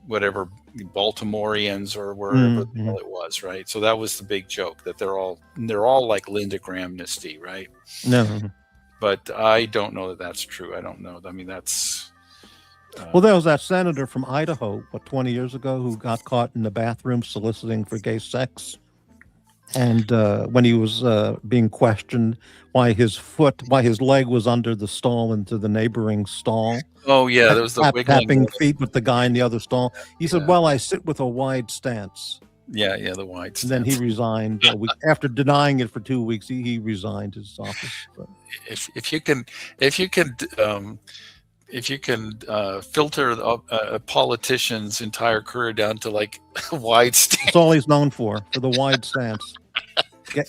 E: whatever Baltimoreans or wherever the
B: Mhm.
E: hell it was, right? So that was the big joke, that they're all like Linda Grahamnesty, right?
B: No.
E: But I don't know that that's true. I don't know. I mean, that's
B: Well, there was that senator from Idaho, 20 years ago, who got caught in the bathroom soliciting for gay sex. And when he was being questioned why his leg was under the stall into the neighboring stall,
E: oh yeah, there was the wiggling.
B: tapping feet with the guy in the other stall, he said,
E: Yeah.
B: "Well, I sit with a wide stance."
E: Yeah, the white
B: And then he
E: stance.
B: resigned after denying it for 2 weeks. He resigned his office. But,
E: If you can filter a politician's entire career down to like wide stance.
B: that's all he's known for the wide stance.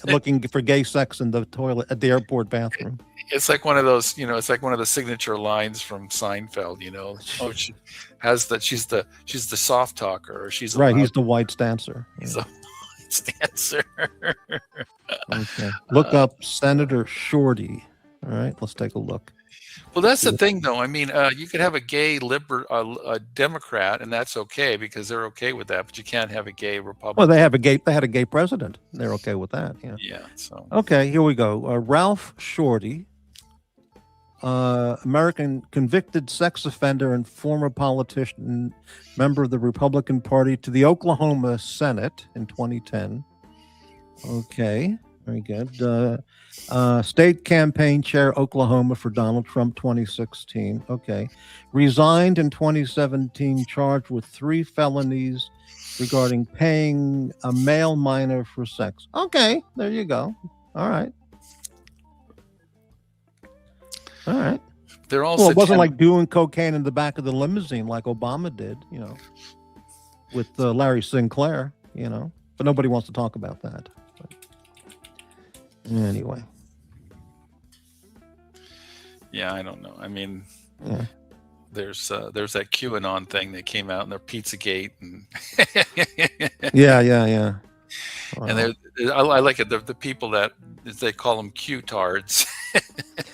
B: Looking for gay sex in the toilet at the airport bathroom.
E: It's like one of those, it's like one of the signature lines from Seinfeld, Oh, she has that. She's the soft talker, or she's
B: Right, he's the wide stancer.
E: He's a stancer.
B: Okay. Look up Senator Shorty. All right, let's take a look.
E: Well, that's the thing, though. I mean, you could have a gay a Democrat, and that's okay because they're okay with that. But you can't have a gay Republican.
B: Well, they had a gay president. They're okay with that. Yeah.
E: Yeah. So
B: Okay, here we go. Ralph Shorty, American convicted sex offender and former politician, member of the Republican Party to the Oklahoma Senate in 2010. Okay, very good. State campaign chair, Oklahoma, for Donald Trump 2016. Okay. Resigned in 2017, charged with 3 felonies regarding paying a male minor for sex. Okay, there you go. All right.
E: they're all.
B: Well, it wasn't like doing cocaine in the back of the limousine like Obama did, with Larry Sinclair, but nobody wants to talk about that. Anyway.
E: Yeah, I don't know. I mean,
B: Yeah.
E: there's that QAnon thing that came out in their Pizzagate, and
B: Yeah.
E: and I like it. The people that they call them Q-tards.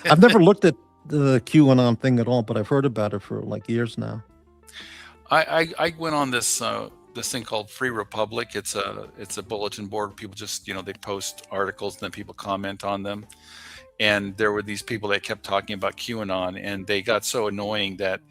B: I've never looked at the QAnon thing at all, but I've heard about it for like years now.
E: I went on this thing called Free Republic. It's a bulletin board. People just they post articles and then people comment on them. And there were these people that kept talking about QAnon, and they got so annoying that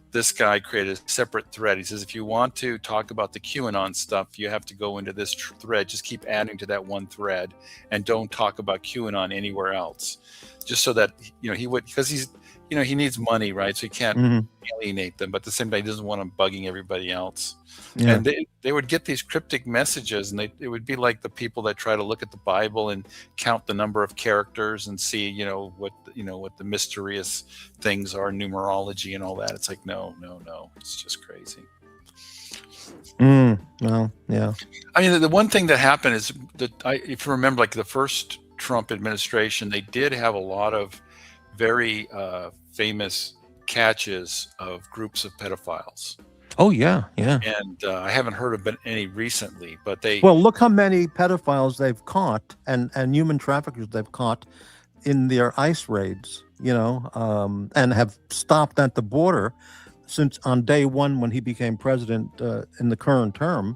E: this guy created a separate thread. He says, if you want to talk about the QAnon stuff, you have to go into this thread. Just keep adding to that one thread and don't talk about QAnon anywhere else. Just so that, he would, because he's, he needs money, right? So he can't alienate them, but at the same time, he doesn't want them bugging everybody else.
B: Yeah.
E: And they would get these cryptic messages, and it would be like the people that try to look at the Bible and count the number of characters and see, what the mysterious things are, numerology and all that. It's like, no, it's just crazy.
B: Well, yeah.
E: I mean, the one thing that happened is that if you remember, like the first Trump administration, they did have a lot of very famous catches of groups of pedophiles.
B: Oh, yeah.
E: And I haven't heard of any recently, but
B: Well, look how many pedophiles they've caught and human traffickers they've caught in their ICE raids, and have stopped at the border since on day one when he became president in the current term.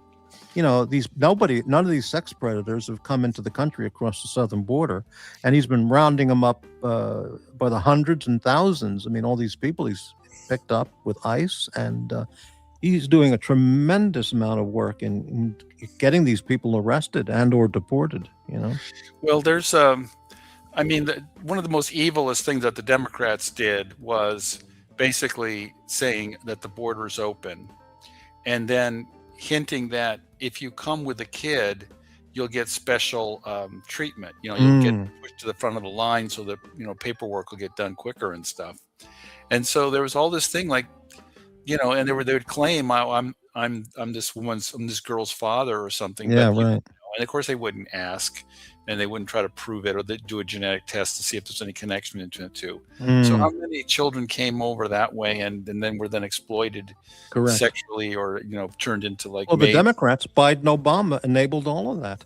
B: None of these sex predators have come into the country across the southern border, and he's been rounding them up by the hundreds and thousands. I mean, all these people he's picked up with ICE, and he's doing a tremendous amount of work in getting these people arrested and or deported.
E: Well, there's one of the most evilest things that the Democrats did was basically saying that the border is open, and then hinting that if you come with a kid, you'll get special treatment. You'll get pushed to the front of the line so that paperwork will get done quicker and stuff. And so there was all this thing like, and they would claim I'm this girl's father or something.
B: Yeah,
E: but,
B: right.
E: And of course they wouldn't ask, and they wouldn't try to prove it, or they'd do a genetic test to see if there's any connection between the two. So how many children came over that way and then were then exploited
B: Correct.
E: sexually, or turned into like.
B: Well, the Democrats, Biden, Obama enabled all of that.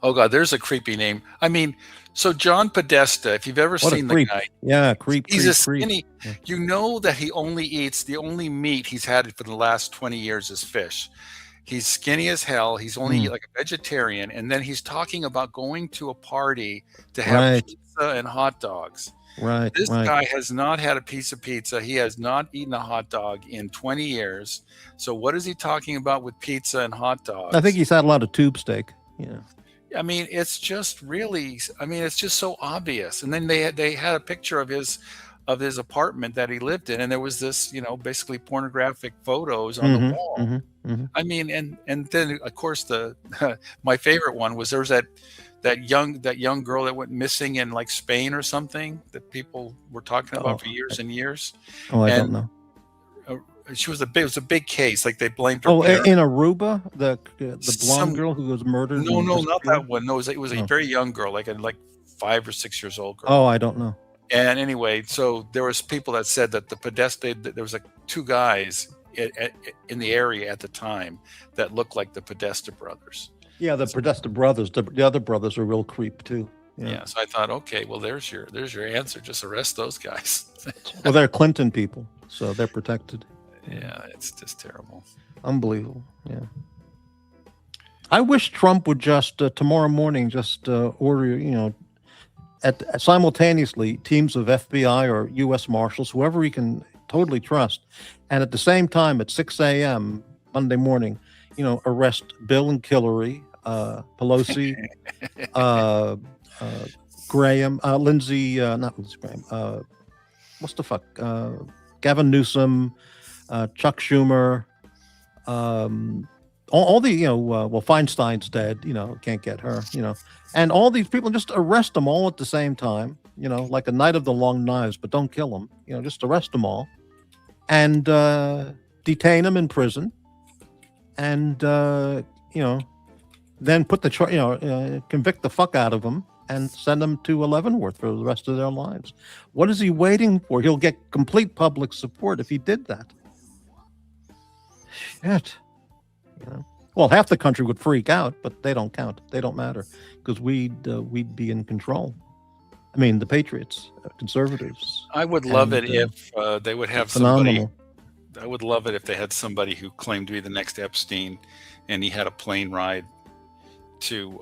E: Oh God, there's a creepy name. I mean, so John Podesta, if you've ever
B: What a
E: seen the
B: creep.
E: guy,
B: Yeah, creep,
E: he's
B: creep,
E: a skinny.
B: creep.
E: You know that he only eats the only meat he's had for the last 20 years is fish. He's skinny as hell. He's only
B: Mm.
E: like a vegetarian, and then he's talking about going to a party to have
B: Right.
E: pizza and hot dogs.
B: Right,
E: This
B: right.
E: guy has not had a piece of pizza. He has not eaten a hot dog in 20 years. So what is he talking about with pizza and hot dogs?
B: I think he's had a lot of tube steak. Yeah.
E: I mean, it's just really. I mean, it's just so obvious. And then they had a picture of his apartment that he lived in, and there was this, basically pornographic photos on the
B: Mm-hmm,
E: wall.
B: mm-hmm, mm-hmm.
E: I mean, and then of course the my favorite one was there was that young girl that went missing in like Spain or something that people were talking about for years and years.
B: Oh, I don't
E: And
B: know.
E: she was it was a big case. Like they blamed her.
B: Oh,
E: parents.
B: in Aruba, the blonde
E: Some-
B: girl who was murdered.
E: No,
B: and
E: not
B: disappeared?
E: that one. No, it was a
B: Oh.
E: very young girl, like a 5 or 6 years old girl.
B: Oh, I don't know.
E: And anyway, so there was people that said that the Podesta, that there was like two guys in the area at the time that looked like the Podesta brothers.
B: Yeah, the Podesta brothers. The other brothers are real creep too.
E: Yeah. So I thought, okay, well, there's your answer. Just arrest those guys.
B: Well, they're Clinton people, so they're protected.
E: Yeah, it's just terrible.
B: Unbelievable. Yeah. I wish Trump would just tomorrow morning just order, simultaneously teams of FBI or U.S. Marshals, whoever he can totally trust, and at the same time at 6 a.m. Monday morning, arrest Bill and Hillary, Pelosi, Graham, Lindsey, not Lindsey Graham, what's the fuck, Gavin Newsom, Chuck Schumer, all the, well, Feinstein's dead, can't get her, and all these people, just arrest them all at the same time, like a night of the long knives, but don't kill them, just arrest them all and detain them in prison and, then put the, convict the fuck out of them and send them to Leavenworth for the rest of their lives. What is he waiting for? He'll get complete public support if he did that. Shit. Well, half the country would freak out, but they don't count. They don't matter because we'd be in control. I mean, the patriots, conservatives.
E: I would love it if they would have somebody.
B: Phenomenal.
E: I would love it if they had somebody who claimed to be the next Epstein, and he had a plane ride to,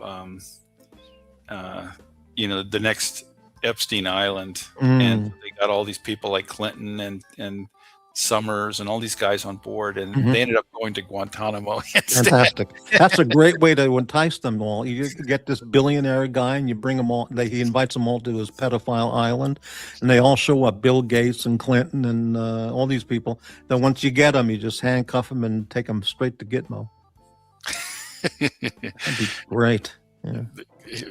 E: the next Epstein Island, and they got all these people like Clinton and Summers and all these guys on board, and they ended up going to Guantanamo instead.
B: Fantastic. That's a great way to entice them all. You get this billionaire guy and you bring them all, he invites them all to his pedophile island, and they all show up, Bill Gates and Clinton and all these people. Then once you get them, you just handcuff them and take them straight to Gitmo. That'd be great. Yeah.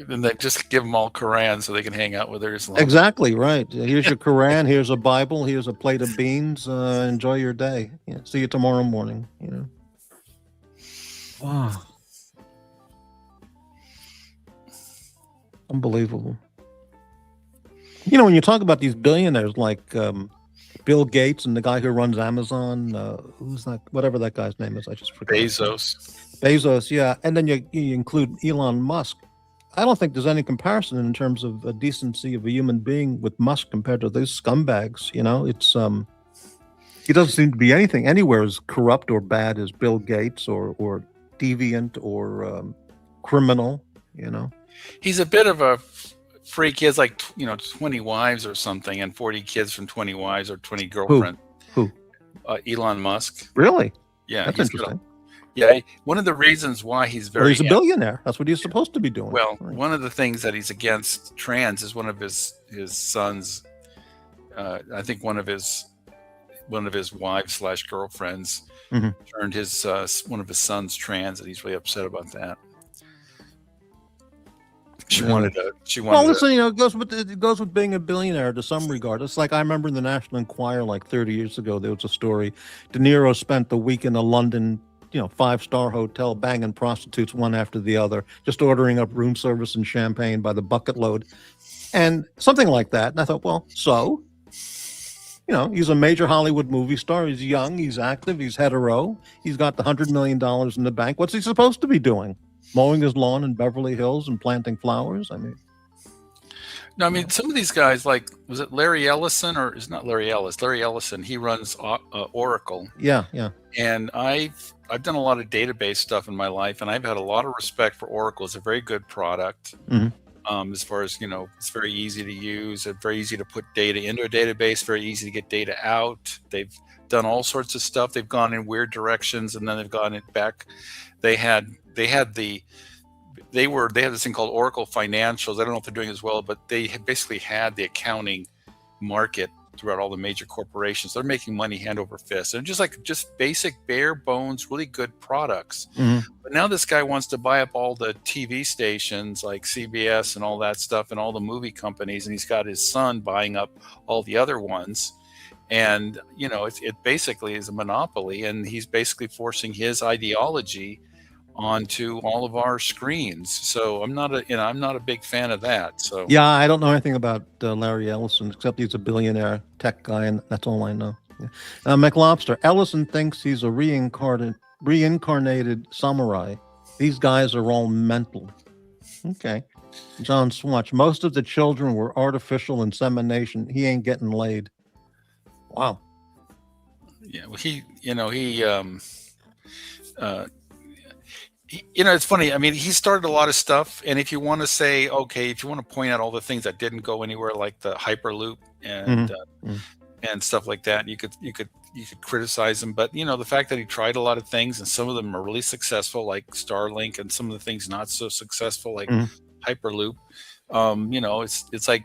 E: And they just give them all Quran so they can hang out with their Islam.
B: Exactly right. Here's your Quran. Here's a Bible. Here's a plate of beans. Enjoy your day. Yeah. See you tomorrow morning. Wow. Unbelievable. When you talk about these billionaires like Bill Gates and the guy who runs Amazon, who's that? Whatever that guy's name is, I just forgot. Bezos, yeah. And then you include Elon Musk. I don't think there's any comparison in terms of a decency of a human being with Musk compared to those scumbags. It's he doesn't seem to be anywhere as corrupt or bad as Bill Gates or deviant or criminal.
E: He's a bit of a freak. He has 20 wives or something, and 40 kids from 20 wives or 20 girlfriends.
B: Who?
E: Elon Musk.
B: Really?
E: Yeah,
B: That's interesting.
E: Yeah, one of the reasons why he's very
B: He's a billionaire. That's what he's supposed to be doing.
E: Well,
B: Right.
E: one of the things that he's against trans is one of his sons. I think one of his wives / girlfriends turned his one of his sons trans, and he's really upset about that. She wanted to.
B: Well, listen, it goes with being a billionaire to some regard. It's like I remember in the National Enquirer, like 30 years ago, there was a story. De Niro spent the week in a London, 5-star hotel, banging prostitutes one after the other, just ordering up room service and champagne by the bucket load, and something like that. And I thought, well, so, he's a major Hollywood movie star. He's young, he's active, he's hetero, he's got the $100 million in the bank. What's he supposed to be doing? mowing his lawn in Beverly Hills and planting flowers. I mean,
E: No, I mean some of these guys, like was it Larry Ellison or is not Larry Ellis? Larry Ellison. He runs Oracle,
B: yeah, yeah.
E: and I've done a lot of database stuff in my life, and I've had a lot of respect for Oracle. It's a very good product.
B: Mhm.
E: As far as it's very easy to use. It's very easy to put data into a database. Very easy to get data out. They've done all sorts of stuff. They've gone in weird directions, and then they've gone it back. They had this thing called Oracle Financials. I don't know if they're doing as well, but they basically had the accounting market throughout all the major corporations. They're making money hand over fist, and just basic bare bones, really good products.
B: Mhm.
E: But now this guy wants to buy up all the TV stations like CBS and all that stuff, and all the movie companies, and he's got his son buying up all the other ones. And it basically is a monopoly, and he's basically forcing his ideology onto all of our screens. So I'm not a big fan of that. So
B: Yeah, I don't know anything about Larry Ellison except he's a billionaire tech guy, and that's all I know. Yeah. McLobster, Ellison thinks he's a reincarnated samurai. These guys are all mental. Okay. John Swatch, most of the children were artificial insemination. He ain't getting laid. Wow.
E: yeah, well, it's funny. I mean, he started a lot of stuff, and if you want to say, okay, if you want to point out all the things that didn't go anywhere, like the Hyperloop and and stuff like that, you could criticize him. But the fact that he tried a lot of things, and some of them are really successful, like Starlink, and some of the things not so successful, like Hyperloop. It's like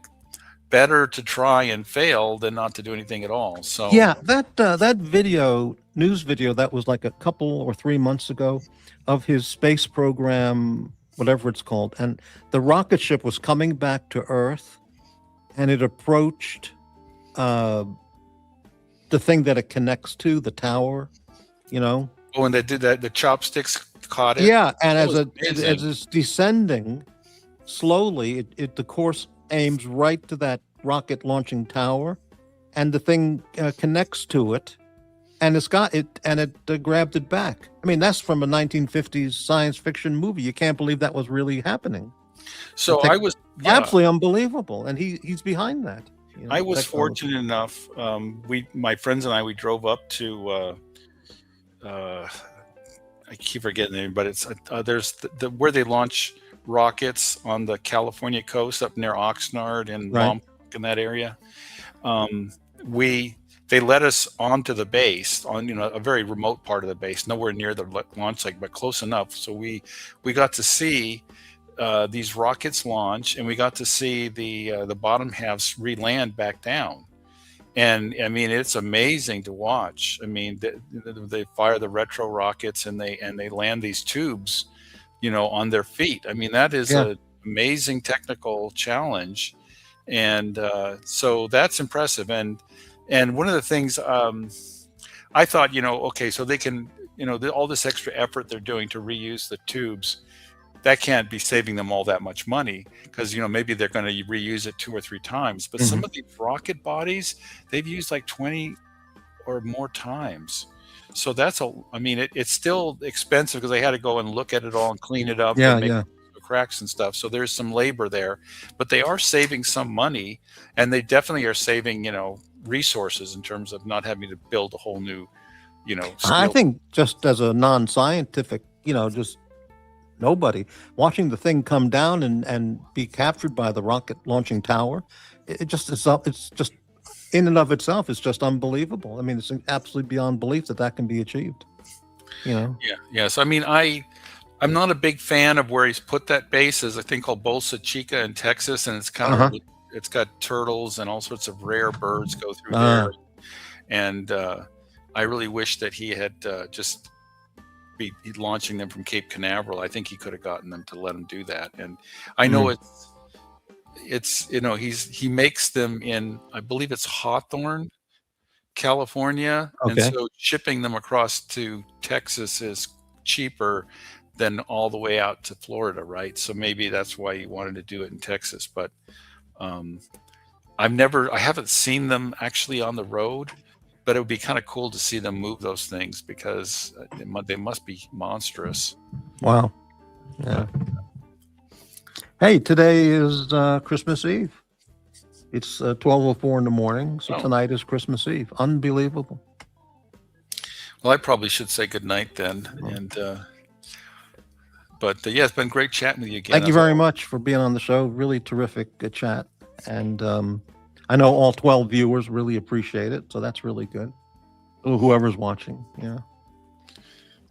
E: better to try and fail than not to do anything at all. So
B: yeah, that news video that was like a couple or 3 months ago of his space program, whatever it's called, and the rocket ship was coming back to Earth, and it approached the thing that it connects to, the tower.
E: Oh, and they did that. The chopsticks caught it.
B: Yeah, and
E: That
B: as
E: was amazing.
B: it's descending slowly, the course aims right to that rocket launching tower, and the thing connects to it, and it grabbed it back. I mean, that's from a 1950s science fiction movie. You can't believe that was really happening.
E: So I was
B: Absolutely unbelievable, and he's behind that.
E: I was
B: technology.
E: fortunate enough. My friends and we drove up to. I keep forgetting the name, but it's there's where they launch rockets on the California coast up near Oxnard and
B: Right.
E: Lompoc in that area. They let us onto the base on a very remote part of the base, nowhere near the launch site, but close enough. So we got to see these rockets launch, and we got to see the bottom halves re-land back down. And I mean, it's amazing to watch. I mean, they fire the retro rockets, and they land these tubes, on their feet. I mean, that is an amazing technical challenge, and so that's impressive. And one of the things I thought, okay, so they can, all this extra effort they're doing to reuse the tubes, that can't be saving them all that much money, because maybe they're going to reuse it 2 or 3 times. But some of these rocket bodies, they've used like 20 or more times. So it's still expensive, because they had to go and look at it all and clean it up and make cracks and stuff. So there's some labor there, but they are saving some money, and they definitely are saving resources in terms of not having to build a whole new
B: I
E: skill.
B: think just as a non-scientific, just nobody watching the thing come down and be captured by the rocket launching tower, it's just in and of itself, it's just unbelievable. I mean, it's absolutely beyond belief that can be achieved.
E: Yeah. So I mean, I'm not a big fan of where he's put that base. There's a thing called Bolsa Chica in Texas, and it's kind of it's got turtles and all sorts of rare birds go through there. And I really wish that he had just be launching them from Cape Canaveral. I think he could have gotten them to let him do that. And I know it's he makes them in, I believe it's Hawthorne, California, and
B: Okay.
E: so shipping them across to Texas is cheaper than all the way out to Florida, right? So maybe that's why he wanted to do it in Texas. But I haven't seen them actually on the road, but it would be kind of cool to see them move those things, because they must be monstrous.
B: Wow. Yeah. Hey, today is Christmas Eve. It's 12:04 in the morning, so
E: Oh.
B: tonight is Christmas Eve. Unbelievable.
E: Well, I probably should say good night then. And but yeah, it's been great chatting with you again.
B: Thank you
E: as
B: very
E: always.
B: much for being on the show. Really terrific chat. And I know all 12 viewers really appreciate it, so that's really good. Or whoever's watching, yeah.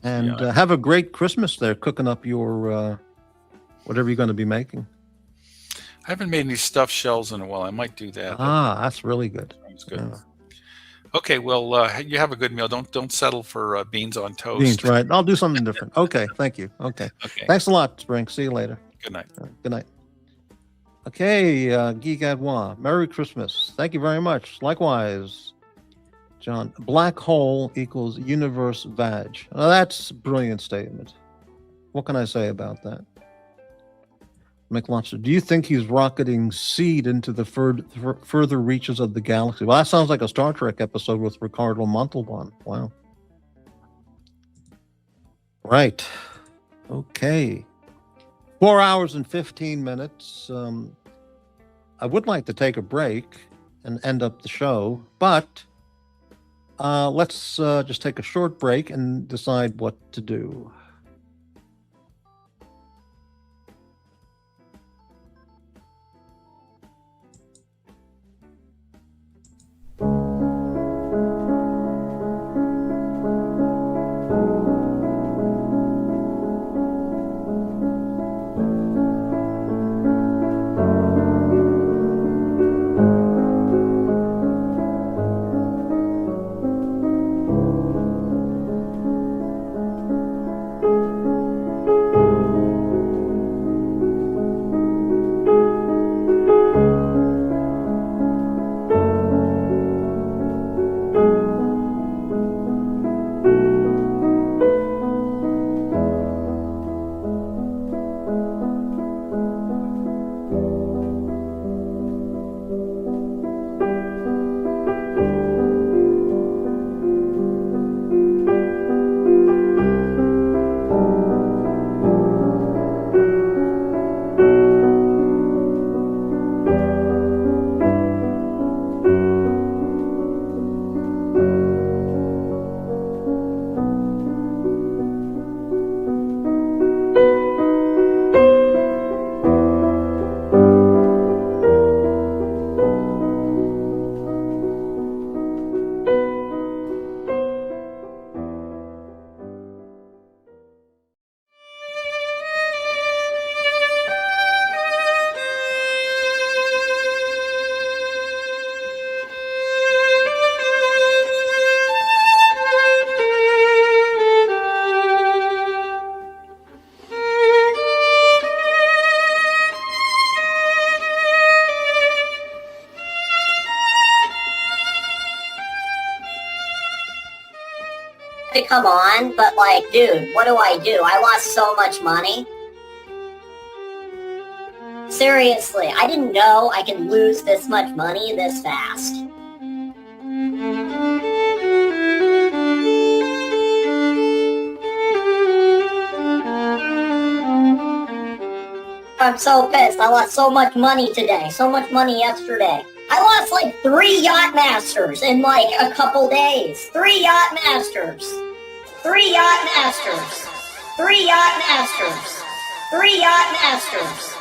B: And
E: Yeah.
B: have a great Christmas there, cooking up your whatever you're going to be making.
E: I haven't made any stuffed shells in a while. I might do that.
B: That's really good.
E: Sounds good.
B: Yeah.
E: Okay, well, you have a good meal. Don't settle for beans on toast.
B: Beans, right? I'll do something different. Okay, thank you. Okay.
E: Okay.
B: Thanks a lot, Spring. See you later.
E: Good night.
B: Good night. Okay, Guy Gadwa, Merry Christmas. Thank you very much. Likewise, John. Black hole equals universe vag. Now, that's a brilliant statement. What can I say about that? McLobster, do you think he's rocketing seed into the further reaches of the galaxy? Well, that sounds like a Star Trek episode with Ricardo Montalban. Wow. Right. Okay. 4 hours and 15 minutes. I would like to take a break and end up the show, but let's just take a short break and decide what to do.
D: Come on, but like, dude, what do? I lost so much money. Seriously, I didn't know I could lose this much money this fast. I'm so pissed. I lost so much money today, so much money yesterday. I lost like 3 Yacht Masters in like a couple days. 3 Yacht Masters. 3 Yacht Masters. 3 Yacht Masters. 3 Yacht Masters.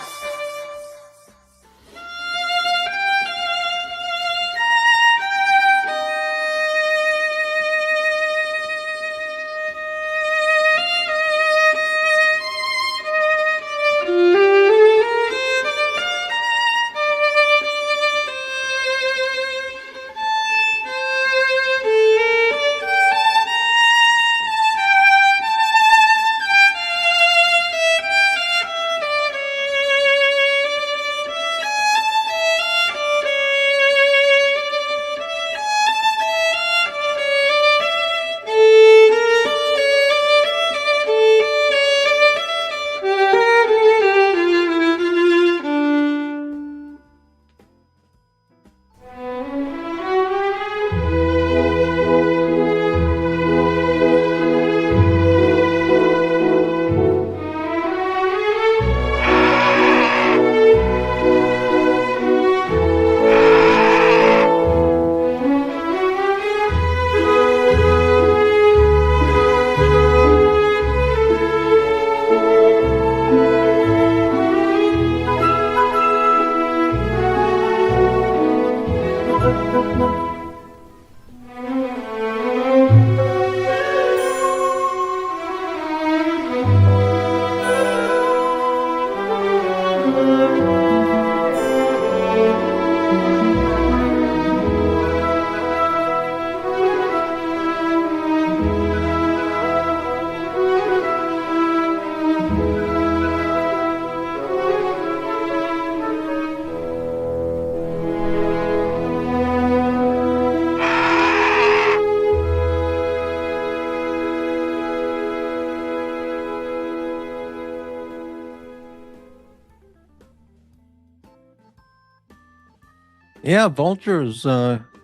B: Yeah, Vulture's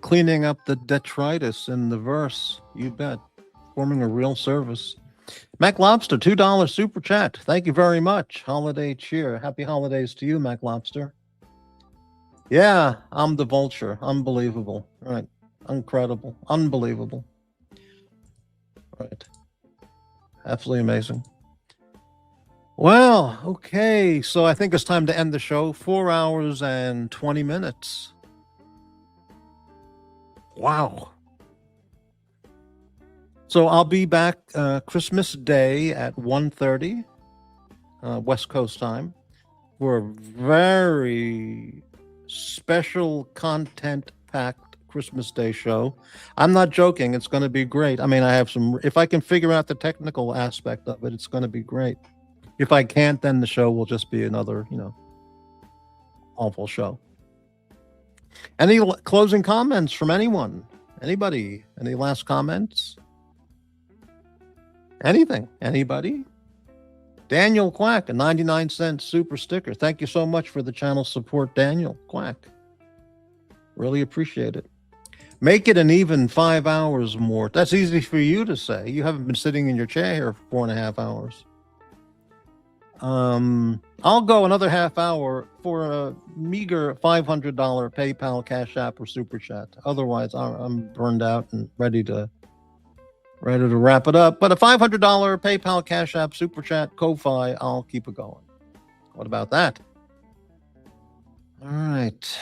B: cleaning up the detritus in the verse. You bet. Forming a real service. Mac Lobster, $2 super chat. Thank you very much. Holiday cheer. Happy holidays to you, Mac Lobster. Yeah, I'm the Vulture. Unbelievable. Right. Incredible. Unbelievable. Right. Absolutely amazing. Well, okay. So I think it's time to end the show. 4 hours and 20 minutes. Wow. So I'll be back Christmas Day at 1:30 West Coast time for a very special content packed Christmas Day show. I'm not joking. It's going to be great. I mean, I have some, if I can figure out the technical aspect of it, it's going to be great. If I can't, then the show will just be another, awful show. Any closing comments from anyone? Anybody? Any last comments? Anything? Anybody? Daniel Quack, a 99-cent super sticker. Thank you so much for the channel support, Daniel Quack. Really appreciate it. Make it an even 5 hours more. That's easy for you to say. You haven't been sitting in your chair here for 4.5 hours. I'll go another half hour for a meager $500 PayPal, Cash App, or Super Chat. Otherwise, I'm burned out and ready to wrap it up. But a $500 PayPal, Cash App, Super Chat, Ko-Fi, I'll keep it going. What about that? All right.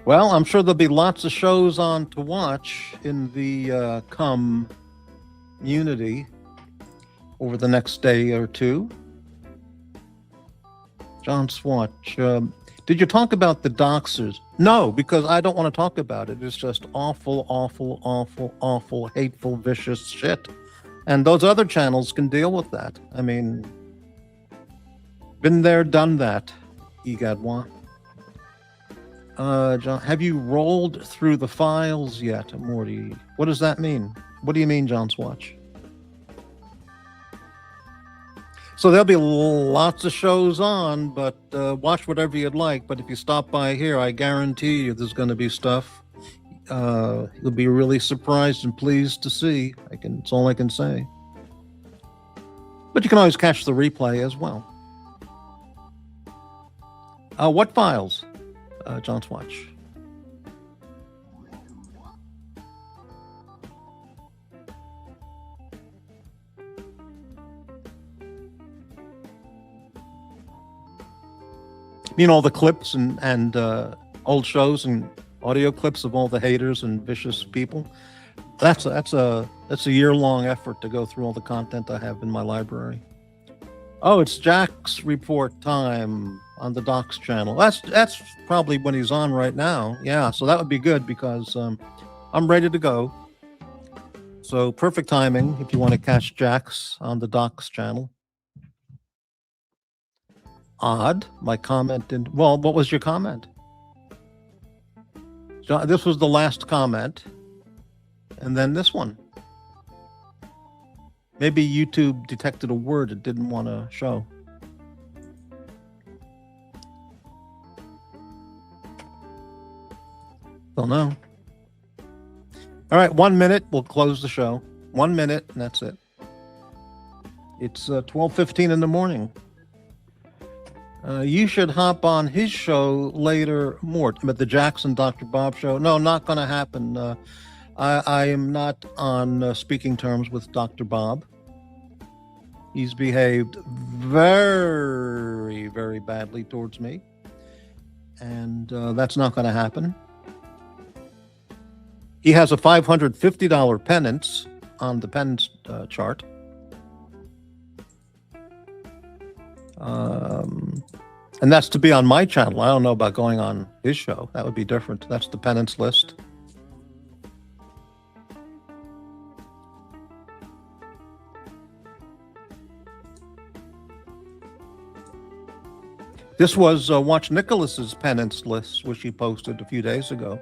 B: Well, I'm sure there'll be lots of shows on to watch in the community over the next day or two. John Swatch, did you talk about the doxers? No, because I don't want to talk about it. It's just awful, awful, awful, awful, hateful, vicious shit. And those other channels can deal with that. I mean, been there, done that, Egadwa. John, have you rolled through the files yet, Morty? What does that mean? What do you mean, John Swatch? So there'll be lots of shows on, but watch whatever you'd like. But if you stop by here, I guarantee you there's going to be stuff. You'll be really surprised and pleased to see. It's all I can say. But you can always catch the replay as well. What files? John Swatch. You know, all the clips and old shows and audio clips of all the haters and vicious people. That's a year-long effort to go through all the content I have in my library. Oh, it's Jack's report time on the Docs channel. That's probably when he's on right now. Yeah, so that would be good because I'm ready to go. So perfect timing if you want to catch Jack's on the Docs channel. Odd, my comment didn't. Well, what was your comment? John, this was the last comment, and then this one. Maybe YouTube detected a word it didn't want to show. Don't know. All right, 1 minute. We'll close the show. 1 minute, and that's it. It's 12:15 in the morning. You should hop on his show later, Mort, but the Jackson Dr. Bob show. No, not going to happen. I am not on speaking terms with Dr. Bob. He's behaved very, very badly towards me. And that's not going to happen. He has a $550 penance on the penance chart. And that's to be on my channel. I don't know about going on his show. That would be different. That's the penance list. This was Watch Nicholas's penance list, which he posted a few days ago.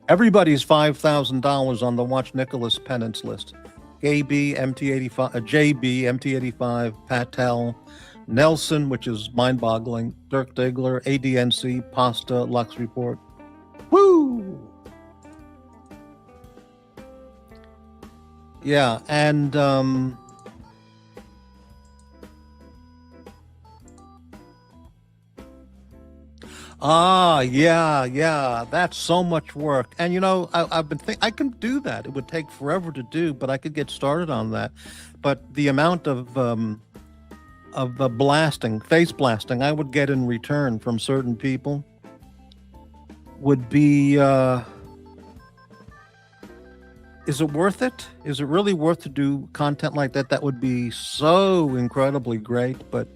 B: Everybody's $5,000 on the Watch Nicholas penance list. KB, MT85, JB, MT85, Patel, Nelson, which is mind-boggling, Dirk Diggler, ADNC, Pasta, Lux Report. Woo! Yeah, and yeah, that's so much work. And I've been thinking I can do that. It would take forever to do, but I could get started on that. But the amount of blasting, face blasting, I would get in return from certain people would be. Is it worth it? Is it really worth to do content like that? That would be so incredibly great, but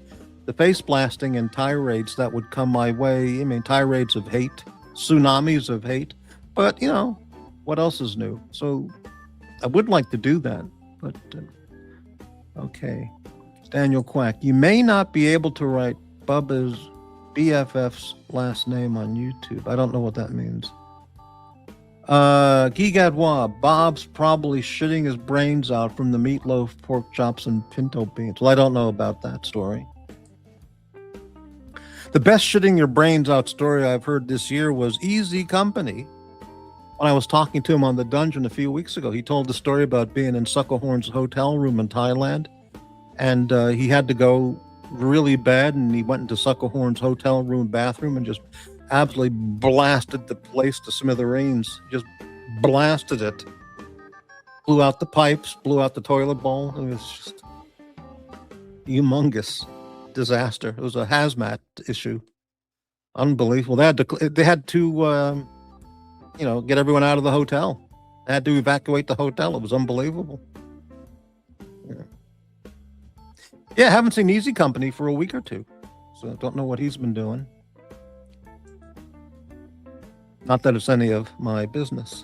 B: the face blasting and tirades that would come my way, tirades of hate, tsunamis of hate, but what else is new? So I would like to do that, but okay. Daniel Quack, you may not be able to write Bubba's BFF's last name on YouTube. I don't know what that means. Gigadwa, Bob's probably shitting his brains out from the meatloaf, pork chops, and pinto beans. Well, I don't know about that story. The best shitting your brains out story I've heard this year was Easy Company. When I was talking to him on the dungeon a few weeks ago, he told the story about being in Suckerhorn's hotel room in Thailand, and he had to go really bad, and he went into Suckerhorn's hotel room bathroom and just absolutely blasted the place to smithereens. Just blasted it. Blew out the pipes, blew out the toilet bowl. It was just humongous disaster. It was a hazmat issue. Unbelievable. They had to get everyone out of the hotel. They had to evacuate the hotel. It was unbelievable. Yeah, haven't seen Easy Company for a week or two, so I don't know what he's been doing. Not that it's any of my business.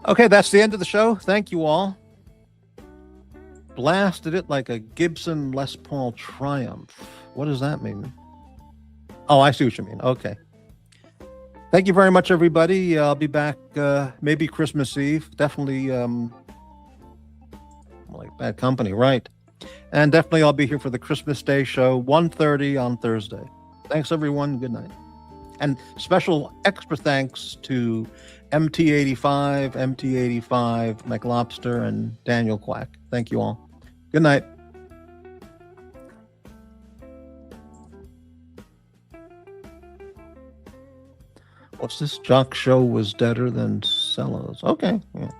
B: Okay, that's the end of the show. Thank you all. Blasted it like a Gibson Les Paul Triumph. What does that mean? Oh, I see what you mean. Okay. Thank you very much, everybody. I'll be back maybe Christmas Eve. Definitely like Bad Company, right? And definitely I'll be here for the Christmas Day show, 1:30 on Thursday. Thanks, everyone. Good night. And special extra thanks to MT85, McLobster, and Daniel Quack. Thank you all. Good night. What's this? Jock Show was deader than Cellos. Okay. Yeah.